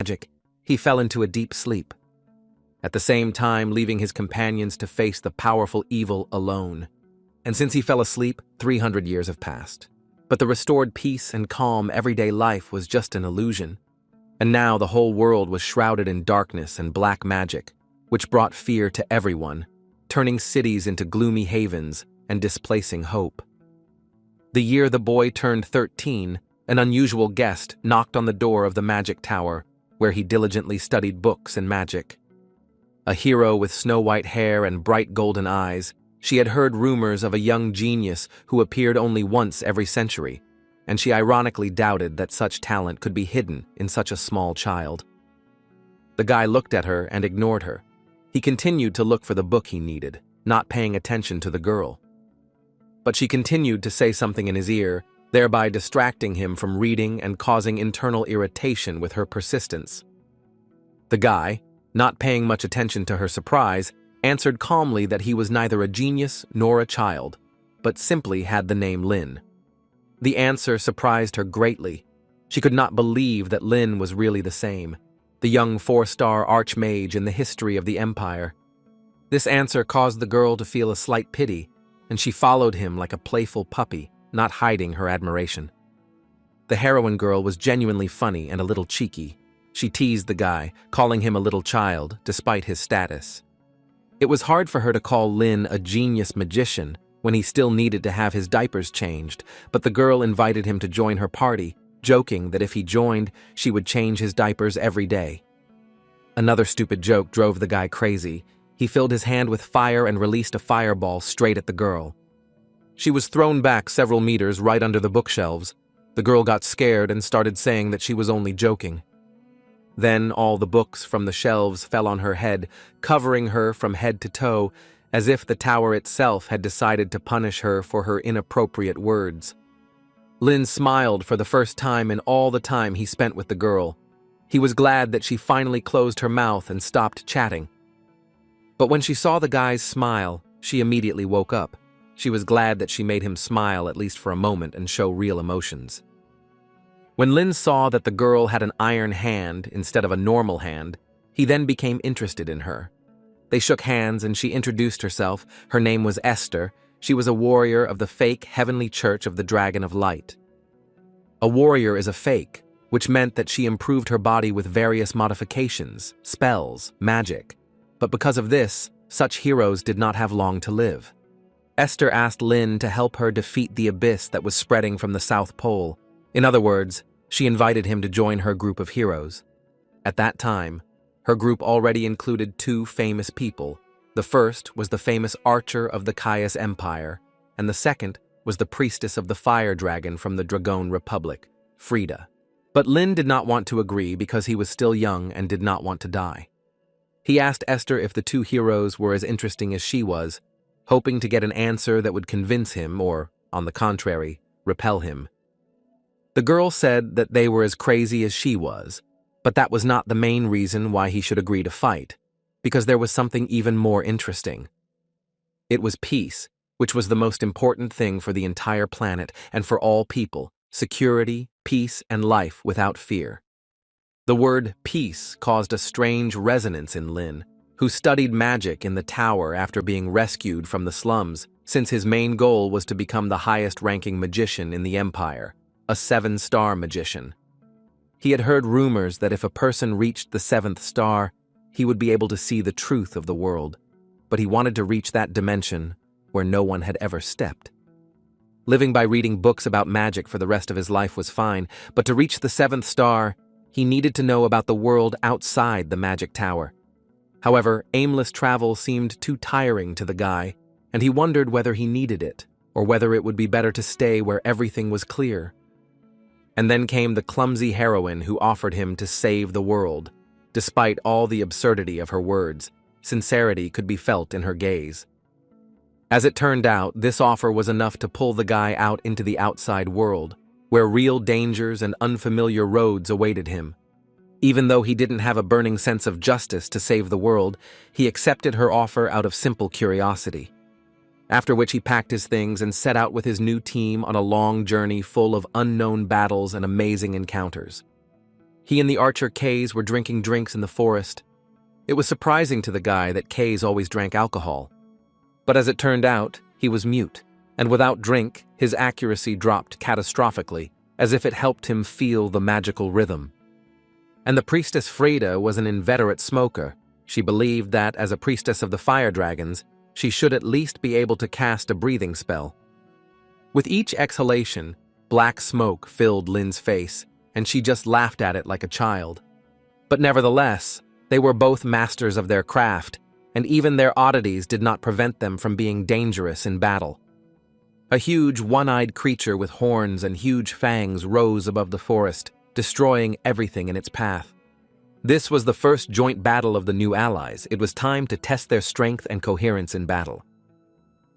magic, he fell into a deep sleep, at the same time leaving his companions to face the powerful evil alone. And since he fell asleep, 300 years have passed. But the restored peace and calm everyday life was just an illusion. And now the whole world was shrouded in darkness and black magic, which brought fear to everyone, turning cities into gloomy havens and displacing hope. The year the boy turned 13, an unusual guest knocked on the door of the magic tower, where he diligently studied books and magic. A hero with snow-white hair and bright golden eyes, she had heard rumors of a young genius who appeared only once every century, and she ironically doubted that such talent could be hidden in such a small child. The guy looked at her and ignored her. He continued to look for the book he needed, not paying attention to the girl. But she continued to say something in his ear, thereby distracting him from reading and causing internal irritation with her persistence. The guy, not paying much attention to her surprise, answered calmly that he was neither a genius nor a child, but simply had the name Lin. The answer surprised her greatly. She could not believe that Lin was really the same, the young 4-star archmage in the history of the Empire. This answer caused the girl to feel a slight pity, and she followed him like a playful puppy, not hiding her admiration. The heroine girl was genuinely funny and a little cheeky. She teased the guy, calling him a little child, despite his status. It was hard for her to call Lin a genius magician when he still needed to have his diapers changed, but the girl invited him to join her party, joking that if he joined, she would change his diapers every day. Another stupid joke drove the guy crazy. He filled his hand with fire and released a fireball straight at the girl. She was thrown back several meters right under the bookshelves. The girl got scared and started saying that she was only joking. Then all the books from the shelves fell on her head, covering her from head to toe, as if the tower itself had decided to punish her for her inappropriate words. Lin smiled for the first time in all the time he spent with the girl. He was glad that she finally closed her mouth and stopped chatting. But when she saw the guy's smile, she immediately woke up. She was glad that she made him smile at least for a moment and show real emotions. When Lin saw that the girl had an iron hand instead of a normal hand, he then became interested in her. They shook hands and she introduced herself. Her name was Esther. She was a warrior of the fake Heavenly Church of the Dragon of Light. A warrior is a fake, which meant that she improved her body with various modifications, spells, magic. But because of this, such heroes did not have long to live. Esther asked Lin to help her defeat the abyss that was spreading from the South Pole. In other words, she invited him to join her group of heroes. At that time, her group already included 2 famous people. The first was the famous archer of the Caius Empire, and the second was the priestess of the fire dragon from the Dragon Republic, Frida. But Lin did not want to agree because he was still young and did not want to die. He asked Esther if the 2 heroes were as interesting as she was, hoping to get an answer that would convince him or, on the contrary, repel him. The girl said that they were as crazy as she was, but that was not the main reason why he should agree to fight, because there was something even more interesting. It was peace, which was the most important thing for the entire planet and for all people: security, peace, and life without fear. The word peace caused a strange resonance in Lin, who studied magic in the tower after being rescued from the slums, since his main goal was to become the highest-ranking magician in the Empire, a 7-star magician. He had heard rumors that if a person reached the 7th star, he would be able to see the truth of the world, but he wanted to reach that dimension where no one had ever stepped. Living by reading books about magic for the rest of his life was fine, but to reach the 7th star, he needed to know about the world outside the magic tower. However, aimless travel seemed too tiring to the guy, and he wondered whether he needed it, or whether it would be better to stay where everything was clear. And then came the clumsy heroine who offered him to save the world. Despite all the absurdity of her words, sincerity could be felt in her gaze. As it turned out, this offer was enough to pull the guy out into the outside world, where real dangers and unfamiliar roads awaited him. Even though he didn't have a burning sense of justice to save the world, he accepted her offer out of simple curiosity. After which he packed his things and set out with his new team on a long journey full of unknown battles and amazing encounters. He and the archer Kays were drinking drinks in the forest. It was surprising to the guy that Kays always drank alcohol. But as it turned out, he was mute, and without drink, his accuracy dropped catastrophically, as if it helped him feel the magical rhythm. And the priestess Frida was an inveterate smoker. She believed that, as a priestess of the fire dragons, she should at least be able to cast a breathing spell. With each exhalation, black smoke filled Lin's face, and she just laughed at it like a child. But nevertheless, they were both masters of their craft, and even their oddities did not prevent them from being dangerous in battle. A huge, one-eyed creature with horns and huge fangs rose above the forest, destroying everything in its path. This was the first joint battle of the new allies. It was time to test their strength and coherence in battle.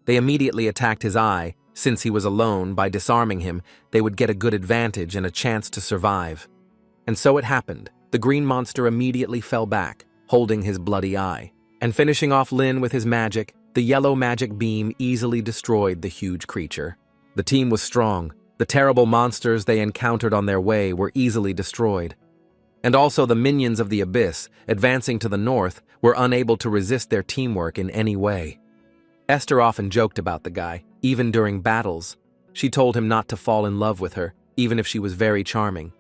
They immediately attacked his eye. Since he was alone, by disarming him, they would get a good advantage and a chance to survive. And so it happened. The green monster immediately fell back, holding his bloody eye. And finishing off Lin with his magic, the yellow magic beam easily destroyed the huge creature. The team was strong. The terrible monsters they encountered on their way were easily destroyed. And also the minions of the abyss, advancing to the north, were unable to resist their teamwork in any way. Esther often joked about the guy, even during battles. She told him not to fall in love with her, even if she was very charming.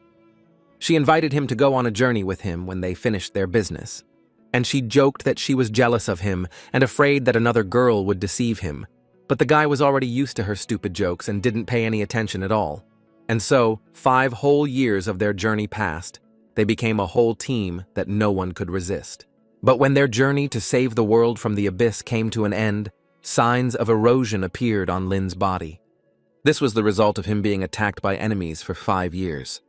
She invited him to go on a journey with him when they finished their business. And she joked that she was jealous of him and afraid that another girl would deceive him. But the guy was already used to her stupid jokes and didn't pay any attention at all. And so, 5 whole years of their journey passed. They became a whole team that no one could resist. But when their journey to save the world from the abyss came to an end, signs of erosion appeared on Lin's body. This was the result of him being attacked by enemies for 5 years.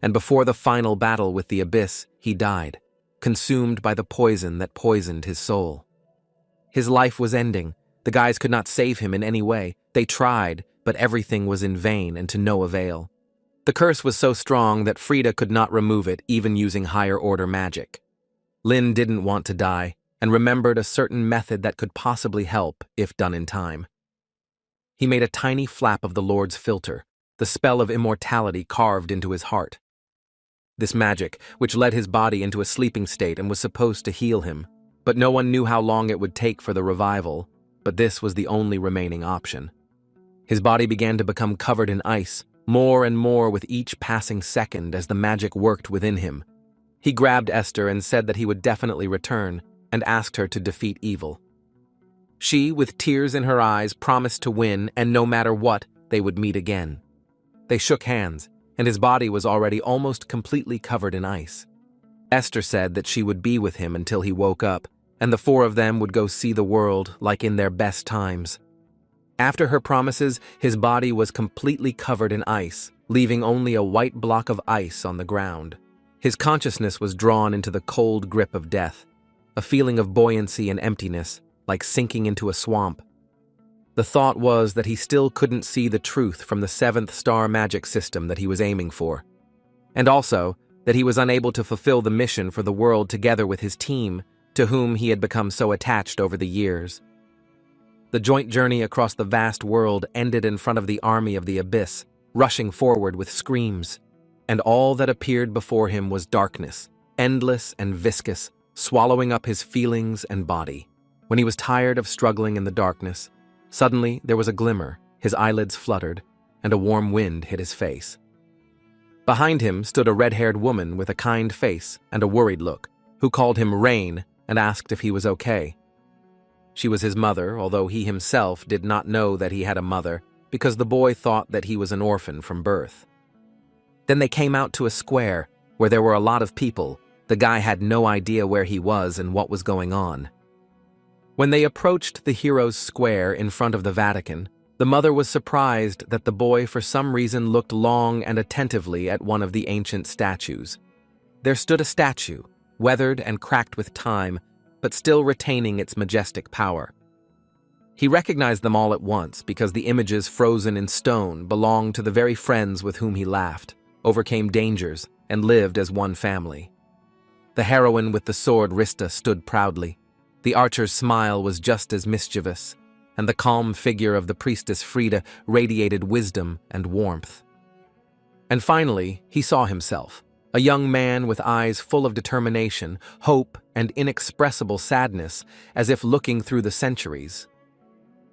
And before the final battle with the abyss, he died, consumed by the poison that poisoned his soul. His life was ending. The guys could not save him in any way. They tried, but everything was in vain and to no avail. The curse was so strong that Frida could not remove it, even using higher-order magic. Lin didn't want to die, and remembered a certain method that could possibly help if done in time. He made a tiny flap of the Lord's filter, the spell of immortality carved into his heart. This magic, which led his body into a sleeping state and was supposed to heal him, but no one knew how long it would take for the revival, but this was the only remaining option. His body began to become covered in ice, more and more with each passing second as the magic worked within him. He grabbed Esther and said that he would definitely return, and asked her to defeat evil. She, with tears in her eyes, promised to win, and no matter what, they would meet again. They shook hands, and his body was already almost completely covered in ice. Esther said that she would be with him until he woke up, and the 4 of them would go see the world like in their best times. After her promises, his body was completely covered in ice, leaving only a white block of ice on the ground. His consciousness was drawn into the cold grip of death, a feeling of buoyancy and emptiness, like sinking into a swamp. The thought was that he still couldn't see the truth from the 7th star magic system that he was aiming for, and also that he was unable to fulfill the mission for the world together with his team, to whom he had become so attached over the years. The joint journey across the vast world ended in front of the army of the abyss, rushing forward with screams, and all that appeared before him was darkness, endless and viscous, swallowing up his feelings and body. When he was tired of struggling in the darkness, suddenly there was a glimmer, his eyelids fluttered, and a warm wind hit his face. Behind him stood a red-haired woman with a kind face and a worried look, who called him Rain and asked if he was okay. She was his mother, although he himself did not know that he had a mother, because the boy thought that he was an orphan from birth. Then they came out to a square, where there were a lot of people. The guy had no idea where he was and what was going on. When they approached the hero's square in front of the Vatican, the mother was surprised that the boy for some reason looked long and attentively at one of the ancient statues. There stood a statue, weathered and cracked with time, but still retaining its majestic power. He recognized them all at once because the images frozen in stone belonged to the very friends with whom he laughed, overcame dangers, and lived as one family. The heroine with the sword Rista stood proudly. The archer's smile was just as mischievous, and the calm figure of the priestess Frida radiated wisdom and warmth. And finally, he saw himself, a young man with eyes full of determination, hope, and inexpressible sadness, as if looking through the centuries.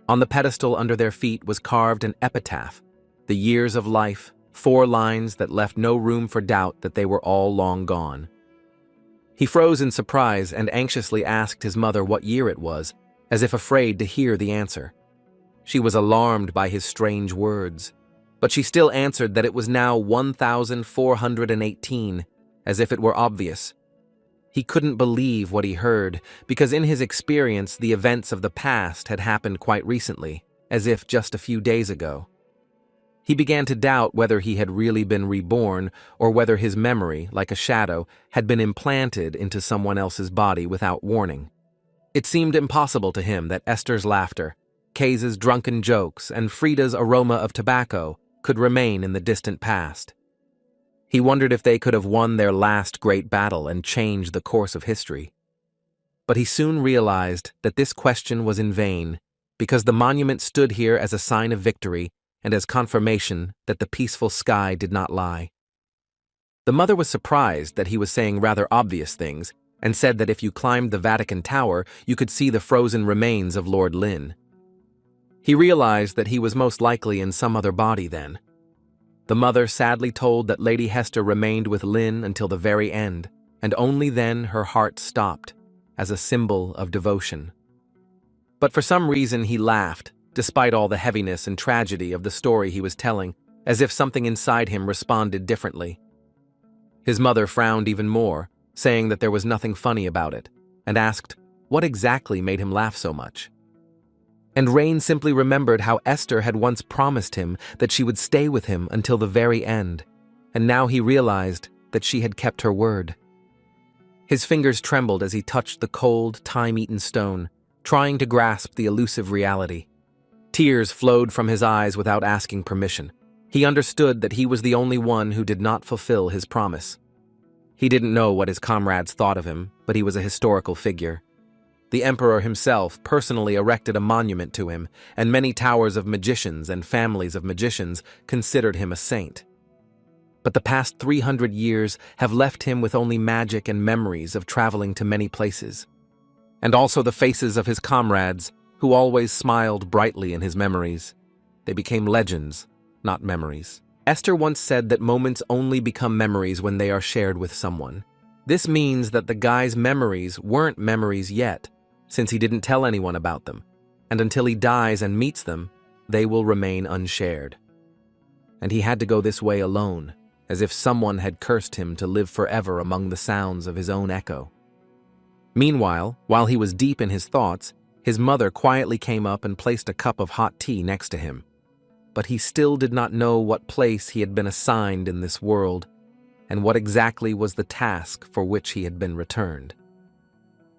On the pedestal under their feet was carved an epitaph, the years of life, 4 lines that left no room for doubt that they were all long gone. He froze in surprise and anxiously asked his mother what year it was, as if afraid to hear the answer. She was alarmed by his strange words, but she still answered that it was now 1418, as if it were obvious. He couldn't believe what he heard, because in his experience the events of the past had happened quite recently, as if just a few days ago. He began to doubt whether he had really been reborn, or whether his memory, like a shadow, had been implanted into someone else's body without warning. It seemed impossible to him that Esther's laughter, Kay's drunken jokes, and Frida's aroma of tobacco could remain in the distant past. He wondered if they could have won their last great battle and changed the course of history. But he soon realized that this question was in vain, because the monument stood here as a sign of victory and as confirmation that the peaceful sky did not lie. The mother was surprised that he was saying rather obvious things, and said that if you climbed the Vatican Tower, you could see the frozen remains of Lord Lin. He realized that he was most likely in some other body then. The mother sadly told that Lady Hester remained with Lin until the very end, and only then her heart stopped, as a symbol of devotion. But for some reason he laughed, despite all the heaviness and tragedy of the story he was telling, as if something inside him responded differently. His mother frowned even more, saying that there was nothing funny about it, and asked what exactly made him laugh so much. And Rain simply remembered how Esther had once promised him that she would stay with him until the very end, and now he realized that she had kept her word. His fingers trembled as he touched the cold, time-eaten stone, trying to grasp the elusive reality. Tears flowed from his eyes without asking permission. He understood that he was the only one who did not fulfill his promise. He didn't know what his comrades thought of him, but he was a historical figure. The emperor himself personally erected a monument to him, and many towers of magicians and families of magicians considered him a saint. But the past 300 years have left him with only magic and memories of traveling to many places. And also the faces of his comrades, who always smiled brightly in his memories. They became legends, not memories. Esther once said that moments only become memories when they are shared with someone. This means that the guy's memories weren't memories yet, since he didn't tell anyone about them, and until he dies and meets them, they will remain unshared. And he had to go this way alone, as if someone had cursed him to live forever among the sounds of his own echo. Meanwhile, while he was deep in his thoughts, his mother quietly came up and placed a cup of hot tea next to him. But he still did not know what place he had been assigned in this world, and what exactly was the task for which he had been returned.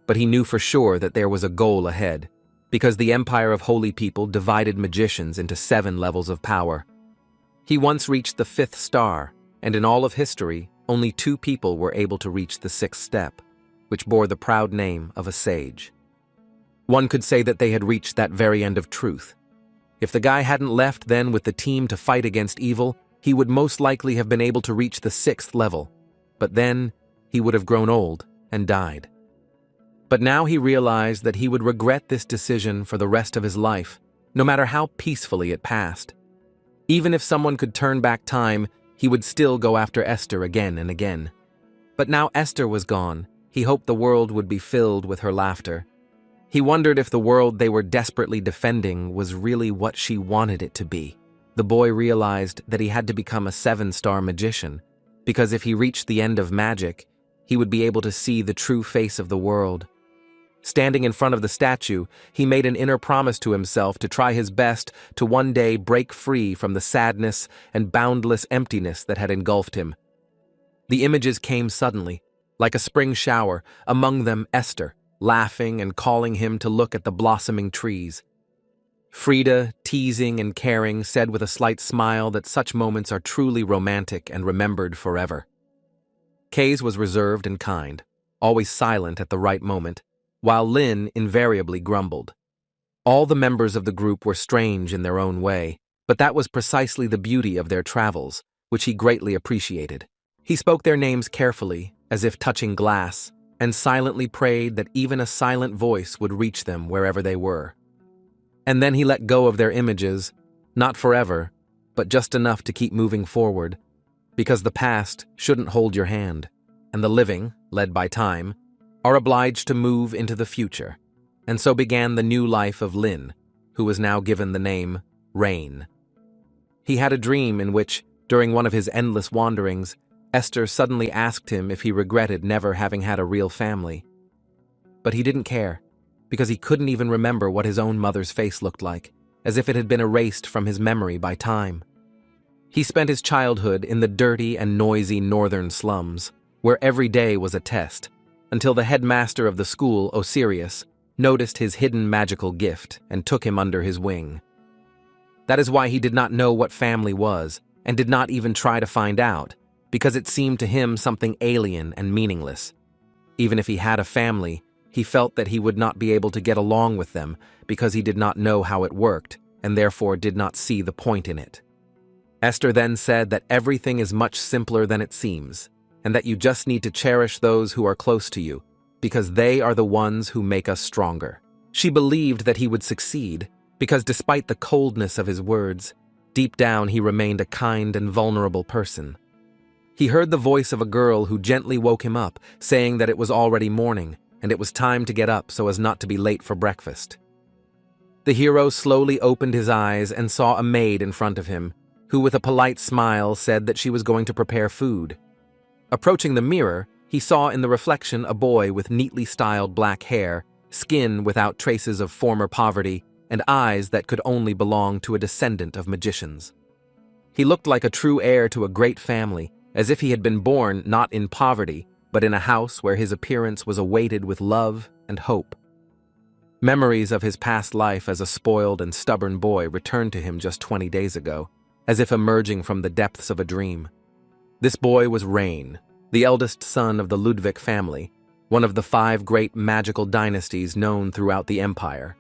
But he knew for sure that there was a goal ahead, because the Empire of Holy People divided magicians into 7 levels of power. He once reached the 5th star, and in all of history, only 2 people were able to reach the 6th step, which bore the proud name of a sage. One could say that they had reached that very end of truth. If the guy hadn't left then with the team to fight against evil, he would most likely have been able to reach the 6th level, but then he would have grown old and died. But now he realized that he would regret this decision for the rest of his life, no matter how peacefully it passed. Even if someone could turn back time, he would still go after Esther again and again. But now Esther was gone. He hoped the world would be filled with her laughter. He wondered if the world they were desperately defending was really what she wanted it to be. The boy realized that he had to become a 7-star magician, because if he reached the end of magic, he would be able to see the true face of the world. Standing in front of the statue, he made an inner promise to himself to try his best to one day break free from the sadness and boundless emptiness that had engulfed him. The images came suddenly, like a spring shower, among them Esther, laughing and calling him to look at the blossoming trees. Frida, teasing and caring, said with a slight smile that such moments are truly romantic and remembered forever. Kay's was reserved and kind, always silent at the right moment, while Lin invariably grumbled. All the members of the group were strange in their own way, but that was precisely the beauty of their travels, which he greatly appreciated. He spoke their names carefully, as if touching glass, and silently prayed that even a silent voice would reach them wherever they were. And then he let go of their images, not forever, but just enough to keep moving forward, because the past shouldn't hold your hand, and the living, led by time, are obliged to move into the future. And so began the new life of Lin, who was now given the name Rain. He had a dream in which, during one of his endless wanderings, Esther suddenly asked him if he regretted never having had a real family. But he didn't care, because he couldn't even remember what his own mother's face looked like, as if it had been erased from his memory by time. He spent his childhood in the dirty and noisy northern slums, where every day was a test, until the headmaster of the school, Osiris, noticed his hidden magical gift and took him under his wing. That is why he did not know what family was, and did not even try to find out, because it seemed to him something alien and meaningless. Even if he had a family, he felt that he would not be able to get along with them because he did not know how it worked, and therefore did not see the point in it. Esther then said that everything is much simpler than it seems, and that you just need to cherish those who are close to you, because they are the ones who make us stronger. She believed that he would succeed, because despite the coldness of his words, deep down he remained a kind and vulnerable person. He heard the voice of a girl who gently woke him up, saying that it was already morning, and it was time to get up so as not to be late for breakfast. The hero slowly opened his eyes and saw a maid in front of him, who with a polite smile said that she was going to prepare food. Approaching the mirror, he saw in the reflection a boy with neatly styled black hair, skin without traces of former poverty, and eyes that could only belong to a descendant of magicians. He looked like a true heir to a great family, as if he had been born not in poverty, but in a house where his appearance was awaited with love and hope. Memories of his past life as a spoiled and stubborn boy returned to him just 20 days ago, as if emerging from the depths of a dream. This boy was Rain, the eldest son of the Ludwig family, one of the 5 great magical dynasties known throughout the empire.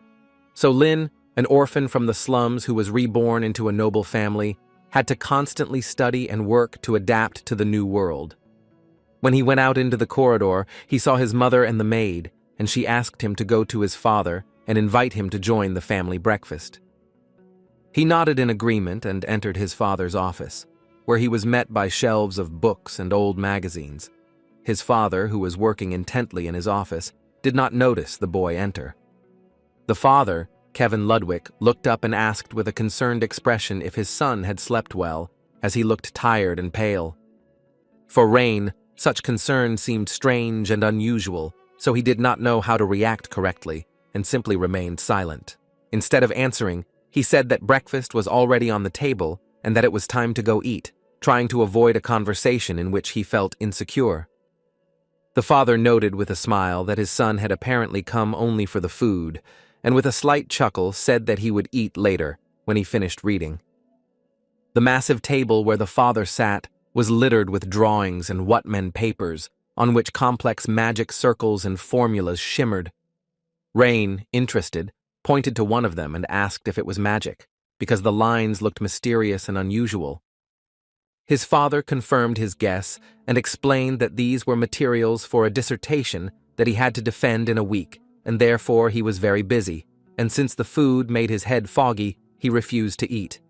So Lin, an orphan from the slums who was reborn into a noble family, had to constantly study and work to adapt to the new world. When he went out into the corridor, he saw his mother and the maid, and she asked him to go to his father and invite him to join the family breakfast. He nodded in agreement and entered his father's office, where he was met by shelves of books and old magazines. His father, who was working intently in his office, did not notice the boy enter. The father, Kevin Ludwig, looked up and asked with a concerned expression if his son had slept well, as he looked tired and pale. For Rain, such concern seemed strange and unusual, so he did not know how to react correctly, and simply remained silent. Instead of answering, he said that breakfast was already on the table and that it was time to go eat, trying to avoid a conversation in which he felt insecure. The father noted with a smile that his son had apparently come only for the food, and with a slight chuckle said that he would eat later, when he finished reading. The massive table where the father sat was littered with drawings and Whatmen papers, on which complex magic circles and formulas shimmered. Rain, interested, pointed to one of them and asked if it was magic, because the lines looked mysterious and unusual. His father confirmed his guess and explained that these were materials for a dissertation that he had to defend in a week, and therefore he was very busy, and since the food made his head foggy, he refused to eat.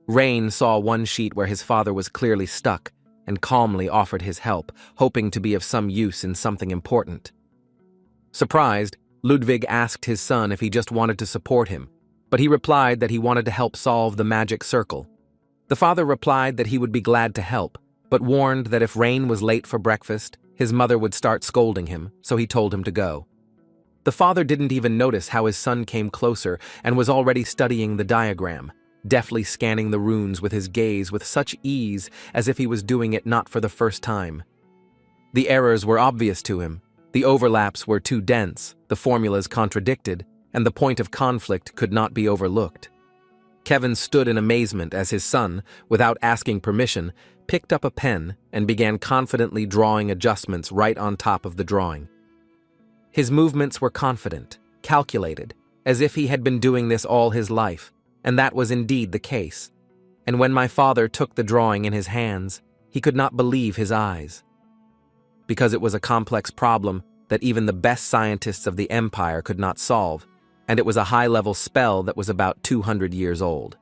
Rain saw one sheet where his father was clearly stuck, and calmly offered his help, hoping to be of some use in something important. Surprised, Ludwig asked his son if he just wanted to support him, but he replied that he wanted to help solve the magic circle. The father replied that he would be glad to help, but warned that if Rain was late for breakfast, his mother would start scolding him, so he told him to go. The father didn't even notice how his son came closer and was already studying the diagram, deftly scanning the runes with his gaze with such ease as if he was doing it not for the first time. The errors were obvious to him, the overlaps were too dense, the formulas contradicted, and the point of conflict could not be overlooked. Kevin stood in amazement as his son, without asking permission, picked up a pen and began confidently drawing adjustments right on top of the drawing. His movements were confident, calculated, as if he had been doing this all his life, and that was indeed the case. And when my father took the drawing in his hands, He could not believe his eyes. Because it was a complex problem that even the best scientists of the Empire could not solve, and it was a high-level spell that was about 200 years old.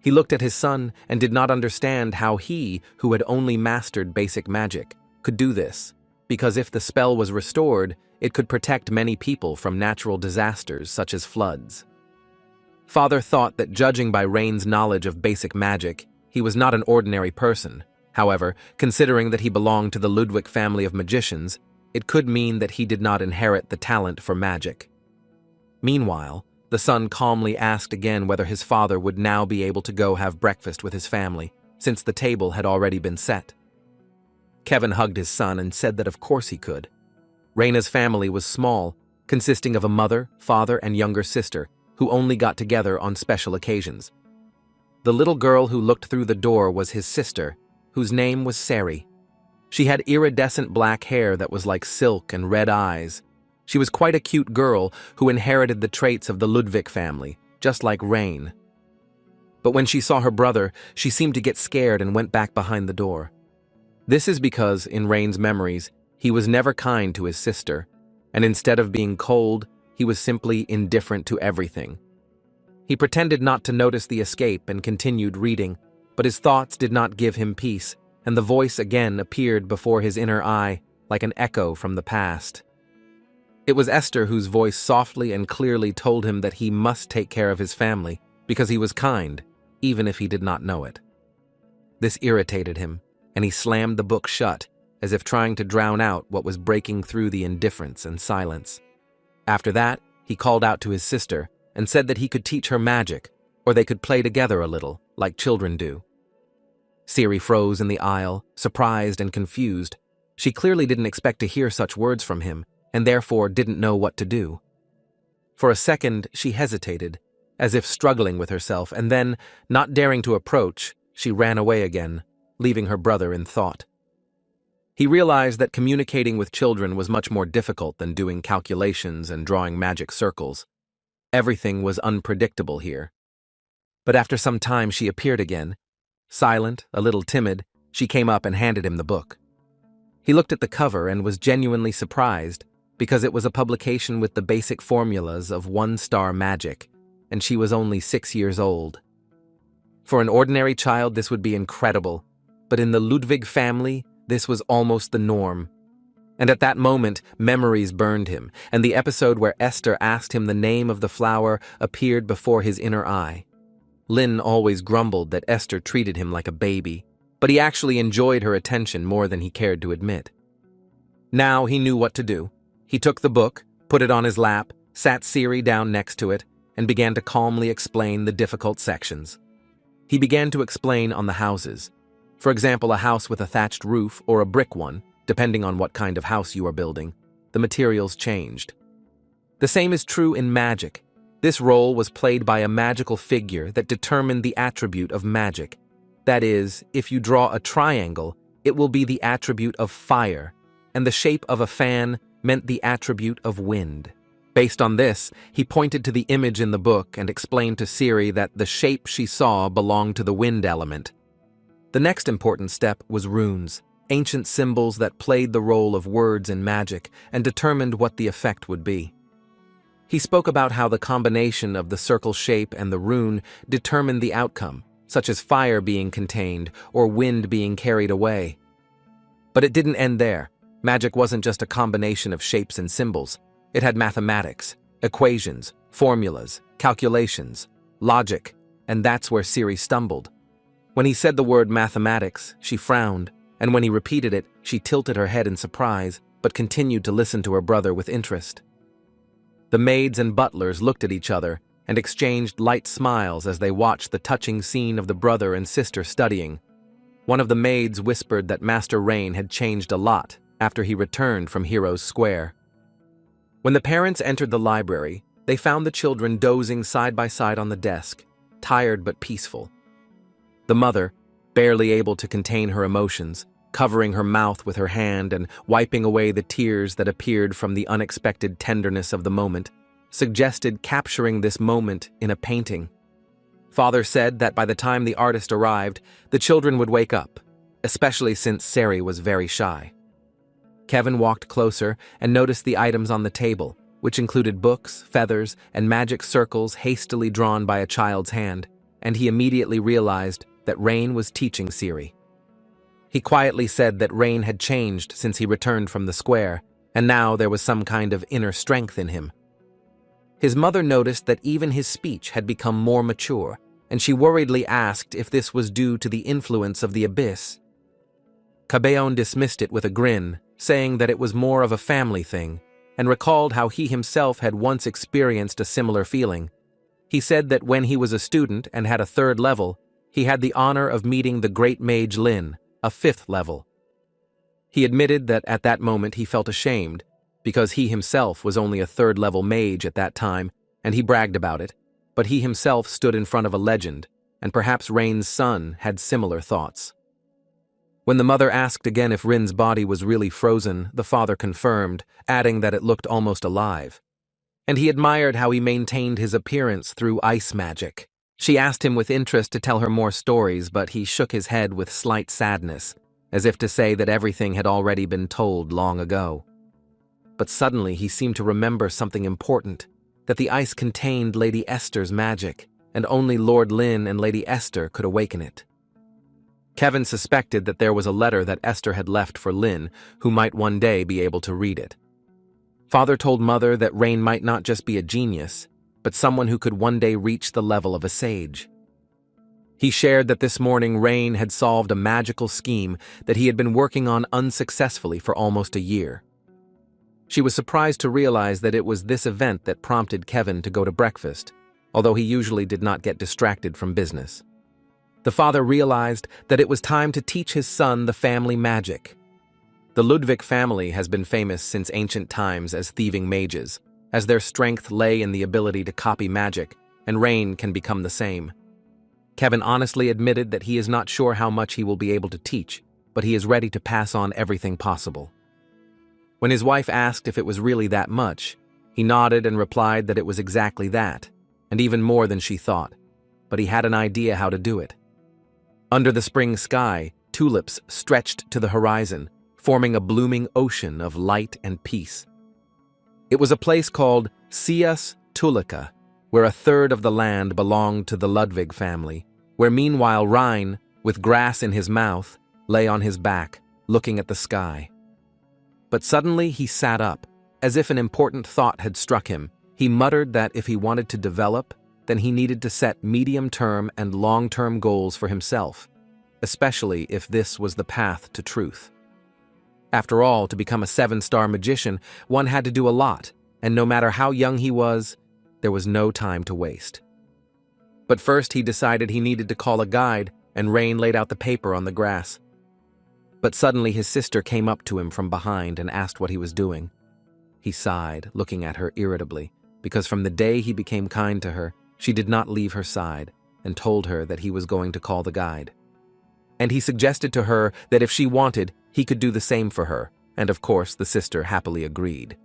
He looked at his son and did not understand how he, who had only mastered basic magic, could do this, because if the spell was restored, it could protect many people from natural disasters such as floods. Father thought that judging by Rain's knowledge of basic magic, he was not an ordinary person. However, considering that he belonged to the Ludwig family of magicians, it could mean that he did not inherit the talent for magic. Meanwhile, the son calmly asked again whether his father would now be able to go have breakfast with his family, since the table had already been set. Kevin hugged his son and said that of course he could. Raina's family was small, consisting of a mother, father, and younger sister, who only got together on special occasions. The little girl who looked through the door was his sister, whose name was Sari. She had iridescent black hair that was like silk and red eyes. She was quite a cute girl who inherited the traits of the Ludwig family, just like Rain. But when she saw her brother, she seemed to get scared and went back behind the door. This is because, in Rain's memories, he was never kind to his sister, and instead of being cold, he was simply indifferent to everything. He pretended not to notice the escape and continued reading, but his thoughts did not give him peace, and the voice again appeared before his inner eye, like an echo from the past. It was Esther whose voice softly and clearly told him that he must take care of his family, because he was kind, even if he did not know it. This irritated him, and he slammed the book shut, as if trying to drown out what was breaking through the indifference and silence. After that, he called out to his sister and said that he could teach her magic, or they could play together a little, like children do. Siri froze in the aisle, surprised and confused. She clearly didn't expect to hear such words from him, and therefore didn't know what to do. For a second, she hesitated, as if struggling with herself, and then, not daring to approach, she ran away again, leaving her brother in thought. He realized that communicating with children was much more difficult than doing calculations and drawing magic circles. Everything was unpredictable here. But after some time she appeared again. Silent, a little timid, she came up and handed him the book. He looked at the cover and was genuinely surprised, because it was a publication with the basic formulas of one-star magic, and she was only 6 years old. For an ordinary child this would be incredible, but in the Ludwig family, this was almost the norm. And at that moment, memories burned him, and the episode where Esther asked him the name of the flower appeared before his inner eye. Lin always grumbled that Esther treated him like a baby, but he actually enjoyed her attention more than he cared to admit. Now he knew what to do. He took the book, put it on his lap, sat Siri down next to it, and began to calmly explain the difficult sections. He began to explain on the houses. For example, a house with a thatched roof or a brick one, depending on what kind of house you are building, the materials changed. The same is true in magic. This role was played by a magical figure that determined the attribute of magic. That is, if you draw a triangle, it will be the attribute of fire, and the shape of a fan meant the attribute of wind. Based on this, he pointed to the image in the book and explained to Siri that the shape she saw belonged to the wind element. The next important step was runes, ancient symbols that played the role of words in magic and determined what the effect would be. He spoke about how the combination of the circle shape and the rune determined the outcome, such as fire being contained or wind being carried away. But it didn't end there. Magic wasn't just a combination of shapes and symbols. It had mathematics, equations, formulas, calculations, logic, and that's where Siri stumbled. When he said the word mathematics, she frowned, and when he repeated it, she tilted her head in surprise, but continued to listen to her brother with interest. The maids and butlers looked at each other and exchanged light smiles as they watched the touching scene of the brother and sister studying. One of the maids whispered that Master Rain had changed a lot after he returned from Heroes Square. When the parents entered the library, they found the children dozing side by side on the desk, tired but peaceful. The mother, barely able to contain her emotions, covering her mouth with her hand and wiping away the tears that appeared from the unexpected tenderness of the moment, suggested capturing this moment in a painting. Father said that by the time the artist arrived, the children would wake up, especially since Sari was very shy. Kevin walked closer and noticed the items on the table, which included books, feathers, and magic circles hastily drawn by a child's hand, and he immediately realized that Rain was teaching Siri. He quietly said that Rain had changed since he returned from the square, and now there was some kind of inner strength in him. His mother noticed that even his speech had become more mature, and she worriedly asked if this was due to the influence of the abyss. Cabellon dismissed it with a grin, saying that it was more of a family thing, and recalled how he himself had once experienced a similar feeling. He said that when he was a student and had a 3rd level, he had the honor of meeting the great mage Lin, a 5th level. He admitted that at that moment he felt ashamed, because he himself was only a 3rd level mage at that time, and he bragged about it, but he himself stood in front of a legend, and perhaps Rain's son had similar thoughts. When the mother asked again if Rin's body was really frozen, the father confirmed, adding that it looked almost alive. And he admired how he maintained his appearance through ice magic. She asked him with interest to tell her more stories, but he shook his head with slight sadness, as if to say that everything had already been told long ago. But suddenly he seemed to remember something important, that the ice contained Lady Esther's magic, and only Lord Lin and Lady Esther could awaken it. Kevin suspected that there was a letter that Esther had left for Lin, who might one day be able to read it. Father told Mother that Rain might not just be a genius, but someone who could one day reach the level of a sage. He shared that this morning Rain had solved a magical scheme that he had been working on unsuccessfully for almost a year. She was surprised to realize that it was this event that prompted Kevin to go to breakfast, although he usually did not get distracted from business. The father realized that it was time to teach his son the family magic. The Ludwig family has been famous since ancient times as thieving mages, as their strength lay in the ability to copy magic, and Rain can become the same. Kevin honestly admitted that he is not sure how much he will be able to teach, but he is ready to pass on everything possible. When his wife asked if it was really that much, he nodded and replied that it was exactly that, and even more than she thought, but he had an idea how to do it. Under the spring sky, tulips stretched to the horizon, forming a blooming ocean of light and peace. It was a place called Cias Tulica, where a 1/3 of the land belonged to the Ludwig family, where meanwhile Rhine, with grass in his mouth, lay on his back, looking at the sky. But suddenly he sat up, as if an important thought had struck him. He muttered that if he wanted to develop, then he needed to set medium-term and long-term goals for himself, especially if this was the path to truth. After all, to become a 7-star magician, one had to do a lot, and no matter how young he was, there was no time to waste. But first he decided he needed to call a guide, and Rain laid out the paper on the grass. But suddenly his sister came up to him from behind and asked what he was doing. He sighed, looking at her irritably, because from the day he became kind to her, she did not leave her side, and told her that he was going to call the guide. And he suggested to her that if she wanted, he could do the same for her, and of course the sister happily agreed.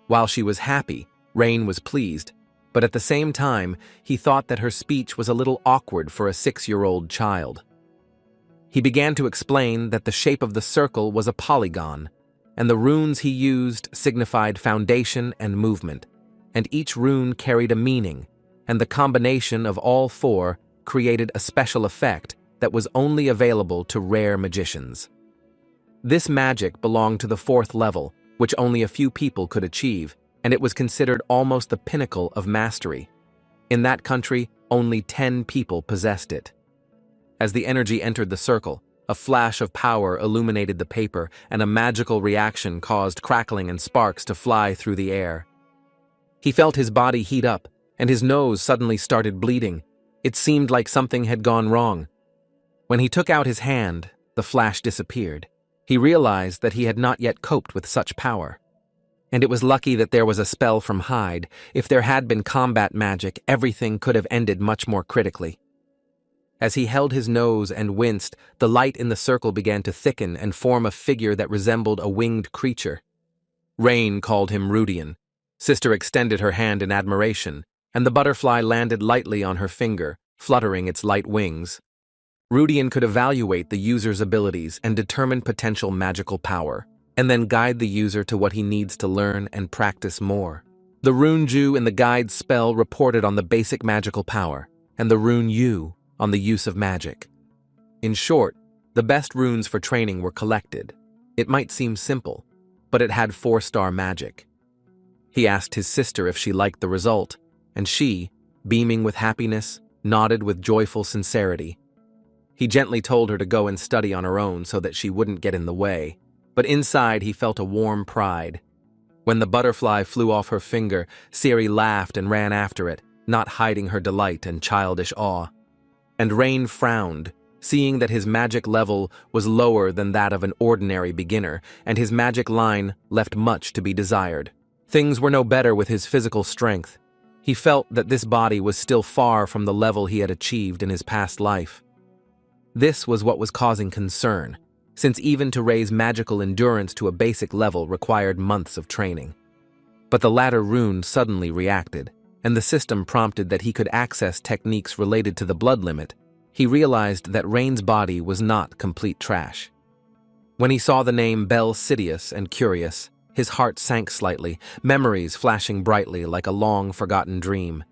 While she was happy, Rain was pleased, but at the same time, he thought that her speech was a little awkward for a 6-year-old child. He began to explain that the shape of the circle was a polygon, and the runes he used signified foundation and movement, and each rune carried a meaning, and the combination of all 4 created a special effect that was only available to rare magicians. This magic belonged to the 4th level, which only a few people could achieve, and it was considered almost the pinnacle of mastery. In that country, only 10 people possessed it. As the energy entered the circle, a flash of power illuminated the paper, and a magical reaction caused crackling and sparks to fly through the air. He felt his body heat up, and his nose suddenly started bleeding. It seemed like something had gone wrong. When he took out his hand, the flash disappeared. He realized that he had not yet coped with such power. And it was lucky that there was a spell from Hyde. If there had been combat magic, everything could have ended much more critically. As he held his nose and winced, the light in the circle began to thicken and form a figure that resembled a winged creature. Rain called him Rudian. Sister extended her hand in admiration, and the butterfly landed lightly on her finger, fluttering its light wings. Rudian could evaluate the user's abilities and determine potential magical power, and then guide the user to what he needs to learn and practice more. The rune Ju in the guide spell reported on the basic magical power, and the rune Yu on the use of magic. In short, the best runes for training were collected. It might seem simple, but it had 4-star magic. He asked his sister if she liked the result, and she, beaming with happiness, nodded with joyful sincerity. He gently told her to go and study on her own so that she wouldn't get in the way, but inside he felt a warm pride. When the butterfly flew off her finger, Siri laughed and ran after it, not hiding her delight and childish awe. And Rain frowned, seeing that his magic level was lower than that of an ordinary beginner, and his magic line left much to be desired. Things were no better with his physical strength. He felt that this body was still far from the level he had achieved in his past life. This was what was causing concern, since even to raise magical endurance to a basic level required months of training. But the latter rune suddenly reacted, and the system prompted that he could access techniques related to the blood limit. He realized that Rain's body was not complete trash. When he saw the name Bel Sidious and Curious, his heart sank slightly, memories flashing brightly like a long-forgotten dream.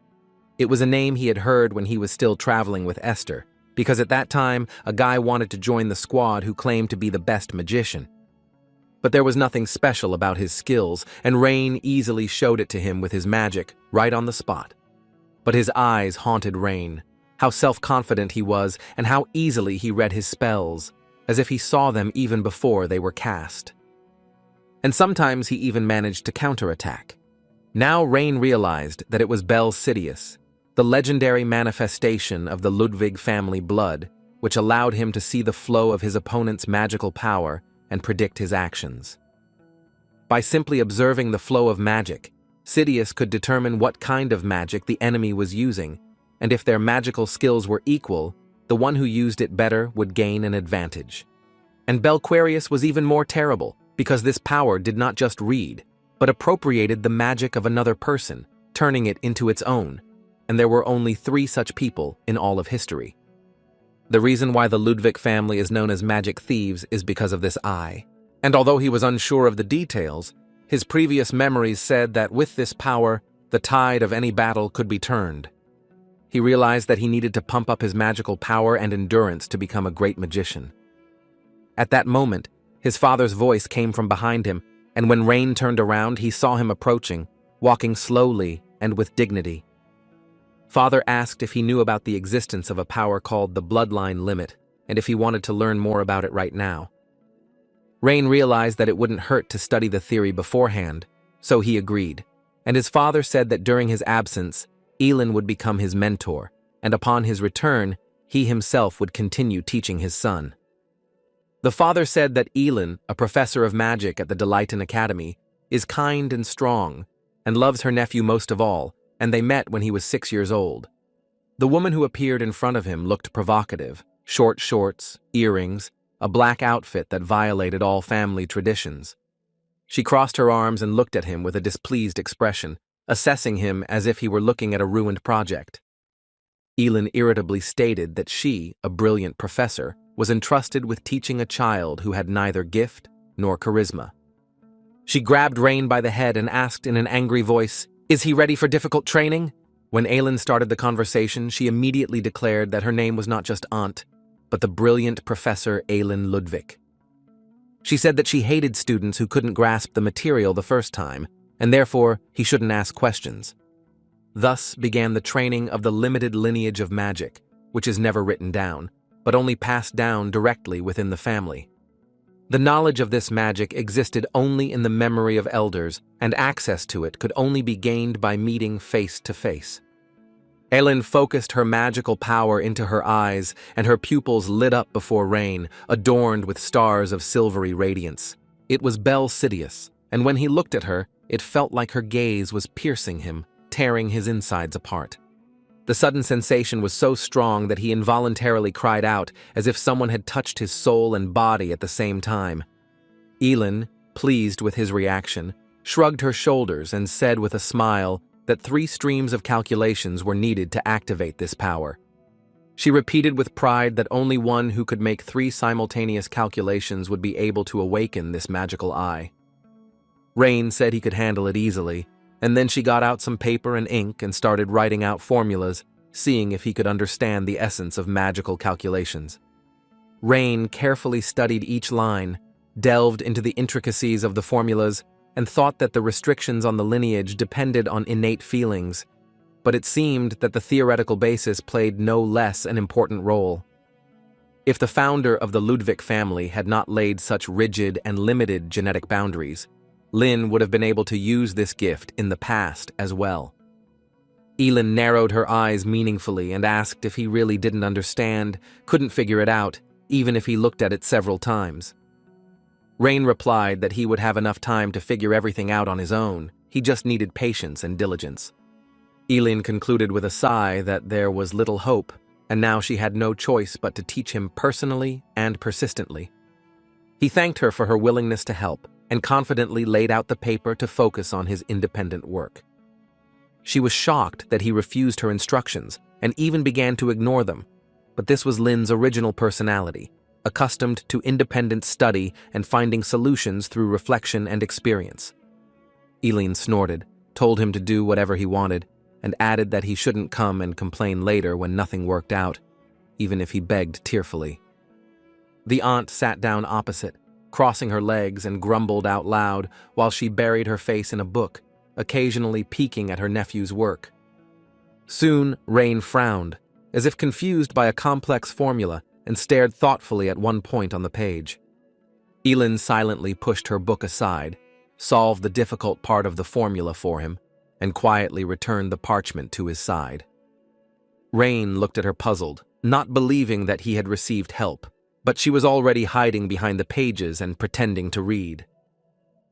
It was a name he had heard when he was still traveling with Esther, because at that time, a guy wanted to join the squad who claimed to be the best magician. But there was nothing special about his skills, and Rain easily showed it to him with his magic, right on the spot. But his eyes haunted Rain. How self-confident he was, and how easily he read his spells, as if he saw them even before they were cast. And sometimes he even managed to counterattack. Now Rain realized that it was Bel Sidious, the legendary manifestation of the Ludwig family blood, which allowed him to see the flow of his opponent's magical power and predict his actions. By simply observing the flow of magic, Sidious could determine what kind of magic the enemy was using, and if their magical skills were equal, the one who used it better would gain an advantage. And Belquarius was even more terrible, because this power did not just read, but appropriated the magic of another person, turning it into its own, and there were only 3 such people in all of history. The reason why the Ludwig family is known as magic thieves is because of this eye. And although he was unsure of the details, his previous memories said that with this power, the tide of any battle could be turned. He realized that he needed to pump up his magical power and endurance to become a great magician. At that moment, his father's voice came from behind him, and when Rain turned around, he saw him approaching, walking slowly and with dignity. Father asked if he knew about the existence of a power called the Bloodline Limit, and if he wanted to learn more about it right now. Rain realized that it wouldn't hurt to study the theory beforehand, so he agreed, and his father said that during his absence, Elin would become his mentor, and upon his return, he himself would continue teaching his son. The father said that Elin, a professor of magic at the Delighton Academy, is kind and strong, and loves her nephew most of all, and they met when he was 6 years old. The woman who appeared in front of him looked provocative, short shorts, earrings, a black outfit that violated all family traditions. She crossed her arms and looked at him with a displeased expression, assessing him as if he were looking at a ruined project. Elin irritably stated that she, a brilliant professor, was entrusted with teaching a child who had neither gift nor charisma. She grabbed Rain by the head and asked in an angry voice, "Is he ready for difficult training?" When Elin started the conversation, she immediately declared that her name was not just Aunt, but the brilliant Professor Elin Ludwig. She said that she hated students who couldn't grasp the material the first time, and therefore he shouldn't ask questions. Thus began the training of the limited lineage of magic, which is never written down, but only passed down directly within the family. The knowledge of this magic existed only in the memory of elders, and access to it could only be gained by meeting face to face. Elin focused her magical power into her eyes, and her pupils lit up before Rain, adorned with stars of silvery radiance. It was Bel Sidious, and when he looked at her, it felt like her gaze was piercing him, tearing his insides apart. The sudden sensation was so strong that he involuntarily cried out, as if someone had touched his soul and body at the same time. Elin, pleased with his reaction, shrugged her shoulders and said with a smile that 3 streams of calculations were needed to activate this power. She repeated with pride that only one who could make 3 simultaneous calculations would be able to awaken this magical eye. Rain said he could handle it easily, and then she got out some paper and ink and started writing out formulas, seeing if he could understand the essence of magical calculations. Rain carefully studied each line, delved into the intricacies of the formulas, and thought that the restrictions on the lineage depended on innate feelings, but it seemed that the theoretical basis played no less an important role. If the founder of the Ludwig family had not laid such rigid and limited genetic boundaries, Lin would have been able to use this gift in the past as well. Elin narrowed her eyes meaningfully and asked if he really didn't understand, couldn't figure it out, even if he looked at it several times. Rain replied that he would have enough time to figure everything out on his own, he just needed patience and diligence. Elin concluded with a sigh that there was little hope, and now she had no choice but to teach him personally and persistently. He thanked her for her willingness to help, and confidently laid out the paper to focus on his independent work. She was shocked that he refused her instructions, and even began to ignore them, but this was Lin's original personality, accustomed to independent study and finding solutions through reflection and experience. Elin snorted, told him to do whatever he wanted, and added that he shouldn't come and complain later when nothing worked out, even if he begged tearfully. The aunt sat down opposite, crossing her legs, and grumbled out loud while she buried her face in a book, occasionally peeking at her nephew's work. Soon, Rain frowned, as if confused by a complex formula, and stared thoughtfully at one point on the page. Elin silently pushed her book aside, solved the difficult part of the formula for him, and quietly returned the parchment to his side. Rain looked at her puzzled, not believing that he had received help, but she was already hiding behind the pages and pretending to read.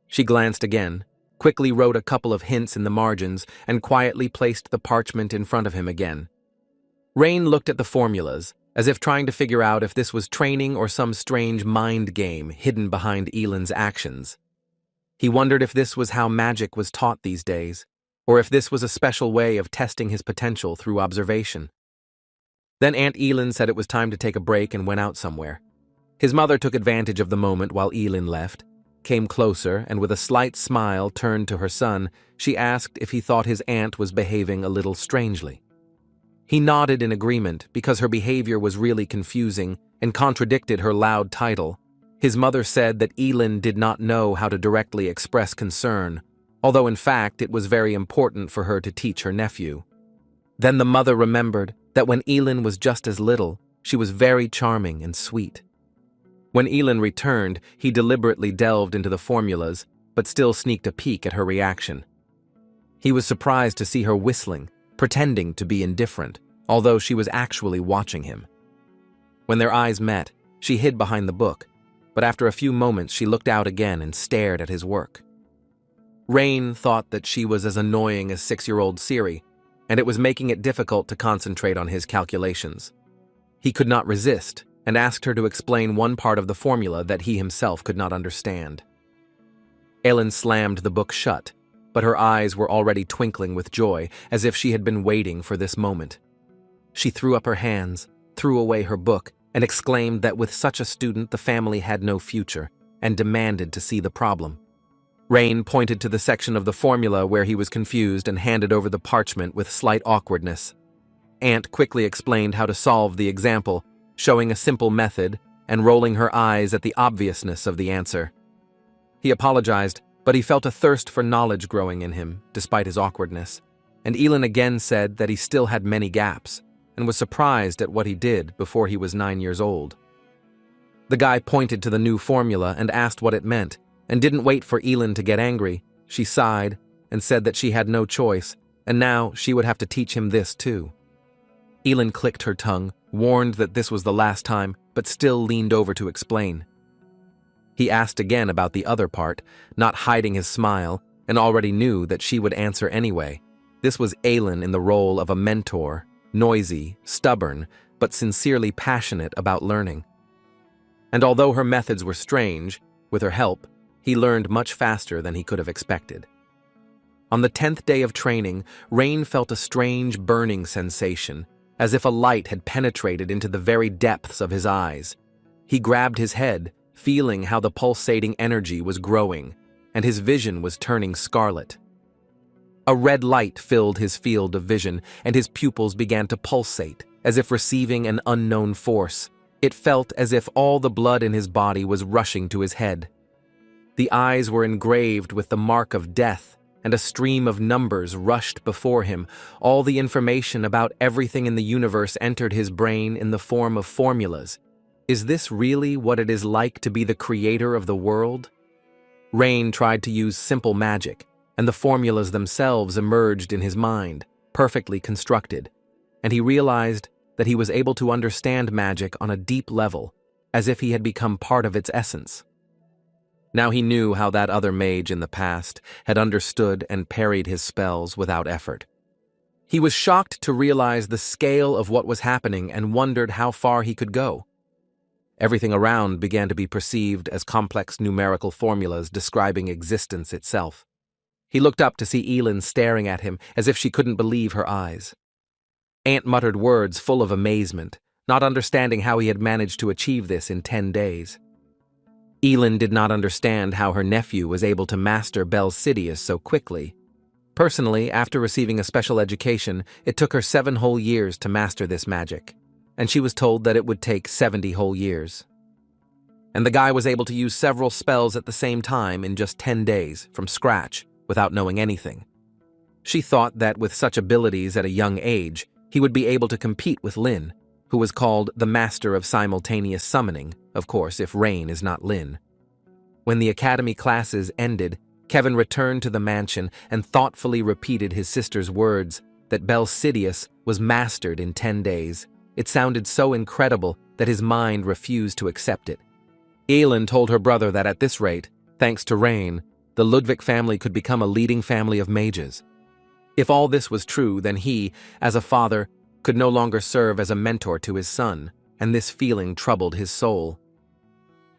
She glanced again, quickly wrote a couple of hints in the margins, and quietly placed the parchment in front of him again. Rain looked at the formulas, as if trying to figure out if this was training or some strange mind game hidden behind Elin's actions. He wondered if this was how magic was taught these days, or if this was a special way of testing his potential through observation. Then Aunt Elin said it was time to take a break and went out somewhere. His mother took advantage of the moment while Elin left, came closer, and with a slight smile turned to her son. She asked if he thought his aunt was behaving a little strangely. He nodded in agreement because her behavior was really confusing and contradicted her loud title. His mother said that Elin did not know how to directly express concern, although in fact it was very important for her to teach her nephew. Then the mother remembered that when Elin was just as little, she was very charming and sweet. When Elin returned, he deliberately delved into the formulas, but still sneaked a peek at her reaction. He was surprised to see her whistling, pretending to be indifferent, although she was actually watching him. When their eyes met, she hid behind the book, but after a few moments she looked out again and stared at his work. Rain thought that she was as annoying as 6-year-old Siri, and it was making it difficult to concentrate on his calculations. He could not resist, and asked her to explain one part of the formula that he himself could not understand. Elin slammed the book shut, but her eyes were already twinkling with joy, as if she had been waiting for this moment. She threw up her hands, threw away her book, and exclaimed that with such a student the family had no future, and demanded to see the problem. Rain pointed to the section of the formula where he was confused and handed over the parchment with slight awkwardness. Aunt quickly explained how to solve the example, showing a simple method and rolling her eyes at the obviousness of the answer. He apologized, but he felt a thirst for knowledge growing in him, despite his awkwardness, and Elin again said that he still had many gaps, and was surprised at what he did before he was 9 years old. The guy pointed to the new formula and asked what it meant, and didn't wait for Elin to get angry. She sighed and said that she had no choice, and now she would have to teach him this too. Elin clicked her tongue, warned that this was the last time, but still leaned over to explain. He asked again about the other part, not hiding his smile, and already knew that she would answer anyway. This was Elin in the role of a mentor, noisy, stubborn, but sincerely passionate about learning. And although her methods were strange, with her help, he learned much faster than he could have expected. On the 10th day of training, Rain felt a strange burning sensation, as if a light had penetrated into the very depths of his eyes. He grabbed his head, feeling how the pulsating energy was growing, and his vision was turning scarlet. A red light filled his field of vision, and his pupils began to pulsate, as if receiving an unknown force. It felt as if all the blood in his body was rushing to his head. The eyes were engraved with the mark of death, and a stream of numbers rushed before him. All the information about everything in the universe entered his brain in the form of formulas. Is this really what it is like to be the creator of the world? Rain tried to use simple magic, and the formulas themselves emerged in his mind, perfectly constructed, and he realized that he was able to understand magic on a deep level, as if he had become part of its essence. Now he knew how that other mage in the past had understood and parried his spells without effort. He was shocked to realize the scale of what was happening and wondered how far he could go. Everything around began to be perceived as complex numerical formulas describing existence itself. He looked up to see Elin staring at him as if she couldn't believe her eyes. Aunt muttered words full of amazement, not understanding how he had managed to achieve this in 10 days. Elin did not understand how her nephew was able to master Belsidius so quickly. Personally, after receiving a special education, it took her 7 whole years to master this magic, and she was told that it would take 70 whole years. And the guy was able to use several spells at the same time in just 10 days, from scratch, without knowing anything. She thought that with such abilities at a young age, he would be able to compete with Lin, who was called the Master of Simultaneous Summoning, of course if Rain is not Lin. When the academy classes ended, Kevin returned to the mansion and thoughtfully repeated his sister's words that Belsidius was mastered in 10 days. It sounded so incredible that his mind refused to accept it. Elin told her brother that at this rate, thanks to Rain, the Ludwig family could become a leading family of mages. If all this was true, then he, as a father, could no longer serve as a mentor to his son, and this feeling troubled his soul.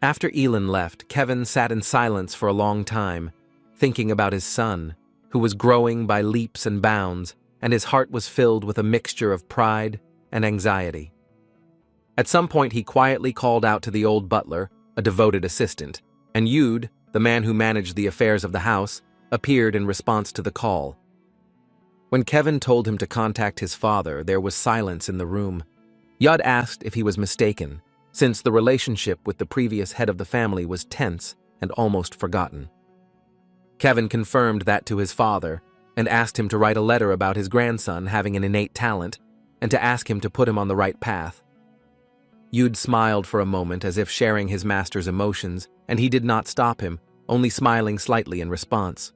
After Elin left, Kevin sat in silence for a long time, thinking about his son, who was growing by leaps and bounds, and his heart was filled with a mixture of pride and anxiety. At some point he quietly called out to the old butler, a devoted assistant, and Yud, the man who managed the affairs of the house, appeared in response to the call. When Kevin told him to contact his father, there was silence in the room. Yud asked if he was mistaken, since the relationship with the previous head of the family was tense and almost forgotten. Kevin confirmed that to his father and asked him to write a letter about his grandson having an innate talent and to ask him to put him on the right path. Yud smiled for a moment as if sharing his master's emotions, and he did not stop him, only smiling slightly in response.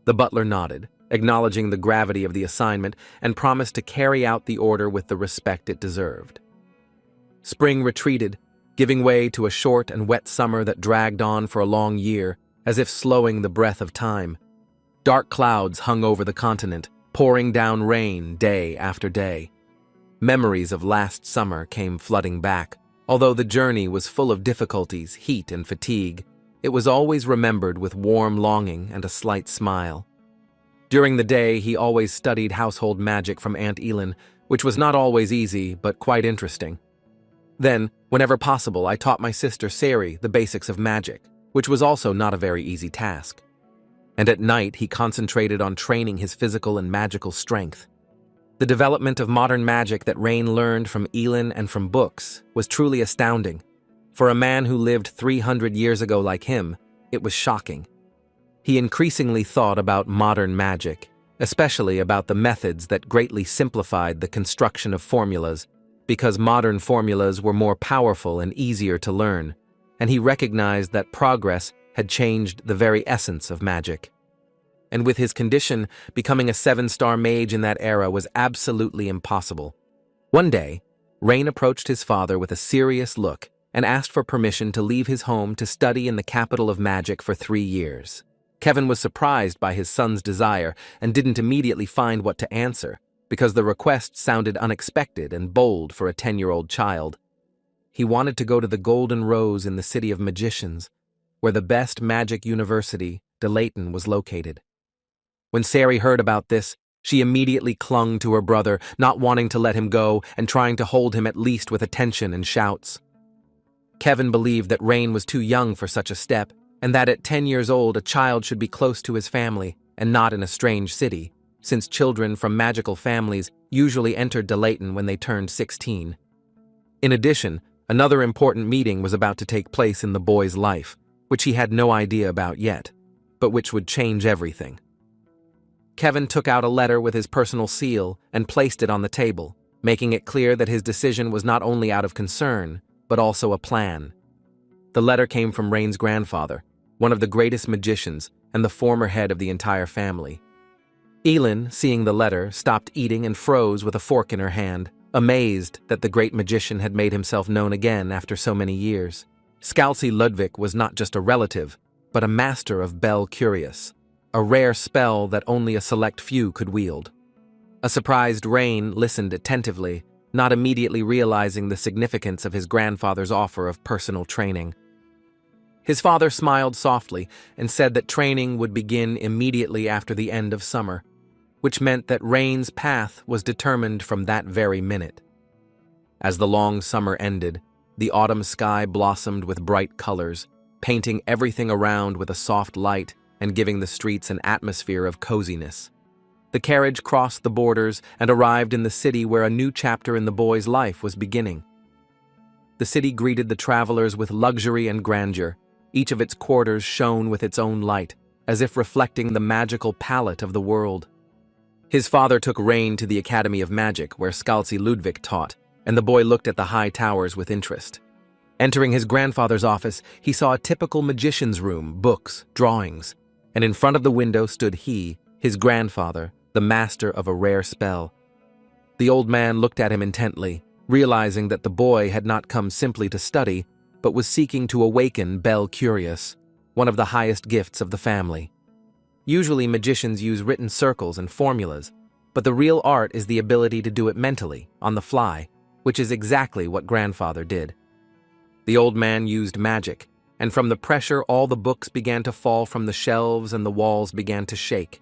The butler nodded, acknowledging the gravity of the assignment, and promised to carry out the order with the respect it deserved. Spring retreated, giving way to a short and wet summer that dragged on for a long year, as if slowing the breath of time. Dark clouds hung over the continent, pouring down rain day after day. Memories of last summer came flooding back. Although the journey was full of difficulties, heat, and fatigue, it was always remembered with warm longing and a slight smile. During the day, he always studied household magic from Aunt Elin, which was not always easy, but quite interesting. Then, whenever possible, I taught my sister Sari the basics of magic, which was also not a very easy task. And at night, he concentrated on training his physical and magical strength. The development of modern magic that Rain learned from Elin and from books was truly astounding. For a man who lived 300 years ago like him, it was shocking. He increasingly thought about modern magic, especially about the methods that greatly simplified the construction of formulas, because modern formulas were more powerful and easier to learn, and he recognized that progress had changed the very essence of magic. And with his condition, becoming a 7-star mage in that era was absolutely impossible. One day, Rain approached his father with a serious look and asked for permission to leave his home to study in the capital of magic for 3 years. Kevin was surprised by his son's desire and didn't immediately find what to answer, because the request sounded unexpected and bold for a 10-year-old child. He wanted to go to the Golden Rose in the City of Magicians, where the best magic university, De Layton, was located. When Sari heard about this, She immediately clung to her brother, not wanting to let him go and trying to hold him at least with attention and shouts. Kevin believed that Rain was too young for such a step, and that at 10 years old a child should be close to his family and not in a strange city, since children from magical families usually entered Delayton when they turned 16. In addition, another important meeting was about to take place in the boy's life, which he had no idea about yet, but which would change everything. Kevin took out a letter with his personal seal and placed it on the table, making it clear that his decision was not only out of concern, but also a plan. The letter came from Rain's grandfather, one of the greatest magicians and the former head of the entire family. Elin, seeing the letter, stopped eating and froze with a fork in her hand, amazed that the great magician had made himself known again after so many years. Scalzi Ludwig was not just a relative, but a master of Bel Curious, a rare spell that only a select few could wield. A surprised Rain listened attentively, not immediately realizing the significance of his grandfather's offer of personal training. His father smiled softly and said that training would begin immediately after the end of summer, which meant that Rain's path was determined from that very minute. As the long summer ended, the autumn sky blossomed with bright colors, painting everything around with a soft light and giving the streets an atmosphere of coziness. The carriage crossed the borders and arrived in the city where a new chapter in the boy's life was beginning. The city greeted the travelers with luxury and grandeur. Each of its quarters shone with its own light, as if reflecting the magical palette of the world. His father took Rain to the Academy of Magic, where Scalzi Ludwig taught, and the boy looked at the high towers with interest. Entering his grandfather's office, he saw a typical magician's room, books, drawings, and in front of the window stood he, his grandfather, the master of a rare spell. The old man looked at him intently, realizing that the boy had not come simply to study, but was seeking to awaken Bel Curious, one of the highest gifts of the family. Usually magicians use written circles and formulas, but the real art is the ability to do it mentally, on the fly, which is exactly what grandfather did. The old man used magic, and from the pressure all the books began to fall from the shelves and the walls began to shake.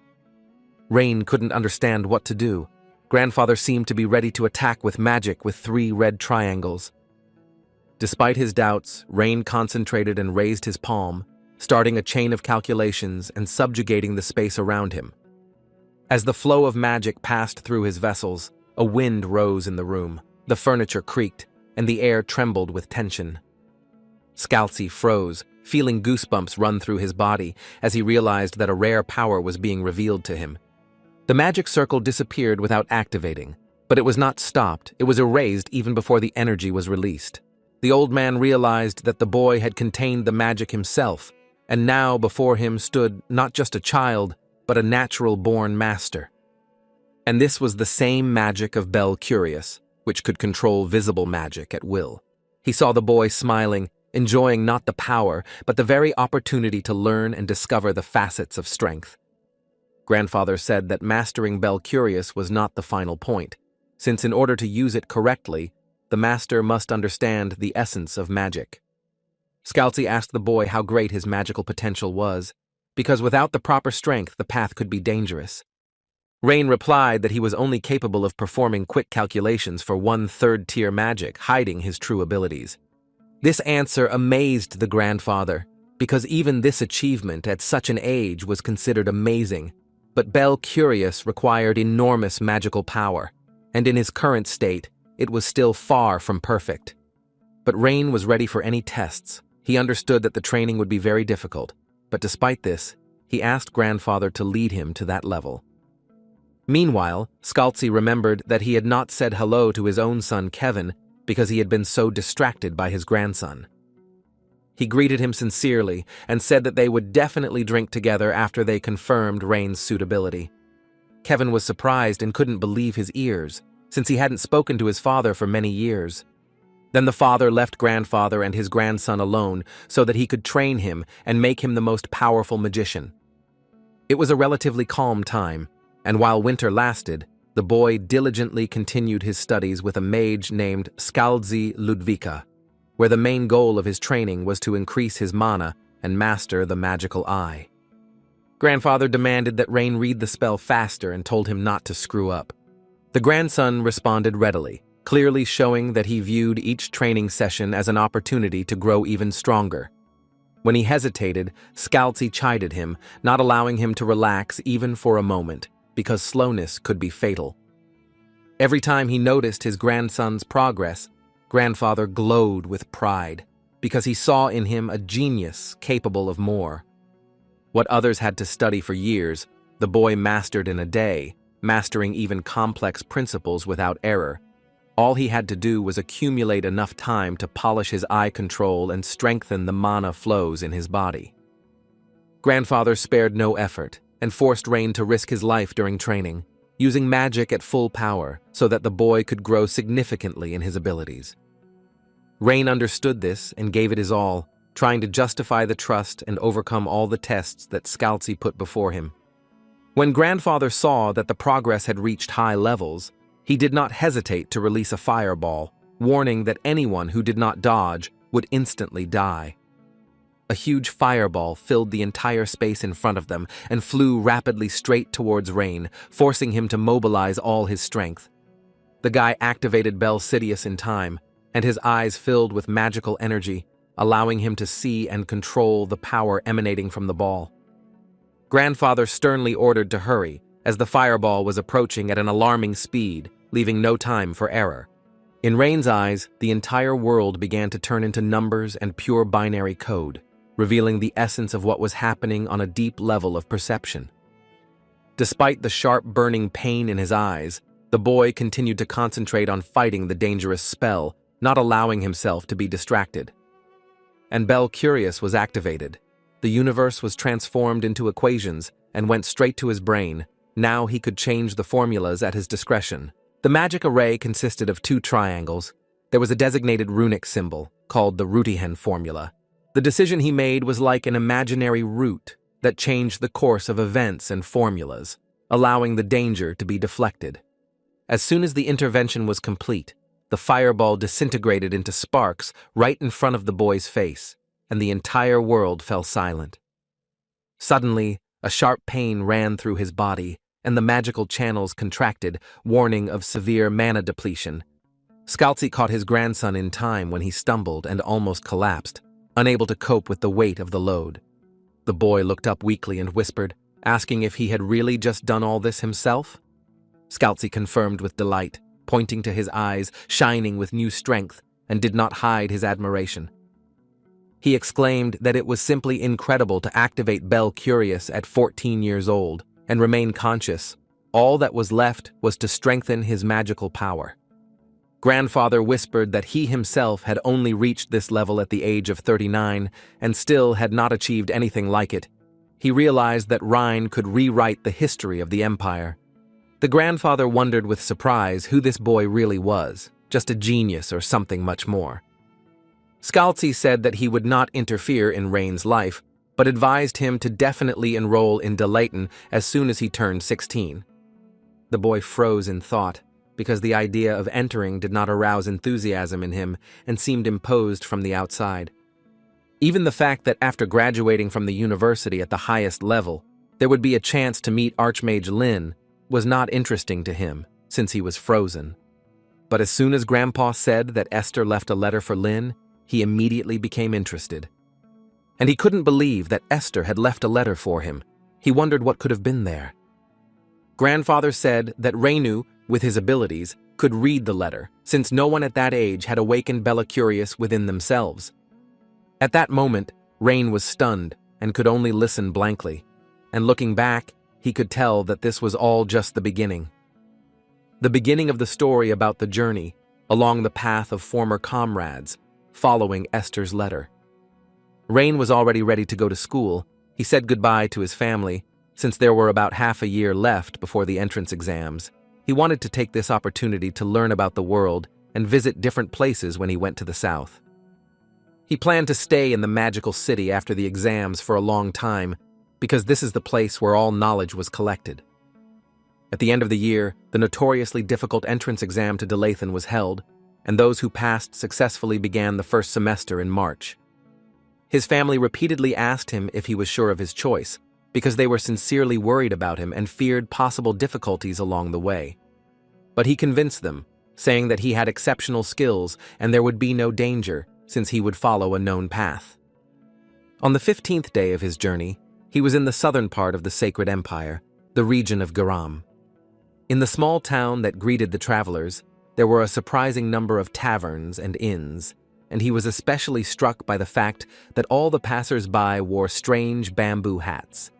Rain couldn't understand what to do. Grandfather seemed to be ready to attack with magic with 3 red triangles. Despite his doubts, Rain concentrated and raised his palm, starting a chain of calculations and subjugating the space around him. As the flow of magic passed through his vessels, a wind rose in the room, the furniture creaked, and the air trembled with tension. Scalzi froze, feeling goosebumps run through his body as he realized that a rare power was being revealed to him. The magic circle disappeared without activating, but it was not stopped, it was erased even before the energy was released. The old man realized that the boy had contained the magic himself, and now before him stood not just a child, but a natural-born master. And this was the same magic of Bel Curious, which could control visible magic at will. He saw the boy smiling, enjoying not the power, but the very opportunity to learn and discover the facets of strength. Grandfather said that mastering Bel Curious was not the final point, since in order to use it correctly, the master must understand the essence of magic. Scalzi asked the boy how great his magical potential was, because without the proper strength the path could be dangerous. Rain replied that he was only capable of performing quick calculations for 1 third-tier magic, hiding his true abilities. This answer amazed the grandfather, because even this achievement at such an age was considered amazing, but Bel Curious required enormous magical power, and in his current state, it was still far from perfect. But Rain was ready for any tests. He understood that the training would be very difficult, but despite this, he asked grandfather to lead him to that level. Meanwhile, Scalzi remembered that he had not said hello to his own son Kevin because he had been so distracted by his grandson. He greeted him sincerely and said that they would definitely drink together after they confirmed Rain's suitability. Kevin was surprised and couldn't believe his ears, since he hadn't spoken to his father for many years. Then the father left grandfather and his grandson alone so that he could train him and make him the most powerful magician. It was a relatively calm time, and while winter lasted, the boy diligently continued his studies with a mage named Scalzi Ludwika, where the main goal of his training was to increase his mana and master the magical eye. Grandfather demanded that Rain read the spell faster and told him not to screw up. The grandson responded readily, clearly showing that he viewed each training session as an opportunity to grow even stronger. When he hesitated, Scalzi chided him, not allowing him to relax even for a moment, because slowness could be fatal. Every time he noticed his grandson's progress, Grandfather glowed with pride, because he saw in him a genius capable of more. What others had to study for years, the boy mastered in a day, mastering even complex principles without error. All he had to do was accumulate enough time to polish his eye control and strengthen the mana flows in his body. Grandfather spared no effort and forced Rain to risk his life during training, using magic at full power so that the boy could grow significantly in his abilities. Rain understood this and gave it his all, trying to justify the trust and overcome all the tests that Scalzi put before him. When Grandfather saw that the progress had reached high levels, he did not hesitate to release a fireball, warning that anyone who did not dodge would instantly die. A huge fireball filled the entire space in front of them and flew rapidly straight towards Rain, forcing him to mobilize all his strength. The guy activated Bel Sidious in time, and his eyes filled with magical energy, allowing him to see and control the power emanating from the ball. Grandfather sternly ordered to hurry, as the fireball was approaching at an alarming speed, leaving no time for error. In Rain's eyes, the entire world began to turn into numbers and pure binary code, revealing the essence of what was happening on a deep level of perception. Despite the sharp burning pain in his eyes, the boy continued to concentrate on fighting the dangerous spell, not allowing himself to be distracted. And Bel Curious was activated. The universe was transformed into equations and went straight to his brain. Now he could change the formulas at his discretion. The magic array consisted of 2 triangles. There was a designated runic symbol, called the Rutihen formula. The decision he made was like an imaginary route that changed the course of events and formulas, allowing the danger to be deflected. As soon as the intervention was complete, the fireball disintegrated into sparks right in front of the boy's face, and the entire world fell silent. Suddenly, a sharp pain ran through his body, and the magical channels contracted, warning of severe mana depletion. Scalzi caught his grandson in time when he stumbled and almost collapsed, unable to cope with the weight of the load. The boy looked up weakly and whispered, asking if he had really just done all this himself. Scalzi confirmed with delight, pointing to his eyes shining with new strength, and did not hide his admiration. He exclaimed that it was simply incredible to activate Bel Curious at 14 years old and remain conscious. All that was left was to strengthen his magical power. Grandfather whispered that he himself had only reached this level at the age of 39 and still had not achieved anything like it. He realized that Rain could rewrite the history of the Empire. The grandfather wondered with surprise who this boy really was, just a genius or something much more. Scalzi said that he would not interfere in Rain's life, but advised him to definitely enroll in Delayton as soon as he turned 16. The boy froze in thought, because the idea of entering did not arouse enthusiasm in him and seemed imposed from the outside. Even the fact that after graduating from the university at the highest level, there would be a chance to meet Archmage Lin was not interesting to him, since he was frozen. But as soon as Grandpa said that Esther left a letter for Lin, he immediately became interested. And he couldn't believe that Esther had left a letter for him. He wondered what could have been there. Grandfather said that Rainu, with his abilities, could read the letter, since no one at that age had awakened Bella Curious within themselves. At that moment, Rain was stunned and could only listen blankly, and looking back, he could tell that this was all just the beginning. The beginning of the story about the journey, along the path of former comrades, following Esther's letter. Rain was already ready to go to school. He said goodbye to his family, since there were about half a year left before the entrance exams. He wanted to take this opportunity to learn about the world and visit different places when he went to the south. He planned to stay in the magical city after the exams for a long time, because this is the place where all knowledge was collected. At the end of the year, the notoriously difficult entrance exam to Delayton was held, and those who passed successfully began the first semester in March. His family repeatedly asked him if he was sure of his choice, because they were sincerely worried about him and feared possible difficulties along the way. But he convinced them, saying that he had exceptional skills and there would be no danger since he would follow a known path. On the 15th day of his journey, he was in the southern part of the Sacred Empire, the region of Garam. In the small town that greeted the travelers, there were a surprising number of taverns and inns, and he was especially struck by the fact that all the passers-by wore strange bamboo hats.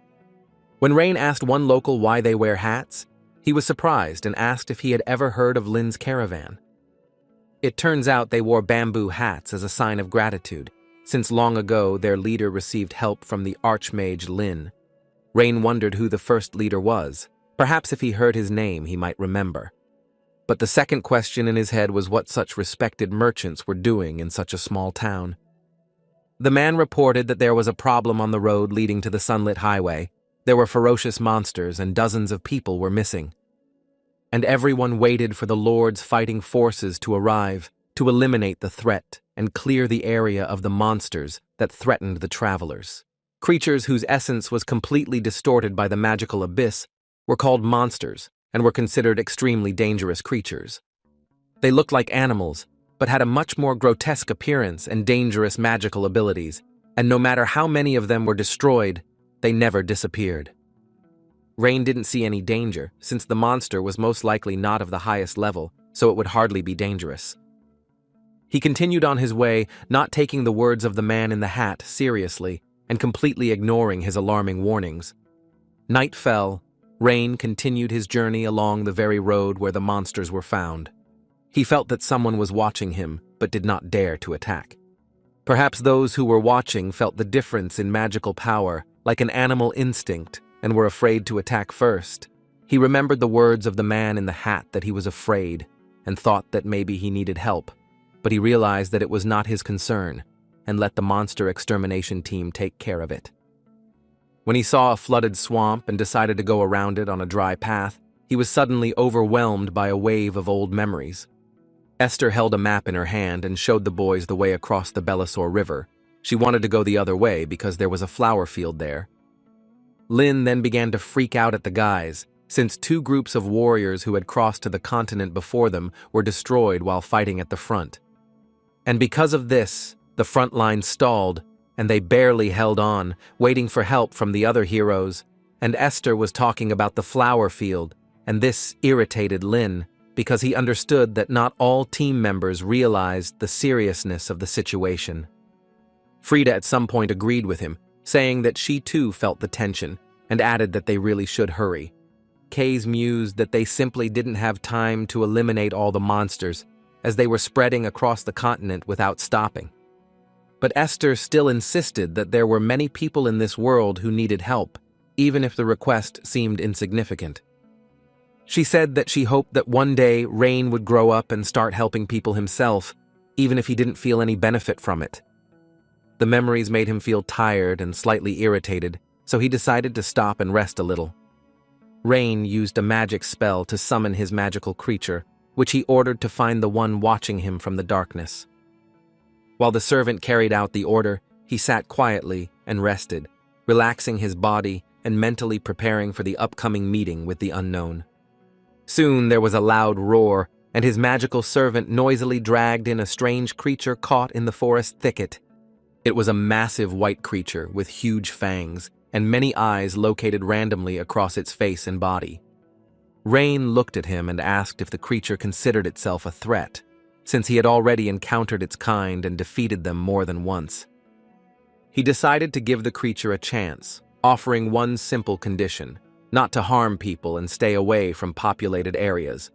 When Rain asked one local why they wear hats, he was surprised and asked if he had ever heard of Lin's caravan. It turns out they wore bamboo hats as a sign of gratitude, since long ago their leader received help from the archmage Lin. Rain wondered who the first leader was. Perhaps if he heard his name, he might remember. But the second question in his head was what such respected merchants were doing in such a small town. The man reported that there was a problem on the road leading to the sunlit highway. There were ferocious monsters and dozens of people were missing. And everyone waited for the Lord's fighting forces to arrive, to eliminate the threat and clear the area of the monsters that threatened the travelers. Creatures whose essence was completely distorted by the magical abyss were called monsters and were considered extremely dangerous creatures. They looked like animals, but had a much more grotesque appearance and dangerous magical abilities, and no matter how many of them were destroyed, they never disappeared. Rain didn't see any danger, since the monster was most likely not of the highest level, so it would hardly be dangerous. He continued on his way, not taking the words of the man in the hat seriously, and completely ignoring his alarming warnings. Night fell. Rain continued his journey along the very road where the monsters were found. He felt that someone was watching him, but did not dare to attack. Perhaps those who were watching felt the difference in magical power, like an animal instinct, and were afraid to attack first. He remembered the words of the man in the hat that he was afraid, and thought that maybe he needed help, but he realized that it was not his concern, and let the monster extermination team take care of it. When he saw a flooded swamp and decided to go around it on a dry path, he was suddenly overwhelmed by a wave of old memories. Esther held a map in her hand and showed the boys the way across the Belisor River. She wanted to go the other way because there was a flower field there. Lin then began to freak out at the guys, since two groups of warriors who had crossed to the continent before them were destroyed while fighting at the front. And because of this, the front line stalled, and they barely held on, waiting for help from the other heroes, and Esther was talking about the flower field, and this irritated Lin, because he understood that not all team members realized the seriousness of the situation. Frida at some point agreed with him, saying that she too felt the tension, and added that they really should hurry. Kays mused that they simply didn't have time to eliminate all the monsters, as they were spreading across the continent without stopping. But Esther still insisted that there were many people in this world who needed help, even if the request seemed insignificant. She said that she hoped that one day Rain would grow up and start helping people himself, even if he didn't feel any benefit from it. The memories made him feel tired and slightly irritated, so he decided to stop and rest a little. Rain used a magic spell to summon his magical creature, which he ordered to find the one watching him from the darkness. While the servant carried out the order, he sat quietly and rested, relaxing his body and mentally preparing for the upcoming meeting with the unknown. Soon there was a loud roar, and his magical servant noisily dragged in a strange creature caught in the forest thicket. It was a massive white creature with huge fangs and many eyes located randomly across its face and body. Rain looked at him and asked if the creature considered itself a threat, since he had already encountered its kind and defeated them more than once. He decided to give the creature a chance, offering one simple condition: not to harm people and stay away from populated areas.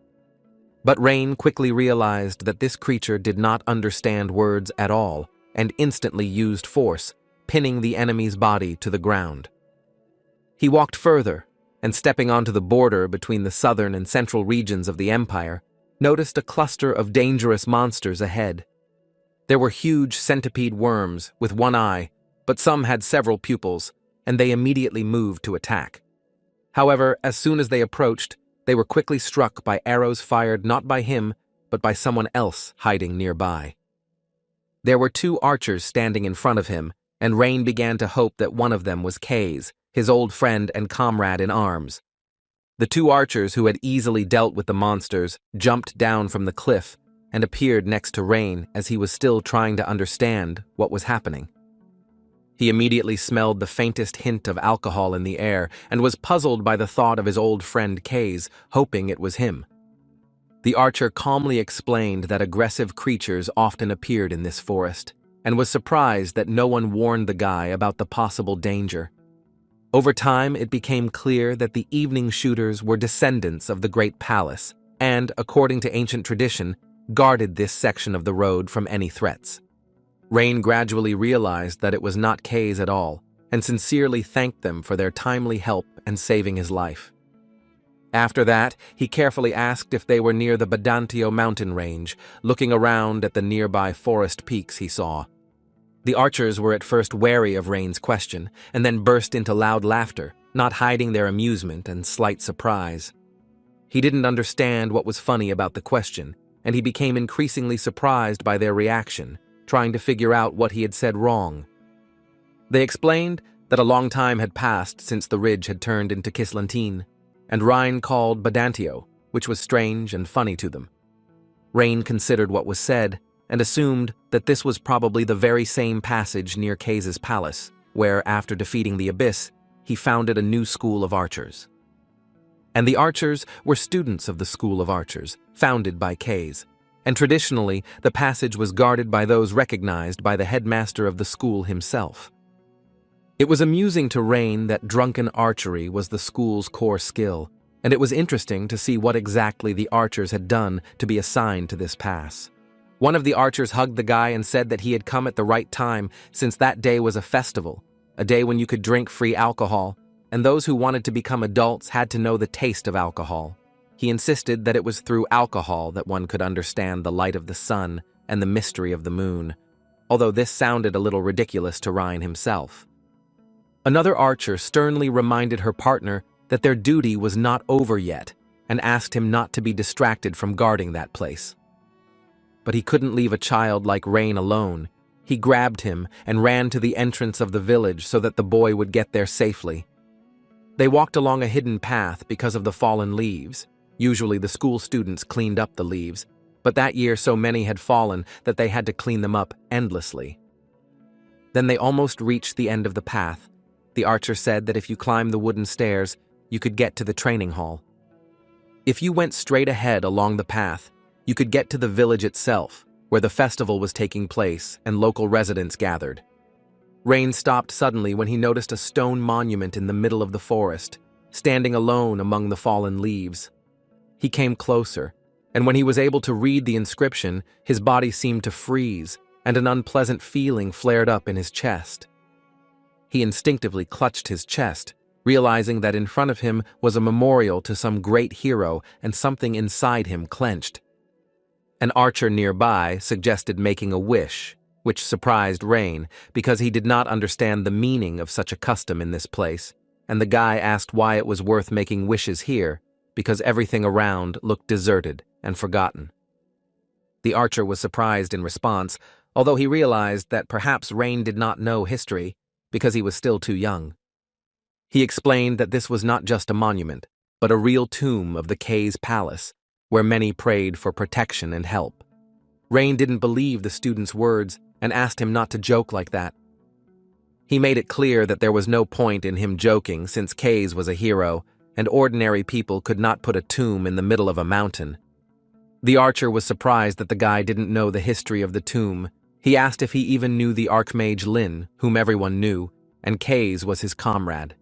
But Rain quickly realized that this creature did not understand words at all and instantly used force, pinning the enemy's body to the ground. He walked further, and stepping onto the border between the southern and central regions of the empire, noticed a cluster of dangerous monsters ahead. There were huge centipede worms with one eye, but some had several pupils, and they immediately moved to attack. However, as soon as they approached, they were quickly struck by arrows fired not by him, but by someone else hiding nearby. There were two archers standing in front of him, and Rain began to hope that one of them was Kays, his old friend and comrade in arms. The two archers who had easily dealt with the monsters jumped down from the cliff and appeared next to Rain as he was still trying to understand what was happening. He immediately smelled the faintest hint of alcohol in the air and was puzzled by the thought of his old friend Kaze, hoping it was him. The archer calmly explained that aggressive creatures often appeared in this forest, and was surprised that no one warned the guy about the possible danger. Over time, it became clear that the evening shooters were descendants of the Great Palace and, according to ancient tradition, guarded this section of the road from any threats. Rain gradually realized that it was not Kaze at all, and sincerely thanked them for their timely help and saving his life. After that, he carefully asked if they were near the Badantio mountain range, looking around at the nearby forest peaks he saw. The archers were at first wary of Rain's question, and then burst into loud laughter, not hiding their amusement and slight surprise. He didn't understand what was funny about the question, and he became increasingly surprised by their reaction, trying to figure out what he had said wrong. They explained that a long time had passed since the ridge had turned into Kislantine, and Rain called Badantio, which was strange and funny to them. Rain considered what was said, and assumed that this was probably the very same passage near Kaze's palace, where, after defeating the Abyss, he founded a new school of archers. And the archers were students of the school of archers, founded by Kaze, and traditionally the passage was guarded by those recognized by the headmaster of the school himself. It was amusing to Rain that drunken archery was the school's core skill, and it was interesting to see what exactly the archers had done to be assigned to this pass. One of the archers hugged the guy and said that he had come at the right time since that day was a festival, a day when you could drink free alcohol, and those who wanted to become adults had to know the taste of alcohol. He insisted that it was through alcohol that one could understand the light of the sun and the mystery of the moon, although this sounded a little ridiculous to Rain himself. Another archer sternly reminded her partner that their duty was not over yet and asked him not to be distracted from guarding that place. But he couldn't leave a child like Rain alone. He grabbed him and ran to the entrance of the village so that the boy would get there safely. They walked along a hidden path because of the fallen leaves. Usually the school students cleaned up the leaves, but that year so many had fallen that they had to clean them up endlessly. Then they almost reached the end of the path. The archer said that if you climbed the wooden stairs, you could get to the training hall. If you went straight ahead along the path, you could get to the village itself, where the festival was taking place and local residents gathered. Rain stopped suddenly when he noticed a stone monument in the middle of the forest, standing alone among the fallen leaves. He came closer, and when he was able to read the inscription, his body seemed to freeze, and an unpleasant feeling flared up in his chest. He instinctively clutched his chest, realizing that in front of him was a memorial to some great hero, and something inside him clenched. An archer nearby suggested making a wish, which surprised Rain because he did not understand the meaning of such a custom in this place, and the guy asked why it was worth making wishes here, because everything around looked deserted and forgotten. The archer was surprised in response, although he realized that perhaps Rain did not know history because he was still too young. He explained that this was not just a monument, but a real tomb of the Kaze palace, where many prayed for protection and help. Rain didn't believe the student's words and asked him not to joke like that. He made it clear that there was no point in him joking since Kaze was a hero, and ordinary people could not put a tomb in the middle of a mountain. The archer was surprised that the guy didn't know the history of the tomb. He asked if he even knew the Archmage Lin, whom everyone knew, and Kaze was his comrade.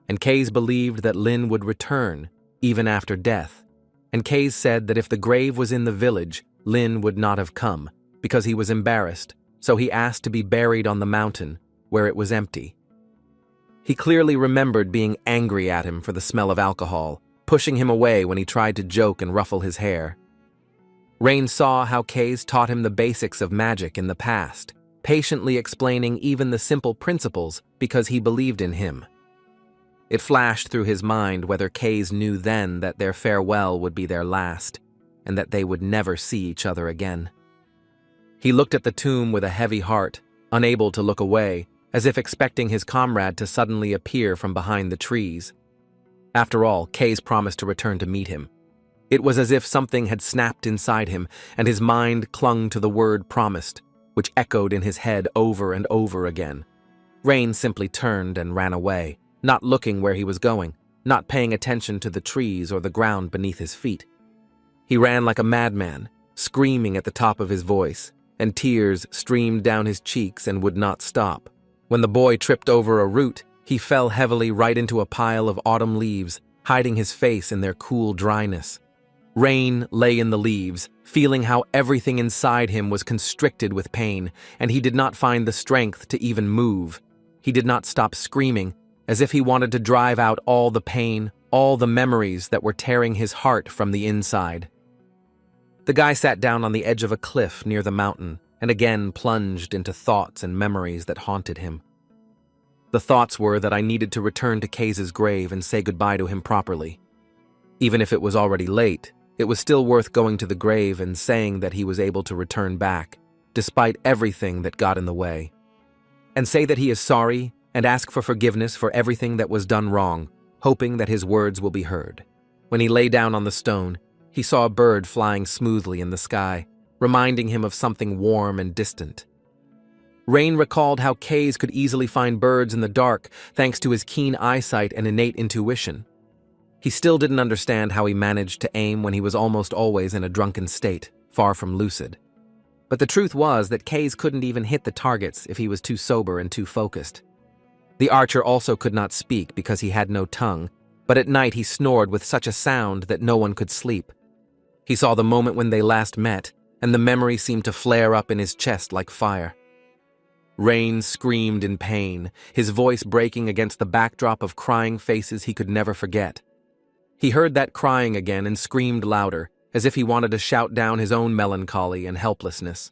And Kaze believed that Lin would return, even after death. And Kaze said that if the grave was in the village, Lin would not have come, because he was embarrassed, so he asked to be buried on the mountain, where it was empty. He clearly remembered being angry at him for the smell of alcohol, pushing him away when he tried to joke and ruffle his hair. Rain saw how Kaze taught him the basics of magic in the past, patiently explaining even the simple principles because he believed in him. It flashed through his mind whether Kaze knew then that their farewell would be their last, and that they would never see each other again. He looked at the tomb with a heavy heart, unable to look away, as if expecting his comrade to suddenly appear from behind the trees. After all, Kay's promised to return to meet him. It was as if something had snapped inside him, and his mind clung to the word promised, which echoed in his head over and over again. Rain simply turned and ran away, not looking where he was going, not paying attention to the trees or the ground beneath his feet. He ran like a madman, screaming at the top of his voice, and tears streamed down his cheeks and would not stop. When the boy tripped over a root, he fell heavily right into a pile of autumn leaves, hiding his face in their cool dryness. Rain lay in the leaves, feeling how everything inside him was constricted with pain, and he did not find the strength to even move. He did not stop screaming, as if he wanted to drive out all the pain, all the memories that were tearing his heart from the inside. The guy sat down on the edge of a cliff near the mountain and again plunged into thoughts and memories that haunted him. The thoughts were that I needed to return to Kay's grave and say goodbye to him properly. Even if it was already late, it was still worth going to the grave and saying that he was able to return back, despite everything that got in the way. And say that he is sorry and ask for forgiveness for everything that was done wrong, hoping that his words will be heard. When he lay down on the stone, he saw a bird flying smoothly in the sky, reminding him of something warm and distant. Rain recalled how Kay's could easily find birds in the dark thanks to his keen eyesight and innate intuition. He still didn't understand how he managed to aim when he was almost always in a drunken state, far from lucid. But the truth was that Kay's couldn't even hit the targets if he was too sober and too focused. The archer also could not speak because he had no tongue, but at night he snored with such a sound that no one could sleep. He saw the moment when they last met, and the memory seemed to flare up in his chest like fire. Rain screamed in pain, his voice breaking against the backdrop of crying faces he could never forget. He heard that crying again and screamed louder, as if he wanted to shout down his own melancholy and helplessness.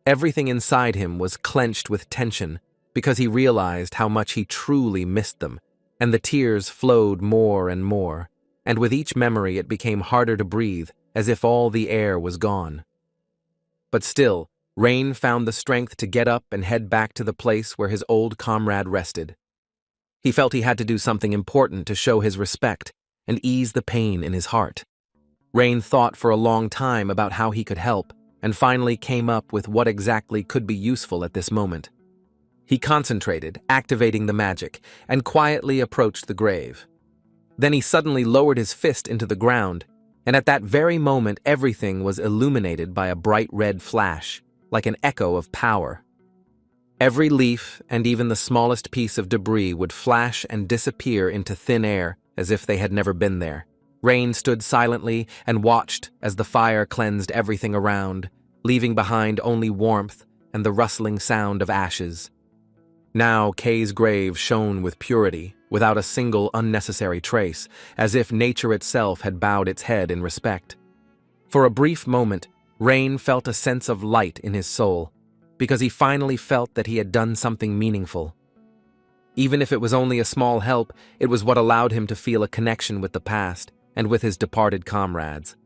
Everything inside him was clenched with tension because he realized how much he truly missed them, and the tears flowed more and more, and with each memory it became harder to breathe, as if all the air was gone. But still, Rain found the strength to get up and head back to the place where his old comrade rested. He felt he had to do something important to show his respect and ease the pain in his heart. Rain thought for a long time about how he could help, and finally came up with what exactly could be useful at this moment. He concentrated, activating the magic, and quietly approached the grave. Then he suddenly lowered his fist into the ground, and at that very moment everything was illuminated by a bright red flash, like an echo of power. Every leaf and even the smallest piece of debris would flash and disappear into thin air as if they had never been there. Rain stood silently and watched as the fire cleansed everything around, leaving behind only warmth and the rustling sound of ashes. Now Kay's grave shone with purity, without a single unnecessary trace, as if nature itself had bowed its head in respect. For a brief moment, Rain felt a sense of light in his soul, because he finally felt that he had done something meaningful. Even if it was only a small help, it was what allowed him to feel a connection with the past and with his departed comrades.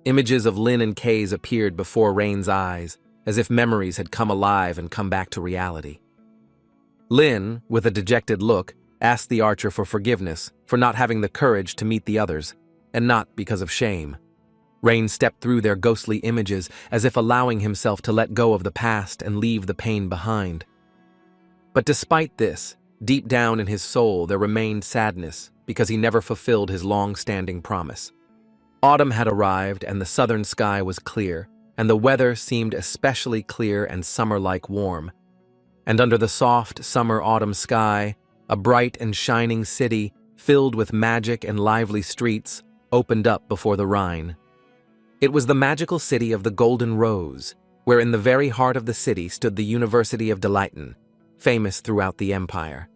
Images of Lin and Kay's appeared before Rain's eyes, as if memories had come alive and come back to reality. Lin, with a dejected look, asked the archer for forgiveness for not having the courage to meet the others, and not because of shame. Rain stepped through their ghostly images as if allowing himself to let go of the past and leave the pain behind. But despite this, deep down in his soul there remained sadness because he never fulfilled his long-standing promise. Autumn had arrived and the southern sky was clear, and the weather seemed especially clear and summer-like warm. And under the soft summer-autumn sky, a bright and shining city, filled with magic and lively streets, opened up before the Rhine. It was the magical city of the Golden Rose, where in the very heart of the city stood the University of Delighten, famous throughout the empire.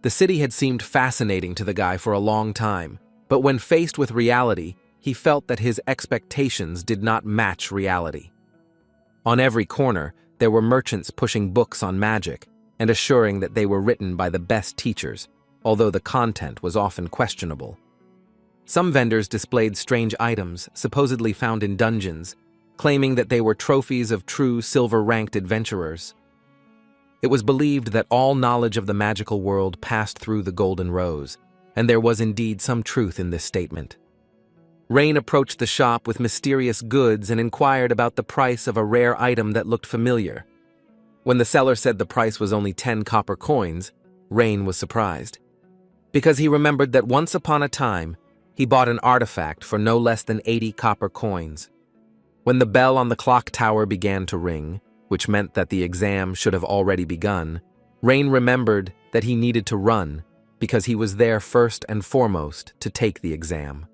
The city had seemed fascinating to the guy for a long time, but when faced with reality, he felt that his expectations did not match reality. On every corner, there were merchants pushing books on magic and assuring that they were written by the best teachers, although the content was often questionable. Some vendors displayed strange items supposedly found in dungeons, claiming that they were trophies of true silver-ranked adventurers. It was believed that all knowledge of the magical world passed through the Golden Rose, and there was indeed some truth in this statement. Rain approached the shop with mysterious goods and inquired about the price of a rare item that looked familiar. When the seller said the price was only 10 copper coins, Rain was surprised, because he remembered that once upon a time, he bought an artifact for no less than 80 copper coins. When the bell on the clock tower began to ring, which meant that the exam should have already begun, Rain remembered that he needed to run because he was there first and foremost to take the exam.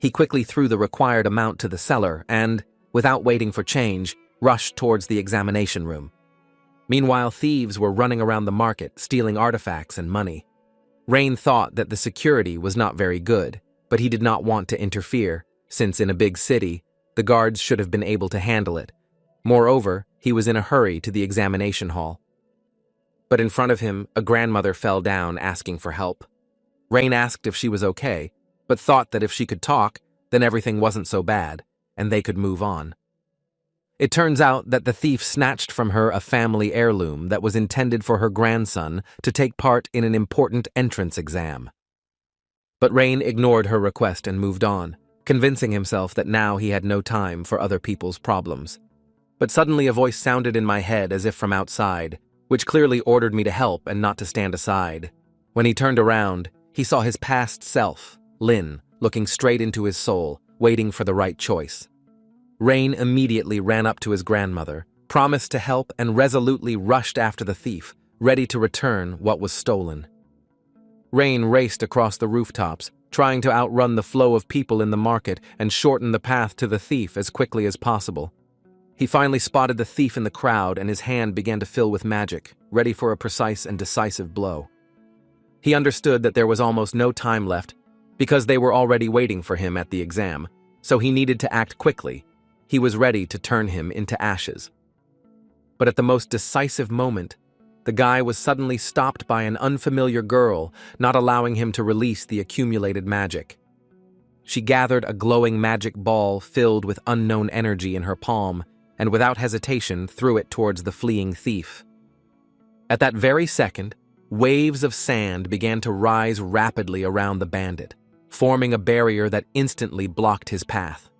He quickly threw the required amount to the seller and, without waiting for change, rushed towards the examination room. Meanwhile, thieves were running around the market, stealing artifacts and money. Rain thought that the security was not very good, but he did not want to interfere, since in a big city, the guards should have been able to handle it. Moreover, he was in a hurry to the examination hall. But in front of him, a grandmother fell down asking for help. Rain asked if she was okay, but thought that if she could talk, then everything wasn't so bad, and they could move on. It turns out that the thief snatched from her a family heirloom that was intended for her grandson to take part in an important entrance exam. But Rain ignored her request and moved on, convincing himself that now he had no time for other people's problems. But suddenly a voice sounded in my head as if from outside, which clearly ordered me to help and not to stand aside. When he turned around, he saw his past self, Lin, looking straight into his soul, waiting for the right choice. Rain immediately ran up to his grandmother, promised to help, and resolutely rushed after the thief, ready to return what was stolen. Rain raced across the rooftops, trying to outrun the flow of people in the market and shorten the path to the thief as quickly as possible. He finally spotted the thief in the crowd, and his hand began to fill with magic, ready for a precise and decisive blow. He understood that there was almost no time left, because they were already waiting for him at the exam, so he needed to act quickly. He was ready to turn him into ashes. But at the most decisive moment, the guy was suddenly stopped by an unfamiliar girl, not allowing him to release the accumulated magic. She gathered a glowing magic ball filled with unknown energy in her palm, and without hesitation threw it towards the fleeing thief. At that very second, waves of sand began to rise rapidly around the bandit, forming a barrier that instantly blocked his path.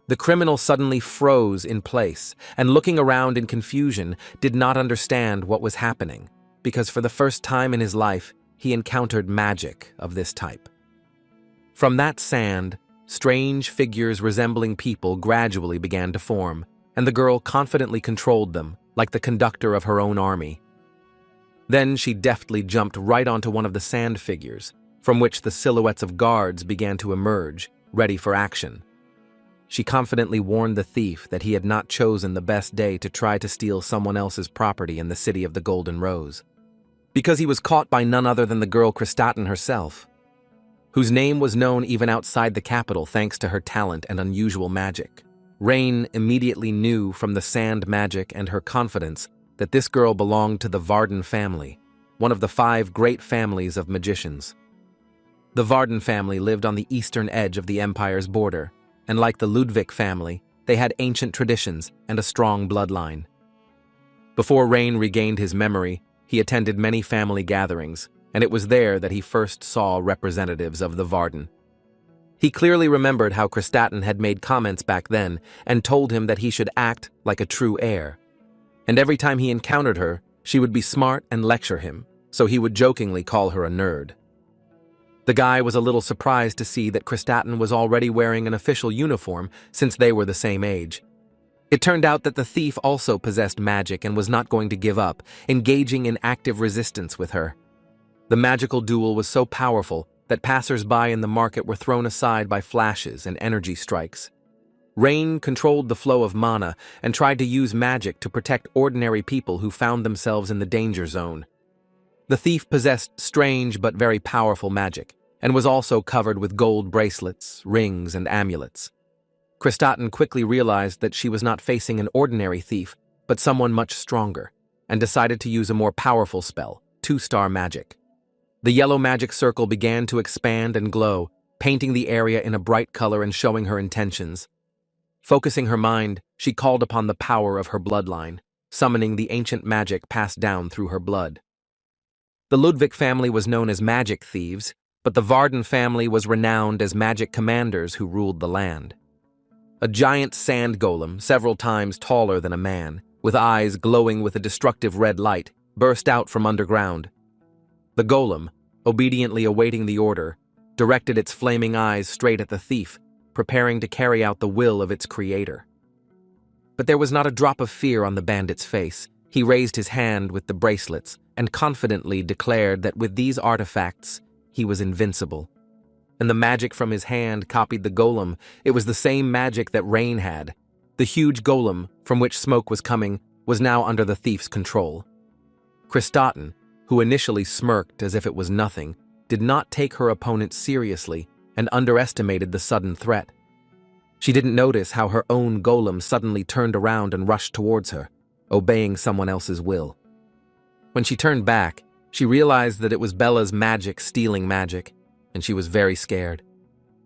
The criminal suddenly froze in place, and looking around in confusion, did not understand what was happening, because for the first time in his life, he encountered magic of this type. From that sand, strange figures resembling people gradually began to form, and the girl confidently controlled them, like the conductor of her own army. Then she deftly jumped right onto one of the sand figures, from which the silhouettes of guards began to emerge, ready for action. She confidently warned the thief that he had not chosen the best day to try to steal someone else's property in the city of the Golden Rose, because he was caught by none other than the girl Kristaten herself, whose name was known even outside the capital thanks to her talent and unusual magic. Rain immediately knew from the sand magic and her confidence that this girl belonged to the Varden family, one of the 5 great families of magicians. The Varden family lived on the eastern edge of the empire's border, and like the Ludwig family, they had ancient traditions and a strong bloodline. Before Rain regained his memory, he attended many family gatherings, and it was there that he first saw representatives of the Varden. He clearly remembered how Kristaten had made comments back then and told him that he should act like a true heir. And every time he encountered her, she would be smart and lecture him, so he would jokingly call her a nerd. The guy was a little surprised to see that Kristaten was already wearing an official uniform since they were the same age. It turned out that the thief also possessed magic and was not going to give up, engaging in active resistance with her. The magical duel was so powerful that passers-by in the market were thrown aside by flashes and energy strikes. Rain controlled the flow of mana and tried to use magic to protect ordinary people who found themselves in the danger zone. The thief possessed strange but very powerful magic, and was also covered with gold bracelets, rings, and amulets. Kristaten quickly realized that she was not facing an ordinary thief, but someone much stronger, and decided to use a more powerful spell, 2-star magic. The yellow magic circle began to expand and glow, painting the area in a bright color and showing her intentions. Focusing her mind, she called upon the power of her bloodline. summoning the ancient magic passed down through her blood. The Ludwig family was known as magic thieves, but the Varden family was renowned as magic commanders who ruled the land. A giant sand golem, several times taller than a man, with eyes glowing with a destructive red light, burst out from underground. The golem, obediently awaiting the order, directed its flaming eyes straight at the thief, preparing to carry out the will of its creator. But there was not a drop of fear on the bandit's face. He raised his hand with the bracelets and confidently declared that with these artifacts, he was invincible. And the magic from his hand copied the golem. It was the same magic that Rain had. The huge golem, from which smoke was coming, was now under the thief's control. Kristaten, who initially smirked as if it was nothing, did not take her opponent seriously and underestimated the sudden threat. She didn't notice how her own golem suddenly turned around and rushed towards her, obeying someone else's will. When she turned back, she realized that it was Bella's magic stealing magic, and she was very scared.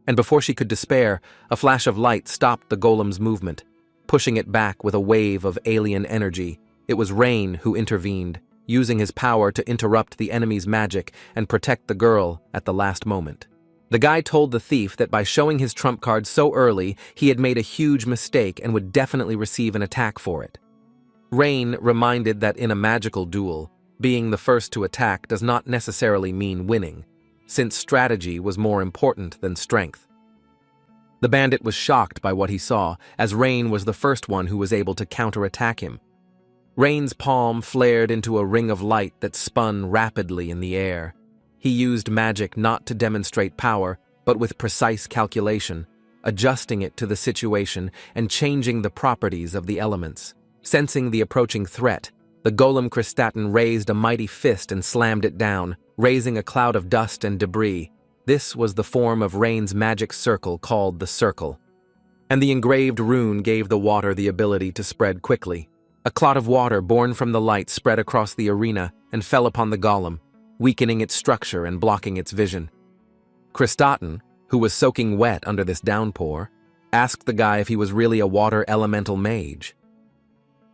And before she could despair, a flash of light stopped the golem's movement, pushing it back with a wave of alien energy. It was Rain who intervened, using his power to interrupt the enemy's magic and protect the girl at the last moment. The guy told the thief that by showing his trump card so early, he had made a huge mistake and would definitely receive an attack for it. Rain reminded that in a magical duel, being the first to attack does not necessarily mean winning, since strategy was more important than strength. The bandit was shocked by what he saw, as Rain was the first one who was able to counterattack him. Rain's palm flared into a ring of light that spun rapidly in the air. He used magic not to demonstrate power, but with precise calculation, adjusting it to the situation and changing the properties of the elements. Sensing the approaching threat, the golem Kristaten raised a mighty fist and slammed it down, raising a cloud of dust and debris. This was the form of Rain's magic circle called the Circle. And the engraved rune gave the water the ability to spread quickly. A clot of water born from the light spread across the arena and fell upon the golem, weakening its structure and blocking its vision. Kristaten, who was soaking wet under this downpour, asked the guy if he was really a water elemental mage.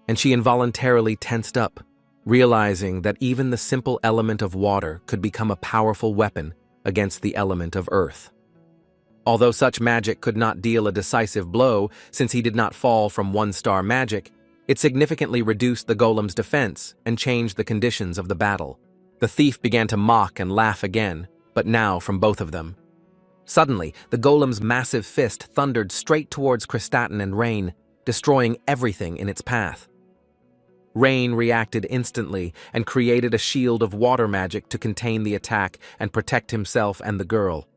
And she involuntarily tensed up, realizing that even the simple element of water could become a powerful weapon against the element of earth. Although such magic could not deal a decisive blow since he did not fall from one-star magic, it significantly reduced the golem's defense and changed the conditions of the battle. The thief began to mock and laugh again, but now from both of them. Suddenly, the golem's massive fist thundered straight towards Kristaten and Rain, destroying everything in its path. Rain reacted instantly and created a shield of water magic to contain the attack and protect himself and the girl.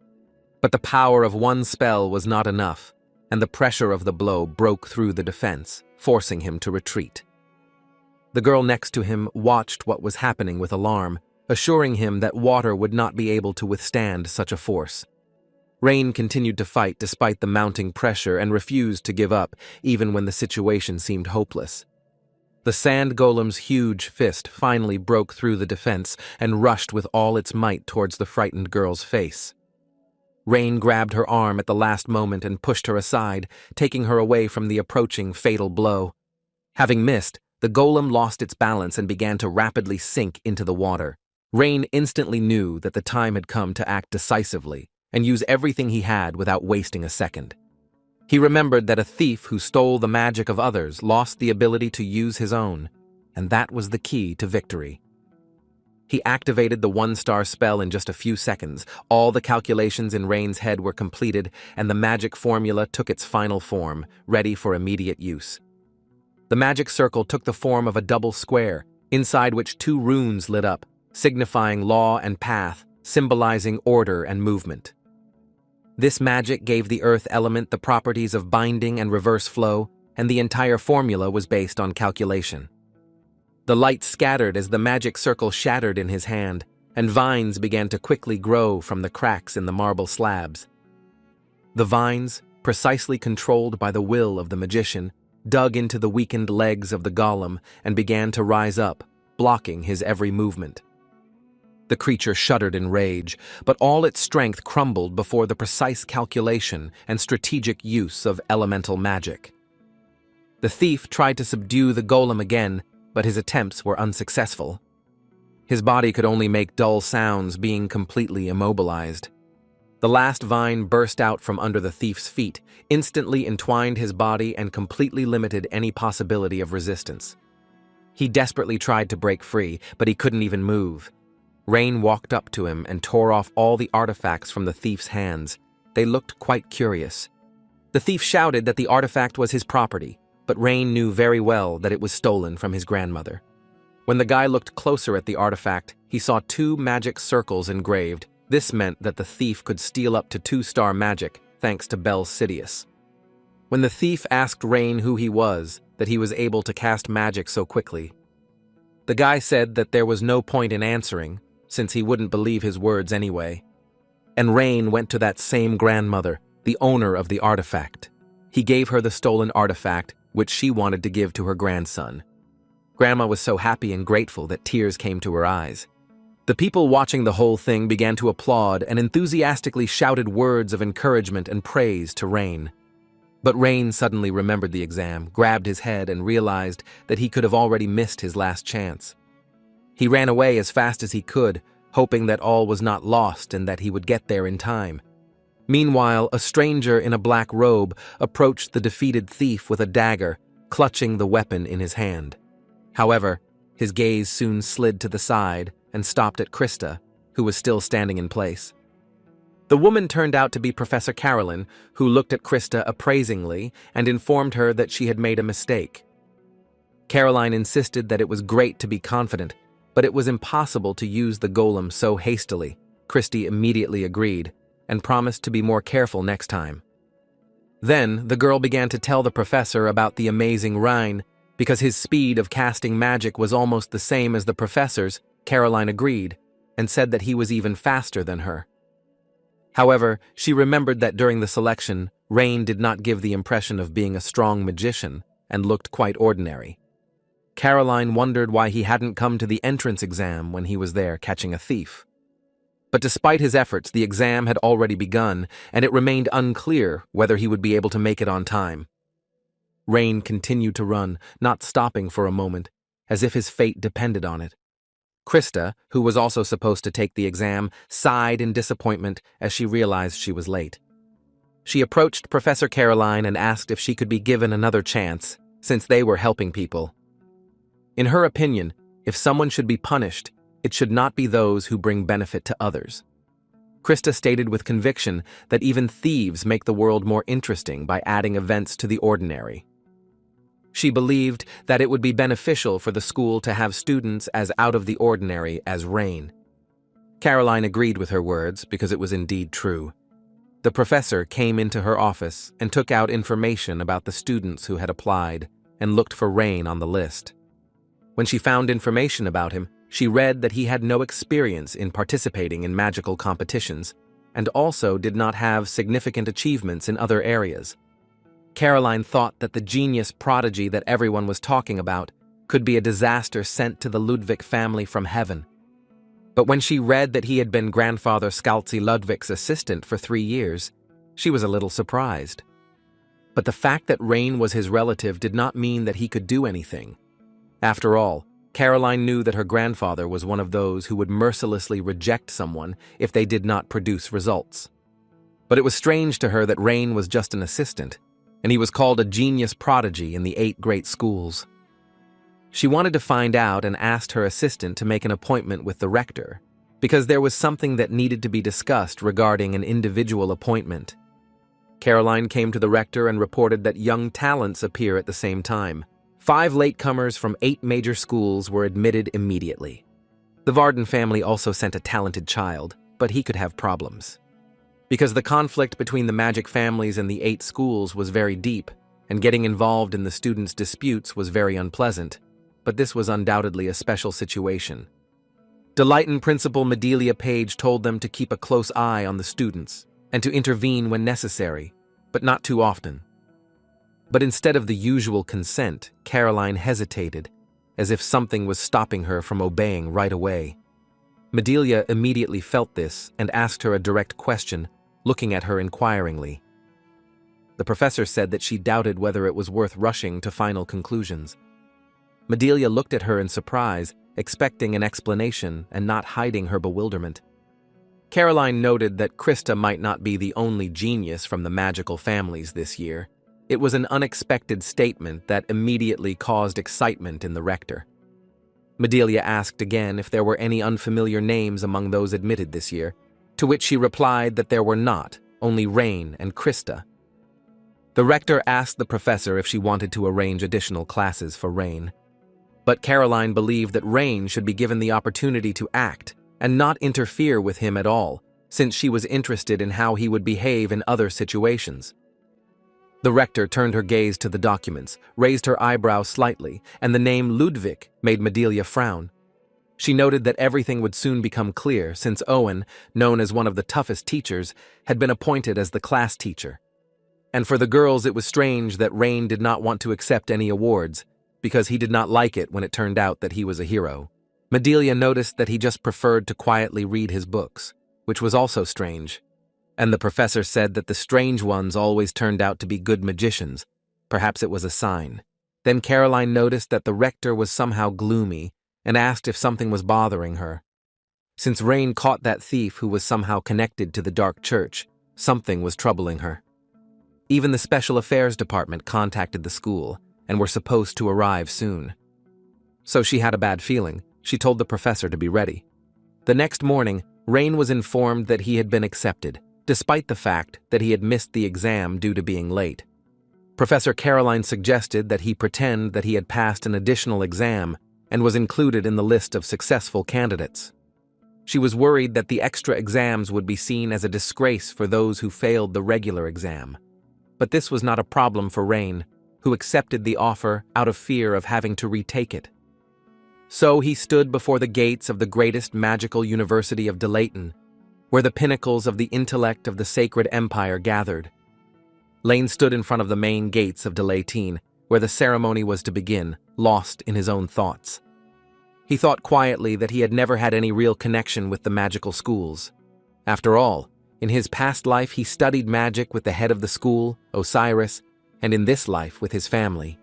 But the power of one spell was not enough, and the pressure of the blow broke through the defense, forcing him to retreat. The girl next to him watched what was happening with alarm, assuring him that water would not be able to withstand such a force. Rain continued to fight despite the mounting pressure and refused to give up, even when the situation seemed hopeless. The sand golem's huge fist finally broke through the defense and rushed with all its might towards the frightened girl's face. Rain grabbed her arm at the last moment and pushed her aside, taking her away from the approaching fatal blow. Having missed, the golem lost its balance and began to rapidly sink into the water. Rain instantly knew that the time had come to act decisively and use everything he had without wasting a second. He remembered that a thief who stole the magic of others lost the ability to use his own, and that was the key to victory. He activated the one-star spell in just a few seconds. All the calculations in Rain's head were completed, and the magic formula took its final form, ready for immediate use. The magic circle took the form of a double square, inside which 2 runes lit up, signifying law and path, symbolizing order and movement. This magic gave the earth element the properties of binding and reverse flow, and the entire formula was based on calculation. The light scattered as the magic circle shattered in his hand, and vines began to quickly grow from the cracks in the marble slabs. The vines, precisely controlled by the will of the magician, dug into the weakened legs of the golem and began to rise up, blocking his every movement. The creature shuddered in rage, but all its strength crumbled before the precise calculation and strategic use of elemental magic. The thief tried to subdue the golem again, but his attempts were unsuccessful. His body could only make dull sounds, being completely immobilized. The last vine burst out from under the thief's feet, instantly entwined his body and completely limited any possibility of resistance. He desperately tried to break free, but he couldn't even move. Rain walked up to him and tore off all the artifacts from the thief's hands. They looked quite curious. The thief shouted that the artifact was his property, but Rain knew very well that it was stolen from his grandmother. When the guy looked closer at the artifact, he saw 2 magic circles engraved. This meant that the thief could steal up to 2-star magic, thanks to Bel Sidious. When the thief asked Rain who he was, that he was able to cast magic so quickly, the guy said that there was no point in answering, since he wouldn't believe his words anyway. And Rain went to that same grandmother, the owner of the artifact. He gave her the stolen artifact, which she wanted to give to her grandson. Grandma was so happy and grateful that tears came to her eyes. The people watching the whole thing began to applaud and enthusiastically shouted words of encouragement and praise to Rain. But Rain suddenly remembered the exam, grabbed his head, and realized that he could have already missed his last chance. He ran away as fast as he could, hoping that all was not lost and that he would get there in time. Meanwhile, a stranger in a black robe approached the defeated thief with a dagger, clutching the weapon in his hand. However, his gaze soon slid to the side and stopped at Krista, who was still standing in place. The woman turned out to be Professor Carolyn, who looked at Krista appraisingly and informed her that she had made a mistake. Caroline insisted that it was great to be confident, but it was impossible to use the golem so hastily. Christy immediately agreed and promised to be more careful next time. Then, the girl began to tell the professor about the amazing Rhine. Because his speed of casting magic was almost the same as the professor's, Caroline agreed and said that he was even faster than her. However, she remembered that during the selection, Rain did not give the impression of being a strong magician and looked quite ordinary. Caroline wondered why he hadn't come to the entrance exam when he was there catching a thief. But despite his efforts, the exam had already begun, and it remained unclear whether he would be able to make it on time. Rain continued to run, not stopping for a moment, as if his fate depended on it. Krista, who was also supposed to take the exam, sighed in disappointment as she realized she was late. She approached Professor Caroline and asked if she could be given another chance, since they were helping people. In her opinion, if someone should be punished, it should not be those who bring benefit to others. Krista stated with conviction that even thieves make the world more interesting by adding events to the ordinary. She believed that it would be beneficial for the school to have students as out of the ordinary as Rain. Caroline agreed with her words because it was indeed true. The professor came into her office and took out information about the students who had applied and looked for Rain on the list. When she found information about him, she read that he had no experience in participating in magical competitions and also did not have significant achievements in other areas. Caroline thought that the genius prodigy that everyone was talking about could be a disaster sent to the Ludwig family from heaven. But when she read that he had been grandfather Scalzi Ludwig's assistant for 3 years, she was a little surprised. But the fact that Rain was his relative did not mean that he could do anything. After all, Caroline knew that her grandfather was one of those who would mercilessly reject someone if they did not produce results. But it was strange to her that Rain was just an assistant, and he was called a genius prodigy in the 8 great schools. She wanted to find out and asked her assistant to make an appointment with the rector, because there was something that needed to be discussed regarding an individual appointment. Caroline came to the rector and reported that young talents appear at the same time. 5 latecomers from 8 major schools were admitted immediately. The Varden family also sent a talented child, but he could have problems. Because the conflict between the magic families and the 8 schools was very deep, and getting involved in the students' disputes was very unpleasant, but this was undoubtedly a special situation. Delighton Principal Medelia Page told them to keep a close eye on the students and to intervene when necessary, but not too often. But instead of the usual consent, Caroline hesitated, as if something was stopping her from obeying right away. Medelia immediately felt this and asked her a direct question, looking at her inquiringly. The professor said that she doubted whether it was worth rushing to final conclusions. Medelia looked at her in surprise, expecting an explanation and not hiding her bewilderment. Caroline noted that Krista might not be the only genius from the magical families this year. It was an unexpected statement that immediately caused excitement in the rector. Medelia asked again if there were any unfamiliar names among those admitted this year, to which she replied that there were not, only Rain and Krista. The rector asked the professor if she wanted to arrange additional classes for Rain. But Caroline believed that Rain should be given the opportunity to act and not interfere with him at all, since she was interested in how he would behave in other situations. The rector turned her gaze to the documents, raised her eyebrows slightly, and the name Ludwig made Medelia frown. She noted that everything would soon become clear since Owen, known as one of the toughest teachers, had been appointed as the class teacher. And for the girls it was strange that Rain did not want to accept any awards, because he did not like it when it turned out that he was a hero. Medelia noticed that he just preferred to quietly read his books, which was also strange. And the professor said that the strange ones always turned out to be good magicians. Perhaps it was a sign. Then Caroline noticed that the rector was somehow gloomy and asked if something was bothering her. Since Rain caught that thief who was somehow connected to the dark church, something was troubling her. Even the special affairs department contacted the school and were supposed to arrive soon. So she had a bad feeling. She told the professor to be ready. The next morning, Rain was informed that he had been accepted, despite the fact that he had missed the exam due to being late. Professor Caroline suggested that he pretend that he had passed an additional exam and was included in the list of successful candidates. She was worried that the extra exams would be seen as a disgrace for those who failed the regular exam. But this was not a problem for Rain, who accepted the offer out of fear of having to retake it. So he stood before the gates of the greatest magical university of Delayton, where the pinnacles of the intellect of the sacred empire gathered. Lane stood in front of the main gates of Delayton, where the ceremony was to begin, lost in his own thoughts. He thought quietly that he had never had any real connection with the magical schools. After all, in his past life he studied magic with the head of the school, Osiris, and in this life with his family.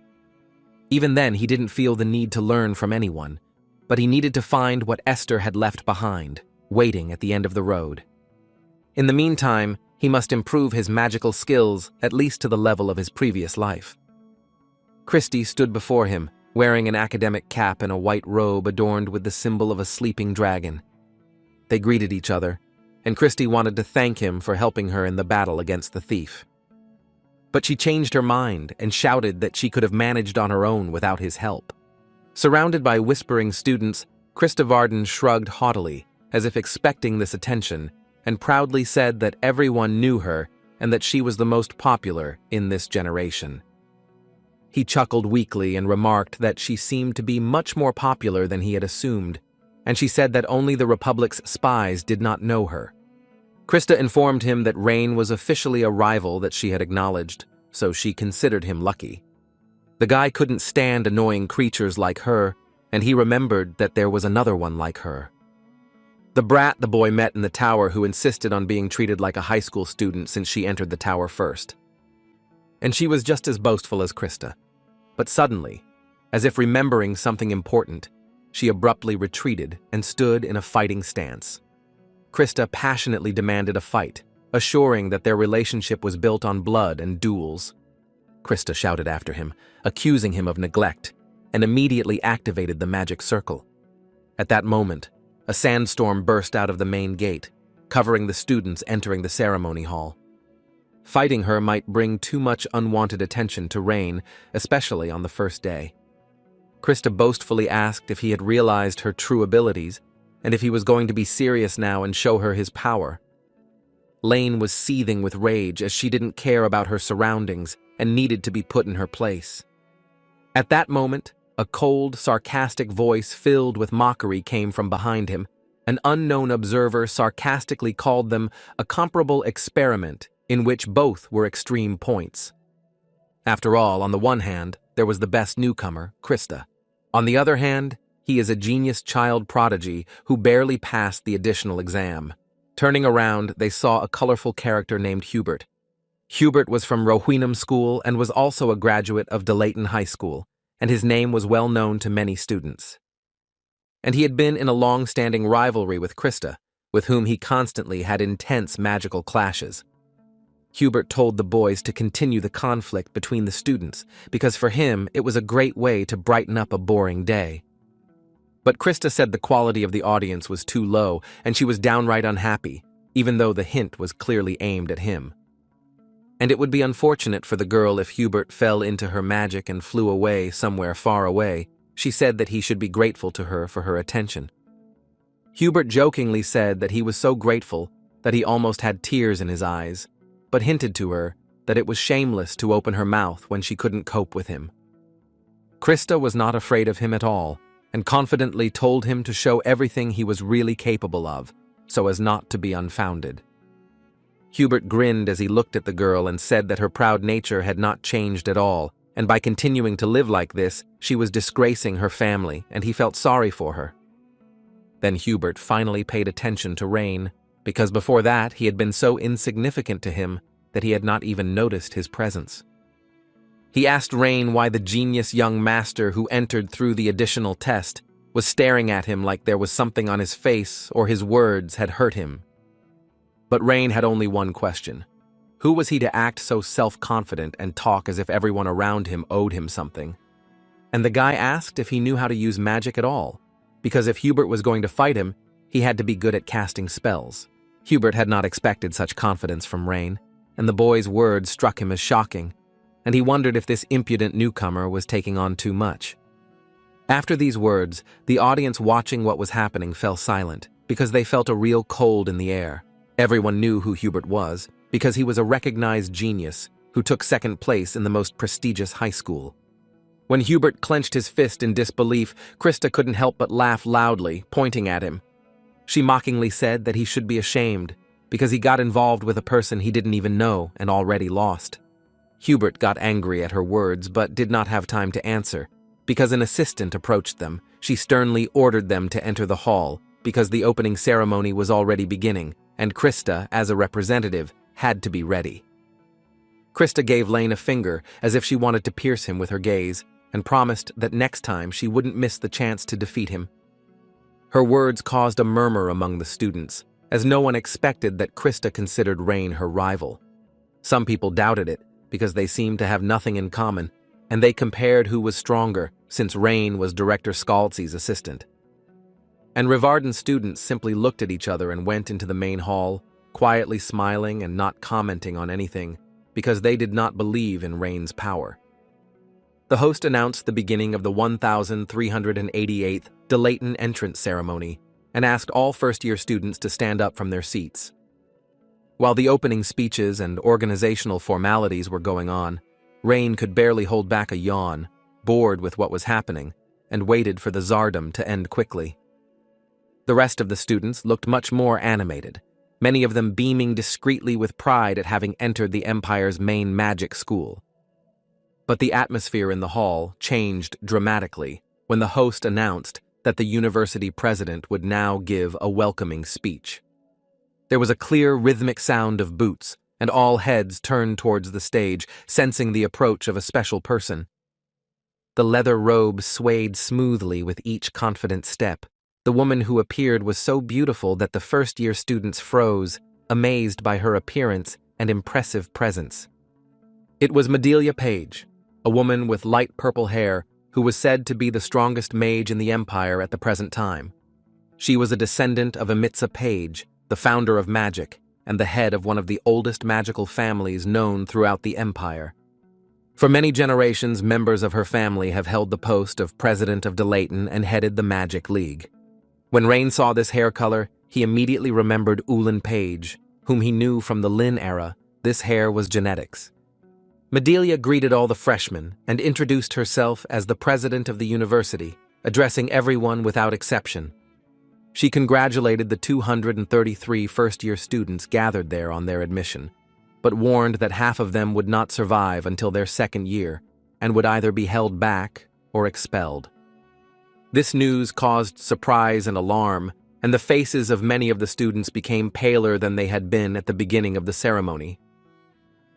Even then, he didn't feel the need to learn from anyone, but he needed to find what Esther had left behind, waiting at the end of the road. In the meantime, he must improve his magical skills at least to the level of his previous life. Christie stood before him, wearing an academic cap and a white robe adorned with the symbol of a sleeping dragon. They greeted each other, and Christie wanted to thank him for helping her in the battle against the thief. But she changed her mind and shouted that she could have managed on her own without his help. Surrounded by whispering students, Krista Varden shrugged haughtily, as if expecting this attention, and proudly said that everyone knew her and that she was the most popular in this generation. He chuckled weakly and remarked that she seemed to be much more popular than he had assumed, and she said that only the Republic's spies did not know her. Krista informed him that Rain was officially a rival that she had acknowledged, so she considered him lucky. The guy couldn't stand annoying creatures like her, and he remembered that there was another one like her. The brat the boy met in the tower who insisted on being treated like a high school student since she entered the tower first. And she was just as boastful as Krista. But suddenly, as if remembering something important, she abruptly retreated and stood in a fighting stance. Krista passionately demanded a fight, assuring that their relationship was built on blood and duels. Krista shouted after him, accusing him of neglect, and immediately activated the magic circle. At that moment, a sandstorm burst out of the main gate, covering the students entering the ceremony hall. Fighting her might bring too much unwanted attention to Rain, especially on the first day. Krista boastfully asked if he had realized her true abilities, and if he was going to be serious now and show her his power. Lane was seething with rage as she didn't care about her surroundings and needed to be put in her place. At that moment, a cold, sarcastic voice filled with mockery came from behind him. An unknown observer sarcastically called them a comparable experiment in which both were extreme points. After all, on the one hand, there was the best newcomer, Krista. On the other hand, he is a genius child prodigy who barely passed the additional exam. Turning around, they saw a colorful character named Hubert. Hubert was from Rohwinham School and was also a graduate of Delayton High School, and his name was well known to many students. And he had been in a long-standing rivalry with Krista, with whom he constantly had intense magical clashes. Hubert told the boys to continue the conflict between the students because for him it was a great way to brighten up a boring day. But Krista said the quality of the audience was too low and she was downright unhappy, even though the hint was clearly aimed at him. And it would be unfortunate for the girl if Hubert fell into her magic and flew away somewhere far away. She said that he should be grateful to her for her attention. Hubert jokingly said that he was so grateful that he almost had tears in his eyes, but hinted to her that it was shameless to open her mouth when she couldn't cope with him. Krista was not afraid of him at all, and confidently told him to show everything he was really capable of, so as not to be unfounded. Hubert grinned as he looked at the girl and said that her proud nature had not changed at all, and by continuing to live like this, she was disgracing her family, and he felt sorry for her. Then Hubert finally paid attention to Rain, because before that he had been so insignificant to him that he had not even noticed his presence. He asked Rain why the genius young master who entered through the additional test was staring at him like there was something on his face or his words had hurt him. But Rain had only one question. Who was he to act so self-confident and talk as if everyone around him owed him something? And the guy asked if he knew how to use magic at all, because if Hubert was going to fight him, he had to be good at casting spells. Hubert had not expected such confidence from Rain, and the boy's words struck him as shocking, and he wondered if this impudent newcomer was taking on too much. After these words, the audience watching what was happening fell silent, because they felt a real cold in the air. Everyone knew who Hubert was, because he was a recognized genius who took second place in the most prestigious high school. When Hubert clenched his fist in disbelief, Krista couldn't help but laugh loudly, pointing at him. She mockingly said that he should be ashamed, because he got involved with a person he didn't even know and already lost. Hubert got angry at her words but did not have time to answer, because an assistant approached them. She sternly ordered them to enter the hall, because the opening ceremony was already beginning, and Krista, as a representative, had to be ready. Krista gave Lane a finger as if she wanted to pierce him with her gaze, and promised that next time she wouldn't miss the chance to defeat him. Her words caused a murmur among the students, as no one expected that Krista considered Rain her rival. Some people doubted it, because they seemed to have nothing in common, and they compared who was stronger, since Rain was Director Scalzi's assistant. And Rivarden students simply looked at each other and went into the main hall, quietly smiling and not commenting on anything, because they did not believe in Rain's power. The host announced the beginning of the 1388th Delayton entrance ceremony and asked all first-year students to stand up from their seats. While the opening speeches and organizational formalities were going on, Rain could barely hold back a yawn, bored with what was happening, and waited for the tsardom to end quickly. The rest of the students looked much more animated, many of them beaming discreetly with pride at having entered the Empire's main magic school. But the atmosphere in the hall changed dramatically when the host announced that the university president would now give a welcoming speech. There was a clear rhythmic sound of boots, and all heads turned towards the stage, sensing the approach of a special person. The leather robe swayed smoothly with each confident step. The woman who appeared was so beautiful that the first-year students froze, amazed by her appearance and impressive presence. It was Madelia Page, a woman with light purple hair who was said to be the strongest mage in the Empire at the present time. She was a descendant of Amitsa Page, the founder of magic, and the head of one of the oldest magical families known throughout the Empire. For many generations, members of her family have held the post of president of Delayton and headed the Magic League. When Rain saw this hair color, he immediately remembered Ulan Page, whom he knew from the Lin era. This hair was genetics. Madelia greeted all the freshmen and introduced herself as the president of the university, addressing everyone without exception. She congratulated the 233 first-year students gathered there on their admission, but warned that half of them would not survive until their second year and would either be held back or expelled. This news caused surprise and alarm, and the faces of many of the students became paler than they had been at the beginning of the ceremony.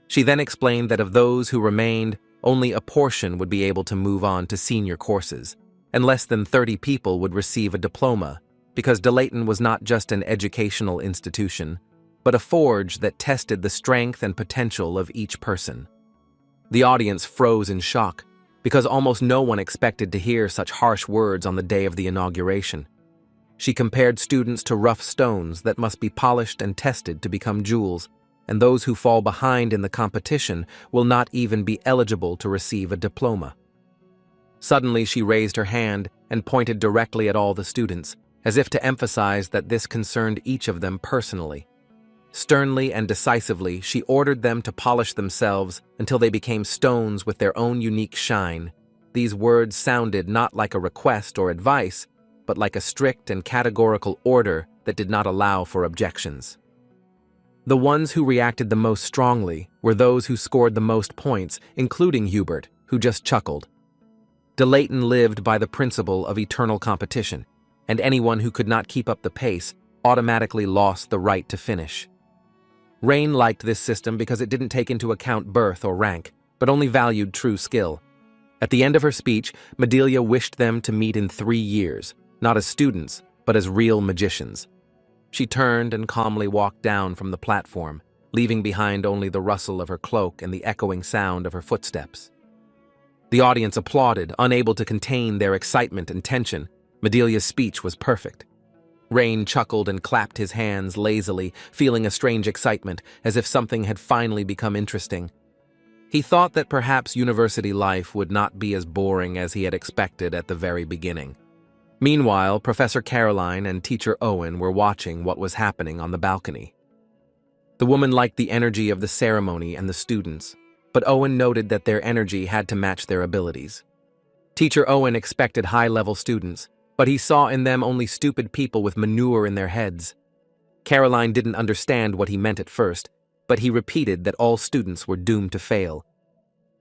She then explained that of those who remained, only a portion would be able to move on to senior courses, and less than 30 people would receive a diploma, because Delayton was not just an educational institution, but a forge that tested the strength and potential of each person. The audience froze in shock, because almost no one expected to hear such harsh words on the day of the inauguration. She compared students to rough stones that must be polished and tested to become jewels, and those who fall behind in the competition will not even be eligible to receive a diploma. Suddenly, she raised her hand and pointed directly at all the students, as if to emphasize that this concerned each of them personally. Sternly and decisively, she ordered them to polish themselves until they became stones with their own unique shine. These words sounded not like a request or advice, but like a strict and categorical order that did not allow for objections. The ones who reacted the most strongly were those who scored the most points, including Hubert, who just chuckled. Delayton lived by the principle of eternal competition, and anyone who could not keep up the pace automatically lost the right to finish. Rain liked this system because it didn't take into account birth or rank, but only valued true skill. At the end of her speech, Medelia wished them to meet in 3 years, not as students, but as real magicians. She turned and calmly walked down from the platform, leaving behind only the rustle of her cloak and the echoing sound of her footsteps. The audience applauded, unable to contain their excitement and tension. Medelia's speech was perfect. Rain chuckled and clapped his hands lazily, feeling a strange excitement, as if something had finally become interesting. He thought that perhaps university life would not be as boring as he had expected at the very beginning. Meanwhile, Professor Caroline and Teacher Owen were watching what was happening on the balcony. The woman liked the energy of the ceremony and the students, but Owen noted that their energy had to match their abilities. Teacher Owen expected high-level students, but he saw in them only stupid people with manure in their heads. Caroline didn't understand what he meant at first, but he repeated that all students were doomed to fail.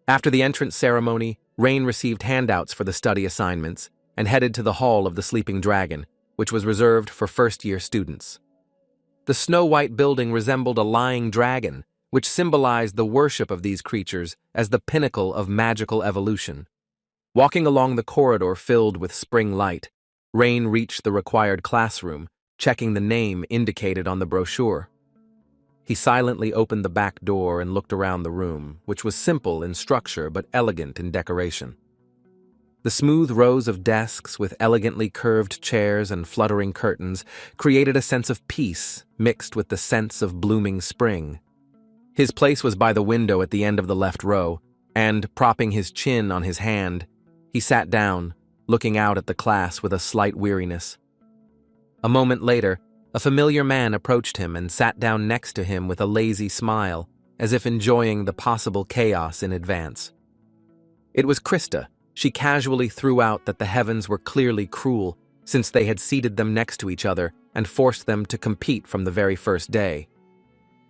After the entrance ceremony, Rain received handouts for the study assignments and headed to the Hall of the Sleeping Dragon, which was reserved for first-year students. The snow-white building resembled a lying dragon, which symbolized the worship of these creatures as the pinnacle of magical evolution. Walking along the corridor filled with spring light, Rain reached the required classroom, checking the name indicated on the brochure. He silently opened the back door and looked around the room, which was simple in structure but elegant in decoration. The smooth rows of desks with elegantly curved chairs and fluttering curtains created a sense of peace mixed with the sense of blooming spring. His place was by the window at the end of the left row, and, propping his chin on his hand, he sat down, looking out at the class with a slight weariness. A moment later, a familiar man approached him and sat down next to him with a lazy smile, as if enjoying the possible chaos in advance. It was Krista. She casually threw out that the heavens were clearly cruel, since they had seated them next to each other and forced them to compete from the very first day.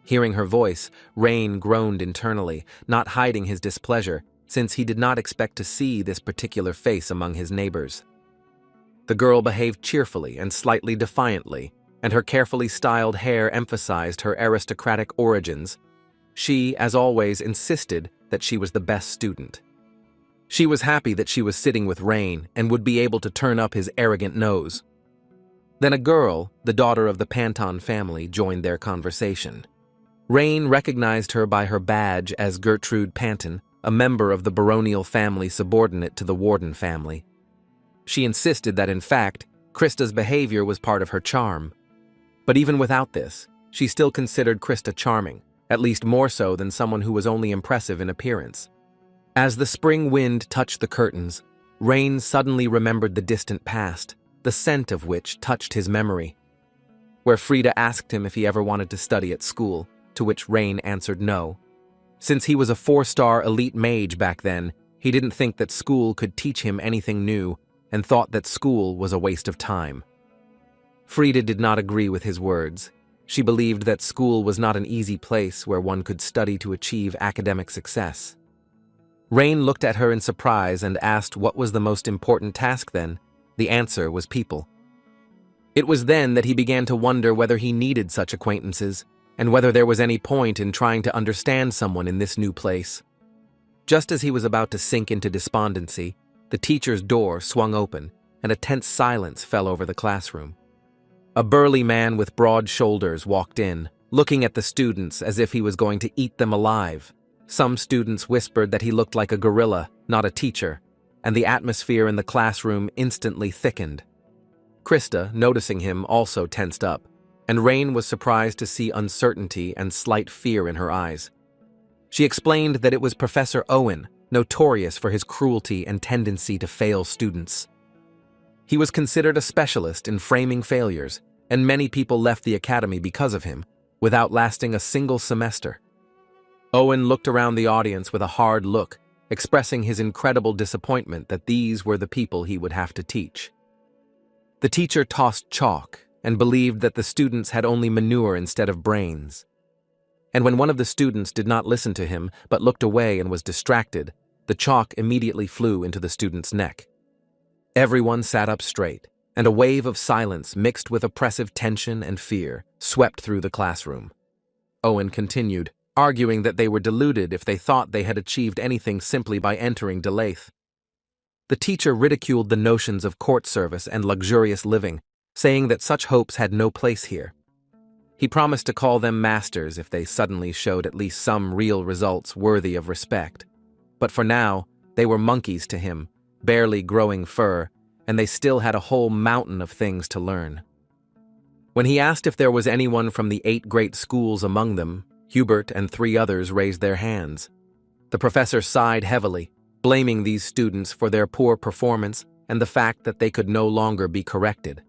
Hearing her voice, Rain groaned internally, not hiding his displeasure, since he did not expect to see this particular face among his neighbors. The girl behaved cheerfully and slightly defiantly, and her carefully styled hair emphasized her aristocratic origins. She, as always, insisted that she was the best student. She was happy that she was sitting with Rain and would be able to turn up his arrogant nose. Then a girl, the daughter of the Panton family, joined their conversation. Rain recognized her by her badge as Gertrude Panton, a member of the baronial family subordinate to the Warden family. She insisted that, in fact, Krista's behavior was part of her charm. But even without this, she still considered Krista charming, at least more so than someone who was only impressive in appearance. As the spring wind touched the curtains, Rain suddenly remembered the distant past, the scent of which touched his memory. Where Frida asked him if he ever wanted to study at school, to which Rain answered no. Since he was a 4-star elite mage back then, he didn't think that school could teach him anything new and thought that school was a waste of time. Frida did not agree with his words. She believed that school was not an easy place where one could study to achieve academic success. Rain looked at her in surprise and asked what was the most important task then. The answer was people. It was then that he began to wonder whether he needed such acquaintances, and whether there was any point in trying to understand someone in this new place. Just as he was about to sink into despondency, the teacher's door swung open, and a tense silence fell over the classroom. A burly man with broad shoulders walked in, looking at the students as if he was going to eat them alive. Some students whispered that he looked like a gorilla, not a teacher, and the atmosphere in the classroom instantly thickened. Krista, noticing him, also tensed up, and Rain was surprised to see uncertainty and slight fear in her eyes. She explained that it was Professor Owen, notorious for his cruelty and tendency to fail students. He was considered a specialist in framing failures, and many people left the academy because of him, without lasting a single semester. Owen looked around the audience with a hard look, expressing his incredible disappointment that these were the people he would have to teach. The teacher tossed chalk and believed that the students had only manure instead of brains. And when one of the students did not listen to him but looked away and was distracted, the chalk immediately flew into the student's neck. Everyone sat up straight, and a wave of silence mixed with oppressive tension and fear swept through the classroom. Owen continued, arguing that they were deluded if they thought they had achieved anything simply by entering Delathe. The teacher ridiculed the notions of court service and luxurious living, saying that such hopes had no place here. He promised to call them masters if they suddenly showed at least some real results worthy of respect. But for now, they were monkeys to him, barely growing fur, and they still had a whole mountain of things to learn. When he asked if there was anyone from the 8 great schools among them, Hubert and 3 others raised their hands. The professor sighed heavily, blaming these students for their poor performance and the fact that they could no longer be corrected.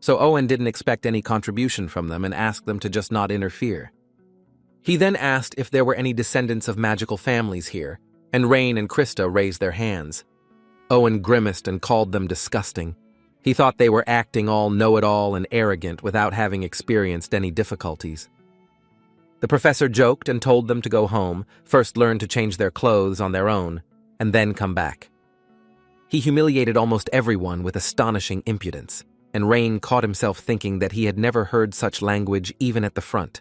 So Owen didn't expect any contribution from them and asked them to just not interfere. He then asked if there were any descendants of magical families here, and Rain and Krista raised their hands. Owen grimaced and called them disgusting. He thought they were acting all know-it-all and arrogant without having experienced any difficulties. The professor joked and told them to go home, first learn to change their clothes on their own, and then come back. He humiliated almost everyone with astonishing impudence, and Rain caught himself thinking that he had never heard such language even at the front.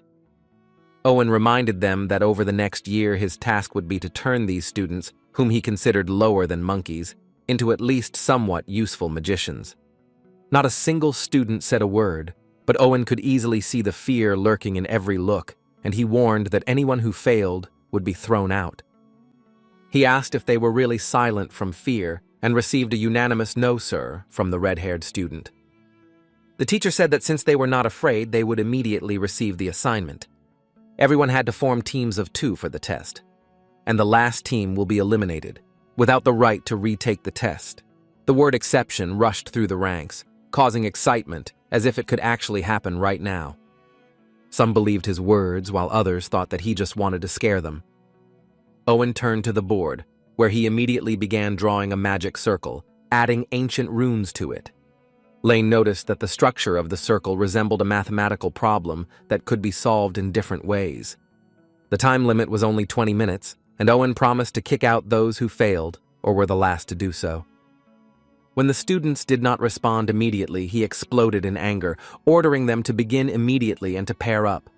Owen reminded them that over the next year his task would be to turn these students, whom he considered lower than monkeys, into at least somewhat useful magicians. Not a single student said a word, but Owen could easily see the fear lurking in every look, and he warned that anyone who failed would be thrown out. He asked if they were really silent from fear, and received a unanimous "no, sir" from the red-haired student. The teacher said that since they were not afraid, they would immediately receive the assignment. Everyone had to form teams of 2 for the test, and the last team will be eliminated, without the right to retake the test. The word exception rushed through the ranks, causing excitement, as if it could actually happen right now. Some believed his words, while others thought that he just wanted to scare them. Owen turned to the board, where he immediately began drawing a magic circle, adding ancient runes to it. Lane noticed that the structure of the circle resembled a mathematical problem that could be solved in different ways. The time limit was only 20 minutes, and Owen promised to kick out those who failed or were the last to do so. When the students did not respond immediately, he exploded in anger, ordering them to begin immediately and to pair up.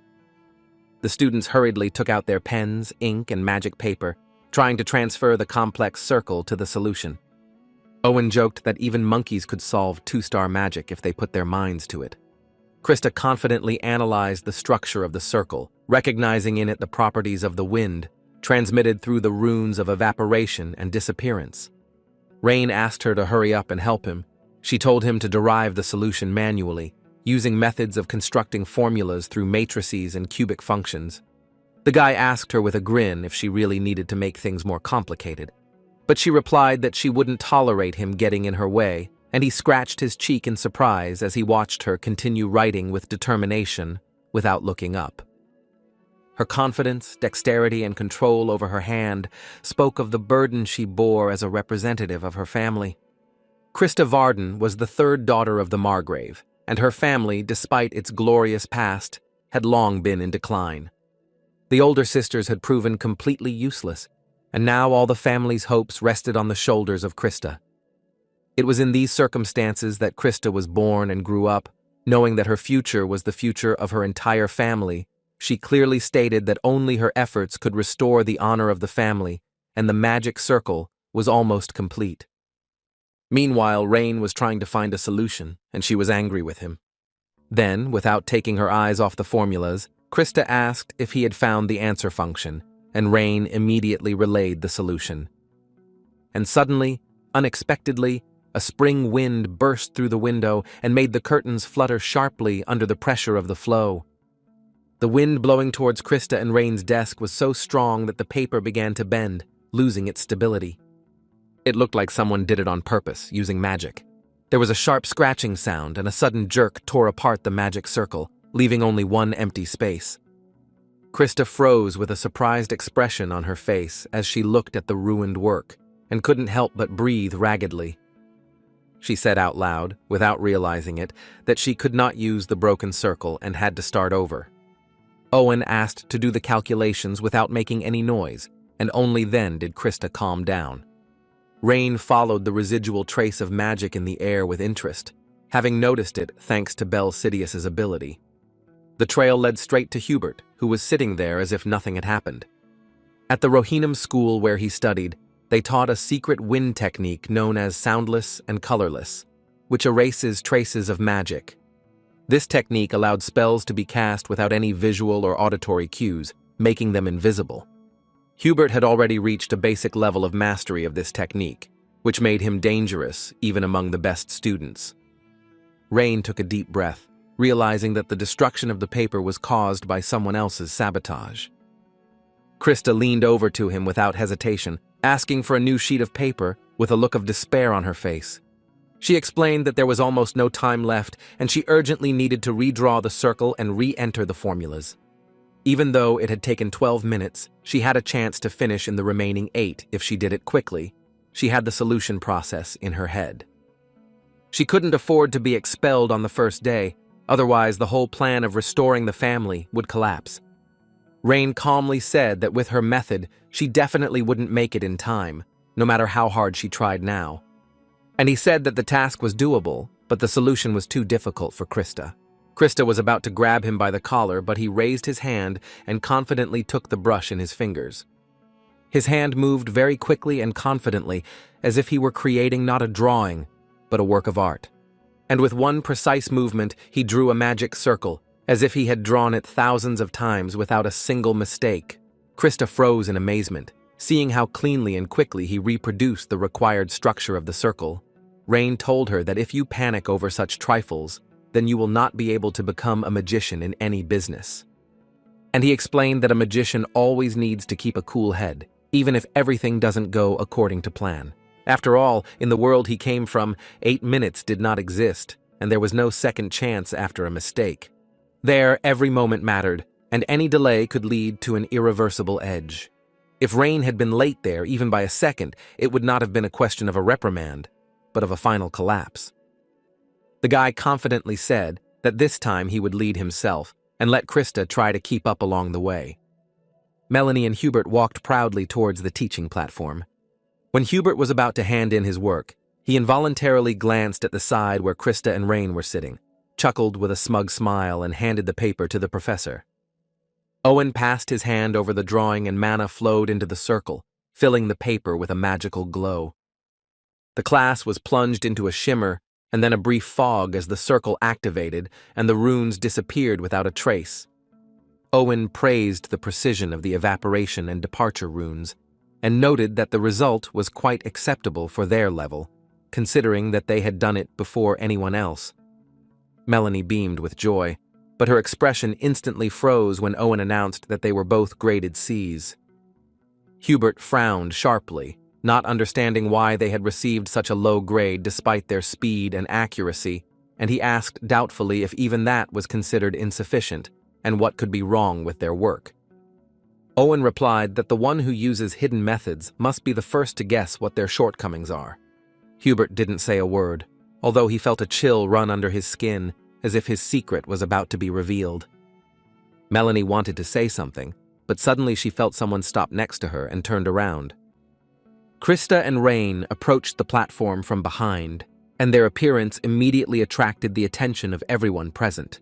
The students hurriedly took out their pens, ink, and magic paper, trying to transfer the complex circle to the solution. Owen joked that even monkeys could solve 2-star magic if they put their minds to it. Krista confidently analyzed the structure of the circle, recognizing in it the properties of the wind, transmitted through the runes of evaporation and disappearance. Rain asked her to hurry up and help him. She told him to derive the solution manually, using methods of constructing formulas through matrices and cubic functions. The guy asked her with a grin if she really needed to make things more complicated, but she replied that she wouldn't tolerate him getting in her way, and he scratched his cheek in surprise as he watched her continue writing with determination without looking up. Her confidence, dexterity, and control over her hand spoke of the burden she bore as a representative of her family. Krista Varden was the 3rd daughter of the Margrave, and her family, despite its glorious past, had long been in decline. The older sisters had proven completely useless, and now all the family's hopes rested on the shoulders of Krista. It was in these circumstances that Krista was born and grew up, knowing that her future was the future of her entire family. She clearly stated that only her efforts could restore the honor of the family and the magic circle was almost complete. Meanwhile, Rain was trying to find a solution, and she was angry with him. Then, without taking her eyes off the formulas, Krista asked if he had found the answer function, and Rain immediately relayed the solution. And suddenly, unexpectedly, a spring wind burst through the window and made the curtains flutter sharply under the pressure of the flow. The wind blowing towards Krista and Rain's desk was so strong that the paper began to bend, losing its stability. It looked like someone did it on purpose, using magic. There was a sharp scratching sound, and a sudden jerk tore apart the magic circle, leaving only one empty space. Krista froze with a surprised expression on her face as she looked at the ruined work, and couldn't help but breathe raggedly. She said out loud, without realizing it, that she could not use the broken circle and had to start over. Owen asked to do the calculations without making any noise, and only then did Krista calm down. Rain followed the residual trace of magic in the air with interest, having noticed it thanks to Belle Sidious's ability. The trail led straight to Hubert, who was sitting there as if nothing had happened. At the Rohingya school where he studied, they taught a secret wind technique known as soundless and colorless, which erases traces of magic. This technique allowed spells to be cast without any visual or auditory cues, making them invisible. Hubert had already reached a basic level of mastery of this technique, which made him dangerous even among the best students. Rain took a deep breath, realizing that the destruction of the paper was caused by someone else's sabotage. Krista leaned over to him without hesitation, asking for a new sheet of paper with a look of despair on her face. She explained that there was almost no time left, and she urgently needed to redraw the circle and re-enter the formulas. Even though it had taken 12 minutes, she had a chance to finish in the remaining 8 if she did it quickly. She had the solution process in her head. She couldn't afford to be expelled on the first day, otherwise the whole plan of restoring the family would collapse. Rain calmly said that with her method, she definitely wouldn't make it in time, no matter how hard she tried now. And he said that the task was doable, but the solution was too difficult for Krista. Krista was about to grab him by the collar, but he raised his hand and confidently took the brush in his fingers. His hand moved very quickly and confidently, as if he were creating not a drawing, but a work of art. And with one precise movement, he drew a magic circle, as if he had drawn it thousands of times without a single mistake. Krista froze in amazement, seeing how cleanly and quickly he reproduced the required structure of the circle. Rain told her that if you panic over such trifles, then you will not be able to become a magician in any business. And he explained that a magician always needs to keep a cool head, even if everything doesn't go according to plan. After all, in the world he came from, 8 minutes did not exist, and there was no second chance after a mistake. There, every moment mattered, and any delay could lead to an irreversible edge. If Rain had been late there, even by a second, it would not have been a question of a reprimand, but of a final collapse. The guy confidently said that this time he would lead himself and let Krista try to keep up along the way. Melanie and Hubert walked proudly towards the teaching platform. When Hubert was about to hand in his work, he involuntarily glanced at the side where Krista and Rain were sitting, chuckled with a smug smile, and handed the paper to the professor. Owen passed his hand over the drawing and mana flowed into the circle, filling the paper with a magical glow. The class was plunged into a shimmer and then a brief fog as the circle activated and the runes disappeared without a trace. Owen praised the precision of the evaporation and departure runes and noted that the result was quite acceptable for their level, considering that they had done it before anyone else. Melanie beamed with joy, but her expression instantly froze when Owen announced that they were both graded Cs. Hubert frowned sharply, not understanding why they had received such a low grade despite their speed and accuracy, and he asked doubtfully if even that was considered insufficient and what could be wrong with their work. Owen replied that the one who uses hidden methods must be the first to guess what their shortcomings are. Hubert didn't say a word, although he felt a chill run under his skin, as if his secret was about to be revealed. Melanie wanted to say something, but suddenly she felt someone stop next to her and turned around. Krista and Rain approached the platform from behind, and their appearance immediately attracted the attention of everyone present.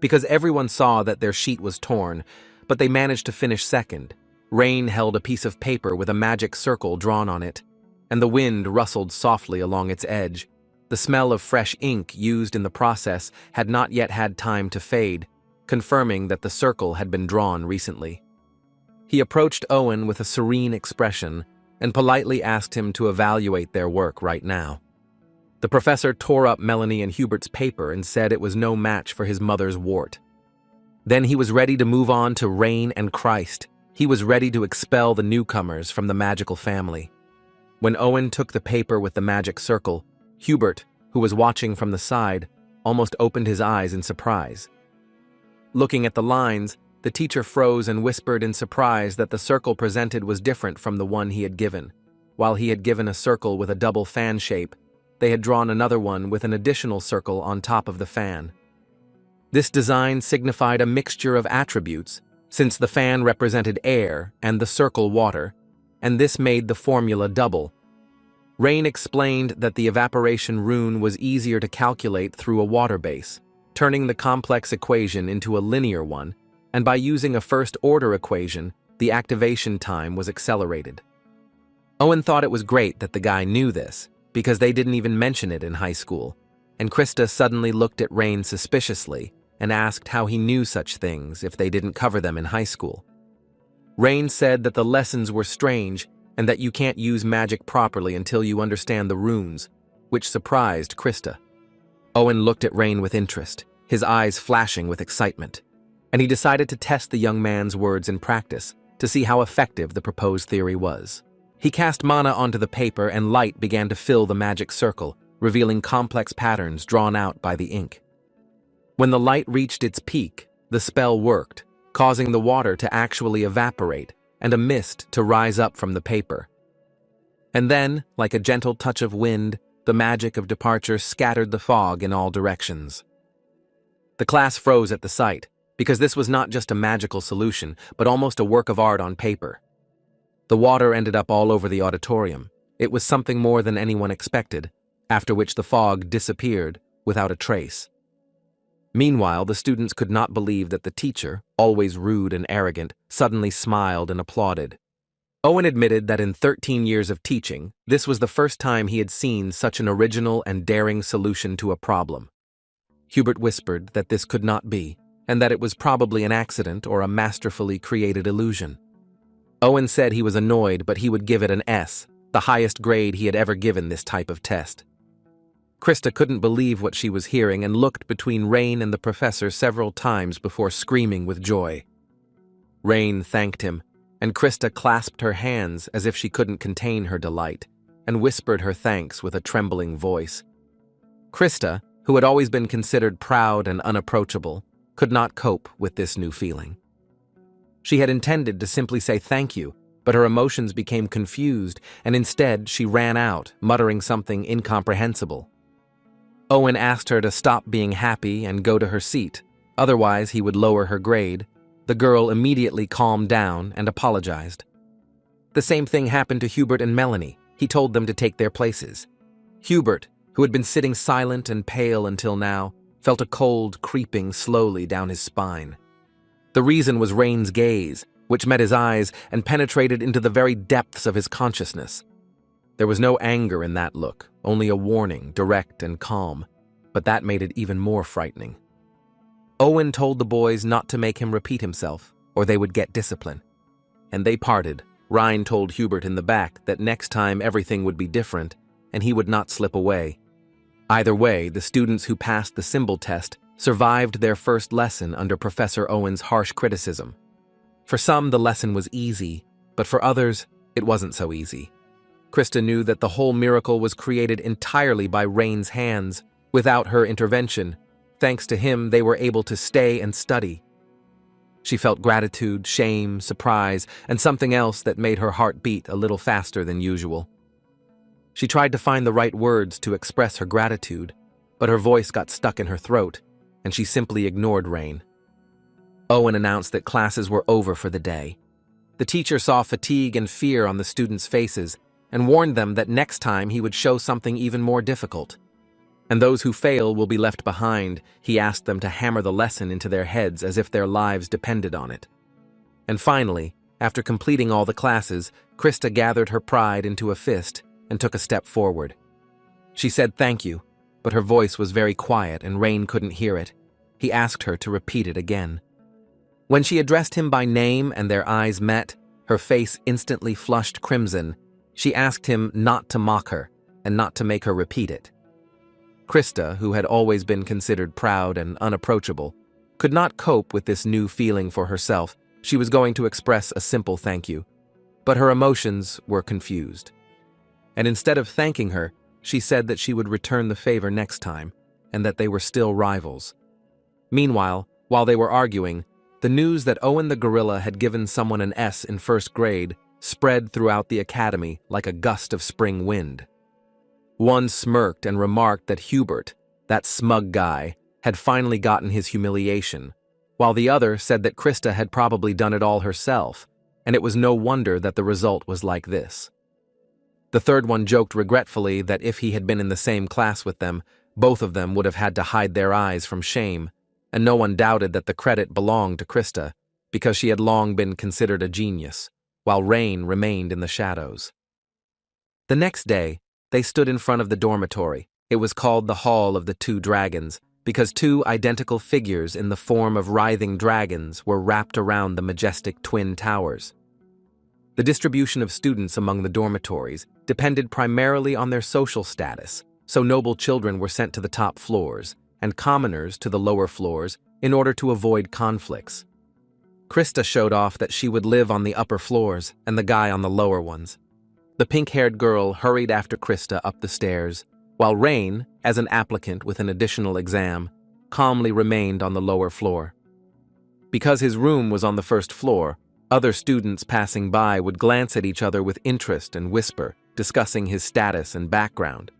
Because everyone saw that their sheet was torn, but they managed to finish second, Rain held a piece of paper with a magic circle drawn on it, and the wind rustled softly along its edge. The smell of fresh ink used in the process had not yet had time to fade, confirming that the circle had been drawn recently. He approached Owen with a serene expression and politely asked him to evaluate their work right now. The professor tore up Melanie and Hubert's paper and said it was no match for his mother's wart. Then he was ready to move on to Rain and Christ. He was ready to expel the newcomers from the magical family. When Owen took the paper with the magic circle, Hubert, who was watching from the side, almost opened his eyes in surprise. Looking at the lines, the teacher froze and whispered in surprise that the circle presented was different from the one he had given. While he had given a circle with a double fan shape, they had drawn another one with an additional circle on top of the fan. This design signified a mixture of attributes, since the fan represented air and the circle water, and this made the formula double. Rain explained that the evaporation rune was easier to calculate through a water base, turning the complex equation into a linear one, and by using a first-order equation, the activation time was accelerated. Owen thought it was great that the guy knew this, because they didn't even mention it in high school, and Krista suddenly looked at Rain suspiciously and asked how he knew such things if they didn't cover them in high school. Rain said that the lessons were strange and that you can't use magic properly until you understand the runes, which surprised Krista. Owen looked at Rain with interest, his eyes flashing with excitement, and he decided to test the young man's words in practice to see how effective the proposed theory was. He cast mana onto the paper and light began to fill the magic circle, revealing complex patterns drawn out by the ink. When the light reached its peak, the spell worked, causing the water to actually evaporate and a mist to rise up from the paper. And then, like a gentle touch of wind, the magic of departure scattered the fog in all directions. The class froze at the sight, because this was not just a magical solution, but almost a work of art on paper. The water ended up all over the auditorium. It was something more than anyone expected, after which the fog disappeared without a trace. Meanwhile, the students could not believe that the teacher, always rude and arrogant, suddenly smiled and applauded. Owen admitted that in 13 years of teaching, this was the first time he had seen such an original and daring solution to a problem. Hubert whispered that this could not be, and that it was probably an accident or a masterfully created illusion. Owen said he was annoyed, but he would give it an S, the highest grade he had ever given this type of test. Krista couldn't believe what she was hearing and looked between Rain and the professor several times before screaming with joy. Rain thanked him, and Krista clasped her hands as if she couldn't contain her delight, and whispered her thanks with a trembling voice. Krista, who had always been considered proud and unapproachable, could not cope with this new feeling. She had intended to simply say thank you, but her emotions became confused, and instead she ran out, muttering something incomprehensible. Owen asked her to stop being happy and go to her seat, otherwise he would lower her grade. The girl immediately calmed down and apologized. The same thing happened to Hubert and Melanie. He told them to take their places. Hubert, who had been sitting silent and pale until now, felt a cold creeping slowly down his spine. The reason was Rain's gaze, which met his eyes and penetrated into the very depths of his consciousness. There was no anger in that look, only a warning, direct and calm, but that made it even more frightening. Owen told the boys not to make him repeat himself, or they would get discipline. And they parted. Ryan told Hubert in the back that next time everything would be different, and he would not slip away. Either way, the students who passed the symbol test survived their first lesson under Professor Owen's harsh criticism. For some, the lesson was easy, but for others, it wasn't so easy. Krista knew that the whole miracle was created entirely by Rain's hands. Without her intervention, thanks to him, they were able to stay and study. She felt gratitude, shame, surprise, and something else that made her heart beat a little faster than usual. She tried to find the right words to express her gratitude, but her voice got stuck in her throat, and she simply ignored Rain. Owen announced that classes were over for the day. The teacher saw fatigue and fear on the students' faces and warned them that next time he would show something even more difficult. And those who fail will be left behind. He asked them to hammer the lesson into their heads as if their lives depended on it. And finally, After completing all the classes, Krista gathered her pride into a fist and took a step forward. She said thank you, but her voice was very quiet and Rain couldn't hear it. He asked her to repeat it again. When she addressed him by name and their eyes met, her face instantly flushed crimson. She asked him not to mock her and not to make her repeat it. Krista, who had always been considered proud and unapproachable, could not cope with this new feeling for herself. She was going to express a simple thank you, but her emotions were confused. And instead of thanking her, she said that she would return the favor next time, and that they were still rivals. Meanwhile, while they were arguing, the news that Owen the gorilla had given someone an S in first grade spread throughout the academy like a gust of spring wind. One smirked and remarked that Hubert, that smug guy, had finally gotten his humiliation, while the other said that Krista had probably done it all herself, and it was no wonder that the result was like this. The third one joked regretfully that if he had been in the same class with them, both of them would have had to hide their eyes from shame, and no one doubted that the credit belonged to Krista, because she had long been considered a genius, while Rain remained in the shadows. The next day, they stood in front of the dormitory. It was called the Hall of the Two Dragons, because two identical figures in the form of writhing dragons were wrapped around the majestic twin towers. The distribution of students among the dormitories depended primarily on their social status, so noble children were sent to the top floors, and commoners to the lower floors in order to avoid conflicts. Krista showed off that she would live on the upper floors and the guy on the lower ones. The pink-haired girl hurried after Krista up the stairs, while Rain, as an applicant with an additional exam, calmly remained on the lower floor. Because his room was on the first floor, other students passing by would glance at each other with interest and whisper, discussing his status and background.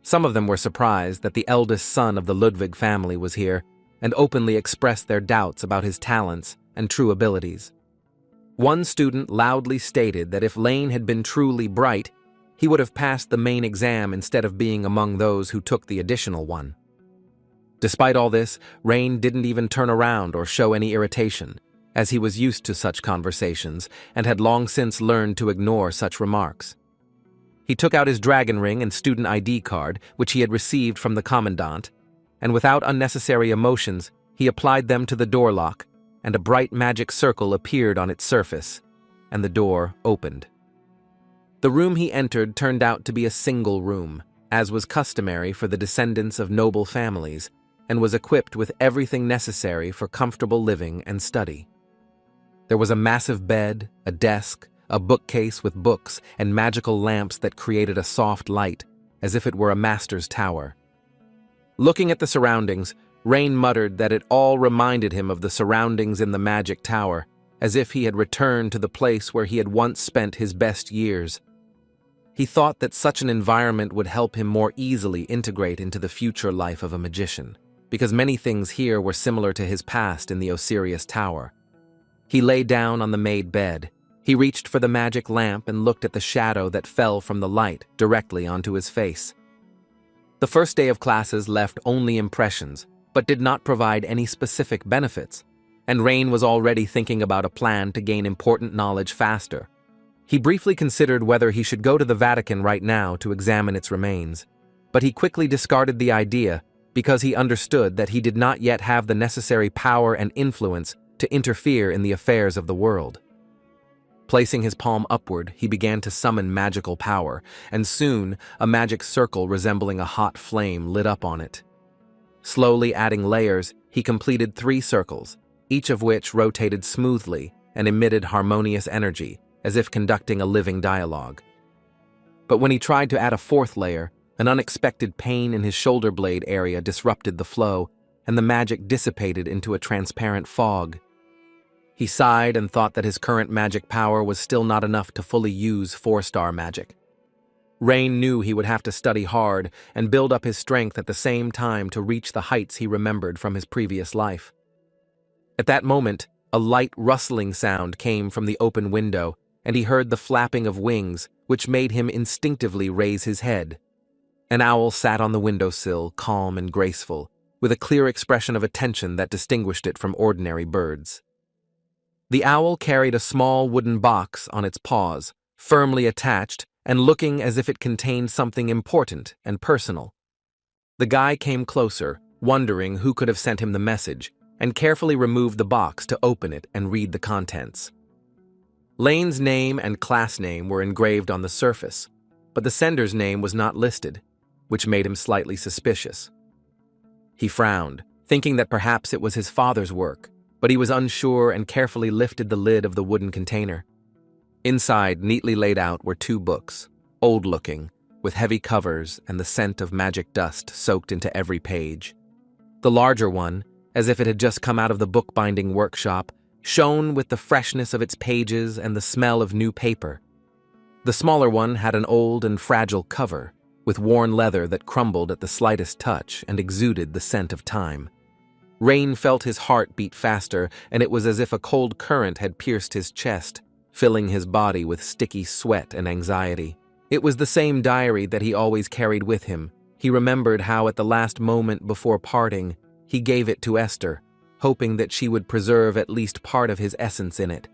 Some of them were surprised that the eldest son of the Ludwig family was here and openly expressed their doubts about his talents and true abilities. One student loudly stated that if Lane had been truly bright, he would have passed the main exam instead of being among those who took the additional one. Despite all this, Rain didn't even turn around or show any irritation, as he was used to such conversations and had long since learned to ignore such remarks. He took out his dragon ring and student ID card, which he had received from the commandant, and without unnecessary emotions, he applied them to the door lock, and a bright magic circle appeared on its surface, and the door opened. The room he entered turned out to be a single room, as was customary for the descendants of noble families, and was equipped with everything necessary for comfortable living and study. There was a massive bed, a desk, a bookcase with books, and magical lamps that created a soft light, as if it were a master's tower. Looking at the surroundings, Rain muttered that it all reminded him of the surroundings in the magic tower, as if he had returned to the place where he had once spent his best years. He thought that such an environment would help him more easily integrate into the future life of a magician, because many things here were similar to his past in the Osiris Tower. He lay down on the made bed. He reached for the magic lamp and looked at the shadow that fell from the light directly onto his face. The first day of classes left only impressions, but did not provide any specific benefits, and Rain was already thinking about a plan to gain important knowledge faster. He briefly considered whether he should go to the Vatican right now to examine its remains, but he quickly discarded the idea because he understood that he did not yet have the necessary power and influence to interfere in the affairs of the world. Placing his palm upward, he began to summon magical power, and soon a magic circle resembling a hot flame lit up on it. Slowly adding layers, he completed 3 circles, each of which rotated smoothly and emitted harmonious energy, as if conducting a living dialogue. But when he tried to add a 4th layer, an unexpected pain in his shoulder blade area disrupted the flow, and the magic dissipated into a transparent fog. He sighed and thought that his current magic power was still not enough to fully use 4-star magic. Rain knew he would have to study hard and build up his strength at the same time to reach the heights he remembered from his previous life. At that moment, a light rustling sound came from the open window, and he heard the flapping of wings, which made him instinctively raise his head. An owl sat on the windowsill, calm and graceful, with a clear expression of attention that distinguished it from ordinary birds. The owl carried a small wooden box on its paws, firmly attached and looking as if it contained something important and personal. The guy came closer, wondering who could have sent him the message, and carefully removed the box to open it and read the contents. Lane's name and class name were engraved on the surface, but the sender's name was not listed, which made him slightly suspicious. He frowned, thinking that perhaps it was his father's work, but he was unsure and carefully lifted the lid of the wooden container. Inside, neatly laid out, were 2 books, old-looking, with heavy covers and the scent of magic dust soaked into every page. The larger one, as if it had just come out of the bookbinding workshop, shone with the freshness of its pages and the smell of new paper. The smaller one had an old and fragile cover, with worn leather that crumbled at the slightest touch and exuded the scent of time. Rain felt his heart beat faster, and it was as if a cold current had pierced his chest, filling his body with sticky sweat and anxiety. It was the same diary that he always carried with him. He remembered how at the last moment before parting, he gave it to Esther, hoping that she would preserve at least part of his essence in it.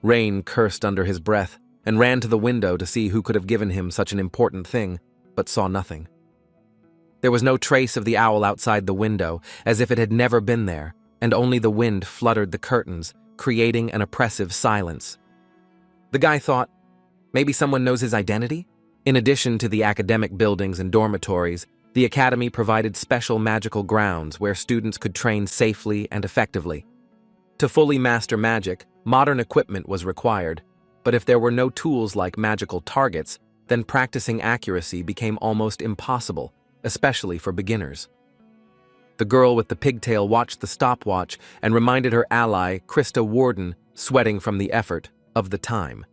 Rain cursed under his breath and ran to the window to see who could have given him such an important thing, but saw nothing. There was no trace of the owl outside the window, as if it had never been there, and only the wind fluttered the curtains, creating an oppressive silence. The guy thought, maybe someone knows his identity? In addition to the academic buildings and dormitories, the academy provided special magical grounds where students could train safely and effectively. To fully master magic, modern equipment was required, but if there were no tools like magical targets, then practicing accuracy became almost impossible, especially for beginners. The girl with the pigtail watched the stopwatch and reminded her ally, Krista Warden, sweating from the effort, of the time.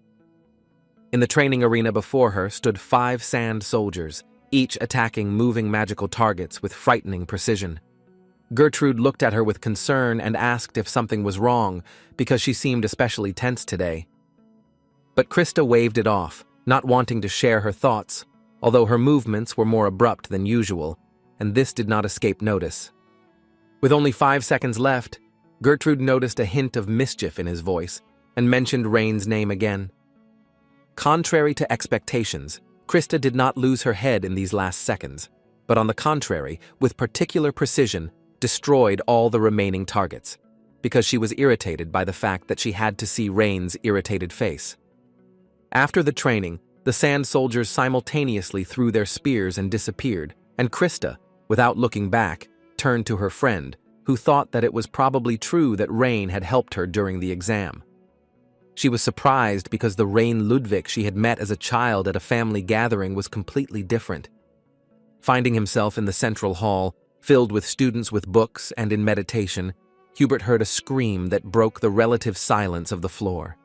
In the training arena before her stood 5 sand soldiers, each attacking moving magical targets with frightening precision. Gertrude looked at her with concern and asked if something was wrong, because she seemed especially tense today. But Krista waved it off, not wanting to share her thoughts, although her movements were more abrupt than usual, and this did not escape notice. With only 5 seconds left, Gertrude noticed a hint of mischief in his voice and mentioned Rain's name again. Contrary to expectations, Krista did not lose her head in these last seconds, but on the contrary, with particular precision, destroyed all the remaining targets, because she was irritated by the fact that she had to see Rain's irritated face. After the training, the sand soldiers simultaneously threw their spears and disappeared, and Krista, without looking back, turned to her friend, who thought that it was probably true that Rain had helped her during the exam. She was surprised because the Rain Ludwig she had met as a child at a family gathering was completely different. Finding himself in the central hall, filled with students with books and in meditation, Hubert heard a scream that broke the relative silence of the floor.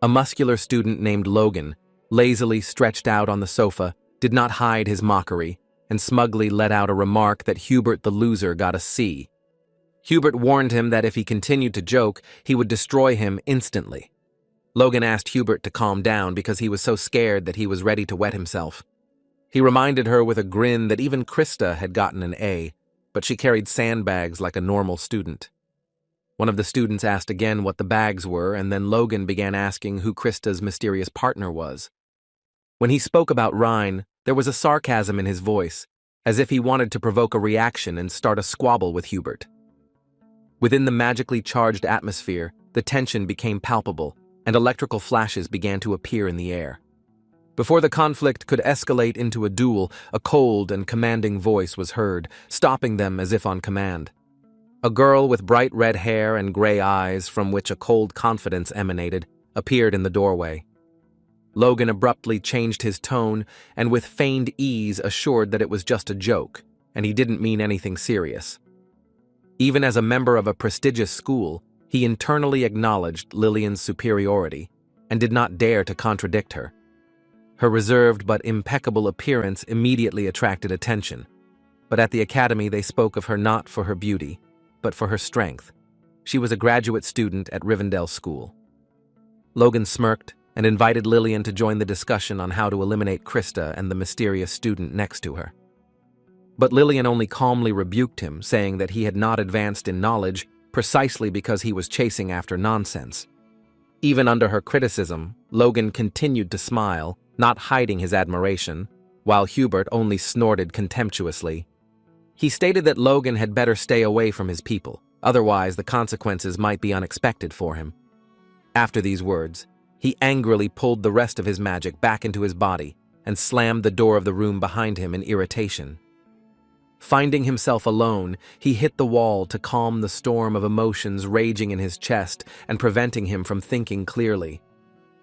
A muscular student named Logan, lazily stretched out on the sofa, did not hide his mockery, and smugly let out a remark that Hubert the loser got a C. Hubert warned him that if he continued to joke, he would destroy him instantly. Logan asked Hubert to calm down because he was so scared that he was ready to wet himself. He reminded her with a grin that even Krista had gotten an A, but she carried sandbags like a normal student. One of the students asked again what the bags were, and then Logan began asking who Krista's mysterious partner was. When he spoke about Rhine, there was a sarcasm in his voice, as if he wanted to provoke a reaction and start a squabble with Hubert. Within the magically charged atmosphere, the tension became palpable, and electrical flashes began to appear in the air. Before the conflict could escalate into a duel, a cold and commanding voice was heard, stopping them as if on command. A girl with bright red hair and gray eyes, from which a cold confidence emanated, appeared in the doorway. Logan abruptly changed his tone and with feigned ease assured that it was just a joke, and he didn't mean anything serious. Even as a member of a prestigious school, he internally acknowledged Lillian's superiority and did not dare to contradict her. Her reserved but impeccable appearance immediately attracted attention, but at the academy they spoke of her not for her beauty, but for her strength. She was a graduate student at Rivendell School. Logan smirked and invited Lillian to join the discussion on how to eliminate Krista and the mysterious student next to her. But Lillian only calmly rebuked him, saying that he had not advanced in knowledge, precisely because he was chasing after nonsense. Even under her criticism, Logan continued to smile, not hiding his admiration, while Hubert only snorted contemptuously. He stated that Logan had better stay away from his people, otherwise the consequences might be unexpected for him. After these words, he angrily pulled the rest of his magic back into his body and slammed the door of the room behind him in irritation. Finding himself alone, he hit the wall to calm the storm of emotions raging in his chest and preventing him from thinking clearly.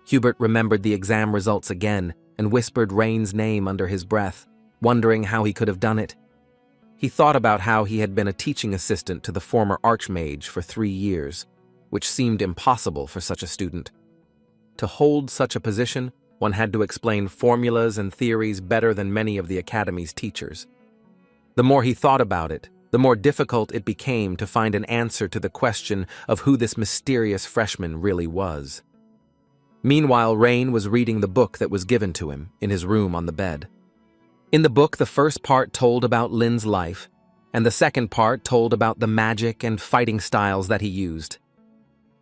Hubert remembered the exam results again and whispered Rain's name under his breath, wondering how he could have done it. He thought about how he had been a teaching assistant to the former Archmage for 3 years, which seemed impossible for such a student. To hold such a position, one had to explain formulas and theories better than many of the Academy's teachers. The more he thought about it, the more difficult it became to find an answer to the question of who this mysterious freshman really was. Meanwhile, Rain was reading the book that was given to him in his room on the bed. In the book, the first part told about Lin's life, and the second part told about the magic and fighting styles that he used.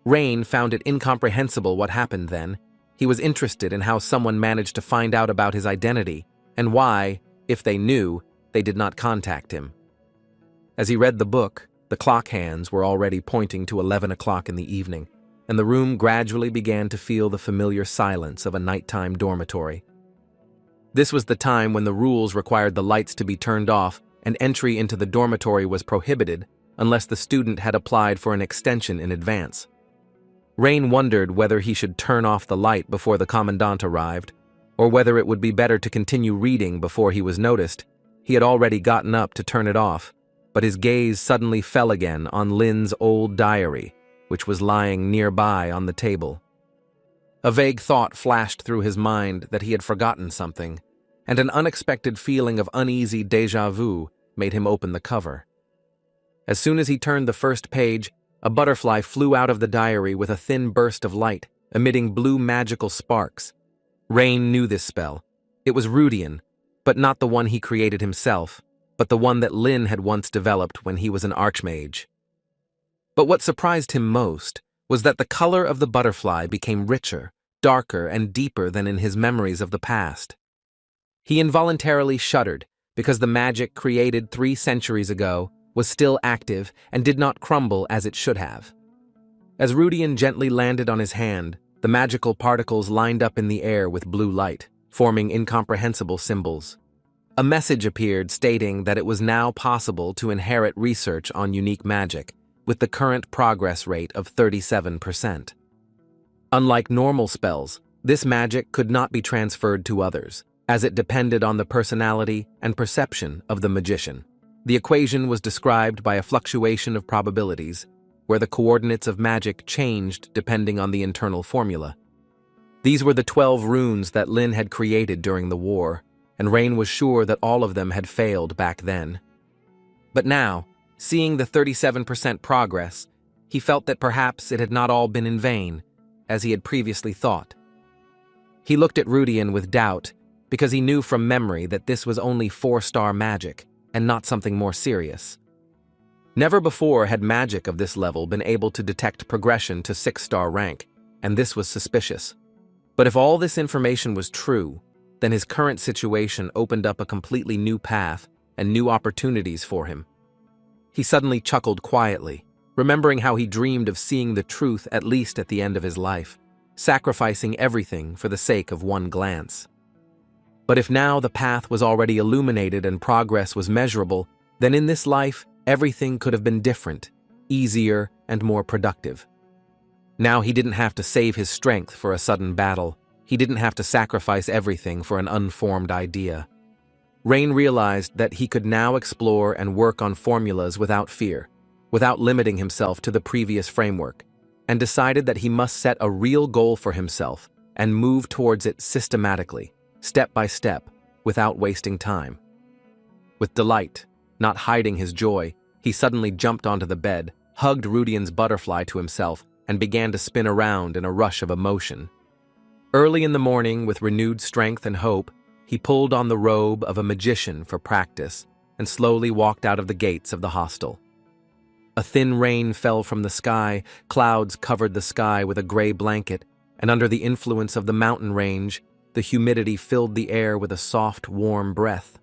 Rain found it incomprehensible what happened then. He was interested in how someone managed to find out about his identity, and why, if they knew, they did not contact him. As he read the book, the clock hands were already pointing to 11 o'clock in the evening, and the room gradually began to feel the familiar silence of a nighttime dormitory. This was the time when the rules required the lights to be turned off and entry into the dormitory was prohibited unless the student had applied for an extension in advance. Rain wondered whether he should turn off the light before the commandant arrived, or whether it would be better to continue reading before he was noticed. He had already gotten up to turn it off, but his gaze suddenly fell again on Lin's old diary, which was lying nearby on the table. A vague thought flashed through his mind that he had forgotten something, and an unexpected feeling of uneasy déjà vu made him open the cover. As soon as he turned the first page, a butterfly flew out of the diary with a thin burst of light, emitting blue magical sparks. Rain knew this spell. It was Rudian, but not the one he created himself, but the one that Lin had once developed when he was an Archmage. But what surprised him most was that the color of the butterfly became richer, darker, and deeper than in his memories of the past. He involuntarily shuddered, because the magic created 3 centuries ago was still active and did not crumble as it should have. As Rudian gently landed on his hand, the magical particles lined up in the air with blue light, forming incomprehensible symbols. A message appeared stating that it was now possible to inherit research on unique magic, with the current progress rate of 37%. Unlike normal spells, this magic could not be transferred to others, as it depended on the personality and perception of the magician. The equation was described by a fluctuation of probabilities, where the coordinates of magic changed depending on the internal formula. These were the 12 runes that Lin had created during the war, and Rain was sure that all of them had failed back then. But now, seeing the 37% progress, he felt that perhaps it had not all been in vain, as he had previously thought. He looked at Rudian with doubt, because he knew from memory that this was only 4-star magic, and not something more serious. Never before had magic of this level been able to detect progression to 6-star rank, and this was suspicious. But if all this information was true, then his current situation opened up a completely new path and new opportunities for him. He suddenly chuckled quietly, remembering how he dreamed of seeing the truth at least at the end of his life, sacrificing everything for the sake of one glance. But if now the path was already illuminated and progress was measurable, then in this life, everything could have been different, easier, and more productive. Now he didn't have to save his strength for a sudden battle. He didn't have to sacrifice everything for an unformed idea. Rain realized that he could now explore and work on formulas without fear, without limiting himself to the previous framework, and decided that he must set a real goal for himself and move towards it systematically, step by step, without wasting time. With delight, not hiding his joy, he suddenly jumped onto the bed, hugged Rudian's butterfly to himself, and began to spin around in a rush of emotion. Early in the morning, with renewed strength and hope, he pulled on the robe of a magician for practice and slowly walked out of the gates of the hostel. A thin rain fell from the sky, clouds covered the sky with a gray blanket, and under the influence of the mountain range, the humidity filled the air with a soft, warm breath.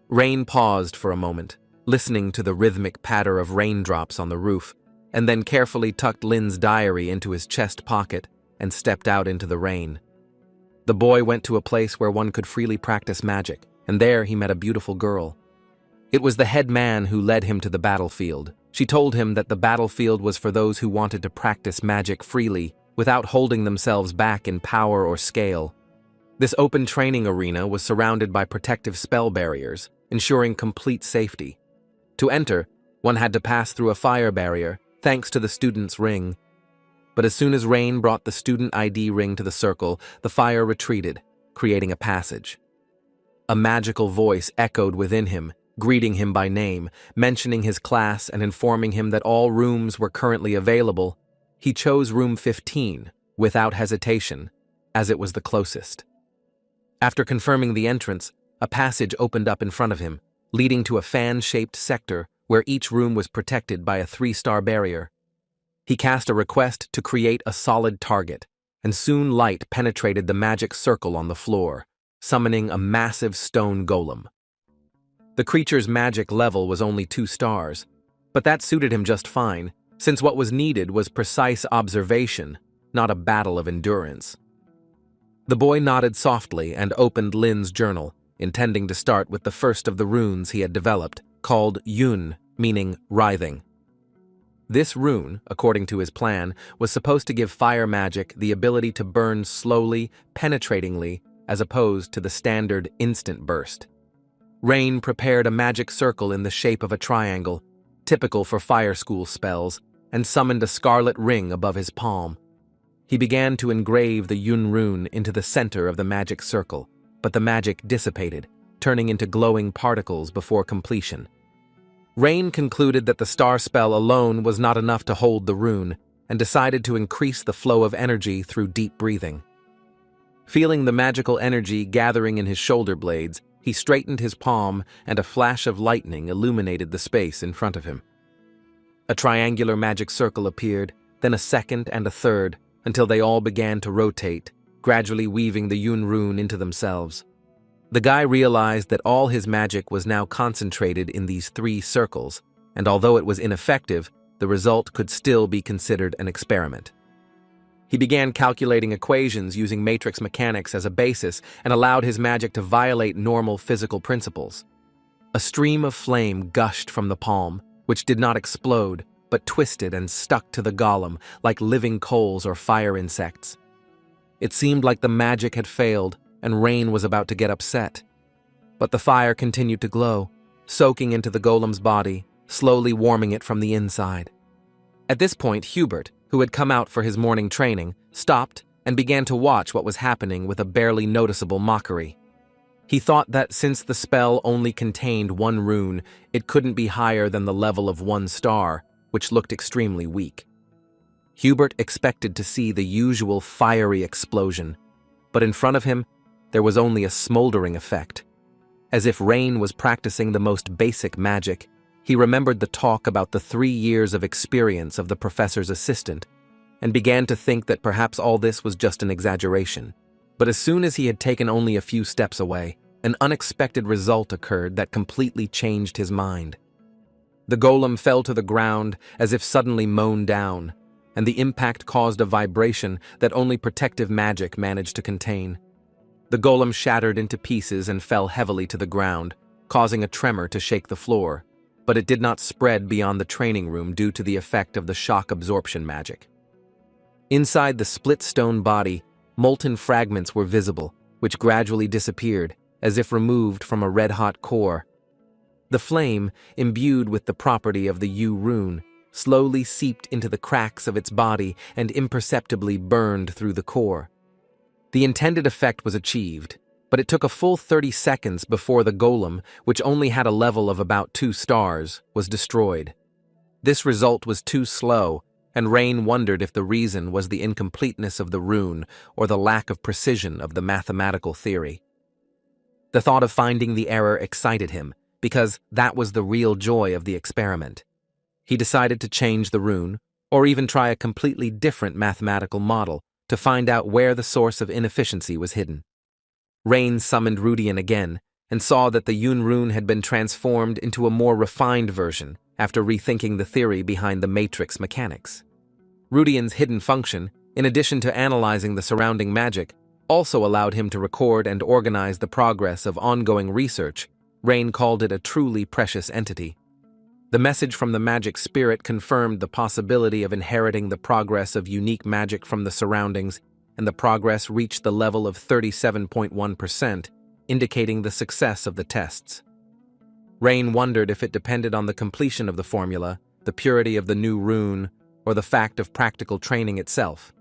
Rain paused for a moment, listening to the rhythmic patter of raindrops on the roof, and then carefully tucked Lin's diary into his chest pocket and stepped out into the rain. The boy went to a place where one could freely practice magic, and there he met a beautiful girl. It was the head man who led him to the battlefield. She told him that the battlefield was for those who wanted to practice magic freely, without holding themselves back in power or scale. This open training arena was surrounded by protective spell barriers, ensuring complete safety. To enter, one had to pass through a fire barrier, thanks to the student's ring. But as soon as Rain brought the student ID ring to the circle, the fire retreated, creating a passage. A magical voice echoed within him, greeting him by name, mentioning his class and informing him that all rooms were currently available. He chose room 15, without hesitation, as it was the closest. After confirming the entrance, a passage opened up in front of him, leading to a fan-shaped sector where each room was protected by a 3-star barrier. He cast a request to create a solid target, and soon light penetrated the magic circle on the floor, summoning a massive stone golem. The creature's magic level was only 2 stars, but that suited him just fine, since what was needed was precise observation, not a battle of endurance. The boy nodded softly and opened Lin's journal, intending to start with the first of the runes he had developed, called Yun, meaning writhing. This rune, according to his plan, was supposed to give fire magic the ability to burn slowly, penetratingly, as opposed to the standard instant burst. Rain prepared a magic circle in the shape of a triangle, typical for fire school spells, and summoned a scarlet ring above his palm. He began to engrave the Yun rune into the center of the magic circle, but the magic dissipated, turning into glowing particles before completion. Rain concluded that the star spell alone was not enough to hold the rune, and decided to increase the flow of energy through deep breathing. Feeling the magical energy gathering in his shoulder blades, he straightened his palm, and a flash of lightning illuminated the space in front of him. A triangular magic circle appeared, then a second and a third, until they all began to rotate, gradually weaving the Yun rune into themselves. The guy realized that all his magic was now concentrated in these 3 circles, and although it was ineffective, the result could still be considered an experiment. He began calculating equations using matrix mechanics as a basis and allowed his magic to violate normal physical principles. A stream of flame gushed from the palm, which did not explode, but twisted and stuck to the golem like living coals or fire insects. It seemed like the magic had failed, and Rain was about to get upset. But the fire continued to glow, soaking into the golem's body, slowly warming it from the inside. At this point, Hubert, who had come out for his morning training, stopped and began to watch what was happening with a barely noticeable mockery. He thought that since the spell only contained 1 rune, it couldn't be higher than the level of 1 star, which looked extremely weak. Hubert expected to see the usual fiery explosion, but in front of him, there was only a smoldering effect. As if Rain was practicing the most basic magic, he remembered the talk about the 3 years of experience of the professor's assistant, and began to think that perhaps all this was just an exaggeration. But as soon as he had taken only a few steps away, an unexpected result occurred that completely changed his mind. The golem fell to the ground as if suddenly mown down, and the impact caused a vibration that only protective magic managed to contain. The golem shattered into pieces and fell heavily to the ground, causing a tremor to shake the floor, but it did not spread beyond the training room due to the effect of the shock absorption magic. Inside the split stone body, molten fragments were visible, which gradually disappeared, as if removed from a red-hot core. The flame, imbued with the property of the Yu rune, slowly seeped into the cracks of its body and imperceptibly burned through the core. The intended effect was achieved, but it took a full 30 seconds before the golem, which only had a level of about 2 stars, was destroyed. This result was too slow, and Rain wondered if the reason was the incompleteness of the rune or the lack of precision of the mathematical theory. The thought of finding the error excited him, because that was the real joy of the experiment. He decided to change the rune, or even try a completely different mathematical model to find out where the source of inefficiency was hidden. Rain summoned Rudian again and saw that the Yun rune had been transformed into a more refined version after rethinking the theory behind the matrix mechanics. Rudian's hidden function, in addition to analyzing the surrounding magic, also allowed him to record and organize the progress of ongoing research. Rain called it a truly precious entity. The message from the magic spirit confirmed the possibility of inheriting the progress of unique magic from the surroundings, and the progress reached the level of 37.1%, indicating the success of the tests. Rain wondered if it depended on the completion of the formula, the purity of the new rune, or the fact of practical training itself.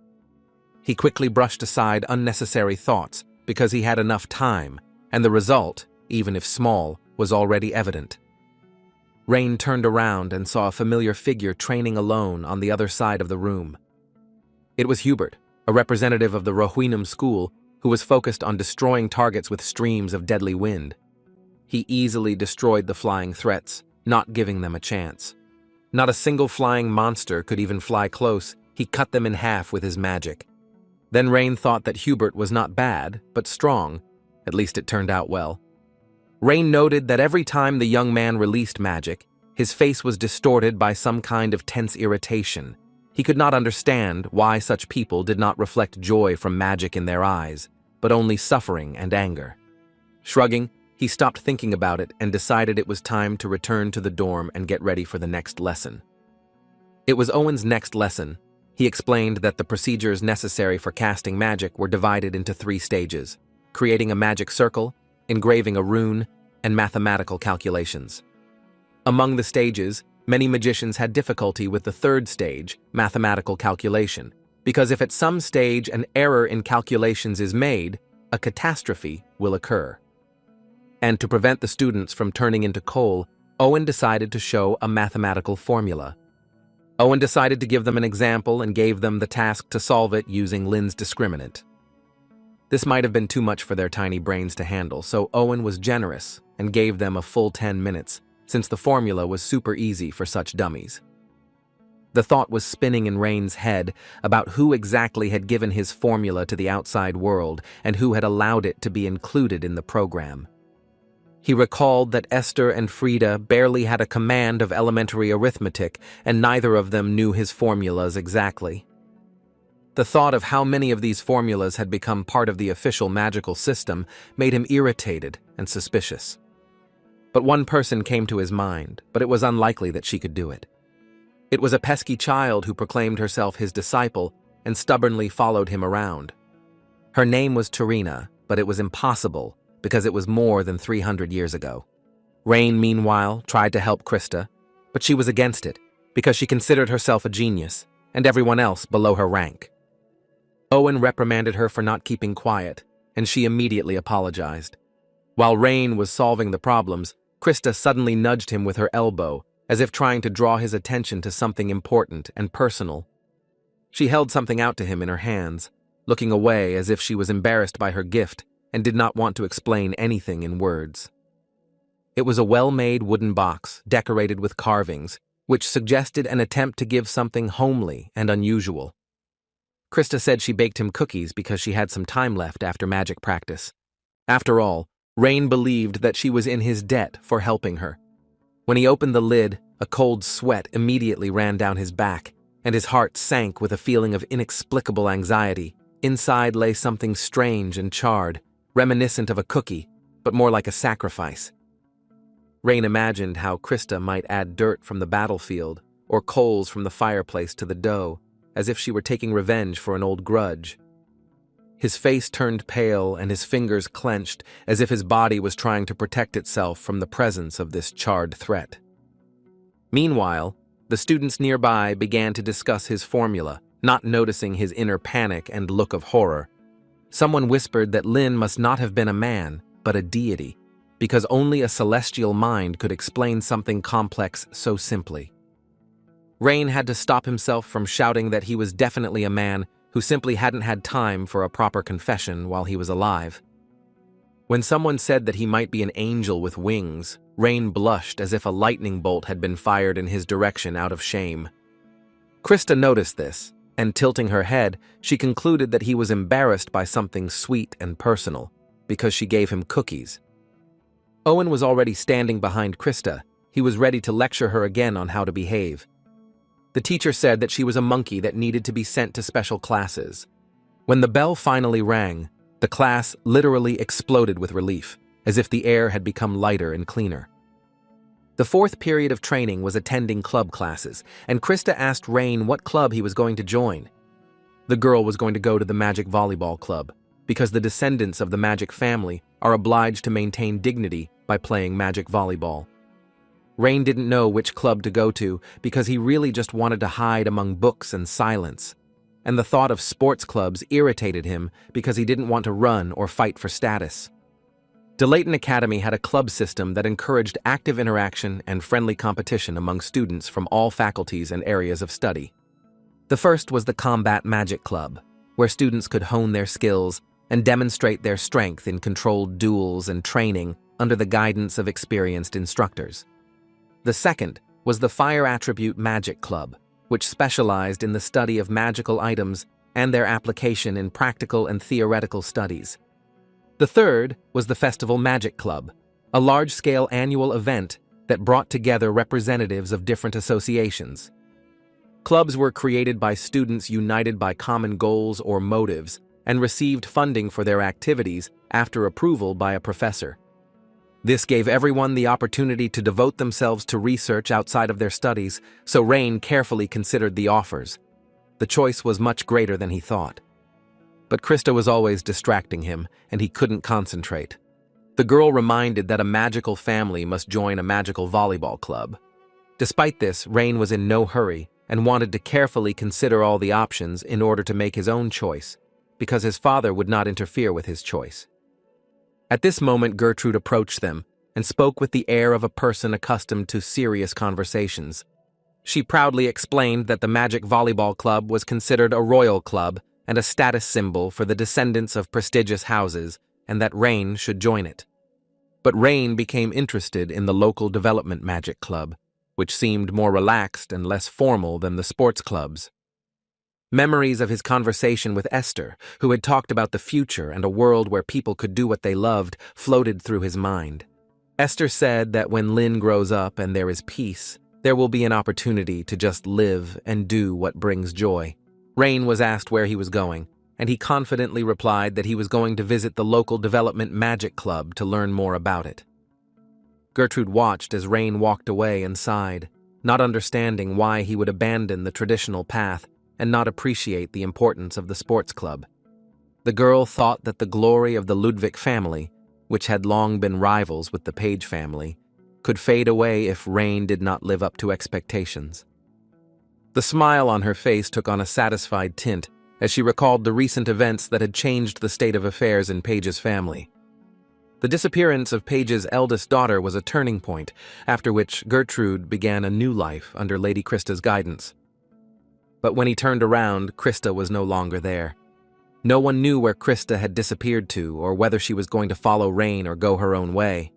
He quickly brushed aside unnecessary thoughts because he had enough time, and the result, even if small, was already evident. Rain turned around and saw a familiar figure training alone on the other side of the room. It was Hubert, a representative of the Rohingya school who was focused on destroying targets with streams of deadly wind. He easily destroyed the flying threats, not giving them a chance. Not a single flying monster could even fly close. He cut them in half with his magic. Then Rain thought that Hubert was not bad, but strong. At least it turned out well. Rain noted that every time the young man released magic, his face was distorted by some kind of tense irritation. He could not understand why such people did not reflect joy from magic in their eyes, but only suffering and anger. Shrugging, he stopped thinking about it and decided it was time to return to the dorm and get ready for the next lesson. It was Owen's next lesson. He explained that the procedures necessary for casting magic were divided into 3 stages: creating a magic circle, engraving a rune, and mathematical calculations. Among the stages, many magicians had difficulty with the 3rd stage, mathematical calculation, because if at some stage an error in calculations is made, a catastrophe will occur. And to prevent the students from turning into coal, Owen decided to show a mathematical formula. Owen decided to give them an example and gave them the task to solve it using Lin's discriminant. This might have been too much for their tiny brains to handle, so Owen was generous and gave them a full 10 minutes, since the formula was super easy for such dummies. The thought was spinning in Rain's head about who exactly had given his formula to the outside world and who had allowed it to be included in the program. He recalled that Esther and Frida barely had a command of elementary arithmetic, and neither of them knew his formulas exactly. The thought of how many of these formulas had become part of the official magical system made him irritated and suspicious. But one person came to his mind, but it was unlikely that she could do it. It was a pesky child who proclaimed herself his disciple and stubbornly followed him around. Her name was Tarina, but it was impossible because it was more than 300 years ago. Rain, meanwhile, tried to help Krista, but she was against it because she considered herself a genius and everyone else below her rank. Owen reprimanded her for not keeping quiet, and she immediately apologized. While Rain was solving the problems, Krista suddenly nudged him with her elbow, as if trying to draw his attention to something important and personal. She held something out to him in her hands, looking away as if she was embarrassed by her gift and did not want to explain anything in words. It was a well-made wooden box, decorated with carvings, which suggested an attempt to give something homely and unusual. Krista said she baked him cookies because she had some time left after magic practice. After all, Rain believed that she was in his debt for helping her. When he opened the lid, a cold sweat immediately ran down his back, and his heart sank with a feeling of inexplicable anxiety. Inside lay something strange and charred, reminiscent of a cookie, but more like a sacrifice. Rain imagined how Krista might add dirt from the battlefield or coals from the fireplace to the dough, as if she were taking revenge for an old grudge. His face turned pale and his fingers clenched, as if his body was trying to protect itself from the presence of this charred threat. Meanwhile, the students nearby began to discuss his formula, not noticing his inner panic and look of horror. Someone whispered that Lin must not have been a man, but a deity, because only a celestial mind could explain something complex so simply. Rain had to stop himself from shouting that he was definitely a man who simply hadn't had time for a proper confession while he was alive. When someone said that he might be an angel with wings, Rain blushed as if a lightning bolt had been fired in his direction out of shame. Krista noticed this, and tilting her head, she concluded that he was embarrassed by something sweet and personal, because she gave him cookies. Owen was already standing behind Krista. He was ready to lecture her again on how to behave. The teacher said that she was a monkey that needed to be sent to special classes. When the bell finally rang, the class literally exploded with relief, as if the air had become lighter and cleaner. The fourth period of training was attending club classes, and Krista asked Rain what club he was going to join. The girl was going to go to the Magic Volleyball Club, because the descendants of the Magic family are obliged to maintain dignity by playing Magic Volleyball. Rain didn't know which club to go to because he really just wanted to hide among books and silence, and the thought of sports clubs irritated him because he didn't want to run or fight for status. DeLayton Academy had a club system that encouraged active interaction and friendly competition among students from all faculties and areas of study. The first was the Combat Magic Club, where students could hone their skills and demonstrate their strength in controlled duels and training under the guidance of experienced instructors. The second was the Fire Attribute Magic Club, which specialized in the study of magical items and their application in practical and theoretical studies. The third was the Festival Magic Club, a large-scale annual event that brought together representatives of different associations. Clubs were created by students united by common goals or motives and received funding for their activities after approval by a professor. This gave everyone the opportunity to devote themselves to research outside of their studies, so Rain carefully considered the offers. The choice was much greater than he thought. But Krista was always distracting him, and he couldn't concentrate. The girl reminded that a magical family must join a magical volleyball club. Despite this, Rain was in no hurry and wanted to carefully consider all the options in order to make his own choice, because his father would not interfere with his choice. At this moment, Gertrude approached them and spoke with the air of a person accustomed to serious conversations. She proudly explained that the Magic Volleyball Club was considered a royal club and a status symbol for the descendants of prestigious houses, and that Rain should join it. But Rain became interested in the local development magic club, which seemed more relaxed and less formal than the sports clubs. Memories of his conversation with Esther, who had talked about the future and a world where people could do what they loved, floated through his mind. Esther said that when Lynn grows up and there is peace, there will be an opportunity to just live and do what brings joy. Rain was asked where he was going, and he confidently replied that he was going to visit the local development magic club to learn more about it. Gertrude watched as Rain walked away and sighed, not understanding why he would abandon the traditional path and not appreciate the importance of the sports club. The girl thought that the glory of the Ludwig family, which had long been rivals with the Page family, could fade away if Rain did not live up to expectations. The smile on her face took on a satisfied tint as she recalled the recent events that had changed the state of affairs in Page's family. The disappearance of Page's eldest daughter was a turning point, after which Gertrude began a new life under Lady Krista's guidance. But when he turned around, Krista was no longer there. No one knew where Krista had disappeared to or whether she was going to follow Rain or go her own way.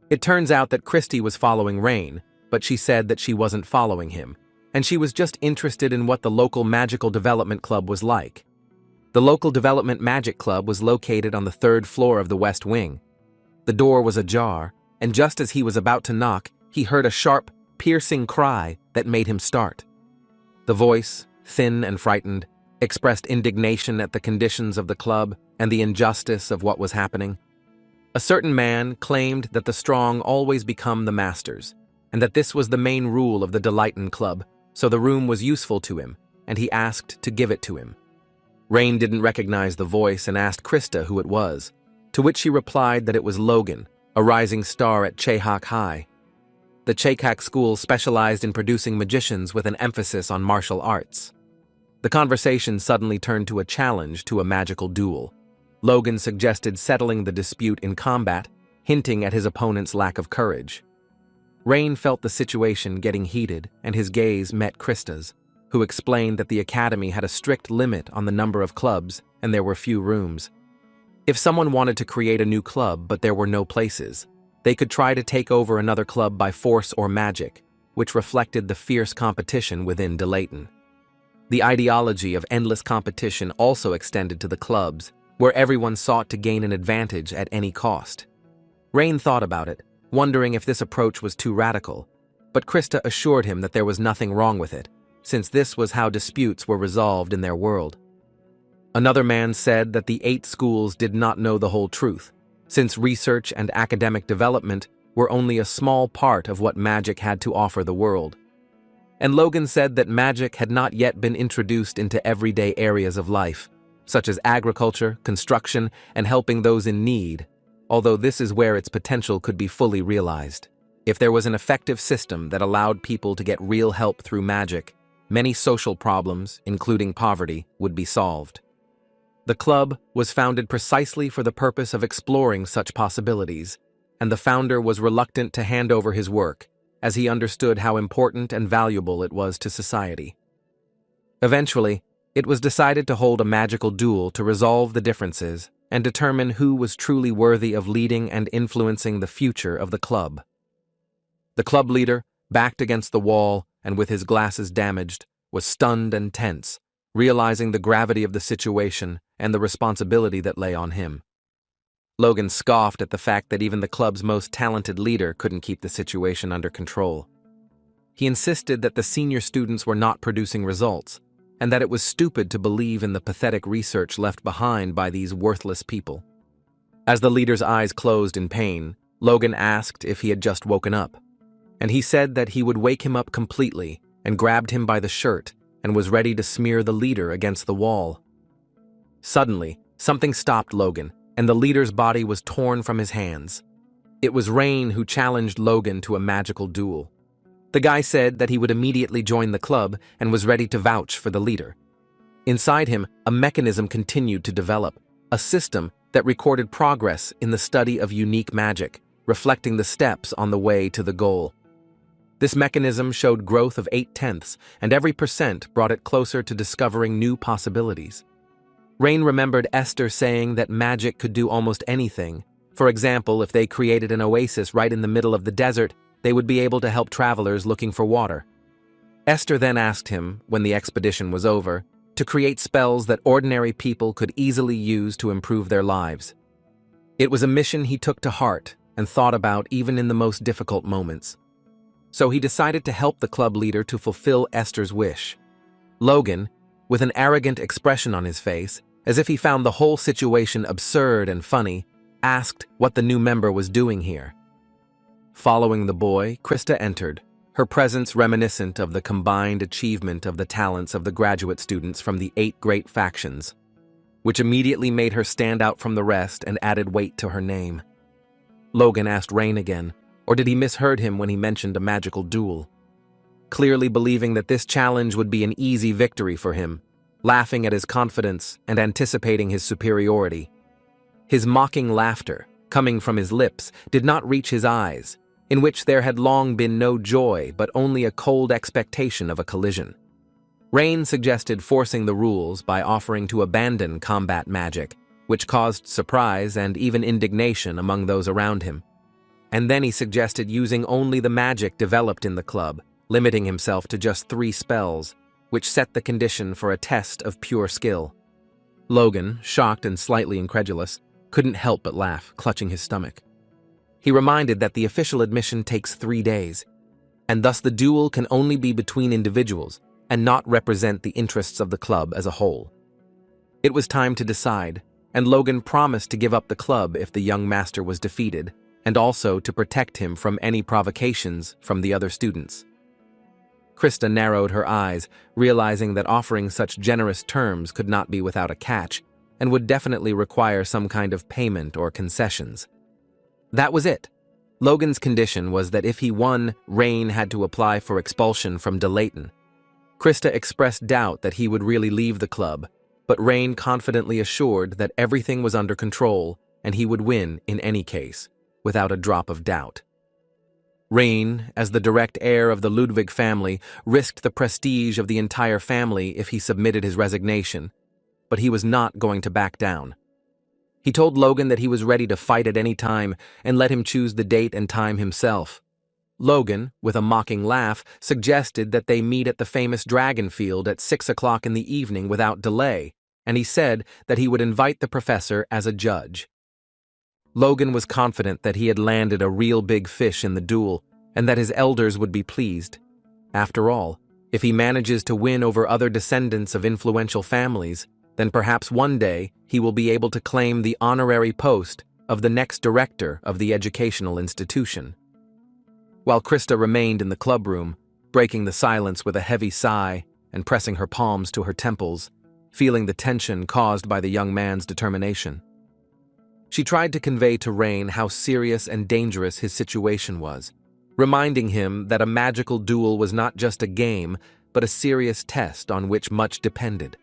It turns out that Christy was following Rain, but she said that she wasn't following him, and she was just interested in what the local magical development club was like. The local development magic club was located on the 3rd floor of the West Wing. The door was ajar, and just as he was about to knock, he heard a sharp, piercing cry that made him start. The voice, thin and frightened, expressed indignation at the conditions of the club and the injustice of what was happening. A certain man claimed that the strong always become the masters, and that this was the main rule of the DeLayton Club, so the room was useful to him, and he asked to give it to him. Rain didn't recognize the voice and asked Krista who it was, to which she replied that it was Logan, a rising star at Chehak High. The Chehak school specialized in producing magicians with an emphasis on martial arts. The conversation suddenly turned to a challenge to a magical duel. Logan suggested settling the dispute in combat, hinting at his opponent's lack of courage. Rain felt the situation getting heated, and his gaze met Krista's, who explained that the academy had a strict limit on the number of clubs and there were few rooms. If someone wanted to create a new club but there were no places, they could try to take over another club by force or magic, which reflected the fierce competition within Delayton. The ideology of endless competition also extended to the clubs, where everyone sought to gain an advantage at any cost. Rain thought about it, wondering if this approach was too radical, but Krista assured him that there was nothing wrong with it, since this was how disputes were resolved in their world. Another man said that the 8 schools did not know the whole truth, since research and academic development were only a small part of what magic had to offer the world. And Logan said that magic had not yet been introduced into everyday areas of life, such as agriculture, construction, and helping those in need, although this is where its potential could be fully realized. If there was an effective system that allowed people to get real help through magic, many social problems, including poverty, would be solved. The club was founded precisely for the purpose of exploring such possibilities, and the founder was reluctant to hand over his work, as he understood how important and valuable it was to society. Eventually, it was decided to hold a magical duel to resolve the differences and determine who was truly worthy of leading and influencing the future of the club. The club leader, backed against the wall and with his glasses damaged, was stunned and tense, realizing the gravity of the situation and the responsibility that lay on him. Logan scoffed at the fact that even the club's most talented leader couldn't keep the situation under control. He insisted that the senior students were not producing results, and that it was stupid to believe in the pathetic research left behind by these worthless people. As the leader's eyes closed in pain, Logan asked if he had just woken up, and he said that he would wake him up completely and grabbed him by the shirt and was ready to smear the leader against the wall. Suddenly, something stopped Logan, and the leader's body was torn from his hands. It was Rain who challenged Logan to a magical duel. The guy said that he would immediately join the club and was ready to vouch for the leader. Inside him, a mechanism continued to develop, a system that recorded progress in the study of unique magic, reflecting the steps on the way to the goal. This mechanism showed growth of 0.8, and every percent brought it closer to discovering new possibilities. Rain remembered Esther saying that magic could do almost anything. For example, if they created an oasis right in the middle of the desert, they would be able to help travelers looking for water. Esther then asked him, when the expedition was over, to create spells that ordinary people could easily use to improve their lives. It was a mission he took to heart and thought about even in the most difficult moments. So he decided to help the club leader to fulfill Esther's wish. Logan, with an arrogant expression on his face, as if he found the whole situation absurd and funny, asked what the new member was doing here. Following the boy, Krista entered, her presence reminiscent of the combined achievement of the talents of the graduate students from the 8 great factions, which immediately made her stand out from the rest and added weight to her name. Logan asked Rain again, or did he misheard him when he mentioned a magical duel? Clearly believing that this challenge would be an easy victory for him, laughing at his confidence and anticipating his superiority. His mocking laughter, coming from his lips, did not reach his eyes, in which there had long been no joy but only a cold expectation of a collision. Rain suggested forcing the rules by offering to abandon combat magic, which caused surprise and even indignation among those around him. And then he suggested using only the magic developed in the club, limiting himself to just 3 spells, which set the condition for a test of pure skill. Logan, shocked and slightly incredulous, couldn't help but laugh, clutching his stomach. He reminded that the official admission takes 3 days, and thus the duel can only be between individuals and not represent the interests of the club as a whole. It was time to decide, and Logan promised to give up the club if the young master was defeated, and also to protect him from any provocations from the other students. Krista narrowed her eyes, realizing that offering such generous terms could not be without a catch, and would definitely require some kind of payment or concessions. That was it. Logan's condition was that if he won, Rain had to apply for expulsion from Delayton. Krista expressed doubt that he would really leave the club, but Rain confidently assured that everything was under control and he would win in any case, without a drop of doubt. Rain, as the direct heir of the Ludwig family, risked the prestige of the entire family if he submitted his resignation, but he was not going to back down. He told Logan that he was ready to fight at any time and let him choose the date and time himself. Logan, with a mocking laugh, suggested that they meet at the famous dragon field at 6 o'clock in the evening without delay, and he said that he would invite the professor as a judge. Logan was confident that he had landed a real big fish in the duel and that his elders would be pleased. After all, if he manages to win over other descendants of influential families, then perhaps one day he will be able to claim the honorary post of the next director of the educational institution. While Krista remained in the clubroom, breaking the silence with a heavy sigh and pressing her palms to her temples, feeling the tension caused by the young man's determination. She tried to convey to Rain how serious and dangerous his situation was, reminding him that a magical duel was not just a game, but a serious test on which much depended.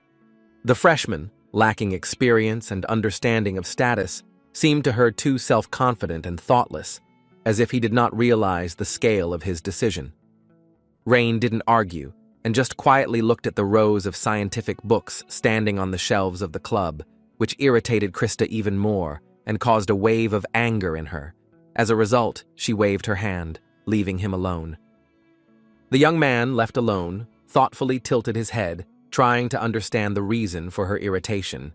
The freshman, lacking experience and understanding of status, seemed to her too self-confident and thoughtless, as if he did not realize the scale of his decision. Rain didn't argue, and just quietly looked at the rows of scientific books standing on the shelves of the club, which irritated Krista even more and caused a wave of anger in her. As a result, she waved her hand, leaving him alone. The young man, left alone, thoughtfully tilted his head, trying to understand the reason for her irritation.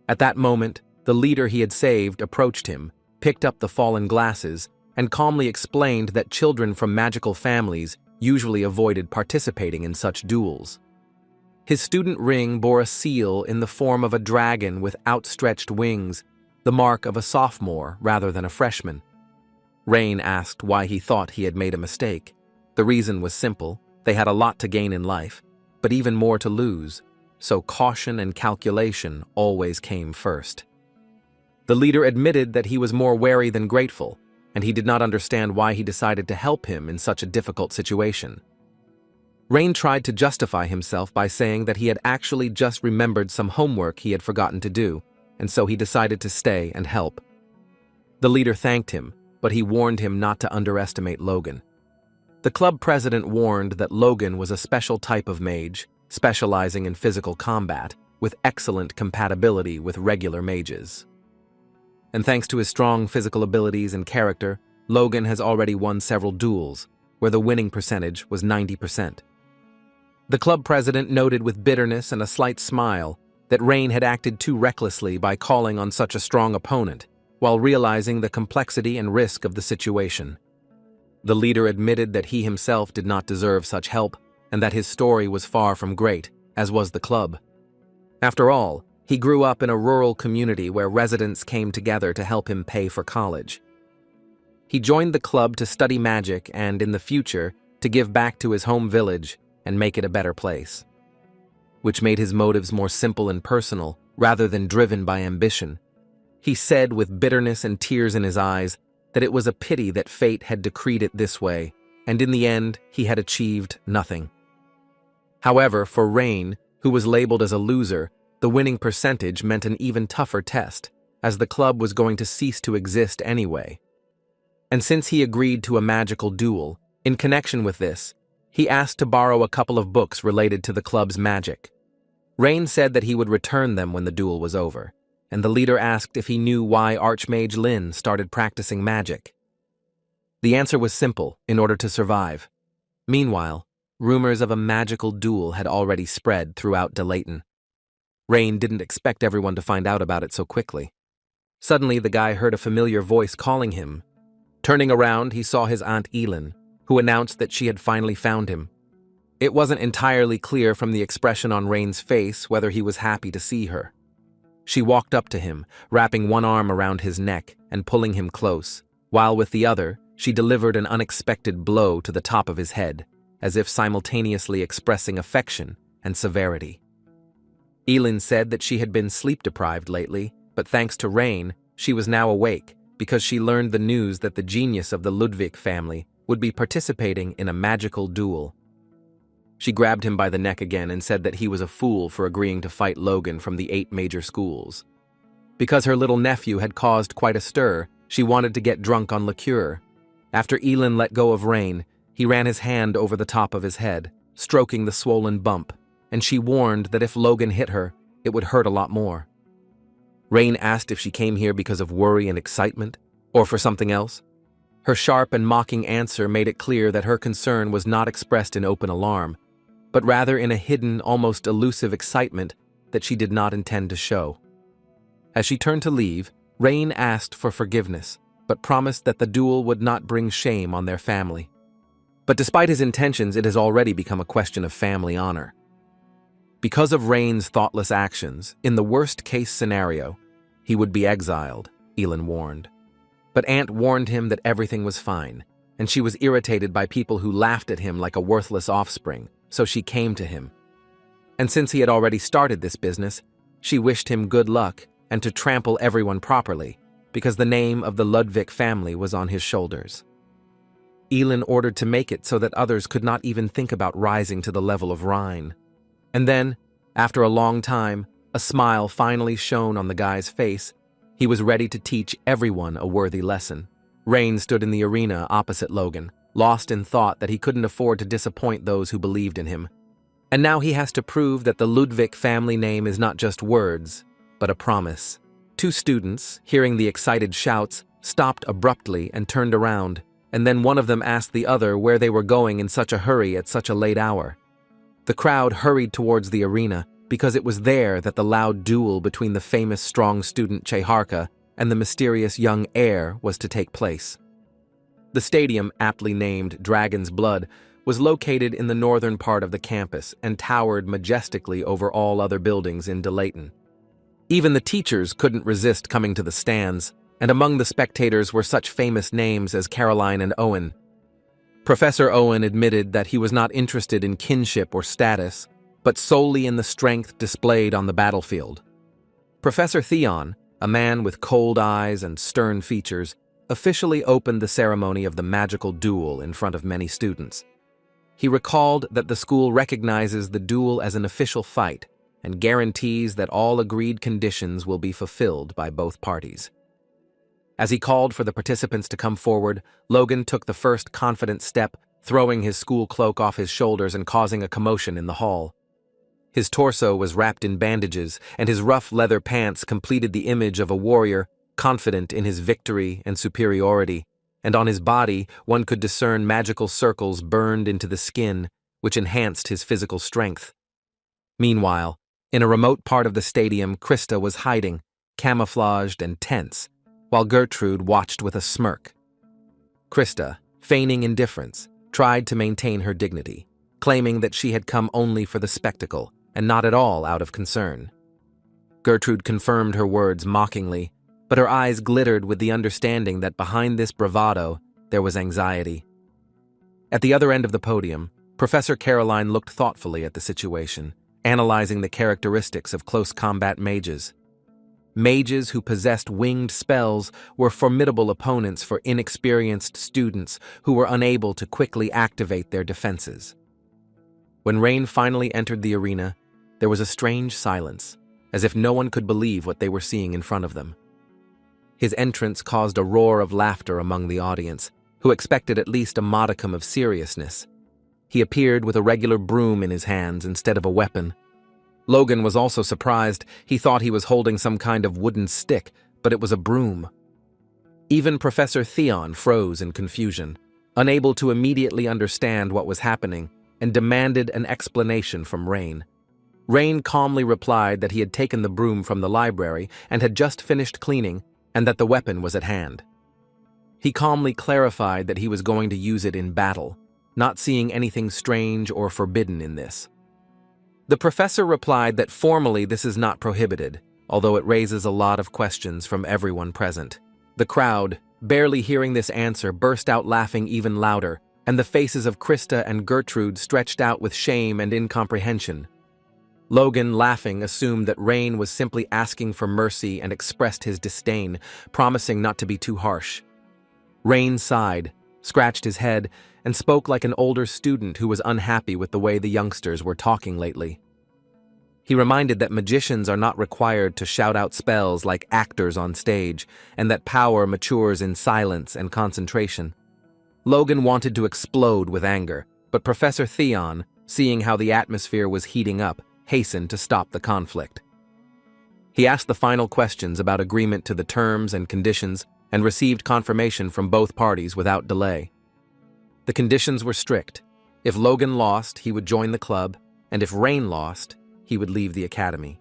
At that moment, the leader he had saved approached him, picked up the fallen glasses, and calmly explained that children from magical families usually avoided participating in such duels. His student ring bore a seal in the form of a dragon with outstretched wings, the mark of a sophomore rather than a freshman. Rain asked why he thought he had made a mistake. The reason was simple: they had a lot to gain in life, but even more to lose, so caution and calculation always came first. The leader admitted that he was more wary than grateful, and he did not understand why he decided to help him in such a difficult situation. Rain tried to justify himself by saying that he had actually just remembered some homework he had forgotten to do, and so he decided to stay and help. The leader thanked him, but he warned him not to underestimate Logan. The club president warned that Logan was a special type of mage, specializing in physical combat, with excellent compatibility with regular mages. And thanks to his strong physical abilities and character, Logan has already won several duels, where the winning percentage was 90%. The club president noted with bitterness and a slight smile that Rain had acted too recklessly by calling on such a strong opponent, while realizing the complexity and risk of the situation. The leader admitted that he himself did not deserve such help, and that his story was far from great, as was the club. After all, he grew up in a rural community where residents came together to help him pay for college. He joined the club to study magic and, in the future, to give back to his home village and make it a better place, which made his motives more simple and personal rather than driven by ambition. He said with bitterness and tears in his eyes that it was a pity that fate had decreed it this way, and in the end he had achieved nothing. However, for Rain, who was labeled as a loser, the winning percentage meant an even tougher test, as the club was going to cease to exist anyway. And since he agreed to a magical duel, in connection with this, he asked to borrow a couple of books related to the club's magic. Rain said that he would return them when the duel was over, and the leader asked if he knew why Archmage Lin started practicing magic. The answer was simple: in order to survive. Meanwhile, rumors of a magical duel had already spread throughout Delayton. Rain didn't expect everyone to find out about it so quickly. Suddenly, the guy heard a familiar voice calling him. Turning around, he saw his Aunt Elin, who announced that she had finally found him. It wasn't entirely clear from the expression on Rain's face whether he was happy to see her. She walked up to him, wrapping one arm around his neck and pulling him close, while with the other, she delivered an unexpected blow to the top of his head, as if simultaneously expressing affection and severity. Elin said that she had been sleep-deprived lately, but thanks to Rain, she was now awake because she learned the news that the genius of the Ludwig family would be participating in a magical duel. She grabbed him by the neck again and said that he was a fool for agreeing to fight Logan from the 8 major schools. Because her little nephew had caused quite a stir, she wanted to get drunk on liqueur. After Elin let go of Rain, he ran his hand over the top of his head, stroking the swollen bump, and she warned that if Logan hit her, it would hurt a lot more. Rain asked if she came here because of worry and excitement, or for something else. Her sharp and mocking answer made it clear that her concern was not expressed in open alarm, but rather in a hidden, almost elusive excitement that she did not intend to show. As she turned to leave, Rain asked for forgiveness, but promised that the duel would not bring shame on their family. But despite his intentions, it has already become a question of family honor. Because of Rain's thoughtless actions, in the worst-case scenario, he would be exiled, Elin warned. But Aunt warned him that everything was fine, and she was irritated by people who laughed at him like a worthless offspring, so she came to him. And since he had already started this business, she wished him good luck and to trample everyone properly, because the name of the Ludwig family was on his shoulders. Elin ordered to make it so that others could not even think about rising to the level of Rhine. And then, after a long time, a smile finally shone on the guy's face. He was ready to teach everyone a worthy lesson. Rain stood in the arena opposite Logan, lost in thought that he couldn't afford to disappoint those who believed in him. And now he has to prove that the Ludwig family name is not just words, but a promise. Two students, hearing the excited shouts, stopped abruptly and turned around, and then one of them asked the other where they were going in such a hurry at such a late hour. The crowd hurried towards the arena because it was there that the loud duel between the famous strong student Cheharka and the mysterious young heir was to take place. The stadium, aptly named Dragon's Blood, was located in the northern part of the campus and towered majestically over all other buildings in Delayton. Even the teachers couldn't resist coming to the stands, and among the spectators were such famous names as Caroline and Owen. Professor Owen admitted that he was not interested in kinship or status, but solely in the strength displayed on the battlefield. Professor Theon, a man with cold eyes and stern features, officially opened the ceremony of the magical duel in front of many students. He recalled that the school recognizes the duel as an official fight and guarantees that all agreed conditions will be fulfilled by both parties. As he called for the participants to come forward, Logan took the first confident step, throwing his school cloak off his shoulders and causing a commotion in the hall. His torso was wrapped in bandages, and his rough leather pants completed the image of a warrior, confident in his victory and superiority, and on his body one could discern magical circles burned into the skin, which enhanced his physical strength. Meanwhile, in a remote part of the stadium, Krista was hiding, camouflaged and tense, while Gertrude watched with a smirk. Krista, feigning indifference, tried to maintain her dignity, claiming that she had come only for the spectacle and not at all out of concern. Gertrude confirmed her words mockingly, but her eyes glittered with the understanding that behind this bravado there was anxiety. At the other end of the podium, Professor Caroline looked thoughtfully at the situation, analyzing the characteristics of close combat mages. Mages who possessed winged spells were formidable opponents for inexperienced students who were unable to quickly activate their defenses. When Rain finally entered the arena, there was a strange silence, as if no one could believe what they were seeing in front of them. His entrance caused a roar of laughter among the audience, who expected at least a modicum of seriousness. He appeared with a regular broom in his hands instead of a weapon. Logan was also surprised. He thought he was holding some kind of wooden stick, but it was a broom. Even Professor Theon froze in confusion, unable to immediately understand what was happening, and demanded an explanation from Rain. Rain calmly replied that he had taken the broom from the library and had just finished cleaning, and that the weapon was at hand. He calmly clarified that he was going to use it in battle, not seeing anything strange or forbidden in this. The professor replied that formally this is not prohibited, although it raises a lot of questions from everyone present. The crowd, barely hearing this answer, burst out laughing even louder, and the faces of Krista and Gertrude stretched out with shame and incomprehension. Logan, laughing, assumed that Rain was simply asking for mercy and expressed his disdain, promising not to be too harsh. Rain sighed, scratched his head, and spoke like an older student who was unhappy with the way the youngsters were talking lately. He reminded that magicians are not required to shout out spells like actors on stage, and that power matures in silence and concentration. Logan wanted to explode with anger, but Professor Theon, seeing how the atmosphere was heating up, hastened to stop the conflict. He asked the final questions about agreement to the terms and conditions and received confirmation from both parties without delay. The conditions were strict. If Logan lost, he would join the club, and if Rain lost, he would leave the academy.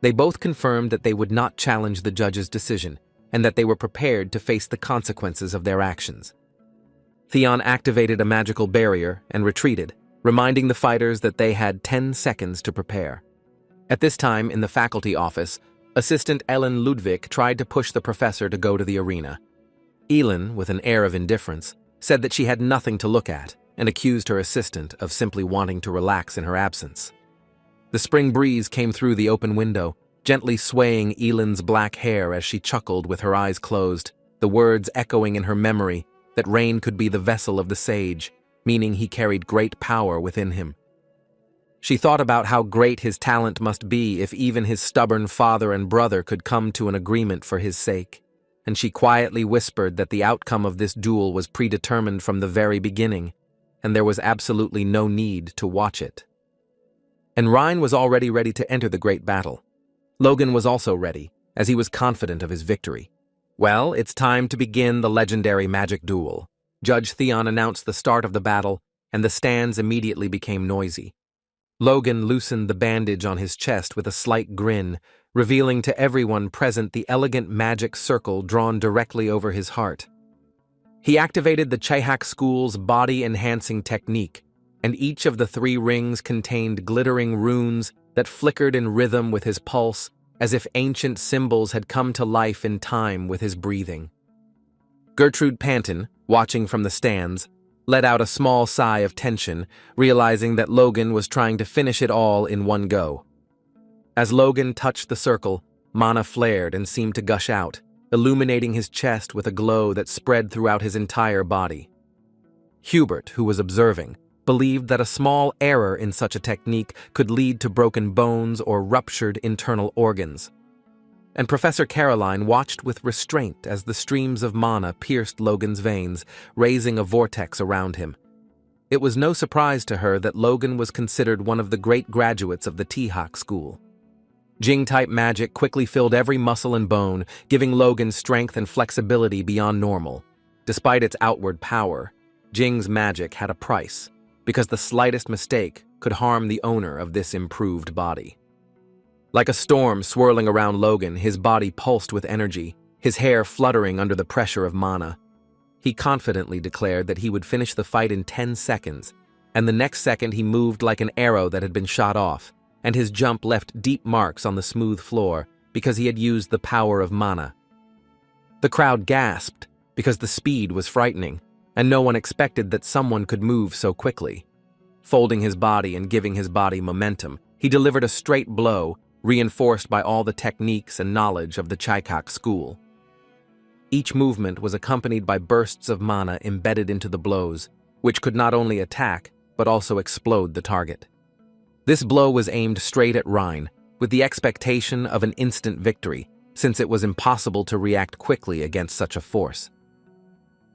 They both confirmed that they would not challenge the judge's decision and that they were prepared to face the consequences of their actions. Theon activated a magical barrier and retreated, reminding the fighters that they had 10 seconds to prepare. At this time, in the faculty office, Assistant Ellen Ludwig tried to push the professor to go to the arena. Elin, with an air of indifference, said that she had nothing to look at and accused her assistant of simply wanting to relax in her absence. The spring breeze came through the open window, gently swaying Elin's black hair as she chuckled with her eyes closed, the words echoing in her memory that Rain could be the vessel of the sage, meaning he carried great power within him. She thought about how great his talent must be if even his stubborn father and brother could come to an agreement for his sake, and she quietly whispered that the outcome of this duel was predetermined from the very beginning, and there was absolutely no need to watch it. And Rhine was already ready to enter the great battle. Logan was also ready, as he was confident of his victory. Well, it's time to begin the legendary magic duel. Judge Theon announced the start of the battle, and the stands immediately became noisy. Logan loosened the bandage on his chest with a slight grin, revealing to everyone present the elegant magic circle drawn directly over his heart. He activated the Chihak School's body-enhancing technique, and each of the 3 rings contained glittering runes that flickered in rhythm with his pulse, as if ancient symbols had come to life in time with his breathing. Gertrude Panton, watching from the stands, let out a small sigh of tension, realizing that Logan was trying to finish it all in one go. As Logan touched the circle, mana flared and seemed to gush out, illuminating his chest with a glow that spread throughout his entire body. Hubert, who was observing, believed that a small error in such a technique could lead to broken bones or ruptured internal organs. And Professor Caroline watched with restraint as the streams of mana pierced Logan's veins, raising a vortex around him. It was no surprise to her that Logan was considered one of the great graduates of the Chihak School. Jing-type magic quickly filled every muscle and bone, giving Logan strength and flexibility beyond normal. Despite its outward power, Jing's magic had a price, because the slightest mistake could harm the owner of this improved body. Like a storm swirling around Logan, his body pulsed with energy, his hair fluttering under the pressure of mana. He confidently declared that he would finish the fight in 10 seconds, and the next second he moved like an arrow that had been shot off, and his jump left deep marks on the smooth floor because he had used the power of mana. The crowd gasped because the speed was frightening, and no one expected that someone could move so quickly. Folding his body and giving his body momentum, he delivered a straight blow, reinforced by all the techniques and knowledge of the Chihak School. Each movement was accompanied by bursts of mana embedded into the blows, which could not only attack, but also explode the target. This blow was aimed straight at Rhine, with the expectation of an instant victory, since it was impossible to react quickly against such a force.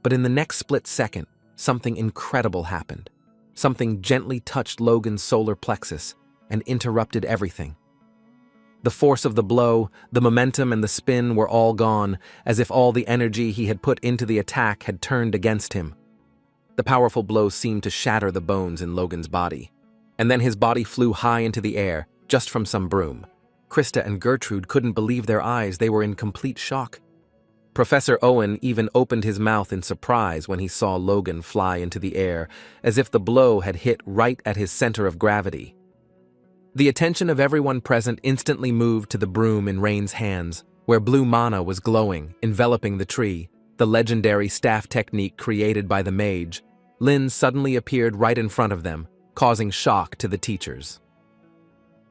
But in the next split second, something incredible happened. Something gently touched Logan's solar plexus and interrupted everything. The force of the blow, the momentum, and the spin were all gone, as if all the energy he had put into the attack had turned against him. The powerful blow seemed to shatter the bones in Logan's body, and then his body flew high into the air, just from some broom. Krista and Gertrude couldn't believe their eyes. They were in complete shock. Professor Owen even opened his mouth in surprise when he saw Logan fly into the air, as if the blow had hit right at his center of gravity. The attention of everyone present instantly moved to the broom in Rain's hands, where blue mana was glowing, enveloping the tree, the legendary staff technique created by the mage. Lynn suddenly appeared right in front of them, causing shock to the teachers.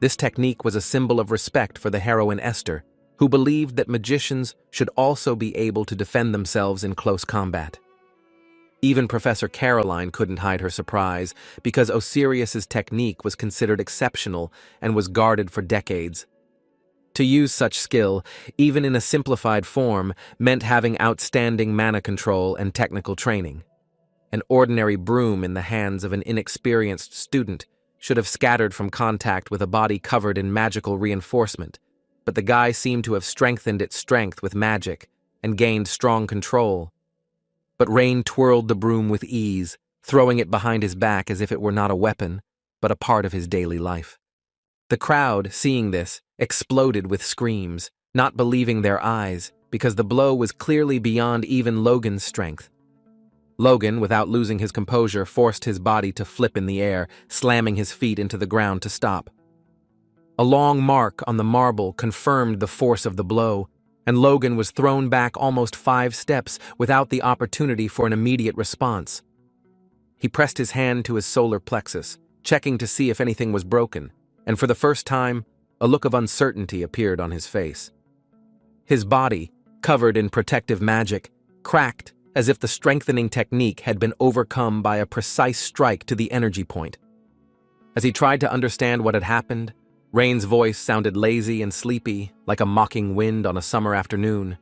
This technique was a symbol of respect for the heroine Esther, who believed that magicians should also be able to defend themselves in close combat. Even Professor Caroline couldn't hide her surprise, because Osirius's technique was considered exceptional and was guarded for decades. To use such skill, even in a simplified form, meant having outstanding mana control and technical training. An ordinary broom in the hands of an inexperienced student should have scattered from contact with a body covered in magical reinforcement, but the guy seemed to have strengthened its strength with magic and gained strong control. But Rain twirled the broom with ease, throwing it behind his back as if it were not a weapon, but a part of his daily life. The crowd, seeing this, exploded with screams, not believing their eyes, because the blow was clearly beyond even Logan's strength. Logan, without losing his composure, forced his body to flip in the air, slamming his feet into the ground to stop. A long mark on the marble confirmed the force of the blow, and Logan was thrown back almost 5 steps without the opportunity for an immediate response. He pressed his hand to his solar plexus, checking to see if anything was broken, and for the first time, a look of uncertainty appeared on his face. His body, covered in protective magic, cracked as if the strengthening technique had been overcome by a precise strike to the energy point. As he tried to understand what had happened, Rain's voice sounded lazy and sleepy, like a mocking wind on a summer afternoon.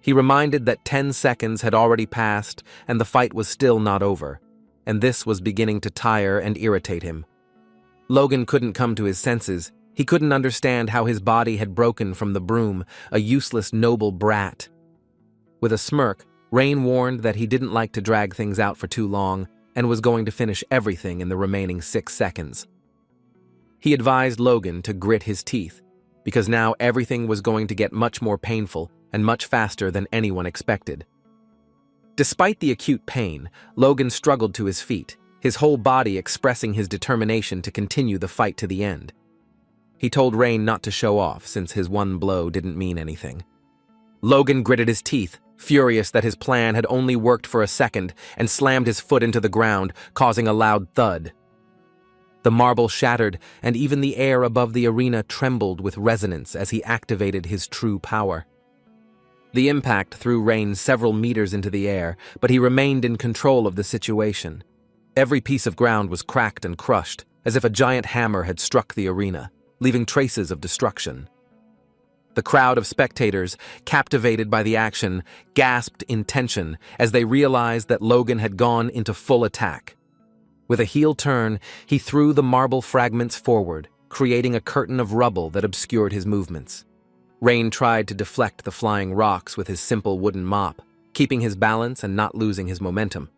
He reminded that 10 seconds had already passed and the fight was still not over, and this was beginning to tire and irritate him. Logan couldn't come to his senses. He couldn't understand how his body had broken from the broom, a useless noble brat. With a smirk, Rain warned that he didn't like to drag things out for too long and was going to finish everything in the remaining 6 seconds. He advised Logan to grit his teeth, because now everything was going to get much more painful and much faster than anyone expected. Despite the acute pain, Logan struggled to his feet, his whole body expressing his determination to continue the fight to the end. He told Rain not to show off since his one blow didn't mean anything. Logan gritted his teeth, furious that his plan had only worked for a second, and slammed his foot into the ground, causing a loud thud. The marble shattered, and even the air above the arena trembled with resonance as he activated his true power. The impact threw Rain several meters into the air, but he remained in control of the situation. Every piece of ground was cracked and crushed, as if a giant hammer had struck the arena, leaving traces of destruction. The crowd of spectators, captivated by the action, gasped in tension as they realized that Logan had gone into full attack. With a heel turn, he threw the marble fragments forward, creating a curtain of rubble that obscured his movements. Rain tried to deflect the flying rocks with his simple wooden mop, keeping his balance and not losing his momentum.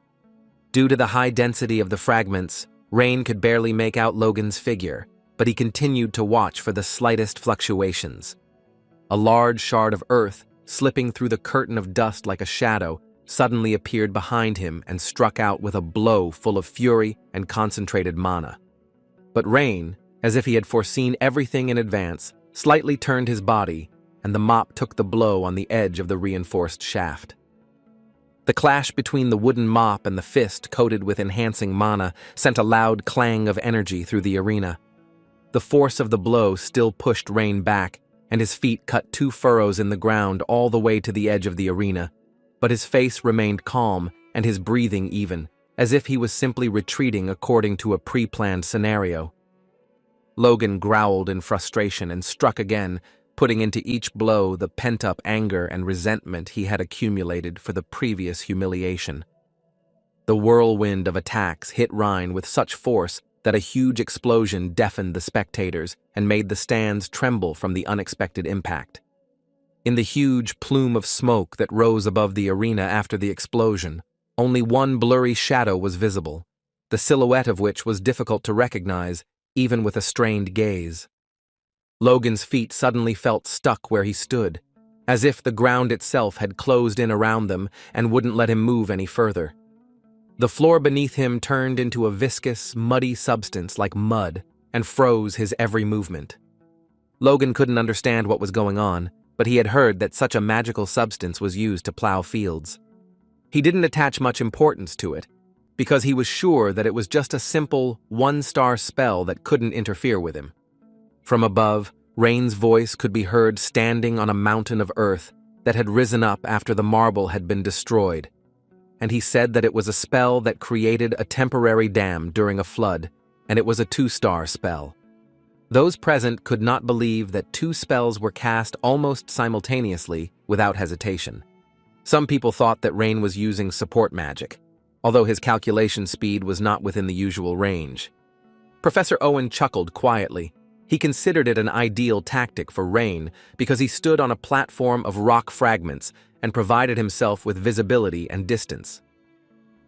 Due to the high density of the fragments, Rain could barely make out Logan's figure, but he continued to watch for the slightest fluctuations. A large shard of earth, slipping through the curtain of dust like a shadow, suddenly appeared behind him and struck out with a blow full of fury and concentrated mana. But Rain, as if he had foreseen everything in advance, slightly turned his body, and the mop took the blow on the edge of the reinforced shaft. The clash between the wooden mop and the fist coated with enhancing mana sent a loud clang of energy through the arena. The force of the blow still pushed Rain back, and his feet cut 2 furrows in the ground all the way to the edge of the arena, but his face remained calm and his breathing even, as if he was simply retreating according to a pre-planned scenario. Logan growled in frustration and struck again, putting into each blow the pent-up anger and resentment he had accumulated for the previous humiliation. The whirlwind of attacks hit Rain with such force that a huge explosion deafened the spectators and made the stands tremble from the unexpected impact. In the huge plume of smoke that rose above the arena after the explosion, only one blurry shadow was visible, the silhouette of which was difficult to recognize, even with a strained gaze. Logan's feet suddenly felt stuck where he stood, as if the ground itself had closed in around them and wouldn't let him move any further. The floor beneath him turned into a viscous, muddy substance like mud and froze his every movement. Logan couldn't understand what was going on, but he had heard that such a magical substance was used to plow fields. He didn't attach much importance to it, because he was sure that it was just a simple, 1-star spell that couldn't interfere with him. From above, Rain's voice could be heard standing on a mountain of earth that had risen up after the marble had been destroyed, and he said that it was a spell that created a temporary dam during a flood, and it was a 2-star spell. Those present could not believe that 2 spells were cast almost simultaneously without hesitation. Some people thought that Rain was using support magic, although his calculation speed was not within the usual range. Professor Owen chuckled quietly, He considered it an ideal tactic for Rain because he stood on a platform of rock fragments and provided himself with visibility and distance.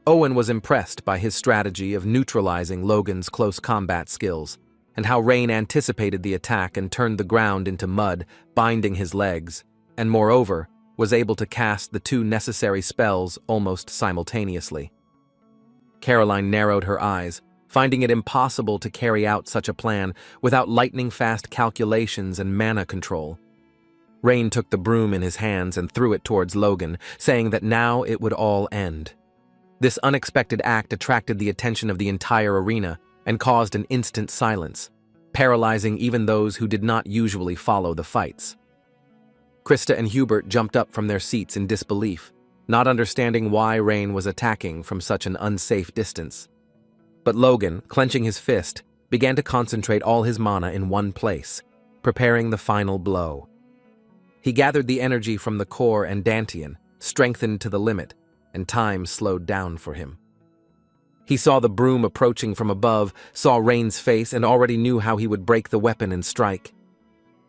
Owen was impressed by his strategy of neutralizing Logan's close combat skills, and how Rain anticipated the attack and turned the ground into mud, binding his legs, and moreover, was able to cast the two necessary spells almost simultaneously. Caroline narrowed her eyes, finding it impossible to carry out such a plan without lightning-fast calculations and mana control. Rain took the broom in his hands and threw it towards Logan, saying that now it would all end. This unexpected act attracted the attention of the entire arena and caused an instant silence, paralyzing even those who did not usually follow the fights. Krista and Hubert jumped up from their seats in disbelief, not understanding why Rain was attacking from such an unsafe distance. But Logan, clenching his fist, began to concentrate all his mana in one place, preparing the final blow. He gathered the energy from the core and dantian, strengthened to the limit, and time slowed down for him. He saw the broom approaching from above, saw Rain's face, and already knew how he would break the weapon and strike.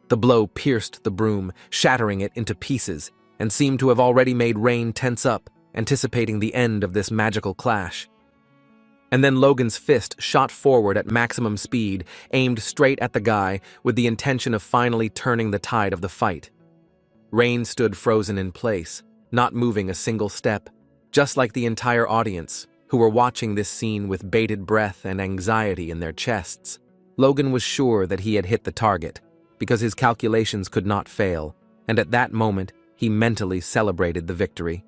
The blow pierced the broom, shattering it into pieces, and seemed to have already made Rain tense up, anticipating the end of this magical clash. And then Logan's fist shot forward at maximum speed, aimed straight at the guy, with the intention of finally turning the tide of the fight. Rain stood frozen in place, not moving a single step, just like the entire audience, who were watching this scene with bated breath and anxiety in their chests. Logan was sure that he had hit the target, because his calculations could not fail, and at that moment, he mentally celebrated the victory.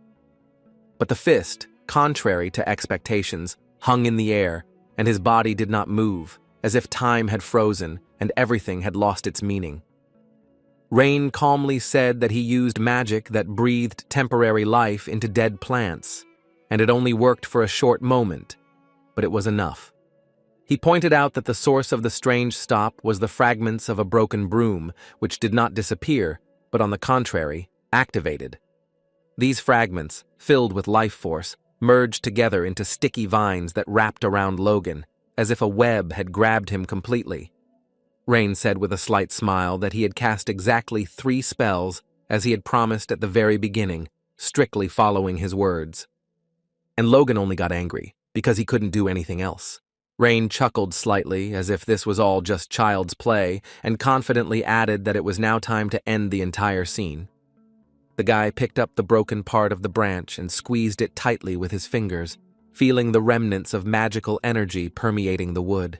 But the fist, contrary to expectations, hung in the air, and his body did not move, as if time had frozen and everything had lost its meaning. Rain calmly said that he used magic that breathed temporary life into dead plants, and it only worked for a short moment, but it was enough. He pointed out that the source of the strange stop was the fragments of a broken broom, which did not disappear, but on the contrary, activated. These fragments, filled with life force, merged together into sticky vines that wrapped around Logan, as if a web had grabbed him completely. Rain said with a slight smile that he had cast exactly 3 spells, as he had promised at the very beginning, strictly following his words. And Logan only got angry, because he couldn't do anything else. Rain chuckled slightly, as if this was all just child's play, and confidently added that it was now time to end the entire scene. The guy picked up the broken part of the branch and squeezed it tightly with his fingers, feeling the remnants of magical energy permeating the wood.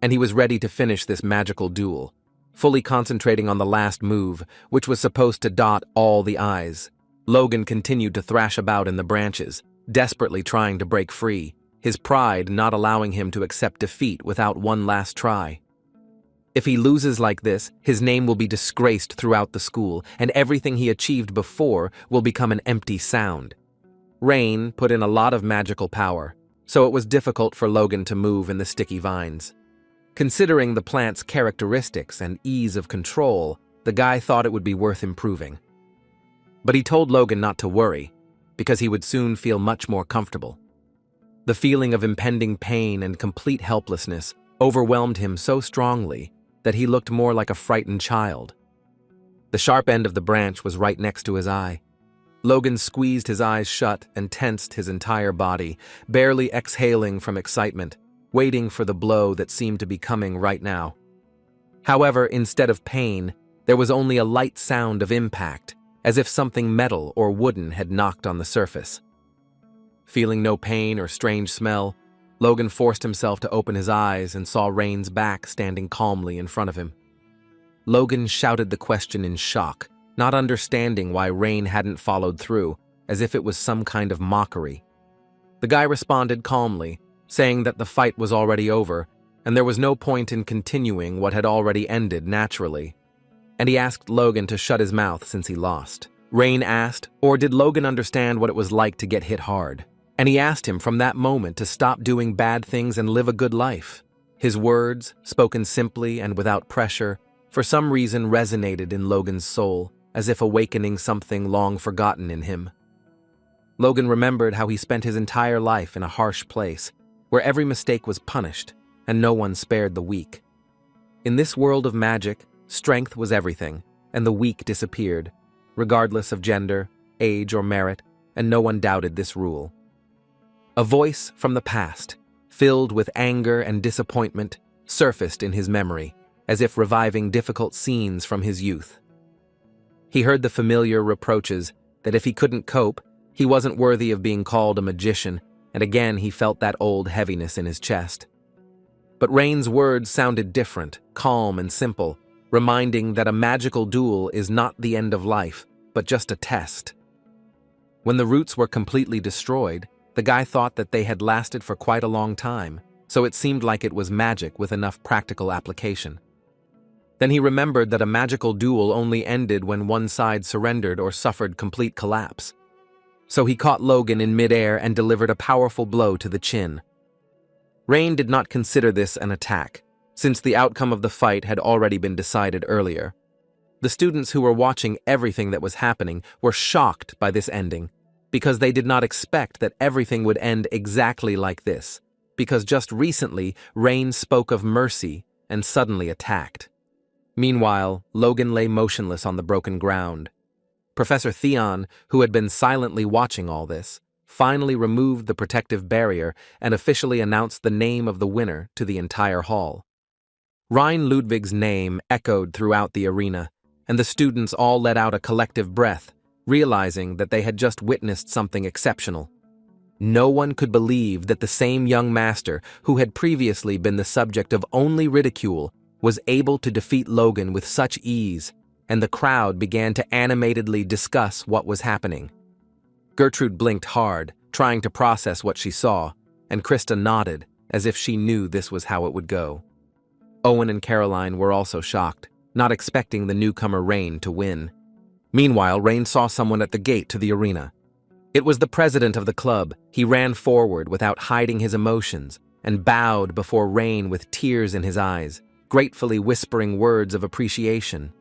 And he was ready to finish this magical duel, fully concentrating on the last move, which was supposed to dot all the I's. Logan continued to thrash about in the branches, desperately trying to break free, his pride not allowing him to accept defeat without one last try. If he loses like this, his name will be disgraced throughout the school, and everything he achieved before will become an empty sound. Rain put in a lot of magical power, so it was difficult for Logan to move in the sticky vines. Considering the plant's characteristics and ease of control, the guy thought it would be worth improving. But he told Logan not to worry, because he would soon feel much more comfortable. The feeling of impending pain and complete helplessness overwhelmed him so strongly that he looked more like a frightened child. The sharp end of the branch was right next to his eye. Logan squeezed his eyes shut and tensed his entire body, barely exhaling from excitement, waiting for the blow that seemed to be coming right now. However, instead of pain, there was only a light sound of impact, as if something metal or wooden had knocked on the surface. Feeling no pain or strange smell, Logan forced himself to open his eyes and saw Rain's back standing calmly in front of him. Logan shouted the question in shock, not understanding why Rain hadn't followed through, as if it was some kind of mockery. The guy responded calmly, saying that the fight was already over, and there was no point in continuing what had already ended naturally. And he asked Logan to shut his mouth since he lost. Rain asked, or did Logan understand what it was like to get hit hard? And he asked him from that moment to stop doing bad things and live a good life. His words, spoken simply and without pressure, for some reason resonated in Logan's soul, as if awakening something long forgotten in him. Logan remembered how he spent his entire life in a harsh place, where every mistake was punished, and no one spared the weak. In this world of magic, strength was everything, and the weak disappeared, regardless of gender, age, or merit, and no one doubted this rule. A voice from the past, filled with anger and disappointment, surfaced in his memory, as if reviving difficult scenes from his youth. He heard the familiar reproaches that if he couldn't cope, he wasn't worthy of being called a magician, and again he felt that old heaviness in his chest. But Rain's words sounded different, calm and simple, reminding that a magical duel is not the end of life, but just a test. When the roots were completely destroyed, the guy thought that they had lasted for quite a long time, so it seemed like it was magic with enough practical application. Then he remembered that a magical duel only ended when one side surrendered or suffered complete collapse. So he caught Logan in midair and delivered a powerful blow to the chin. Rain did not consider this an attack, since the outcome of the fight had already been decided earlier. The students who were watching everything that was happening were shocked by this ending, because they did not expect that everything would end exactly like this, because just recently Rain spoke of mercy and suddenly attacked. Meanwhile, Logan lay motionless on the broken ground. Professor Theon, who had been silently watching all this, finally removed the protective barrier and officially announced the name of the winner to the entire hall. Rhine Ludwig's name echoed throughout the arena, and the students all let out a collective breath, realizing that they had just witnessed something exceptional. No one could believe that the same young master, who had previously been the subject of only ridicule, was able to defeat Logan with such ease, and the crowd began to animatedly discuss what was happening. Gertrude blinked hard, trying to process what she saw, and Krista nodded, as if she knew this was how it would go. Owen and Caroline were also shocked, not expecting the newcomer Rain to win. Meanwhile, Rain saw someone at the gate to the arena. It was the president of the club. He ran forward without hiding his emotions and bowed before Rain with tears in his eyes, gratefully whispering words of appreciation.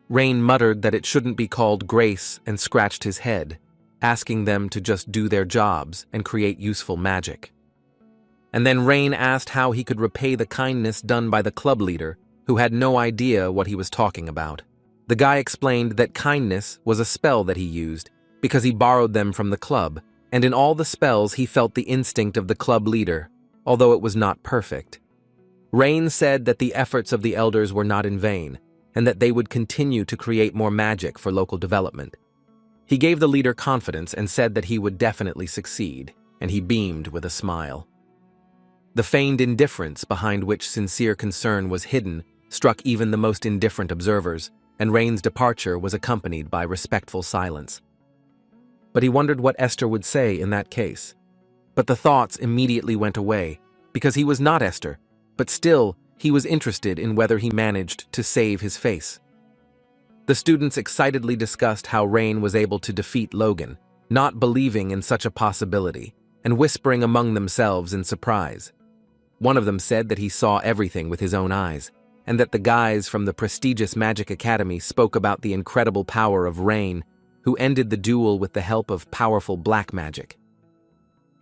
Rain muttered that it shouldn't be called grace and scratched his head, asking them to just do their jobs and create useful magic. And then Rain asked how he could repay the kindness done by the club leader, who had no idea what he was talking about. The guy explained that kindness was a spell that he used because he borrowed them from the club, and in all the spells he felt the instinct of the club leader, although it was not perfect. Rain said that the efforts of the elders were not in vain, and that they would continue to create more magic for local development. He gave the leader confidence and said that he would definitely succeed, and he beamed with a smile. The feigned indifference behind which sincere concern was hidden struck even the most indifferent observers, and Rain's departure was accompanied by respectful silence. But he wondered what Esther would say in that case. But the thoughts immediately went away, because he was not Esther, but still he was interested in whether he managed to save his face. The students excitedly discussed how Rain was able to defeat Logan, not believing in such a possibility, and whispering among themselves in surprise. One of them said that he saw everything with his own eyes, and that the guys from the prestigious Magic Academy spoke about the incredible power of Rain, who ended the duel with the help of powerful black magic.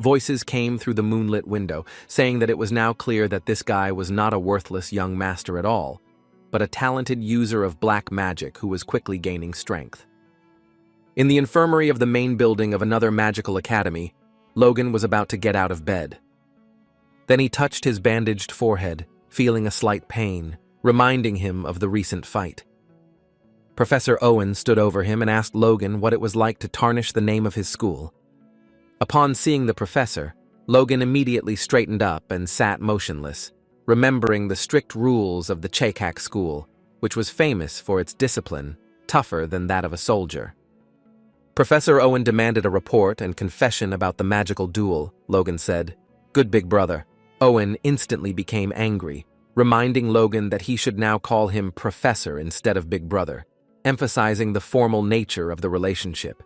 Voices came through the moonlit window, saying that it was now clear that this guy was not a worthless young master at all, but a talented user of black magic who was quickly gaining strength. In the infirmary of the main building of another magical academy, Logan was about to get out of bed. Then he touched his bandaged forehead, feeling a slight pain, reminding him of the recent fight. Professor Owen stood over him and asked Logan what it was like to tarnish the name of his school. Upon seeing the professor, Logan immediately straightened up and sat motionless, remembering the strict rules of the Chekak school, which was famous for its discipline, tougher than that of a soldier. Professor Owen demanded a report and confession about the magical duel. Logan said, "Good big brother." Owen instantly became angry, reminding Logan that he should now call him professor instead of big brother, emphasizing the formal nature of the relationship.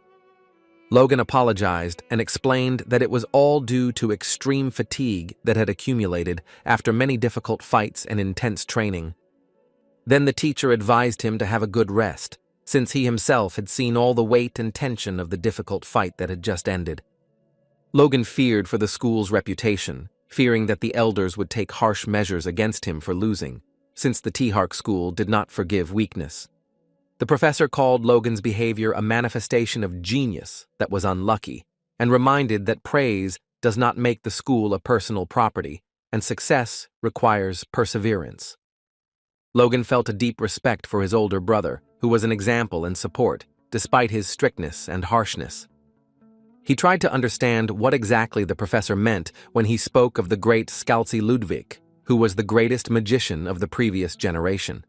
Logan apologized and explained that it was all due to extreme fatigue that had accumulated after many difficult fights and intense training. Then the teacher advised him to have a good rest, since he himself had seen all the weight and tension of the difficult fight that had just ended. Logan feared for the school's reputation, fearing that the elders would take harsh measures against him for losing, since the T-Hark school did not forgive weakness. The professor called Logan's behavior a manifestation of genius that was unlucky, and reminded that praise does not make the school a personal property, and success requires perseverance. Logan felt a deep respect for his older brother, who was an example and support, despite his strictness and harshness. He tried to understand what exactly the professor meant when he spoke of the great Scalzi Ludwig, who was the greatest magician of the previous generation.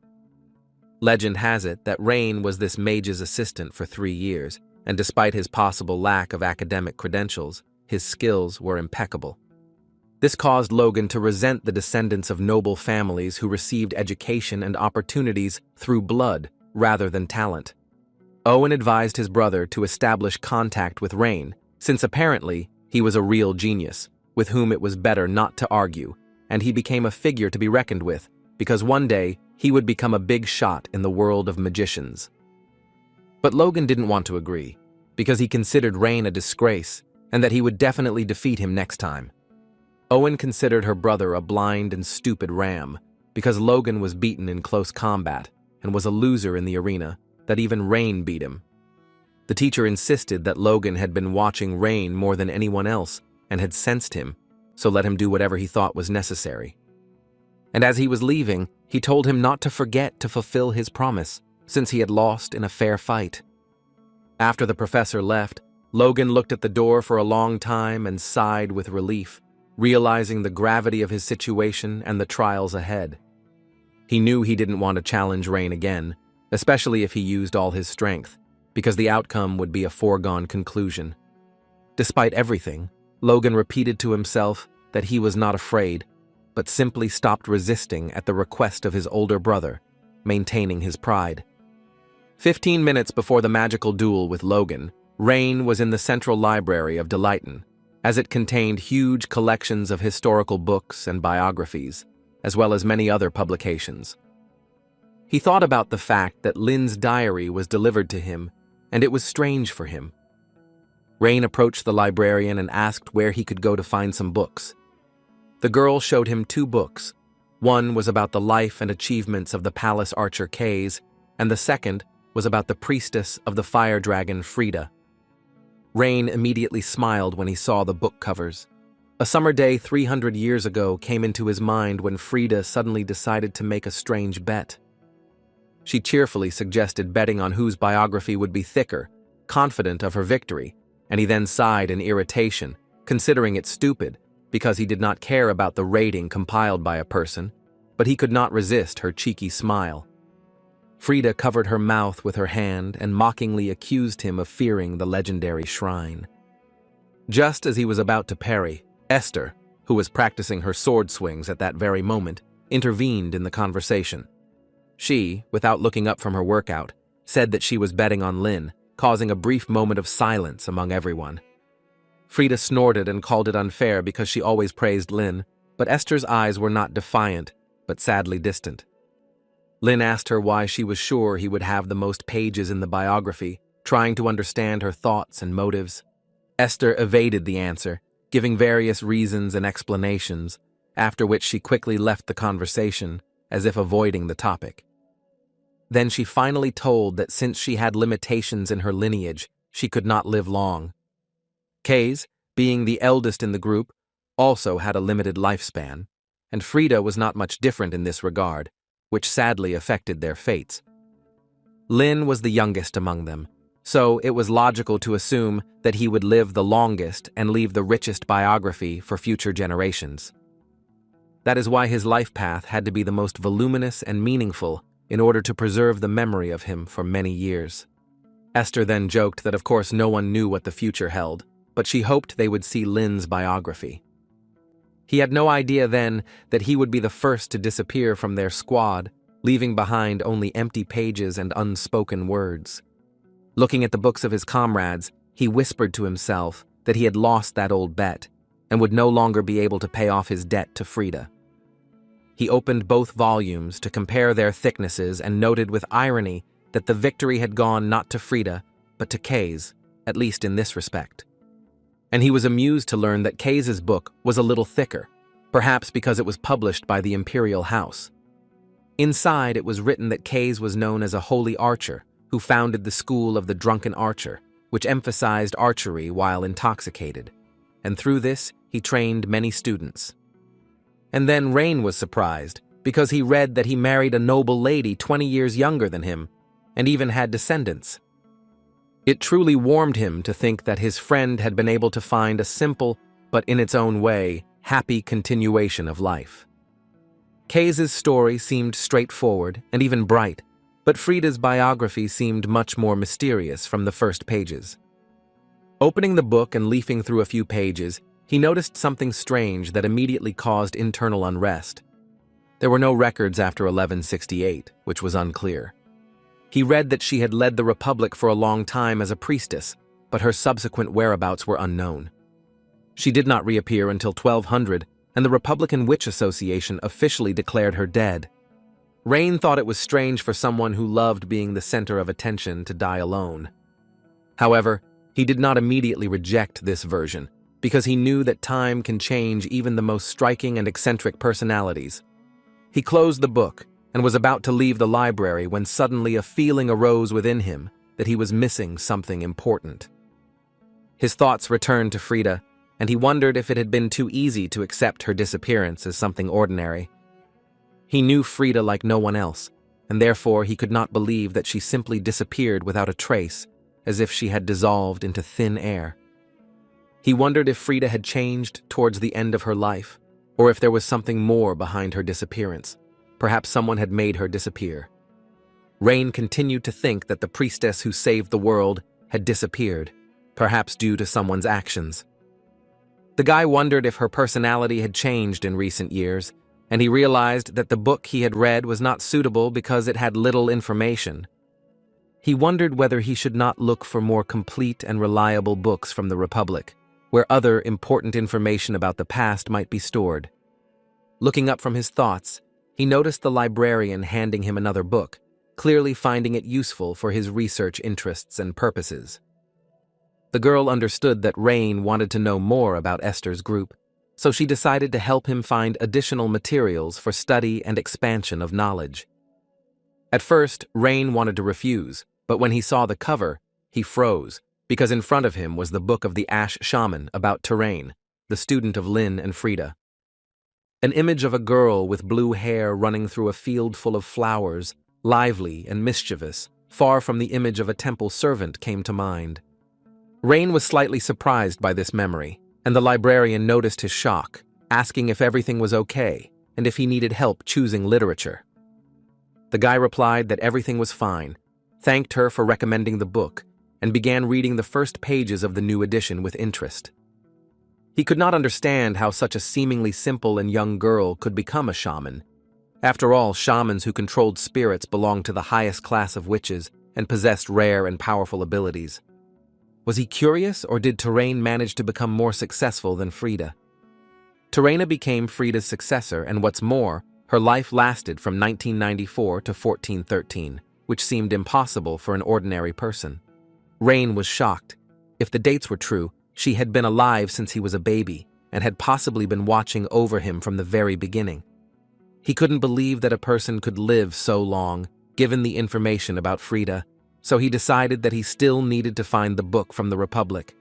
Legend has it that Rain was this mage's assistant for 3 years, and despite his possible lack of academic credentials, his skills were impeccable. This caused Logan to resent the descendants of noble families who received education and opportunities through blood rather than talent. Owen advised his brother to establish contact with Rain, since apparently he was a real genius, with whom it was better not to argue, and he became a figure to be reckoned with, because one day he would become a big shot in the world of magicians. But Logan didn't want to agree, because he considered Rain a disgrace, and that he would definitely defeat him next time. Owen considered her brother a blind and stupid ram, because Logan was beaten in close combat, and was a loser in the arena, that even Rain beat him. The teacher insisted that Logan had been watching Rain more than anyone else, and had sensed him, so let him do whatever he thought was necessary. And as he was leaving, he told him not to forget to fulfill his promise, since he had lost in a fair fight. After the professor left, Logan looked at the door for a long time and sighed with relief, realizing the gravity of his situation and the trials ahead. He knew he didn't want to challenge Rain again, especially if he used all his strength, because the outcome would be a foregone conclusion. Despite everything, Logan repeated to himself that he was not afraid, but simply stopped resisting at the request of his older brother, maintaining his pride. 15 minutes before the magical duel with Logan, Rain was in the central library of Delighton, as it contained huge collections of historical books and biographies, as well as many other publications. He thought about the fact that Lynn's diary was delivered to him, and it was strange for him. Rain approached the librarian and asked where he could go to find some books. The girl showed him 2 books. One was about the life and achievements of the palace archer Kays, and the second was about the priestess of the fire dragon Frida. Rain immediately smiled when he saw the book covers. A summer day 300 years ago came into his mind when Frida suddenly decided to make a strange bet. She cheerfully suggested betting on whose biography would be thicker, confident of her victory, and he then sighed in irritation, considering it stupid, because he did not care about the rating compiled by a person, but he could not resist her cheeky smile. Frida covered her mouth with her hand and mockingly accused him of fearing the legendary shrine. Just as he was about to parry, Esther, who was practicing her sword swings at that very moment, intervened in the conversation. She, without looking up from her workout, said that she was betting on Lynn, causing a brief moment of silence among everyone. Frida snorted and called it unfair because she always praised Lynn, but Esther's eyes were not defiant, but sadly distant. Lynn asked her why she was sure he would have the most pages in the biography, trying to understand her thoughts and motives. Esther evaded the answer, giving various reasons and explanations, after which she quickly left the conversation, as if avoiding the topic. Then she finally told that since she had limitations in her lineage, she could not live long. Kays, being the eldest in the group, also had a limited lifespan, and Frida was not much different in this regard, which sadly affected their fates. Lynn was the youngest among them, so it was logical to assume that he would live the longest and leave the richest biography for future generations. That is why his life path had to be the most voluminous and meaningful in order to preserve the memory of him for many years. Esther then joked that of course no one knew what the future held, but she hoped they would see Lynn's biography. He had no idea then that he would be the first to disappear from their squad, leaving behind only empty pages and unspoken words. Looking at the books of his comrades, he whispered to himself that he had lost that old bet and would no longer be able to pay off his debt to Frida. He opened both volumes to compare their thicknesses and noted with irony that the victory had gone not to Frida, but to Kays, at least in this respect. And he was amused to learn that Kays's book was a little thicker, perhaps because it was published by the imperial house. Inside, it was written that Kays was known as a holy archer who founded the school of the drunken archer, which emphasized archery while intoxicated. And through this, he trained many students. And then Rain was surprised because he read that he married a noble lady 20 years younger than him and even had descendants. It truly warmed him to think that his friend had been able to find a simple, but in its own way, happy continuation of life. Kays' story seemed straightforward and even bright, but Frida's biography seemed much more mysterious from the first pages. Opening the book and leafing through a few pages, he noticed something strange that immediately caused internal unrest. There were no records after 1168, which was unclear. He read that she had led the Republic for a long time as a priestess, but her subsequent whereabouts were unknown. She did not reappear until 1200, and the Republican Witch Association officially declared her dead. Rain thought it was strange for someone who loved being the center of attention to die alone. However, he did not immediately reject this version, because he knew that time can change even the most striking and eccentric personalities. He closed the book and was about to leave the library when suddenly a feeling arose within him that he was missing something important. His thoughts returned to Frida, and he wondered if it had been too easy to accept her disappearance as something ordinary. He knew Frida like no one else, and therefore he could not believe that she simply disappeared without a trace, as if she had dissolved into thin air. He wondered if Frida had changed towards the end of her life, or if there was something more behind her disappearance. Perhaps someone had made her disappear. Rain continued to think that the priestess who saved the world had disappeared, perhaps due to someone's actions. The guy wondered if her personality had changed in recent years, and he realized that the book he had read was not suitable because it had little information. He wondered whether he should not look for more complete and reliable books from the Republic, where other important information about the past might be stored. Looking up from his thoughts, he noticed the librarian handing him another book, clearly finding it useful for his research interests and purposes. The girl understood that Rain wanted to know more about Esther's group, so she decided to help him find additional materials for study and expansion of knowledge. At first, Rain wanted to refuse, but when he saw the cover, he froze, because in front of him was the book of the Ash Shaman about Terrain, the student of Lin and Frida. An image of a girl with blue hair running through a field full of flowers, lively and mischievous, far from the image of a temple servant, came to mind. Rain was slightly surprised by this memory, and the librarian noticed his shock, asking if everything was okay and if he needed help choosing literature. The guy replied that everything was fine, thanked her for recommending the book, and began reading the first pages of the new edition with interest. He could not understand how such a seemingly simple and young girl could become a shaman. After all, shamans who controlled spirits belonged to the highest class of witches and possessed rare and powerful abilities. Was he curious, or did Terrain manage to become more successful than Frida? Terraina became Frida's successor, and what's more, her life lasted from 1994 to 1413, which seemed impossible for an ordinary person. Rain was shocked. If the dates were true, she had been alive since he was a baby and had possibly been watching over him from the very beginning. He couldn't believe that a person could live so long, given the information about Frida, so he decided that he still needed to find the book from the Republic.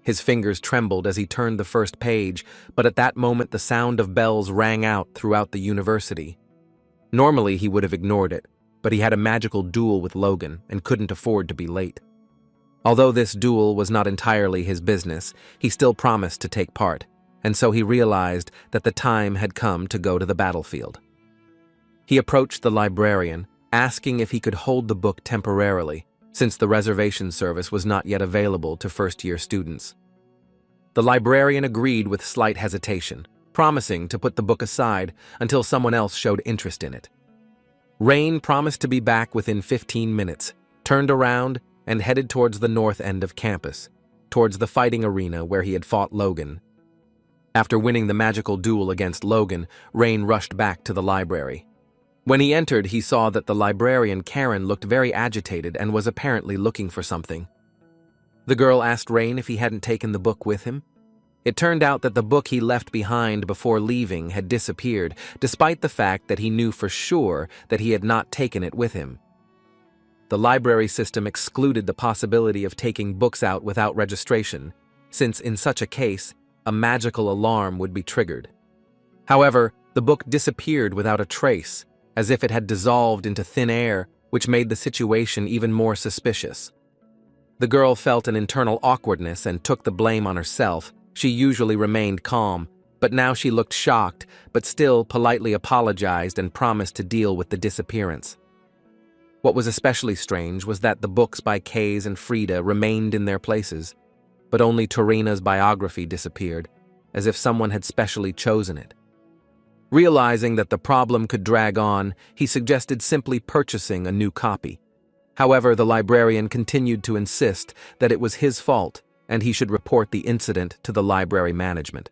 His fingers trembled as he turned the first page, but at that moment the sound of bells rang out throughout the university. Normally he would have ignored it, but he had a magical duel with Logan and couldn't afford to be late. Although this duel was not entirely his business, he still promised to take part, and so he realized that the time had come to go to the battlefield. He approached the librarian, asking if he could hold the book temporarily, since the reservation service was not yet available to first-year students. The librarian agreed with slight hesitation, promising to put the book aside until someone else showed interest in it. Rain promised to be back within 15 minutes, turned around, and headed towards the north end of campus, towards the fighting arena where he had fought Logan. After winning the magical duel against Logan, Rain rushed back to the library. When he entered, he saw that the librarian Karen looked very agitated and was apparently looking for something. The girl asked Rain if he hadn't taken the book with him. It turned out that the book he left behind before leaving had disappeared, despite the fact that he knew for sure that he had not taken it with him. The library system excluded the possibility of taking books out without registration, since in such a case, a magical alarm would be triggered. However, the book disappeared without a trace, as if it had dissolved into thin air, which made the situation even more suspicious. The girl felt an internal awkwardness and took the blame on herself. She usually remained calm, but now she looked shocked, but still politely apologized and promised to deal with the disappearance. What was especially strange was that the books by Kays and Frida remained in their places, but only Torina's biography disappeared, as if someone had specially chosen it. Realizing that the problem could drag on, he suggested simply purchasing a new copy. However, the librarian continued to insist that it was his fault and he should report the incident to the library management.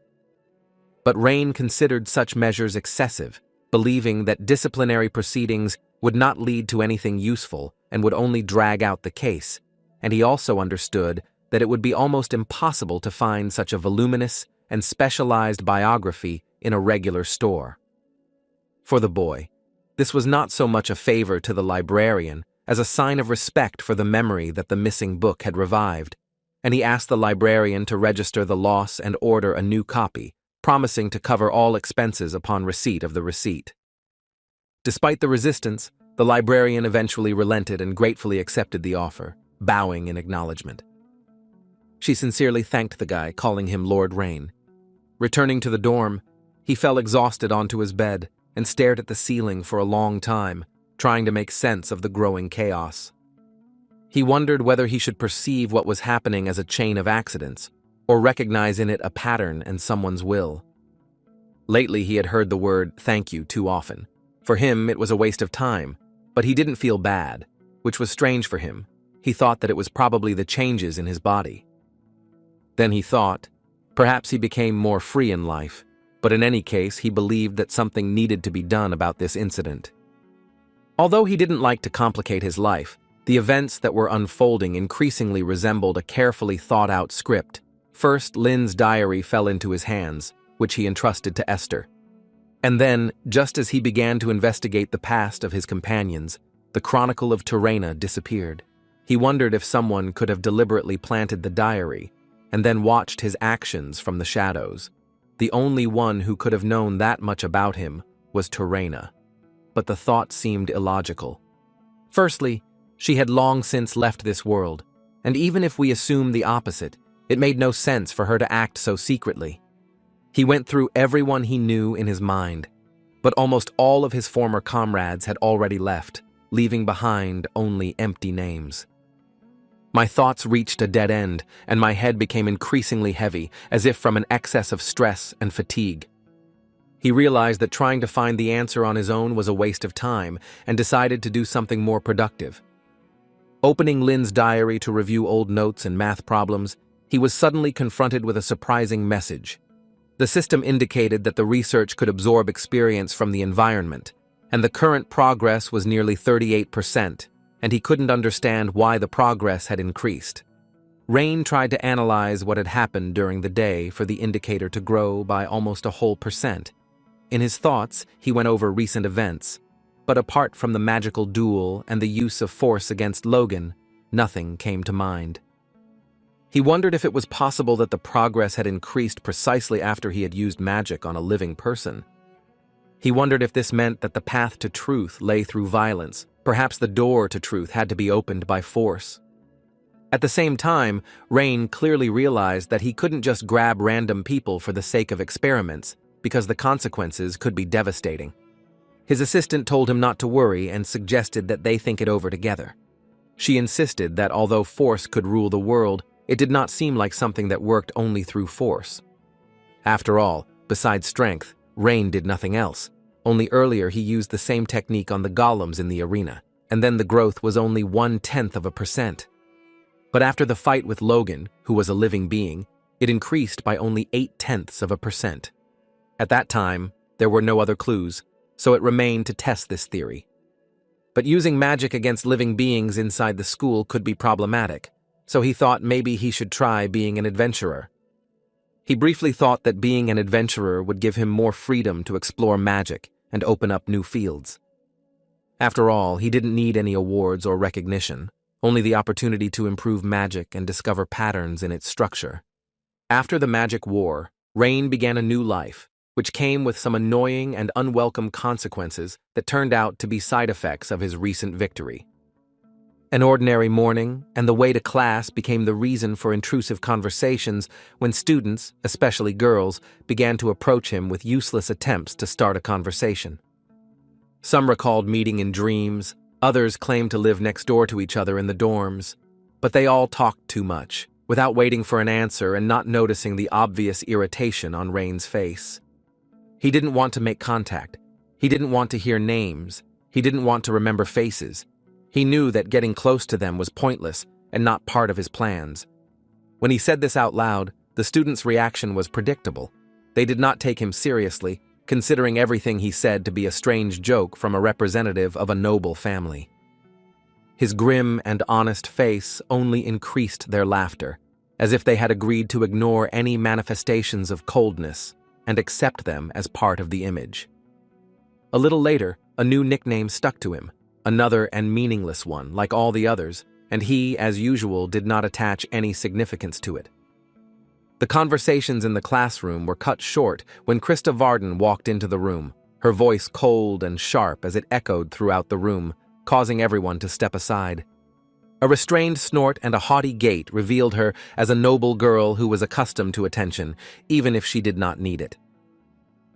But Rain considered such measures excessive, believing that disciplinary proceedings would not lead to anything useful and would only drag out the case, and he also understood that it would be almost impossible to find such a voluminous and specialized biography in a regular store. For the boy, this was not so much a favor to the librarian as a sign of respect for the memory that the missing book had revived, and he asked the librarian to register the loss and order a new copy, promising to cover all expenses upon receipt of the receipt. Despite the resistance, the librarian eventually relented and gratefully accepted the offer, bowing in acknowledgement. She sincerely thanked the guy, calling him Lord Rain. Returning to the dorm, he fell exhausted onto his bed and stared at the ceiling for a long time, trying to make sense of the growing chaos. He wondered whether he should perceive what was happening as a chain of accidents, or recognize in it a pattern and someone's will. Lately, he had heard the word "thank you" too often. For him, it was a waste of time, but he didn't feel bad, which was strange for him. He thought that it was probably the changes in his body. Then he thought, perhaps he became more free in life, but in any case, he believed that something needed to be done about this incident. Although he didn't like to complicate his life, the events that were unfolding increasingly resembled a carefully thought-out script. First, Lin's diary fell into his hands, which he entrusted to Esther. And then, just as he began to investigate the past of his companions, the Chronicle of Torina disappeared. He wondered if someone could have deliberately planted the diary, and then watched his actions from the shadows. The only one who could have known that much about him was Torina. But the thought seemed illogical. Firstly, she had long since left this world, and even if we assume the opposite, it made no sense for her to act so secretly. He went through everyone he knew in his mind, but almost all of his former comrades had already left, leaving behind only empty names. My thoughts reached a dead end, and my head became increasingly heavy, as if from an excess of stress and fatigue. He realized that trying to find the answer on his own was a waste of time, and decided to do something more productive. Opening Lin's diary to review old notes and math problems, he was suddenly confronted with a surprising message. The system indicated that the research could absorb experience from the environment, and the current progress was nearly 38%, and he couldn't understand why the progress had increased. Rain tried to analyze what had happened during the day for the indicator to grow by almost a whole percent. In his thoughts, he went over recent events, but apart from the magical duel and the use of force against Logan, nothing came to mind. He wondered if it was possible that the progress had increased precisely after he had used magic on a living person. He wondered if this meant that the path to truth lay through violence. Perhaps the door to truth had to be opened by force. At the same time, Rain clearly realized that he couldn't just grab random people for the sake of experiments, because the consequences could be devastating. His assistant told him not to worry and suggested that they think it over together. She insisted that although force could rule the world, it did not seem like something that worked only through force. After all, besides strength, Rain did nothing else. Only earlier he used the same technique on the golems in the arena, and then the growth was only 0.1%. But after the fight with Logan, who was a living being, it increased by only 0.8%. At that time, there were no other clues, so it remained to test this theory. But using magic against living beings inside the school could be problematic, so he thought maybe he should try being an adventurer. He briefly thought that being an adventurer would give him more freedom to explore magic and open up new fields. After all, he didn't need any awards or recognition, only the opportunity to improve magic and discover patterns in its structure. After the Magic War, Rain began a new life, which came with some annoying and unwelcome consequences that turned out to be side effects of his recent victory. An ordinary morning and the way to class became the reason for intrusive conversations when students, especially girls, began to approach him with useless attempts to start a conversation. Some recalled meeting in dreams, others claimed to live next door to each other in the dorms, but they all talked too much, without waiting for an answer and not noticing the obvious irritation on Rain's face. He didn't want to make contact. He didn't want to hear names. He didn't want to remember faces. He knew that getting close to them was pointless and not part of his plans. When he said this out loud, the students' reaction was predictable. They did not take him seriously, considering everything he said to be a strange joke from a representative of a noble family. His grim and honest face only increased their laughter, as if they had agreed to ignore any manifestations of coldness and accept them as part of the image. A little later, a new nickname stuck to him, another and meaningless one, like all the others, and he, as usual, did not attach any significance to it. The conversations in the classroom were cut short when Krista Varden walked into the room, her voice cold and sharp as it echoed throughout the room, causing everyone to step aside. A restrained snort and a haughty gait revealed her as a noble girl who was accustomed to attention, even if she did not need it.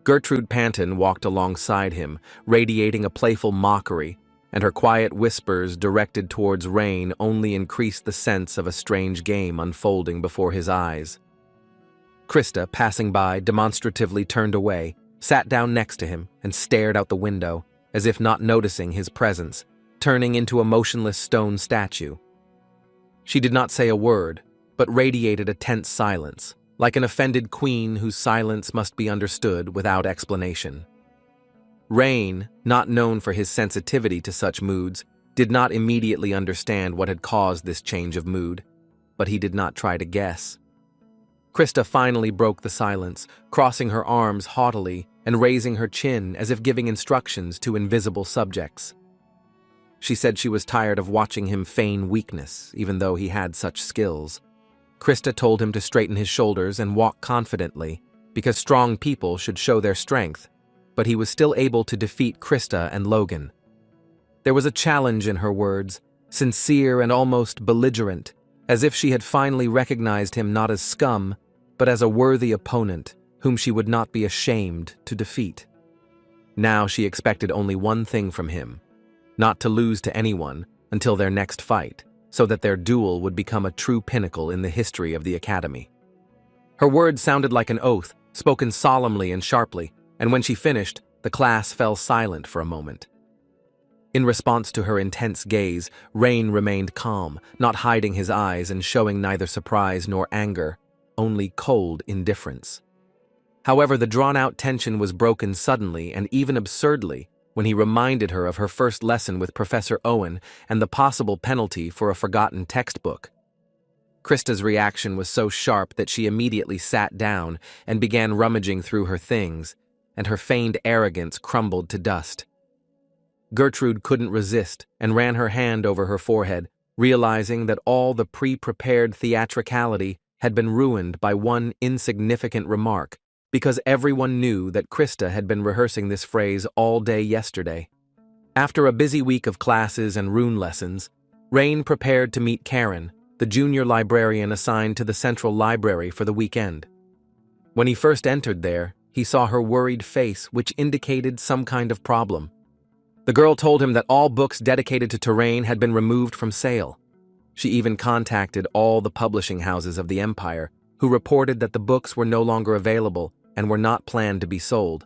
Gertrude Panton walked alongside him, radiating a playful mockery, and her quiet whispers directed towards Rain only increased the sense of a strange game unfolding before his eyes. Krista, passing by, demonstratively turned away, sat down next to him, and stared out the window, as if not noticing his presence, turning into a motionless stone statue. She did not say a word, but radiated a tense silence, like an offended queen whose silence must be understood without explanation. Rain, not known for his sensitivity to such moods, did not immediately understand what had caused this change of mood, but he did not try to guess. Krista finally broke the silence, crossing her arms haughtily and raising her chin as if giving instructions to invisible subjects. She said she was tired of watching him feign weakness, even though he had such skills. Krista told him to straighten his shoulders and walk confidently, because strong people should show their strength, but he was still able to defeat Krista and Logan. There was a challenge in her words, sincere and almost belligerent, as if she had finally recognized him not as scum, but as a worthy opponent whom she would not be ashamed to defeat. Now she expected only one thing from him, not to lose to anyone until their next fight, so that their duel would become a true pinnacle in the history of the Academy. Her words sounded like an oath, spoken solemnly and sharply, and when she finished, the class fell silent for a moment. In response to her intense gaze, Rain remained calm, not hiding his eyes and showing neither surprise nor anger, only cold indifference. However, the drawn-out tension was broken suddenly and even absurdly when he reminded her of her first lesson with Professor Owen and the possible penalty for a forgotten textbook. Krista's reaction was so sharp that she immediately sat down and began rummaging through her things, and her feigned arrogance crumbled to dust. Gertrude couldn't resist and ran her hand over her forehead, realizing that all the pre-prepared theatricality had been ruined by one insignificant remark, because everyone knew that Krista had been rehearsing this phrase all day yesterday. After a busy week of classes and rune lessons, Rain prepared to meet Karen, the junior librarian assigned to the Central Library for the weekend. When he first entered there, he saw her worried face, which indicated some kind of problem. The girl told him that all books dedicated to terrain had been removed from sale. She even contacted all the publishing houses of the Empire, who reported that the books were no longer available and were not planned to be sold.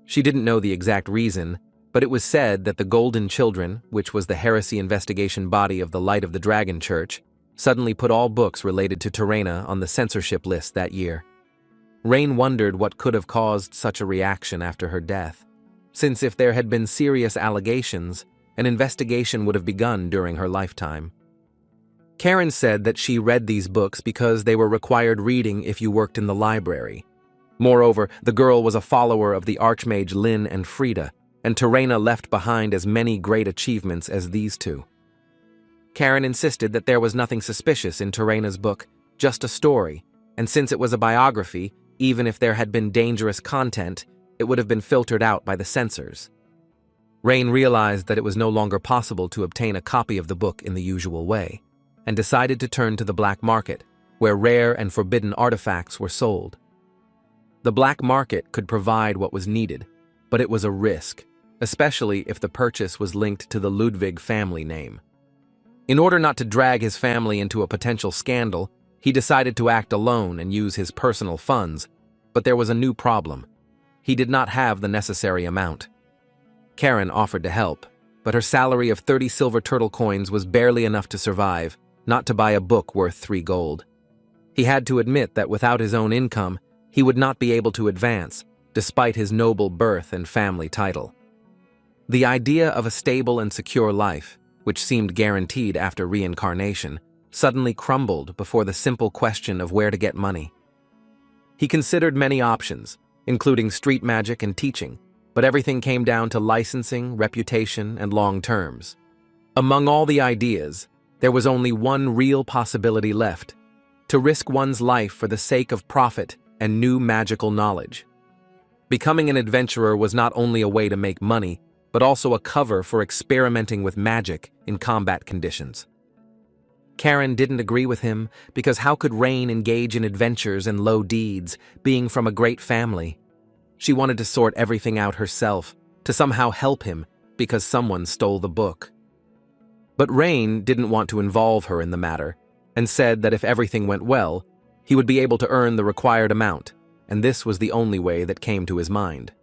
She didn't know the exact reason, but it was said that the Golden Children, which was the heresy investigation body of the Light of the Dragon Church, suddenly put all books related to Terraina on the censorship list that year. Rain wondered what could have caused such a reaction after her death, since if there had been serious allegations, an investigation would have begun during her lifetime. Karen said that she read these books because they were required reading if you worked in the library. Moreover, the girl was a follower of the Archmage Lin and Frida, and Terena left behind as many great achievements as these two. Karen insisted that there was nothing suspicious in Terena's book, just a story, and since it was a biography, even if there had been dangerous content, it would have been filtered out by the censors. Rain realized that it was no longer possible to obtain a copy of the book in the usual way, and decided to turn to the black market, where rare and forbidden artifacts were sold. The black market could provide what was needed, but it was a risk, especially if the purchase was linked to the Ludwig family name. In order not to drag his family into a potential scandal, he decided to act alone and use his personal funds, but there was a new problem. He did not have the necessary amount. Karen offered to help, but her salary of 30 silver turtle coins was barely enough to survive, not to buy a book worth 3 gold. He had to admit that without his own income, he would not be able to advance, despite his noble birth and family title. The idea of a stable and secure life, which seemed guaranteed after reincarnation, suddenly crumbled before the simple question of where to get money. He considered many options, including street magic and teaching, but everything came down to licensing, reputation, and long terms. Among all the ideas, there was only one real possibility left: to risk one's life for the sake of profit and new magical knowledge. Becoming an adventurer was not only a way to make money, but also a cover for experimenting with magic in combat conditions. Karen didn't agree with him because how could Rain engage in adventures and low deeds, being from a great family? She wanted to sort everything out herself, to somehow help him because someone stole the book. But Rain didn't want to involve her in the matter, and said that if everything went well, he would be able to earn the required amount, and this was the only way that came to his mind.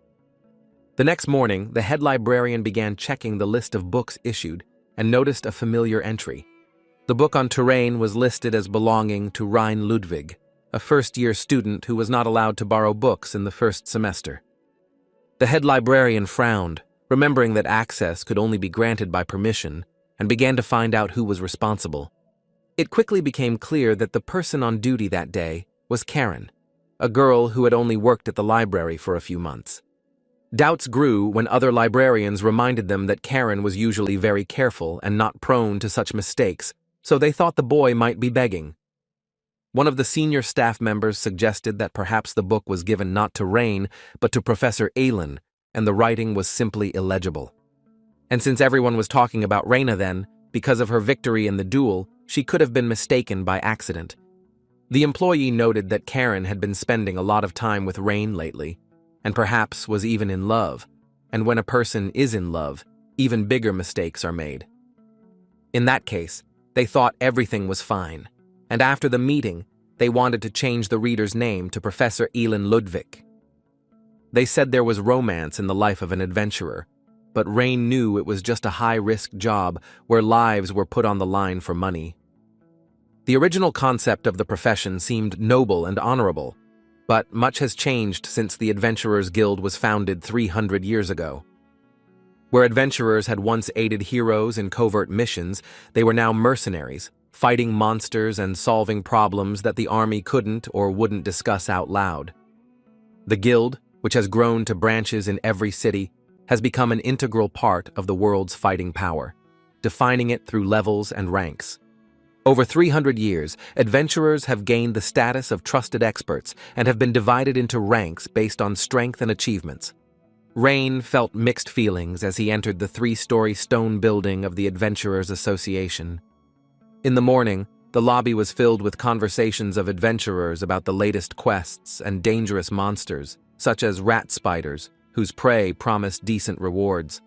The next morning, the head librarian began checking the list of books issued and noticed a familiar entry. The book on Terrain was listed as belonging to Rhein Ludwig, a first-year student who was not allowed to borrow books in the first semester. The head librarian frowned, remembering that access could only be granted by permission, and began to find out who was responsible. It quickly became clear that the person on duty that day was Karen, a girl who had only worked at the library for a few months. Doubts grew when other librarians reminded them that Karen was usually very careful and not prone to such mistakes, so they thought the boy might be begging. One of the senior staff members suggested that perhaps the book was given not to Rain, but to Professor Aylin, and the writing was simply illegible. And since everyone was talking about Raina then, because of her victory in the duel, she could have been mistaken by accident. The employee noted that Karen had been spending a lot of time with Rain lately, and perhaps was even in love, and when a person is in love, even bigger mistakes are made. In that case, they thought everything was fine, and after the meeting, they wanted to change the reader's name to Professor Elin Ludwig. They said there was romance in the life of an adventurer, but Rain knew it was just a high-risk job where lives were put on the line for money. The original concept of the profession seemed noble and honorable, but much has changed since the Adventurers Guild was founded 300 years ago. Where adventurers had once aided heroes in covert missions, they were now mercenaries, fighting monsters and solving problems that the army couldn't or wouldn't discuss out loud. The guild, which has grown to branches in every city, has become an integral part of the world's fighting power, defining it through levels and ranks. Over 300 years, adventurers have gained the status of trusted experts and have been divided into ranks based on strength and achievements. Rain felt mixed feelings as he entered the 3-story stone building of the Adventurers Association. In the morning, the lobby was filled with conversations of adventurers about the latest quests and dangerous monsters, such as rat spiders, whose prey promised decent rewards.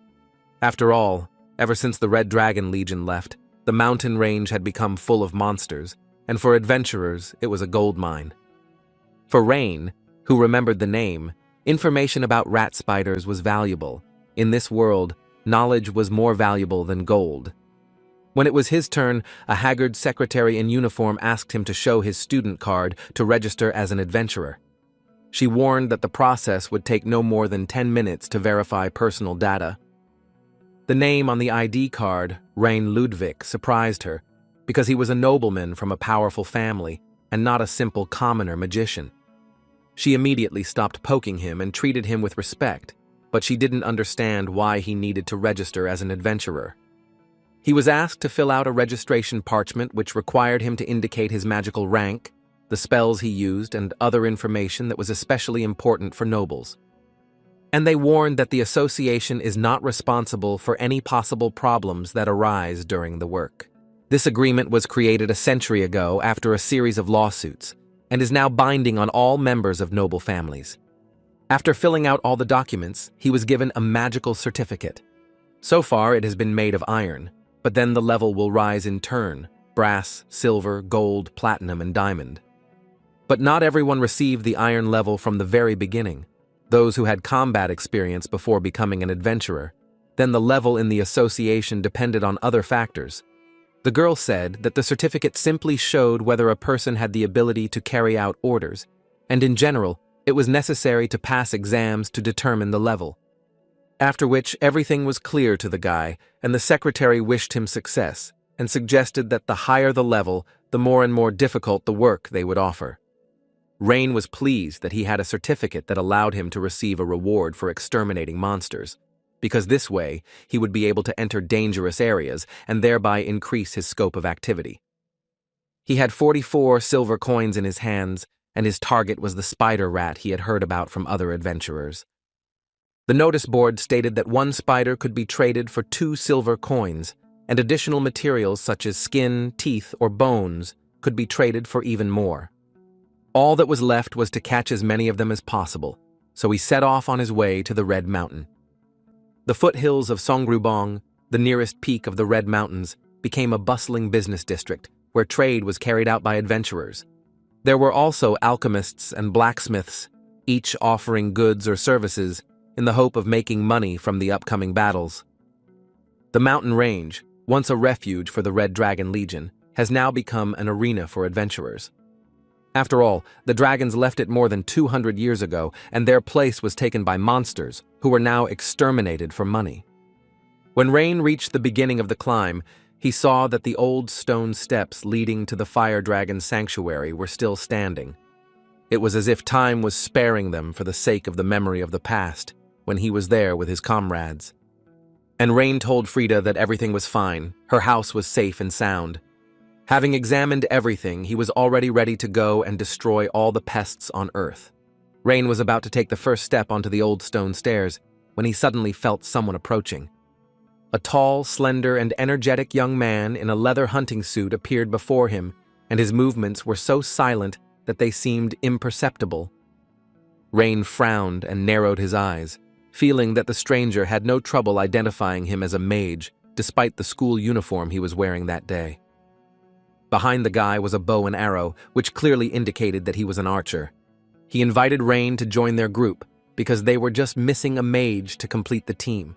After all, ever since the Red Dragon Legion left, the mountain range had become full of monsters, and for adventurers, it was a gold mine. For Rain, who remembered the name, information about rat spiders was valuable. In this world, knowledge was more valuable than gold. When it was his turn, a haggard secretary in uniform asked him to show his student card to register as an adventurer. She warned that the process would take no more than 10 minutes to verify personal data. The name on the ID card, Rhein Ludwig, surprised her, because he was a nobleman from a powerful family and not a simple commoner magician. She immediately stopped poking him and treated him with respect, but she didn't understand why he needed to register as an adventurer. He was asked to fill out a registration parchment which required him to indicate his magical rank, the spells he used, and other information that was especially important for nobles. And they warned that the association is not responsible for any possible problems that arise during the work. This agreement was created a century ago after a series of lawsuits, and is now binding on all members of noble families. After filling out all the documents, he was given a magical certificate. So far, it has been made of iron, but then the level will rise in turn: brass, silver, gold, platinum, and diamond. But not everyone received the iron level from the very beginning. Those who had combat experience before becoming an adventurer. Then the level in the association depended on other factors. The girl said that the certificate simply showed whether a person had the ability to carry out orders, and in general, it was necessary to pass exams to determine the level. After which, everything was clear to the guy, and the secretary wished him success, and suggested that the higher the level, the more and more difficult the work they would offer. Rain was pleased that he had a certificate that allowed him to receive a reward for exterminating monsters, because this way he would be able to enter dangerous areas and thereby increase his scope of activity. He had 44 silver coins in his hands, and his target was the spider rat he had heard about from other adventurers. The notice board stated that one spider could be traded for 2 silver coins, and additional materials such as skin, teeth, or bones could be traded for even more. All that was left was to catch as many of them as possible, so he set off on his way to the Red Mountain. The foothills of Songgrubong, the nearest peak of the Red Mountains, became a bustling business district where trade was carried out by adventurers. There were also alchemists and blacksmiths, each offering goods or services in the hope of making money from the upcoming battles. The mountain range, once a refuge for the Red Dragon Legion, has now become an arena for adventurers. After all, the dragons left it more than 200 years ago, and their place was taken by monsters, who were now exterminated for money. When Rain reached the beginning of the climb, he saw that the old stone steps leading to the fire dragon sanctuary were still standing. It was as if time was sparing them for the sake of the memory of the past, when he was there with his comrades. And Rain told Frida that everything was fine, her house was safe and sound. Having examined everything, he was already ready to go and destroy all the pests on Earth. Rain was about to take the first step onto the old stone stairs when he suddenly felt someone approaching. A tall, slender, and energetic young man in a leather hunting suit appeared before him, and his movements were so silent that they seemed imperceptible. Rain frowned and narrowed his eyes, feeling that the stranger had no trouble identifying him as a mage, despite the school uniform he was wearing that day. Behind the guy was a bow and arrow, which clearly indicated that he was an archer. He invited Rain to join their group, because they were just missing a mage to complete the team.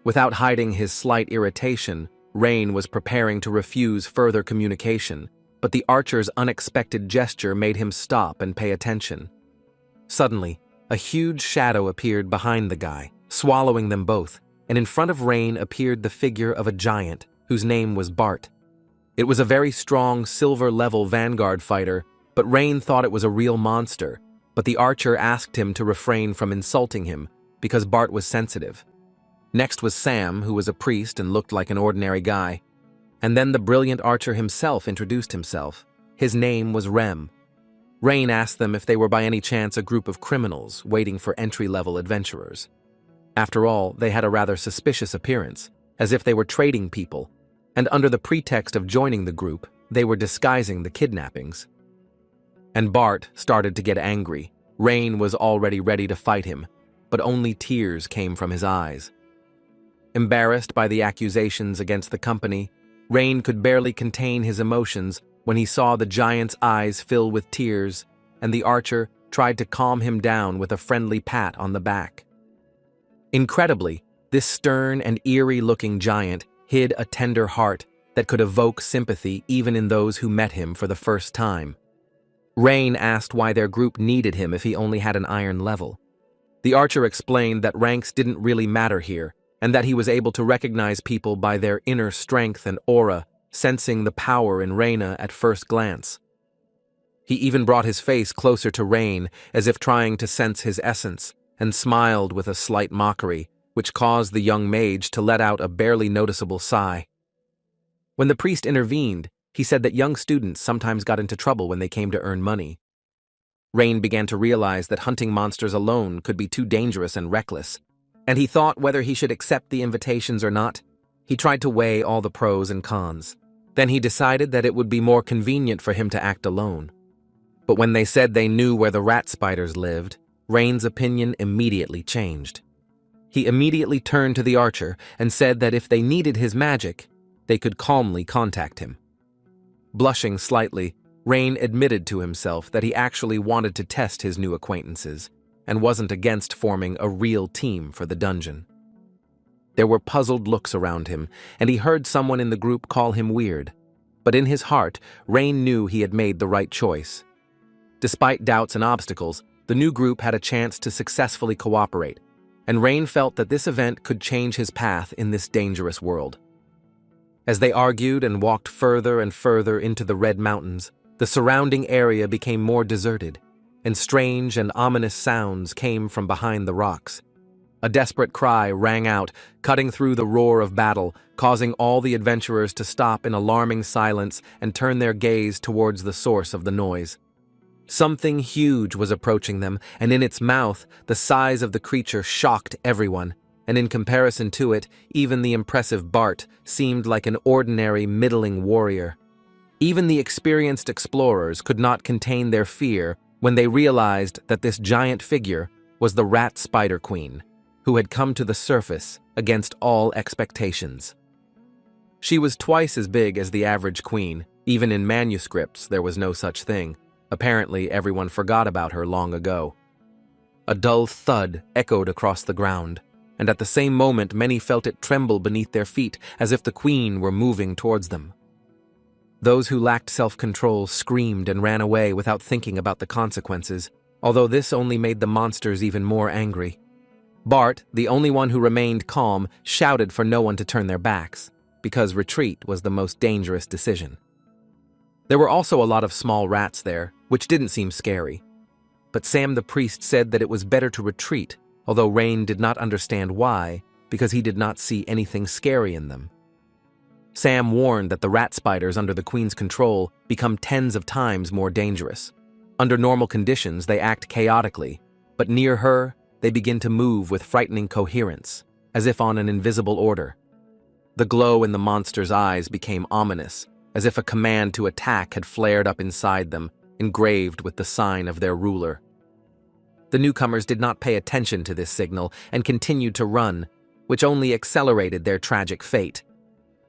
Without hiding his slight irritation, Rain was preparing to refuse further communication, but the archer's unexpected gesture made him stop and pay attention. Suddenly, a huge shadow appeared behind the guy, swallowing them both, and in front of Rain appeared the figure of a giant, whose name was Bart. It was a very strong silver-level vanguard fighter, but Rain thought it was a real monster, but the archer asked him to refrain from insulting him, because Bart was sensitive. Next was Sam, who was a priest and looked like an ordinary guy. And then the brilliant archer himself introduced himself. His name was Rem. Rain asked them if they were by any chance a group of criminals waiting for entry-level adventurers. After all, they had a rather suspicious appearance, as if they were trading people, and under the pretext of joining the group, they were disguising the kidnappings. And Bart started to get angry. Rain was already ready to fight him, but only tears came from his eyes. Embarrassed by the accusations against the company, Rain could barely contain his emotions when he saw the giant's eyes fill with tears, and the archer tried to calm him down with a friendly pat on the back. Incredibly, this stern and eerie-looking giant hid a tender heart that could evoke sympathy even in those who met him for the first time. Rain asked why their group needed him if he only had an iron level. The archer explained that ranks didn't really matter here, and that he was able to recognize people by their inner strength and aura sensing the power in Reina at first glance. He even brought his face closer to Rain, as if trying to sense his essence, and smiled with a slight mockery, which caused the young mage to let out a barely noticeable sigh. When the priest intervened, he said that young students sometimes got into trouble when they came to earn money. Rain began to realize that hunting monsters alone could be too dangerous and reckless, and he thought whether he should accept the invitations or not. He tried to weigh all the pros and cons. Then he decided that it would be more convenient for him to act alone. But when they said they knew where the rat spiders lived, Rain's opinion immediately changed. He immediately turned to the archer and said that if they needed his magic, they could calmly contact him. Blushing slightly, Rain admitted to himself that he actually wanted to test his new acquaintances and wasn't against forming a real team for the dungeon. There were puzzled looks around him, and he heard someone in the group call him weird. But in his heart, Rain knew he had made the right choice. Despite doubts and obstacles, the new group had a chance to successfully cooperate, and Rain felt that this event could change his path in this dangerous world. As they argued and walked further and further into the Red Mountains, the surrounding area became more deserted, and strange and ominous sounds came from behind the rocks. A desperate cry rang out, cutting through the roar of battle, causing all the adventurers to stop in alarming silence and turn their gaze towards the source of the noise. Something huge was approaching them, and in its mouth, the size of the creature shocked everyone, and in comparison to it, even the impressive Bart seemed like an ordinary middling warrior. Even the experienced explorers could not contain their fear when they realized that this giant figure was the Rat Spider Queen, who had come to the surface against all expectations. She was twice as big as the average queen. Even in manuscripts, there was no such thing. Apparently, everyone forgot about her long ago. A dull thud echoed across the ground, and at the same moment many felt it tremble beneath their feet as if the queen were moving towards them. Those who lacked self-control screamed and ran away without thinking about the consequences, although this only made the monsters even more angry. Bart, the only one who remained calm, shouted for no one to turn their backs, because retreat was the most dangerous decision. There were also a lot of small rats there, which didn't seem scary. But Sam the priest said that it was better to retreat, although Rain did not understand why, because he did not see anything scary in them. Sam warned that the rat spiders under the queen's control become tens of times more dangerous. Under normal conditions, they act chaotically, but near her, they begin to move with frightening coherence, as if on an invisible order. The glow in the monster's eyes became ominous, as if a command to attack had flared up inside them, engraved with the sign of their ruler. The newcomers did not pay attention to this signal and continued to run, which only accelerated their tragic fate.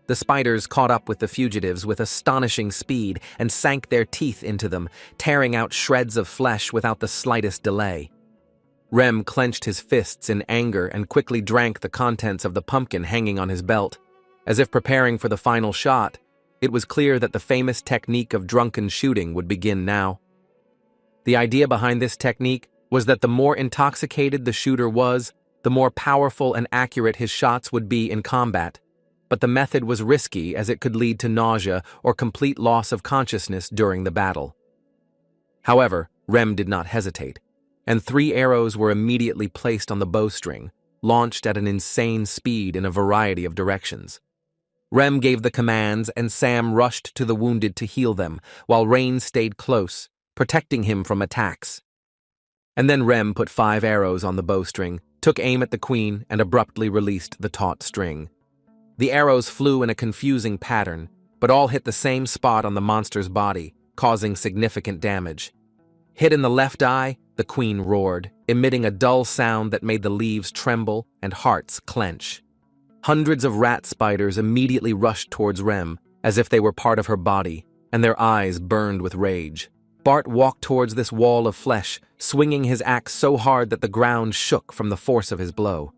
The spiders caught up with the fugitives with astonishing speed and sank their teeth into them, tearing out shreds of flesh without the slightest delay. Rem clenched his fists in anger and quickly drank the contents of the pumpkin hanging on his belt. As if preparing for the final shot, it was clear that the famous technique of drunken shooting would begin now. The idea behind this technique was that the more intoxicated the shooter was, the more powerful and accurate his shots would be in combat. But the method was risky as it could lead to nausea or complete loss of consciousness during the battle. However, Rem did not hesitate, and 3 arrows were immediately placed on the bowstring, launched at an insane speed in a variety of directions. Rem gave the commands and Sam rushed to the wounded to heal them, while Rain stayed close, protecting him from attacks. And then Rem put 5 arrows on the bowstring, took aim at the queen, and abruptly released the taut string. The arrows flew in a confusing pattern, but all hit the same spot on the monster's body, causing significant damage. Hit in the left eye, the queen roared, emitting a dull sound that made the leaves tremble and hearts clench. Hundreds of rat spiders immediately rushed towards Rem, as if they were part of her body, and their eyes burned with rage. Bart walked towards this wall of flesh, swinging his axe so hard that the ground shook from the force of his blow.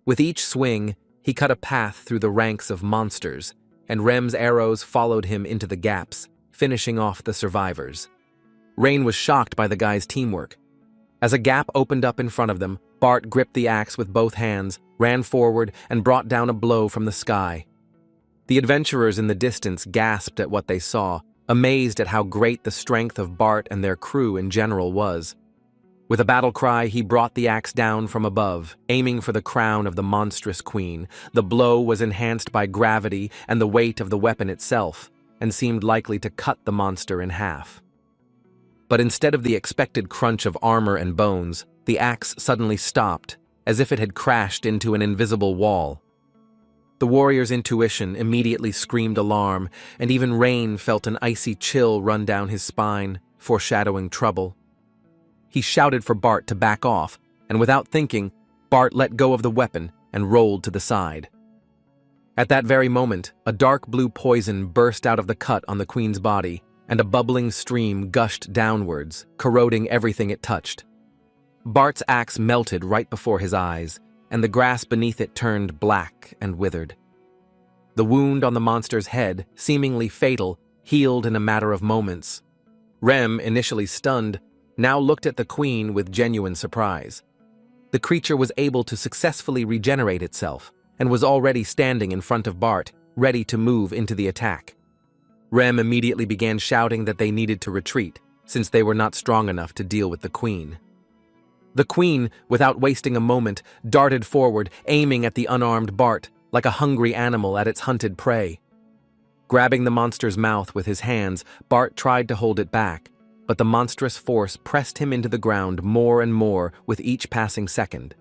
With each swing, he cut a path through the ranks of monsters, and Rem's arrows followed him into the gaps, finishing off the survivors. Rain was shocked by the guy's teamwork. As a gap opened up in front of them, Bart gripped the axe with both hands, ran forward, and brought down a blow from the sky. The adventurers in the distance gasped at what they saw, amazed at how great the strength of Bart and their crew in general was. With a battle cry, he brought the axe down from above, aiming for the crown of the monstrous queen. The blow was enhanced by gravity and the weight of the weapon itself, and seemed likely to cut the monster in half. But instead of the expected crunch of armor and bones, the axe suddenly stopped, as if it had crashed into an invisible wall. The warrior's intuition immediately screamed alarm, and even Rain felt an icy chill run down his spine, foreshadowing trouble. He shouted for Bart to back off, and without thinking, Bart let go of the weapon and rolled to the side. At that very moment, a dark blue poison burst out of the cut on the queen's body, and a bubbling stream gushed downwards, corroding everything it touched. Bart's axe melted right before his eyes, and the grass beneath it turned black and withered. The wound on the monster's head, seemingly fatal, healed in a matter of moments. Rem, initially stunned, now looked at the queen with genuine surprise. The creature was able to successfully regenerate itself, and was already standing in front of Bart, ready to move into the attack. Rem immediately began shouting that they needed to retreat, since they were not strong enough to deal with the queen. The queen, without wasting a moment, darted forward, aiming at the unarmed Bart, like a hungry animal at its hunted prey. Grabbing the monster's mouth with his hands, Bart tried to hold it back, but the monstrous force pressed him into the ground more and more with each passing second.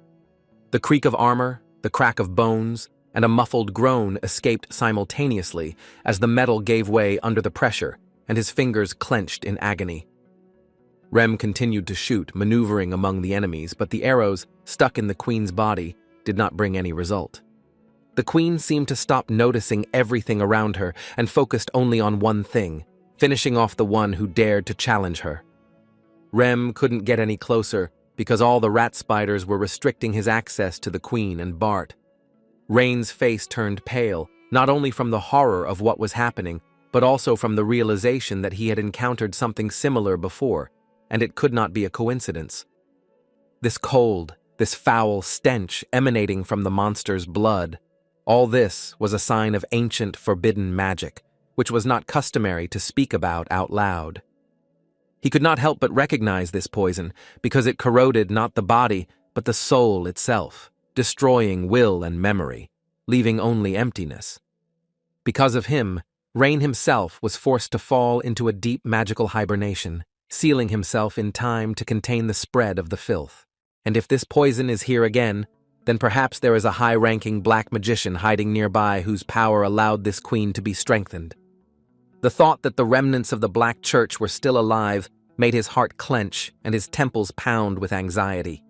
The creak of armor, the crack of bones, and a muffled groan escaped simultaneously as the metal gave way under the pressure, and his fingers clenched in agony. Rem continued to shoot, maneuvering among the enemies, but the arrows, stuck in the queen's body, did not bring any result. The queen seemed to stop noticing everything around her and focused only on one thing: finishing off the one who dared to challenge her. Rem couldn't get any closer because all the rat spiders were restricting his access to the queen and Bart. Rain's face turned pale, not only from the horror of what was happening, but also from the realization that he had encountered something similar before, and it could not be a coincidence. This cold, this foul stench emanating from the monster's blood, all this was a sign of ancient forbidden magic, which was not customary to speak about out loud. He could not help but recognize this poison because it corroded not the body, but the soul itself, destroying will and memory, leaving only emptiness. Because of him, Rain himself was forced to fall into a deep magical hibernation, sealing himself in time to contain the spread of the filth. And if this poison is here again, then perhaps there is a high-ranking black magician hiding nearby whose power allowed this queen to be strengthened. The thought that the remnants of the Black Church were still alive made his heart clench and his temples pound with anxiety.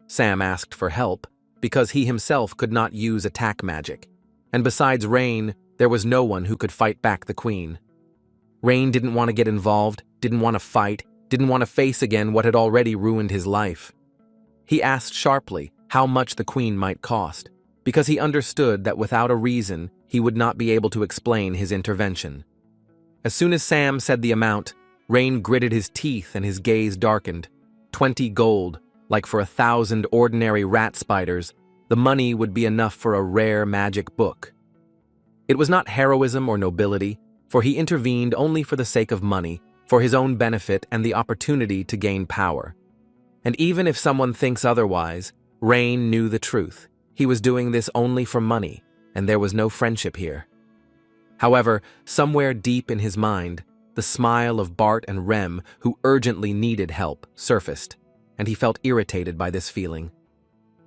Sam asked for help, because he himself could not use attack magic, and besides Rain, there was no one who could fight back the queen. Rain didn't want to get involved, didn't want to fight, didn't want to face again what had already ruined his life. He asked sharply how much the queen might cost, because he understood that without a reason, he would not be able to explain his intervention. As soon as Sam said the amount, Rain gritted his teeth and his gaze darkened. 20 gold, like for 1,000 ordinary rat spiders, the money would be enough for a rare magic book. It was not heroism or nobility, for he intervened only for the sake of money, for his own benefit and the opportunity to gain power. And even if someone thinks otherwise, Rain knew the truth. He was doing this only for money, and there was no friendship here. However, somewhere deep in his mind, the smile of Bart and Rem, who urgently needed help, surfaced, and he felt irritated by this feeling.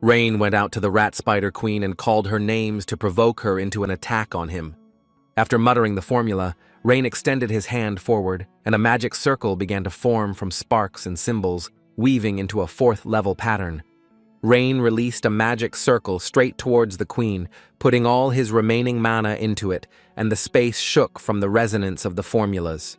Rain went out to the rat spider queen and called her names to provoke her into an attack on him. After muttering the formula, Rain extended his hand forward, and a magic circle began to form from sparks and symbols, weaving into a fourth-level pattern. Rain released a magic circle straight towards the queen, putting all his remaining mana into it, and the space shook from the resonance of the formulas.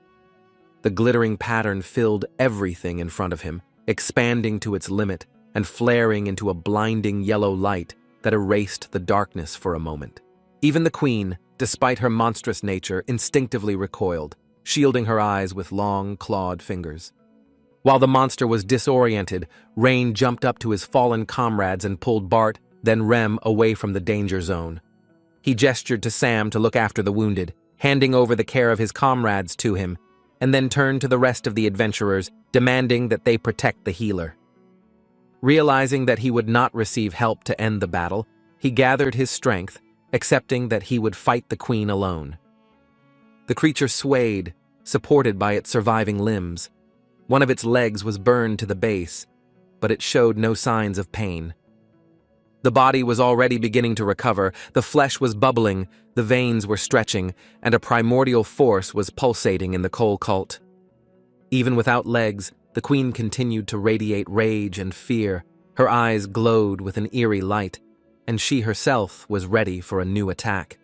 The glittering pattern filled everything in front of him, expanding to its limit and flaring into a blinding yellow light that erased the darkness for a moment. Even the queen, despite her monstrous nature, instinctively recoiled, shielding her eyes with long, clawed fingers. While the monster was disoriented, Rain jumped up to his fallen comrades and pulled Bart, then Rem, away from the danger zone. He gestured to Sam to look after the wounded, handing over the care of his comrades to him, and then turned to the rest of the adventurers, demanding that they protect the healer. Realizing that he would not receive help to end the battle, he gathered his strength, accepting that he would fight the queen alone. The creature swayed, supported by its surviving limbs. One of its legs was burned to the base, but it showed no signs of pain. The body was already beginning to recover, the flesh was bubbling, the veins were stretching, and a primordial force was pulsating in the coal cult. Even without legs, the queen continued to radiate rage and fear. Her eyes glowed with an eerie light, and she herself was ready for a new attack.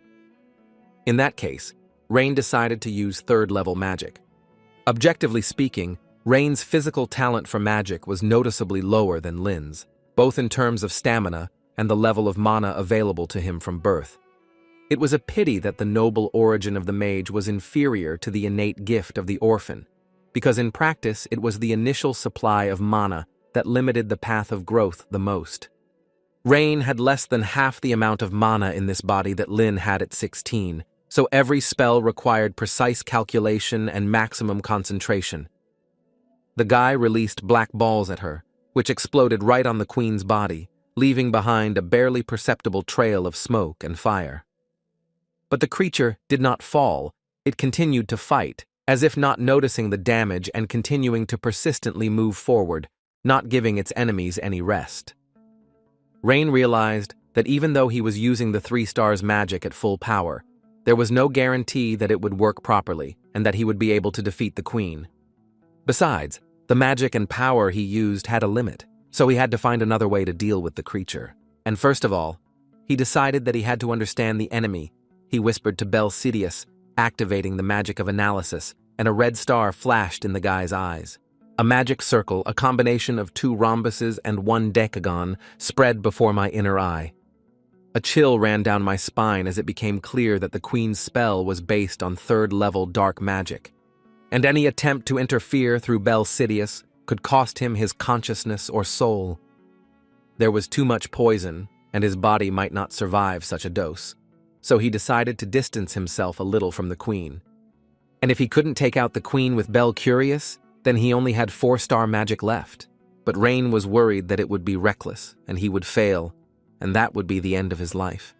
In that case, Rain decided to use third-level magic. Objectively speaking, Rain's physical talent for magic was noticeably lower than Lin's, both in terms of stamina and the level of mana available to him from birth. It was a pity that the noble origin of the mage was inferior to the innate gift of the orphan, because in practice it was the initial supply of mana that limited the path of growth the most. Rain had less than half the amount of mana in this body that Lin had at 16, so every spell required precise calculation and maximum concentration. The guy released black balls at her, which exploded right on the queen's body, leaving behind a barely perceptible trail of smoke and fire. But the creature did not fall, it continued to fight, as if not noticing the damage and continuing to persistently move forward, not giving its enemies any rest. Rain realized that even though he was using the 3 stars magic at full power, there was no guarantee that it would work properly and that he would be able to defeat the queen. Besides, the magic and power he used had a limit, so he had to find another way to deal with the creature. And first of all, he decided that he had to understand the enemy. He whispered to Bel Sidious, activating the magic of analysis, and a red star flashed in the guy's eyes. A magic circle, a combination of 2 rhombuses and 1 decagon, spread before my inner eye. A chill ran down my spine as it became clear that the queen's spell was based on 3rd-level dark magic, and any attempt to interfere through Bel Sidious could cost him his consciousness or soul. There was too much poison, and his body might not survive such a dose, so he decided to distance himself a little from the queen. And if he couldn't take out the queen with Bel Curious, then he only had 4-star magic left. But Rain was worried that it would be reckless, and he would fail, and that would be the end of his life.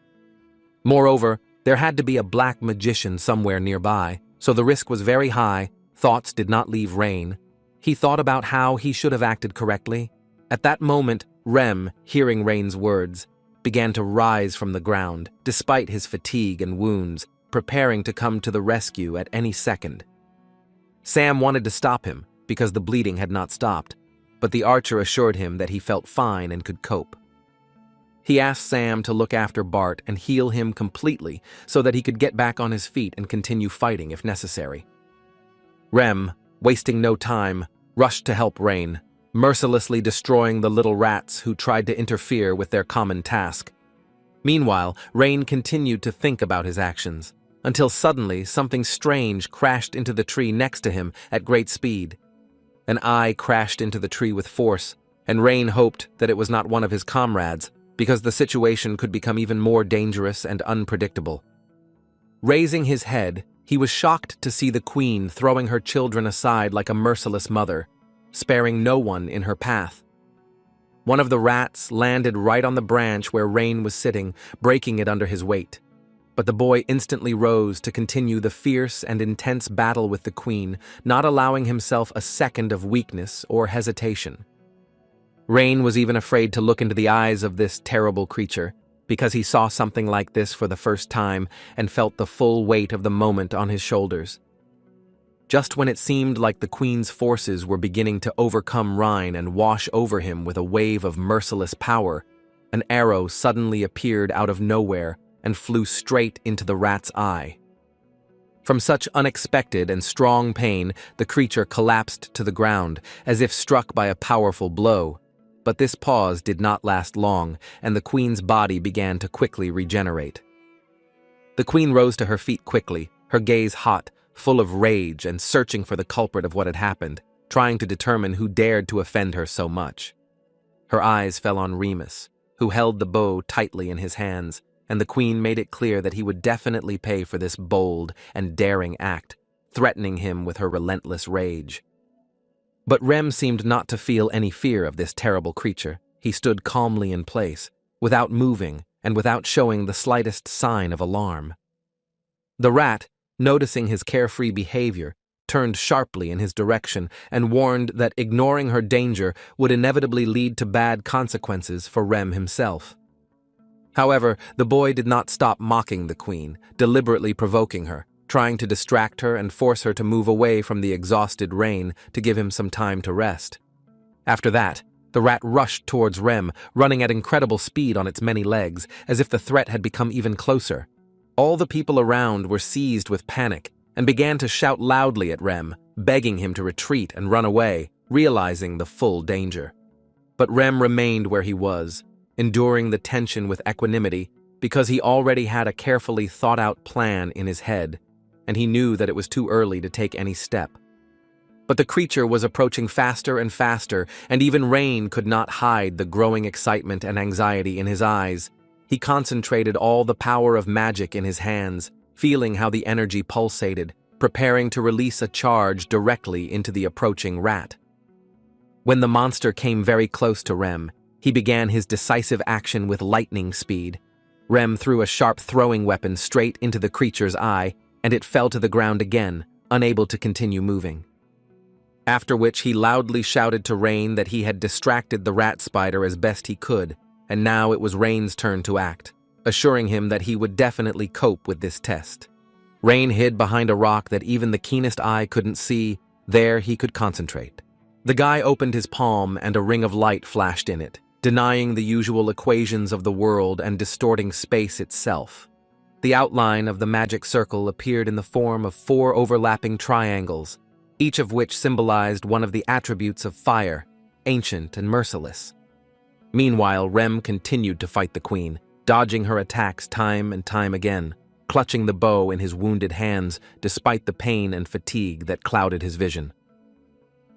Moreover, there had to be a black magician somewhere nearby, so the risk was very high. Thoughts did not leave Rain. He thought about how he should have acted correctly. At that moment, Rem, hearing Rain's words, began to rise from the ground, despite his fatigue and wounds, preparing to come to the rescue at any second. Sam wanted to stop him, because the bleeding had not stopped, but the archer assured him that he felt fine and could cope. He asked Sam to look after Bart and heal him completely so that he could get back on his feet and continue fighting if necessary. Rem, wasting no time, rushed to help Rain, mercilessly destroying the little rats who tried to interfere with their common task. Meanwhile, Rain continued to think about his actions, until suddenly something strange crashed into the tree next to him at great speed. An eye crashed into the tree with force, and Rain hoped that it was not one of his comrades, because the situation could become even more dangerous and unpredictable. Raising his head, he was shocked to see the queen throwing her children aside like a merciless mother, sparing no one in her path. One of the rats landed right on the branch where Rain was sitting, breaking it under his weight. But the boy instantly rose to continue the fierce and intense battle with the queen, not allowing himself a second of weakness or hesitation. Rain was even afraid to look into the eyes of this terrible creature, because he saw something like this for the first time and felt the full weight of the moment on his shoulders. Just when it seemed like the queen's forces were beginning to overcome Rain and wash over him with a wave of merciless power, an arrow suddenly appeared out of nowhere and flew straight into the rat's eye. From such unexpected and strong pain, the creature collapsed to the ground, as if struck by a powerful blow. But this pause did not last long, and the queen's body began to quickly regenerate. The queen rose to her feet quickly, her gaze hot, full of rage and searching for the culprit of what had happened, trying to determine who dared to offend her so much. Her eyes fell on Remus, who held the bow tightly in his hands, and the queen made it clear that he would definitely pay for this bold and daring act, threatening him with her relentless rage. But Rem seemed not to feel any fear of this terrible creature. He stood calmly in place, without moving and without showing the slightest sign of alarm. The rat, noticing his carefree behavior, turned sharply in his direction and warned that ignoring her danger would inevitably lead to bad consequences for Rem himself. However, the boy did not stop mocking the queen, deliberately provoking her, trying to distract her and force her to move away from the exhausted Rain to give him some time to rest. After that, the rat rushed towards Rem, running at incredible speed on its many legs, as if the threat had become even closer. All the people around were seized with panic and began to shout loudly at Rem, begging him to retreat and run away, realizing the full danger. But Rem remained where he was, enduring the tension with equanimity because he already had a carefully thought-out plan in his head, and he knew that it was too early to take any step. But the creature was approaching faster and faster, and even Rain could not hide the growing excitement and anxiety in his eyes. He concentrated all the power of magic in his hands, feeling how the energy pulsated, preparing to release a charge directly into the approaching rat. When the monster came very close to Rem, he began his decisive action with lightning speed. Rem threw a sharp throwing weapon straight into the creature's eye, and it fell to the ground again, unable to continue moving. After which he loudly shouted to Rain that he had distracted the rat spider as best he could, and now it was Rain's turn to act, assuring him that he would definitely cope with this test. Rain hid behind a rock that even the keenest eye couldn't see. There he could concentrate. The guy opened his palm and a ring of light flashed in it, denying the usual equations of the world and distorting space itself. The outline of the magic circle appeared in the form of 4 overlapping triangles, each of which symbolized one of the attributes of fire, ancient and merciless. Meanwhile, Rem continued to fight the queen, dodging her attacks time and time again, clutching the bow in his wounded hands despite the pain and fatigue that clouded his vision.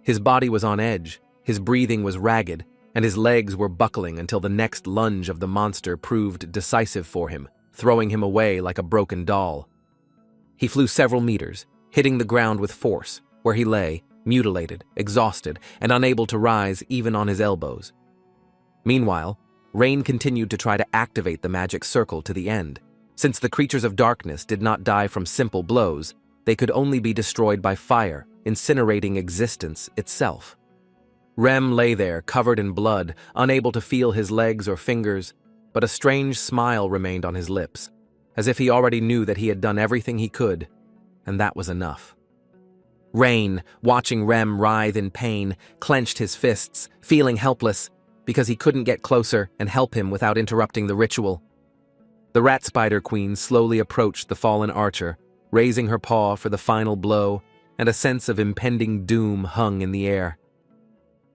His body was on edge, his breathing was ragged, and his legs were buckling until the next lunge of the monster proved decisive for him, throwing him away like a broken doll. He flew several meters, hitting the ground with force, where he lay, mutilated, exhausted, and unable to rise even on his elbows. Meanwhile, Rain continued to try to activate the magic circle to the end. Since the creatures of darkness did not die from simple blows, they could only be destroyed by fire, incinerating existence itself. Rem lay there, covered in blood, unable to feel his legs or fingers, but a strange smile remained on his lips, as if he already knew that he had done everything he could, and that was enough. Rain, watching Rem writhe in pain, clenched his fists, feeling helpless, because he couldn't get closer and help him without interrupting the ritual. The rat spider queen slowly approached the fallen archer, raising her paw for the final blow, and a sense of impending doom hung in the air.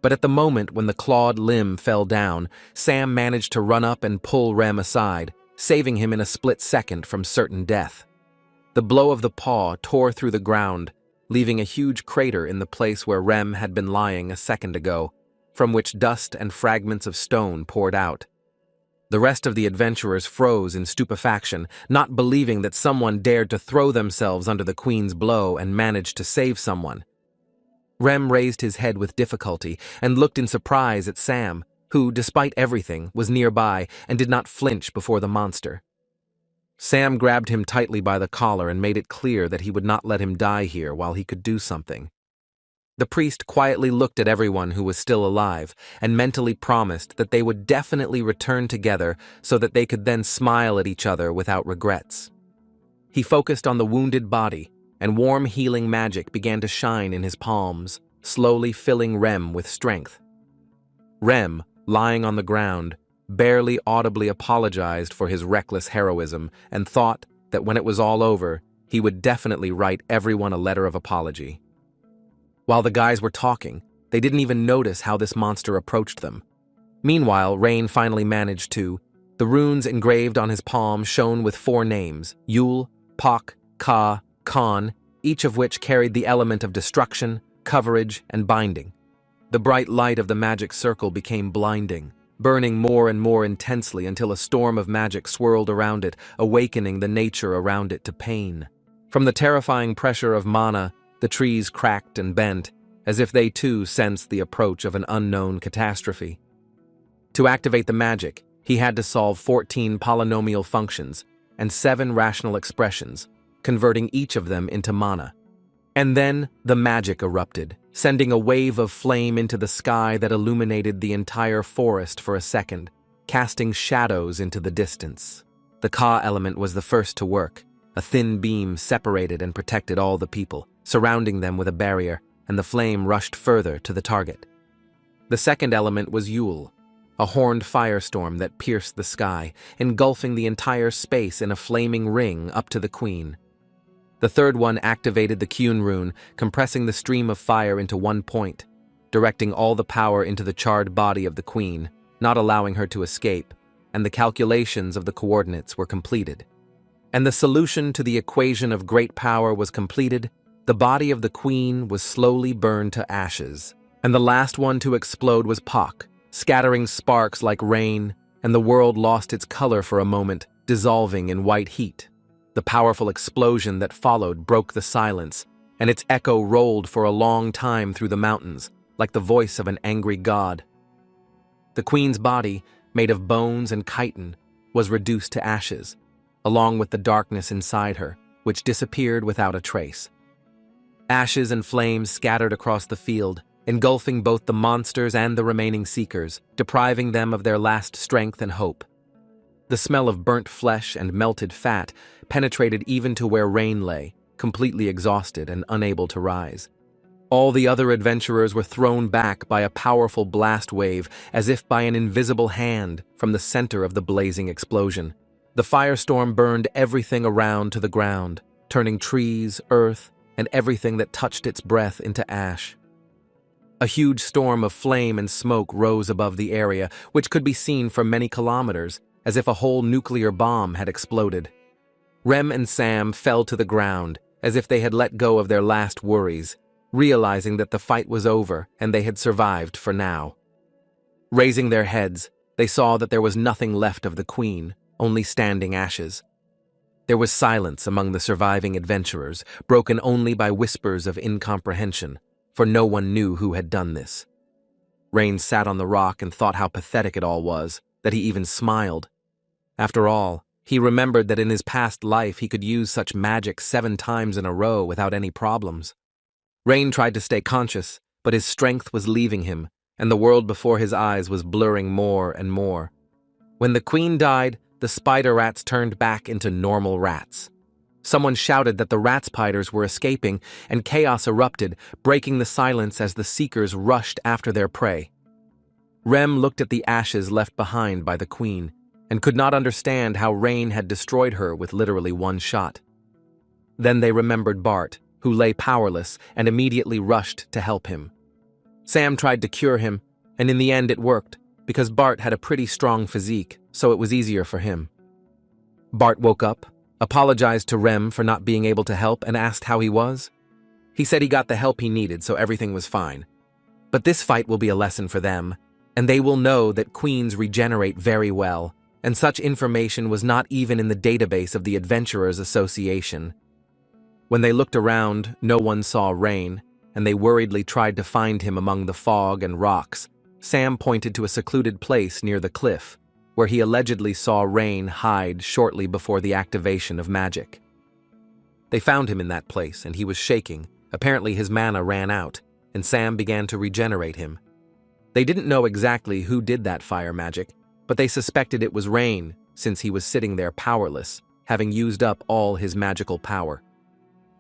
But at the moment when the clawed limb fell down, Sam managed to run up and pull Rem aside, saving him in a split second from certain death. The blow of the paw tore through the ground, leaving a huge crater in the place where Rem had been lying a second ago, from which dust and fragments of stone poured out. The rest of the adventurers froze in stupefaction, not believing that someone dared to throw themselves under the queen's blow and manage to save someone. Rem raised his head with difficulty and looked in surprise at Sam, who, despite everything, was nearby and did not flinch before the monster. Sam grabbed him tightly by the collar and made it clear that he would not let him die here while he could do something. The priest quietly looked at everyone who was still alive and mentally promised that they would definitely return together so that they could then smile at each other without regrets. He focused on the wounded body, and warm healing magic began to shine in his palms, slowly filling Rem with strength. Rem, lying on the ground, barely audibly apologized for his reckless heroism and thought that when it was all over, he would definitely write everyone a letter of apology. While the guys were talking, they didn't even notice how this monster approached them. Meanwhile, Rain finally managed to. The runes engraved on his palm shone with 4 names: Yul, Pak, Ka, Khan, each of which carried the element of destruction, coverage, and binding. The bright light of the magic circle became blinding, burning more and more intensely until a storm of magic swirled around it, awakening the nature around it to pain. From the terrifying pressure of mana, the trees cracked and bent, as if they too sensed the approach of an unknown catastrophe. To activate the magic, he had to solve 14 polynomial functions and 7 rational expressions, converting each of them into mana. And then the magic erupted, sending a wave of flame into the sky that illuminated the entire forest for a second, casting shadows into the distance. The Ka element was the first to work. A thin beam separated and protected all the people, surrounding them with a barrier, and the flame rushed further to the target. The second element was Yule, a horned firestorm that pierced the sky, engulfing the entire space in a flaming ring up to the queen. The third one activated the Kyun rune, compressing the stream of fire into one point, directing all the power into the charred body of the queen, not allowing her to escape, and the calculations of the coordinates were completed. And the solution to the equation of great power was completed. The body of the queen was slowly burned to ashes, and the last one to explode was Pak, scattering sparks like rain, and the world lost its color for a moment, dissolving in white heat. The powerful explosion that followed broke the silence, and its echo rolled for a long time through the mountains, like the voice of an angry god. The queen's body, made of bones and chitin, was reduced to ashes, along with the darkness inside her, which disappeared without a trace. Ashes and flames scattered across the field, engulfing both the monsters and the remaining seekers, depriving them of their last strength and hope. The smell of burnt flesh and melted fat penetrated even to where Rain lay, completely exhausted and unable to rise. All the other adventurers were thrown back by a powerful blast wave, as if by an invisible hand, from the center of the blazing explosion. The firestorm burned everything around to the ground, turning trees, earth, and everything that touched its breath into ash. A huge storm of flame and smoke rose above the area, which could be seen for many kilometers, as if a whole nuclear bomb had exploded. Rem and Sam fell to the ground, as if they had let go of their last worries, realizing that the fight was over and they had survived for now. Raising their heads, they saw that there was nothing left of the queen, only standing ashes. There was silence among the surviving adventurers, broken only by whispers of incomprehension, for no one knew who had done this. Rain sat on the rock and thought how pathetic it all was, that he even smiled. After all, he remembered that in his past life he could use such magic 7 times in a row without any problems. Rain tried to stay conscious, but his strength was leaving him, and the world before his eyes was blurring more and more. When the queen died, the spider rats turned back into normal rats. Someone shouted that the rat spiders were escaping, and chaos erupted, breaking the silence as the seekers rushed after their prey. Rem looked at the ashes left behind by the queen, and could not understand how Rain had destroyed her with literally one shot. Then they remembered Bart, who lay powerless, and immediately rushed to help him. Sam tried to cure him, and in the end it worked, because Bart had a pretty strong physique, so it was easier for him. Bart woke up, apologized to Rem for not being able to help, and asked how he was. He said he got the help he needed, so everything was fine. But this fight will be a lesson for them, and they will know that queens regenerate very well, and such information was not even in the database of the Adventurers Association. When they looked around, no one saw Rain, and they worriedly tried to find him among the fog and rocks. Sam pointed to a secluded place near the cliff, where he allegedly saw Rain hide shortly before the activation of magic. They found him in that place, and he was shaking. Apparently his mana ran out, and Sam began to regenerate him. They didn't know exactly who did that fire magic, but they suspected it was Rain, since he was sitting there powerless, having used up all his magical power.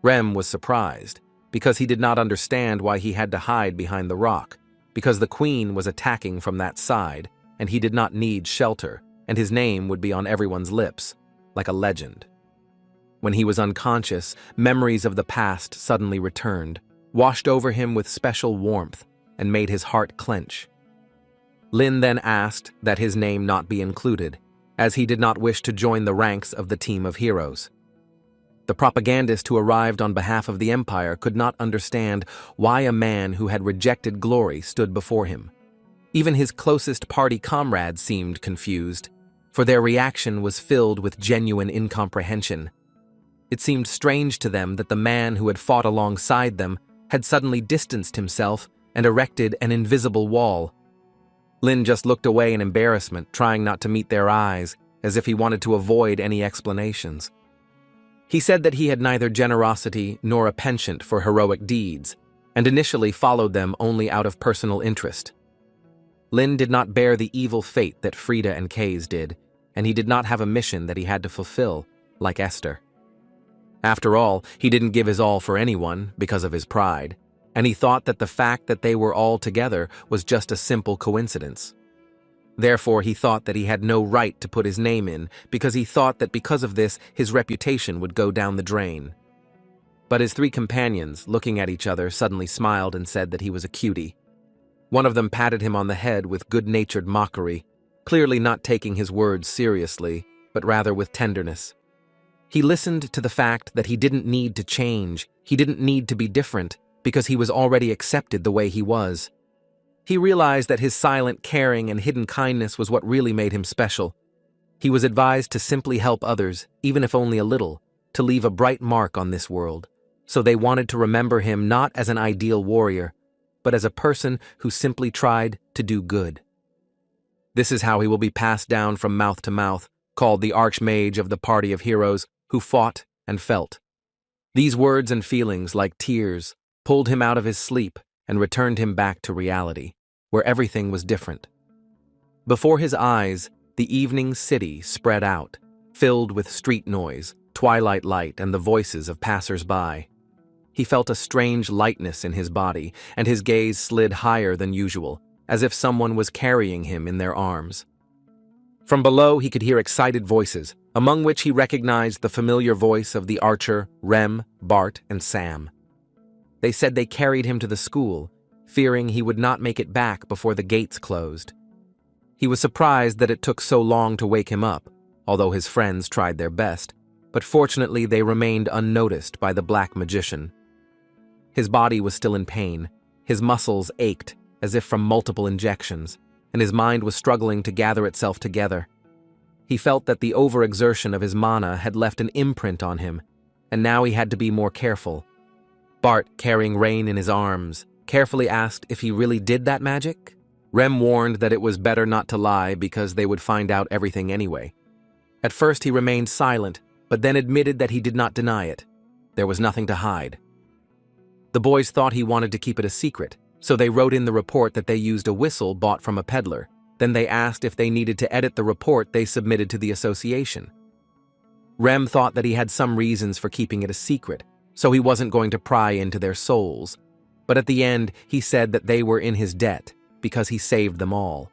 Rem was surprised, because he did not understand why he had to hide behind the rock, because the queen was attacking from that side, and he did not need shelter, and his name would be on everyone's lips, like a legend. When he was unconscious, memories of the past suddenly returned, washed over him with special warmth, and made his heart clench. Lin then asked that his name not be included, as he did not wish to join the ranks of the team of heroes. The propagandist who arrived on behalf of the Empire could not understand why a man who had rejected glory stood before him. Even his closest party comrades seemed confused, for their reaction was filled with genuine incomprehension. It seemed strange to them that the man who had fought alongside them had suddenly distanced himself and erected an invisible wall. Lin just looked away in embarrassment, trying not to meet their eyes, as if he wanted to avoid any explanations. He said that he had neither generosity nor a penchant for heroic deeds, and initially followed them only out of personal interest. Lin did not bear the evil fate that Frida and Kays did, and he did not have a mission that he had to fulfill, like Esther. After all, he didn't give his all for anyone because of his pride, and he thought that the fact that they were all together was just a simple coincidence. Therefore, he thought that he had no right to put his name in, because he thought that because of this, his reputation would go down the drain. But his three companions, looking at each other, suddenly smiled and said that he was a cutie. One of them patted him on the head with good-natured mockery, clearly not taking his words seriously, but rather with tenderness. He listened to the fact that he didn't need to change, he didn't need to be different, because he was already accepted the way he was. He realized that his silent caring and hidden kindness was what really made him special. He was advised to simply help others, even if only a little, to leave a bright mark on this world, so they wanted to remember him not as an ideal warrior, but as a person who simply tried to do good. This is how he will be passed down from mouth to mouth, called the Archmage of the party of heroes who fought and felt. These words and feelings, like tears, pulled him out of his sleep and returned him back to reality, where everything was different. Before his eyes, the evening city spread out, filled with street noise, twilight light, and the voices of passers-by. He felt a strange lightness in his body, and his gaze slid higher than usual, as if someone was carrying him in their arms. From below, he could hear excited voices, among which he recognized the familiar voice of the archer, Rem, Bart, and Sam. They said they carried him to the school, fearing he would not make it back before the gates closed. He was surprised that it took so long to wake him up, although his friends tried their best, but fortunately they remained unnoticed by the black magician. His body was still in pain, his muscles ached as if from multiple injections, and his mind was struggling to gather itself together. He felt that the overexertion of his mana had left an imprint on him, and now he had to be more careful. Bart, carrying Rain in his arms, carefully asked if he really did that magic. Rem warned that it was better not to lie because they would find out everything anyway. At first he remained silent, but then admitted that he did not deny it. There was nothing to hide. The boys thought he wanted to keep it a secret, so they wrote in the report that they used a whistle bought from a peddler. Then they asked if they needed to edit the report they submitted to the association. Rem thought that he had some reasons for keeping it a secret, so he wasn't going to pry into their souls. But at the end, he said that they were in his debt because he saved them all.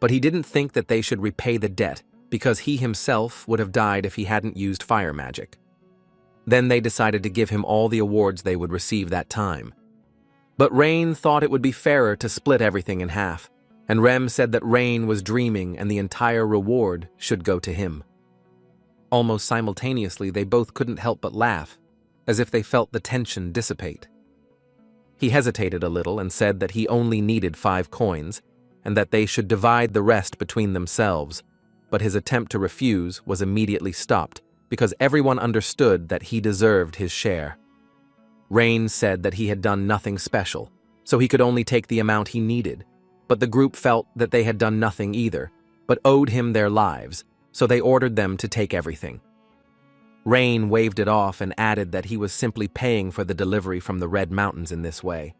But he didn't think that they should repay the debt because he himself would have died if he hadn't used fire magic. Then they decided to give him all the awards they would receive that time. But Rain thought it would be fairer to split everything in half, and Rem said that Rain was dreaming and the entire reward should go to him. Almost simultaneously, they both couldn't help but laugh, as if they felt the tension dissipate. He hesitated a little and said that he only needed 5 coins, and that they should divide the rest between themselves, but his attempt to refuse was immediately stopped, because everyone understood that he deserved his share. Rain said that he had done nothing special, so he could only take the amount he needed, but the group felt that they had done nothing either, but owed him their lives, so they ordered them to take everything. Rain waved it off and added that he was simply paying for the delivery from the Red Mountains in this way.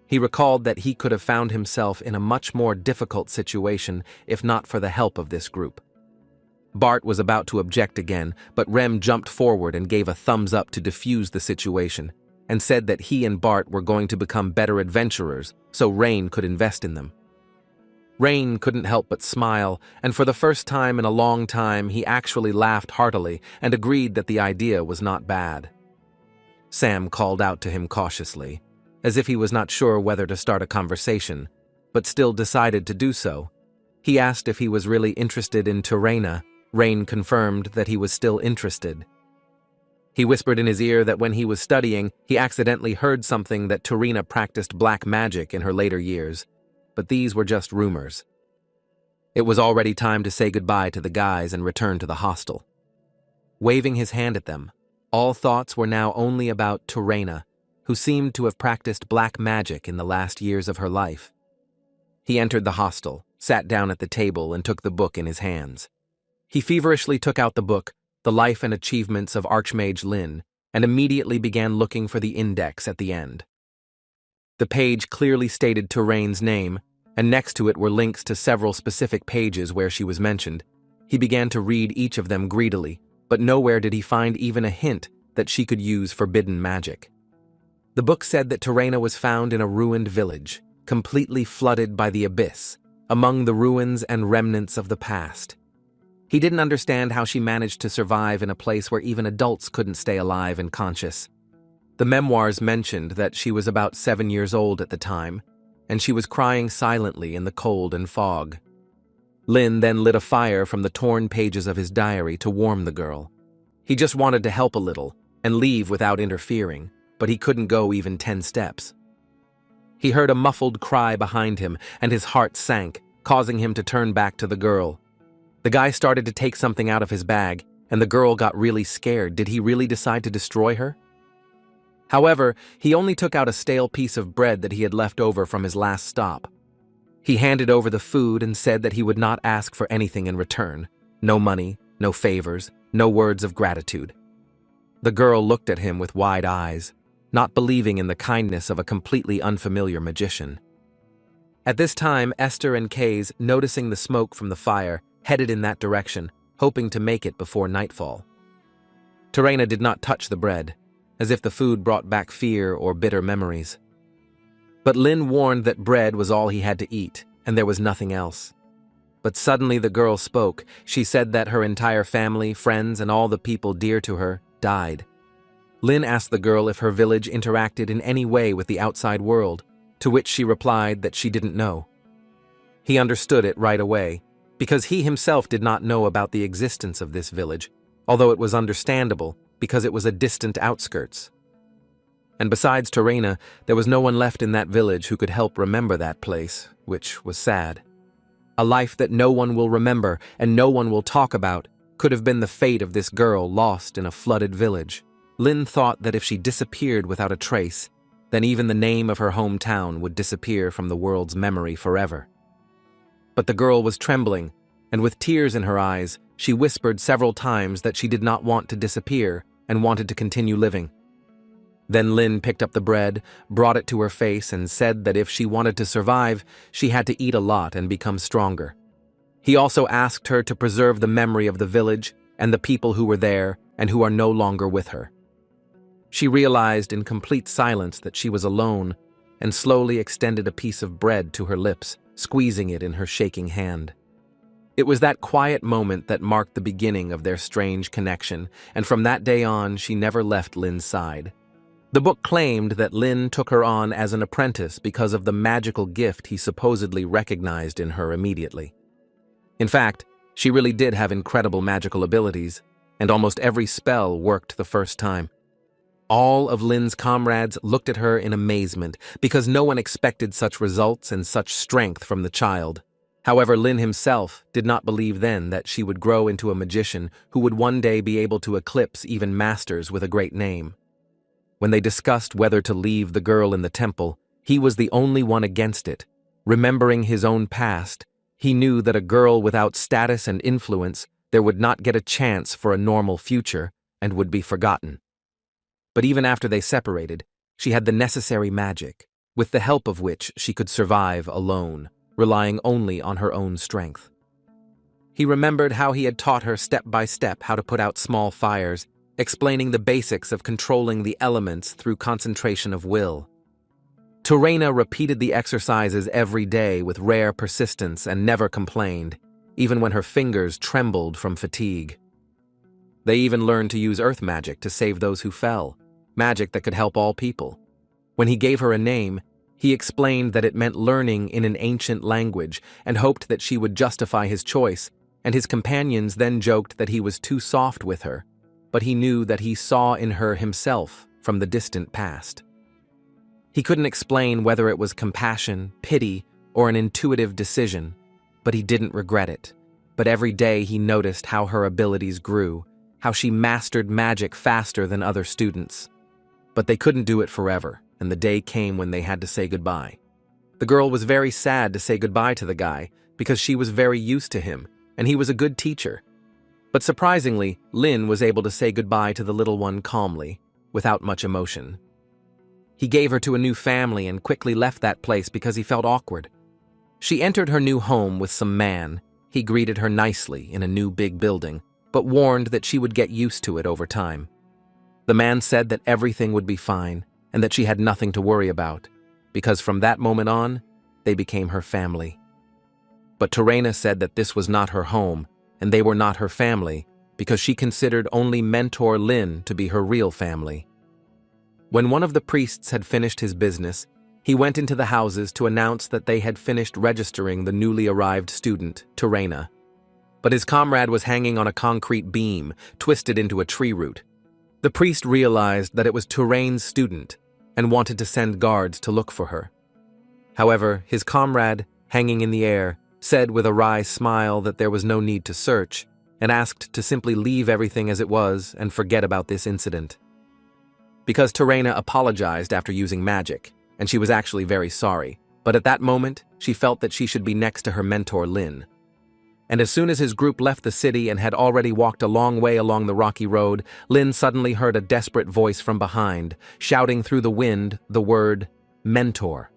He recalled that he could have found himself in a much more difficult situation if not for the help of this group. Bart was about to object again, but Rem jumped forward and gave a thumbs up to defuse the situation, and said that he and Bart were going to become better adventurers, so Rain could invest in them. Rain couldn't help but smile, and for the first time in a long time he actually laughed heartily and agreed that the idea was not bad. Sam called out to him cautiously, as if he was not sure whether to start a conversation, but still decided to do so. He asked if he was really interested in Turena. Rain confirmed that he was still interested. He whispered in his ear that when he was studying, he accidentally heard something that Turena practiced black magic in her later years. but these were just rumors. It was already time to say goodbye to the guys and return to the hostel. Waving his hand at them, all thoughts were now only about Turena, who seemed to have practiced black magic in the last years of her life. He entered the hostel, sat down at the table, and took the book in his hands. He feverishly took out the book, The Life and Achievements of Archmage Lin, and immediately began looking for the index at the end. The page clearly stated Turene's name, and next to it were links to several specific pages where she was mentioned. He began to read each of them greedily, but nowhere did he find even a hint that she could use forbidden magic. The book said that Turena was found in a ruined village, completely flooded by the abyss, among the ruins and remnants of the past. He didn't understand how she managed to survive in a place where even adults couldn't stay alive and conscious. The memoirs mentioned that she was about 7 years old at the time, and she was crying silently in the cold and fog. Lin then lit a fire from the torn pages of his diary to warm the girl. He just wanted to help a little and leave without interfering, but he couldn't go even 10 steps. He heard a muffled cry behind him, and his heart sank, causing him to turn back to the girl. The guy started to take something out of his bag, and the girl got really scared. Did he really decide to destroy her? However, he only took out a stale piece of bread that he had left over from his last stop. He handed over the food and said that he would not ask for anything in return. No money, no favors, no words of gratitude. The girl looked at him with wide eyes, not believing in the kindness of a completely unfamiliar magician. At this time, Esther and Kays, noticing the smoke from the fire, headed in that direction, hoping to make it before nightfall. Turena did not touch the bread, as if the food brought back fear or bitter memories. But Lin warned that bread was all he had to eat, and there was nothing else. But suddenly the girl spoke. She said that her entire family, friends, and all the people dear to her died. Lin asked the girl if her village interacted in any way with the outside world, to which she replied that she didn't know. He understood it right away, because he himself did not know about the existence of this village, although it was understandable because it was a distant outskirts. And besides Turena, there was no one left in that village who could help remember that place, which was sad. A life that no one will remember and no one will talk about could have been the fate of this girl lost in a flooded village. Lin thought that if she disappeared without a trace, then even the name of her hometown would disappear from the world's memory forever. But the girl was trembling, and with tears in her eyes, she whispered several times that she did not want to disappear and wanted to continue living. Then Lin picked up the bread, brought it to her face, and said that if she wanted to survive, she had to eat a lot and become stronger. He also asked her to preserve the memory of the village and the people who were there and who are no longer with her. She realized in complete silence that she was alone and slowly extended a piece of bread to her lips, squeezing it in her shaking hand. It was that quiet moment that marked the beginning of their strange connection, and from that day on, she never left Lin's side. The book claimed that Lin took her on as an apprentice because of the magical gift he supposedly recognized in her immediately. In fact, she really did have incredible magical abilities, and almost every spell worked the first time. All of Lin's comrades looked at her in amazement because no one expected such results and such strength from the child. However, Lin himself did not believe then that she would grow into a magician who would one day be able to eclipse even masters with a great name. When they discussed whether to leave the girl in the temple, he was the only one against it. Remembering his own past, he knew that a girl without status and influence there would not get a chance for a normal future and would be forgotten. But even after they separated, she had the necessary magic, with the help of which she could survive alone, relying only on her own strength. He remembered how he had taught her step by step how to put out small fires, explaining the basics of controlling the elements through concentration of will. Turena repeated the exercises every day with rare persistence and never complained, even when her fingers trembled from fatigue. They even learned to use earth magic to save those who fell, magic that could help all people. When he gave her a name, he explained that it meant learning in an ancient language and hoped that she would justify his choice, and his companions then joked that he was too soft with her, but he knew that he saw in her himself from the distant past. He couldn't explain whether it was compassion, pity, or an intuitive decision, but he didn't regret it. But every day he noticed how her abilities grew, how she mastered magic faster than other students. But they couldn't do it forever, and the day came when they had to say goodbye. The girl was very sad to say goodbye to the guy because she was very used to him, and he was a good teacher. But surprisingly, Lin was able to say goodbye to the little one calmly, without much emotion. He gave her to a new family and quickly left that place because he felt awkward. She entered her new home with some man. He greeted her nicely in a new big building, but warned that she would get used to it over time. The man said that everything would be fine and that she had nothing to worry about, because from that moment on, they became her family. But Terena said that this was not her home and they were not her family because she considered only Mentor Lin to be her real family. When one of the priests had finished his business, he went into the houses to announce that they had finished registering the newly arrived student, Terena. But his comrade was hanging on a concrete beam, twisted into a tree root. The priest realized that it was Terena's student and wanted to send guards to look for her. However, his comrade, hanging in the air, said with a wry smile that there was no need to search, and asked to simply leave everything as it was and forget about this incident. Because Terena apologized after using magic, and she was actually very sorry, but at that moment, she felt that she should be next to her mentor Lin. And as soon as his group left the city and had already walked a long way along the rocky road, Lin suddenly heard a desperate voice from behind, shouting through the wind the word, "Mentor."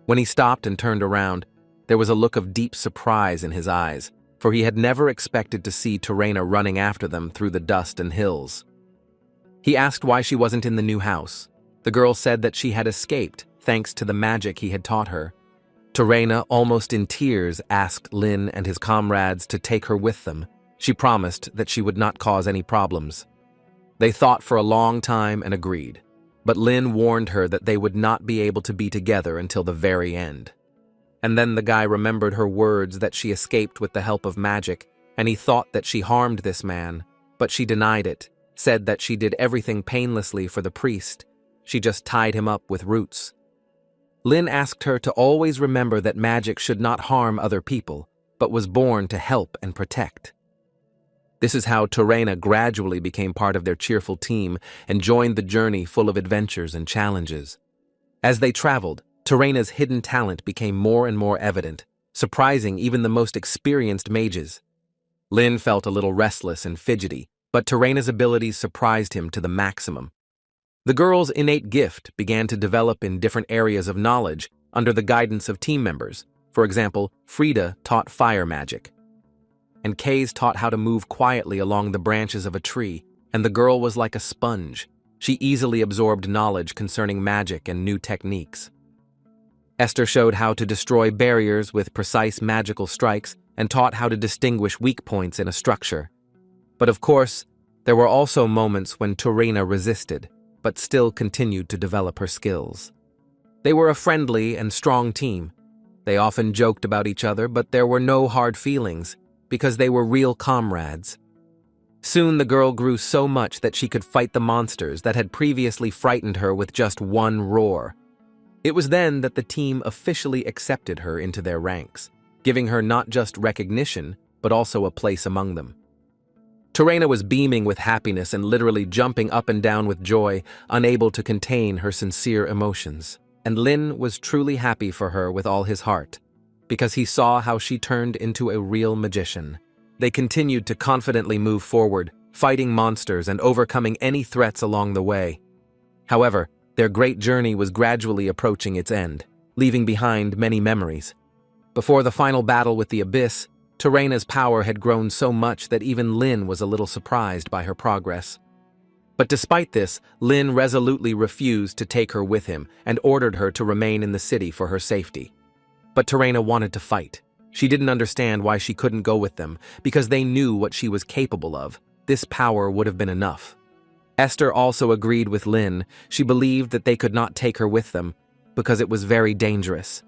When he stopped and turned around, there was a look of deep surprise in his eyes, for he had never expected to see Terena running after them through the dust and hills. He asked why she wasn't in the new house. The girl said that she had escaped, thanks to the magic he had taught her. Terena, almost in tears, asked Lin and his comrades to take her with them. She promised that she would not cause any problems. They thought for a long time and agreed, but Lin warned her that they would not be able to be together until the very end. And then the guy remembered her words that she escaped with the help of magic, and he thought that she harmed this man, but she denied it, said that she did everything painlessly for the priest. She just tied him up with roots. Lin asked her to always remember that magic should not harm other people, but was born to help and protect. This is how Terena gradually became part of their cheerful team and joined the journey full of adventures and challenges. As they traveled, Terena's hidden talent became more and more evident, surprising even the most experienced mages. Lin felt a little restless and fidgety, but Terena's abilities surprised him to the maximum. The girl's innate gift began to develop in different areas of knowledge under the guidance of team members. For example, Frida taught fire magic, and Kays taught how to move quietly along the branches of a tree, and the girl was like a sponge. She easily absorbed knowledge concerning magic and new techniques. Esther showed how to destroy barriers with precise magical strikes and taught how to distinguish weak points in a structure. But of course, there were also moments when Terena resisted, but still continued to develop her skills. They were a friendly and strong team. They often joked about each other, but there were no hard feelings, because they were real comrades. Soon the girl grew so much that she could fight the monsters that had previously frightened her with just one roar. It was then that the team officially accepted her into their ranks, giving her not just recognition, but also a place among them. Terena was beaming with happiness and literally jumping up and down with joy, unable to contain her sincere emotions. And Lin was truly happy for her with all his heart, because he saw how she turned into a real magician. They continued to confidently move forward, fighting monsters and overcoming any threats along the way. However, their great journey was gradually approaching its end, leaving behind many memories. Before the final battle with the Abyss, Terena's power had grown so much that even Lin was a little surprised by her progress. But despite this, Lin resolutely refused to take her with him and ordered her to remain in the city for her safety. But Terena wanted to fight. She didn't understand why she couldn't go with them, because they knew what she was capable of. This power would have been enough. Esther also agreed with Lin. She believed that they could not take her with them, because it was very dangerous.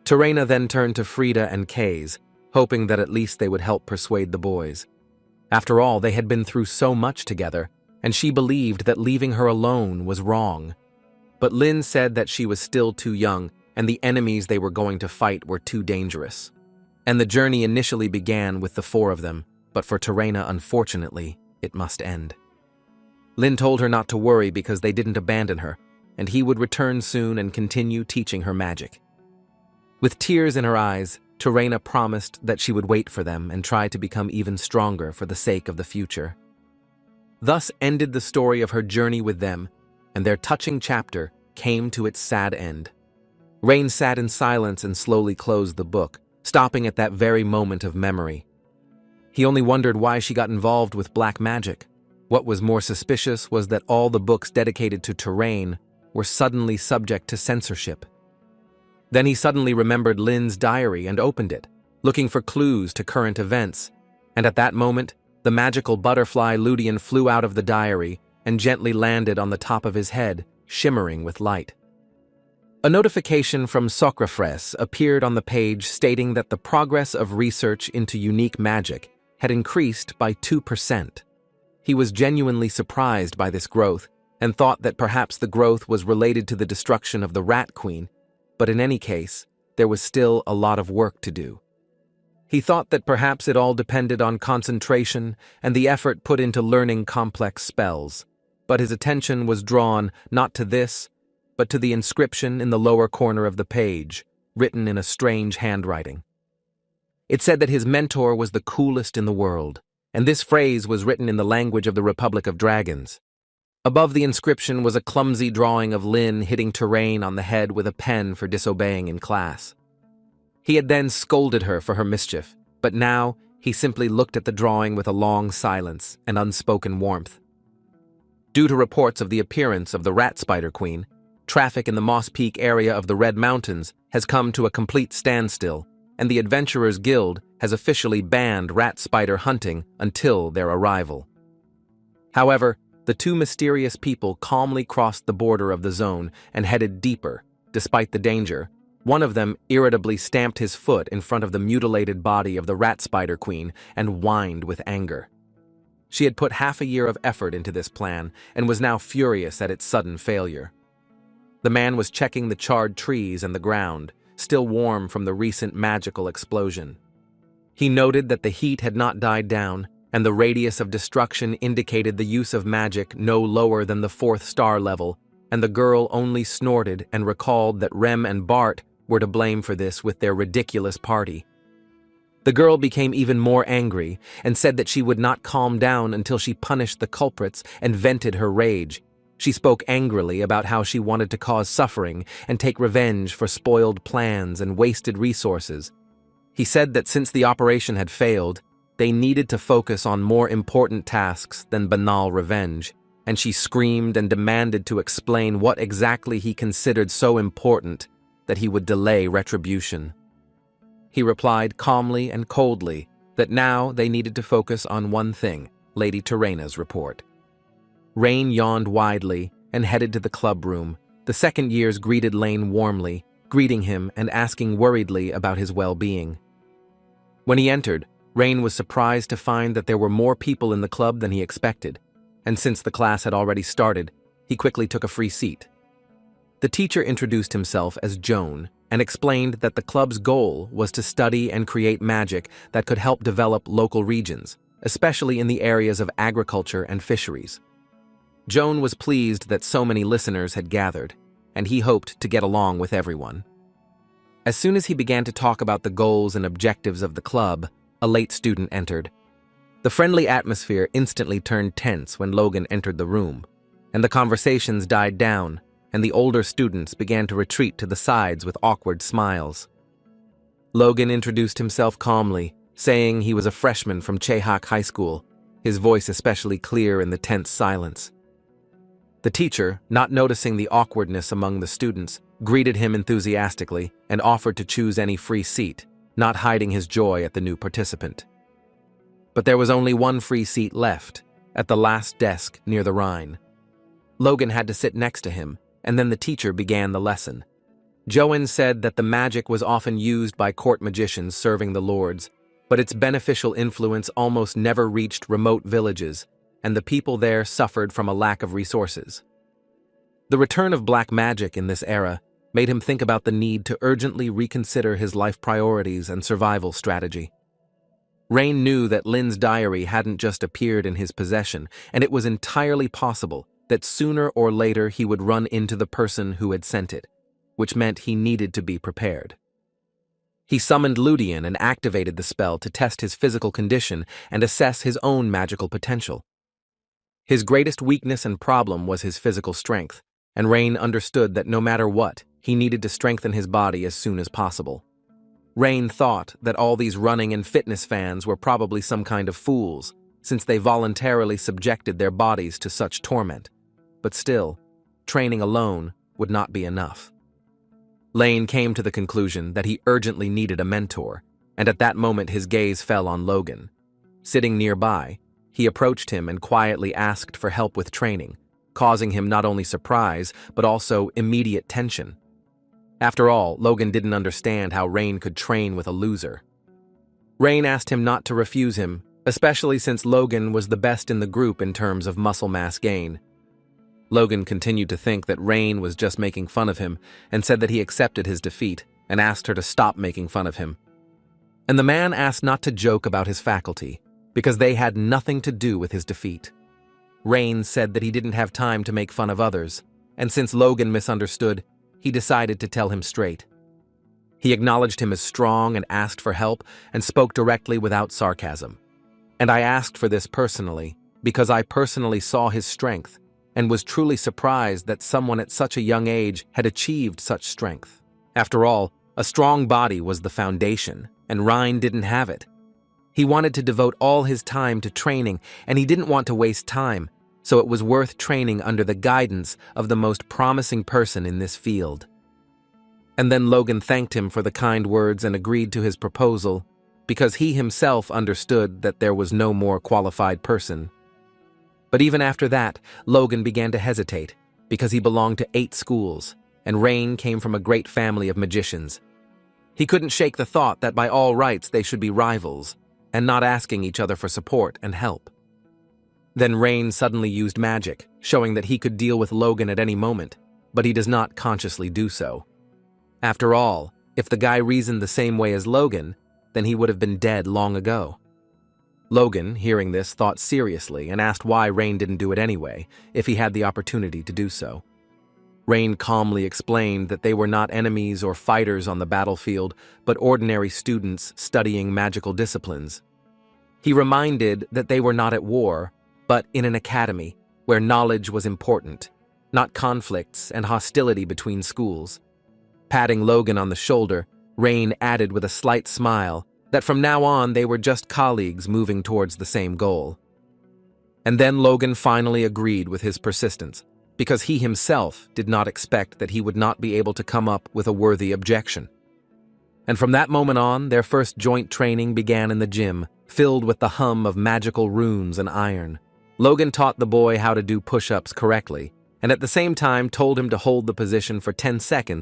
Terena then turned to Frida and Kays, hoping that at least they would help persuade the boys. After all, they had been through so much together, and she believed that leaving her alone was wrong. But Lin said that she was still too young, and the enemies they were going to fight were too dangerous. And the journey initially began with the four of them, but for Terena, unfortunately, it must end. Lin told her not to worry because they didn't abandon her, and he would return soon and continue teaching her magic. With tears in her eyes, Terena promised that she would wait for them and try to become even stronger for the sake of the future. Thus ended the story of her journey with them, and their touching chapter came to its sad end. Rain sat in silence and slowly closed the book, stopping at that very moment of memory. He only wondered why she got involved with black magic. What was more suspicious was that all the books dedicated to terrain were suddenly subject to censorship. Then he suddenly remembered Lin's diary and opened it, looking for clues to current events, and at that moment, the magical butterfly Ludian flew out of the diary and gently landed on the top of his head, shimmering with light. A notification from Socrafres appeared on the page stating that the progress of research into unique magic had increased by 2%. He was genuinely surprised by this growth and thought that perhaps the growth was related to the destruction of the Rat Queen, but in any case, there was still a lot of work to do. He thought that perhaps it all depended on concentration and the effort put into learning complex spells, but his attention was drawn not to this, but to the inscription in the lower corner of the page, written in a strange handwriting. It said that his mentor was the coolest in the world, and this phrase was written in the language of the Republic of Dragons. Above the inscription was a clumsy drawing of Lin hitting Terrain on the head with a pen for disobeying in class. He had then scolded her for her mischief, but now he simply looked at the drawing with a long silence and unspoken warmth. Due to reports of the appearance of the Rat Spider Queen, traffic in the Moss Peak area of the Red Mountains has come to a complete standstill, and the Adventurers Guild has officially banned rat spider hunting until their arrival. However, the two mysterious people calmly crossed the border of the zone and headed deeper, despite the danger. One of them irritably stamped his foot in front of the mutilated body of the Rat Spider Queen and whined with anger. She had put half a year of effort into this plan and was now furious at its sudden failure. The man was checking the charred trees and the ground, still warm from the recent magical explosion. He noted that the heat had not died down, and the radius of destruction indicated the use of magic no lower than the 4th star level, and the girl only snorted and recalled that Rem and Bart were to blame for this with their ridiculous party. The girl became even more angry and said that she would not calm down until she punished the culprits and vented her rage. She spoke angrily about how she wanted to cause suffering and take revenge for spoiled plans and wasted resources. He said that since the operation had failed, they needed to focus on more important tasks than banal revenge, and she screamed and demanded to explain what exactly he considered so important that he would delay retribution. He replied calmly and coldly that now they needed to focus on one thing, Lady Terena's report. Rain yawned widely and headed to the club room. The second years greeted Lane warmly, greeting him and asking worriedly about his well-being. When he entered, Rain was surprised to find that there were more people in the club than he expected, and since the class had already started, he quickly took a free seat. The teacher introduced himself as Joan and explained that the club's goal was to study and create magic that could help develop local regions, especially in the areas of agriculture and fisheries. Joan was pleased that so many listeners had gathered, and he hoped to get along with everyone. As soon as he began to talk about the goals and objectives of the club, a late student entered. The friendly atmosphere instantly turned tense when Logan entered the room, and the conversations died down, and the older students began to retreat to the sides with awkward smiles. Logan introduced himself calmly, saying he was a freshman from Chehak High School, his voice especially clear in the tense silence. The teacher, not noticing the awkwardness among the students, greeted him enthusiastically and offered to choose any free seat, not hiding his joy at the new participant. But there was only one free seat left, at the last desk near the Rhine. Logan had to sit next to him, and then the teacher began the lesson. Joan said that the magic was often used by court magicians serving the lords, but its beneficial influence almost never reached remote villages, and the people there suffered from a lack of resources. The return of black magic in this era made him think about the need to urgently reconsider his life priorities and survival strategy. Rain knew that Lin's diary hadn't just appeared in his possession, and it was entirely possible that sooner or later he would run into the person who had sent it, which meant he needed to be prepared. He summoned Ludian and activated the spell to test his physical condition and assess his own magical potential. His greatest weakness and problem was his physical strength, and Rain understood that no matter what, he needed to strengthen his body as soon as possible. Rain thought that all these running and fitness fans were probably some kind of fools, since they voluntarily subjected their bodies to such torment. But still, training alone would not be enough. Lane came to the conclusion that he urgently needed a mentor, and at that moment his gaze fell on Logan. Sitting nearby, he approached him and quietly asked for help with training, causing him not only surprise, but also immediate tension. After all, Logan didn't understand how Rain could train with a loser. Rain asked him not to refuse him, especially since Logan was the best in the group in terms of muscle mass gain. Logan continued to think that Rain was just making fun of him and said that he accepted his defeat and asked her to stop making fun of him. And the man asked not to joke about his faculty, because they had nothing to do with his defeat. Rain said that he didn't have time to make fun of others, and since Logan misunderstood, he decided to tell him straight. He acknowledged him as strong and asked for help and spoke directly without sarcasm. And I asked for this personally, because I personally saw his strength and was truly surprised that someone at such a young age had achieved such strength. After all, a strong body was the foundation, and Ryan didn't have it. He wanted to devote all his time to training, and he didn't want to waste time, so it was worth training under the guidance of the most promising person in this field. And then Logan thanked him for the kind words and agreed to his proposal, because he himself understood that there was no more qualified person. But even after that, Logan began to hesitate, because he belonged to 8 schools, and Rain came from a great family of magicians. He couldn't shake the thought that by all rights they should be rivals, and not asking each other for support and help. Then Rain suddenly used magic, showing that he could deal with Logan at any moment, but he does not consciously do so. After all, if the guy reasoned the same way as Logan, then he would have been dead long ago. Logan, hearing this, thought seriously and asked why Rain didn't do it anyway, if he had the opportunity to do so. Rain calmly explained that they were not enemies or fighters on the battlefield, but ordinary students studying magical disciplines. He reminded that they were not at war, but in an academy, where knowledge was important, not conflicts and hostility between schools. Patting Logan on the shoulder, Rain added with a slight smile that from now on they were just colleagues moving towards the same goal. And then Logan finally agreed with his persistence, because he himself did not expect that he would not be able to come up with a worthy objection. And from that moment on, their first joint training began in the gym, filled with the hum of magical runes and iron. Logan taught the boy how to do push-ups correctly, and at the same time told him to hold the position for 10 seconds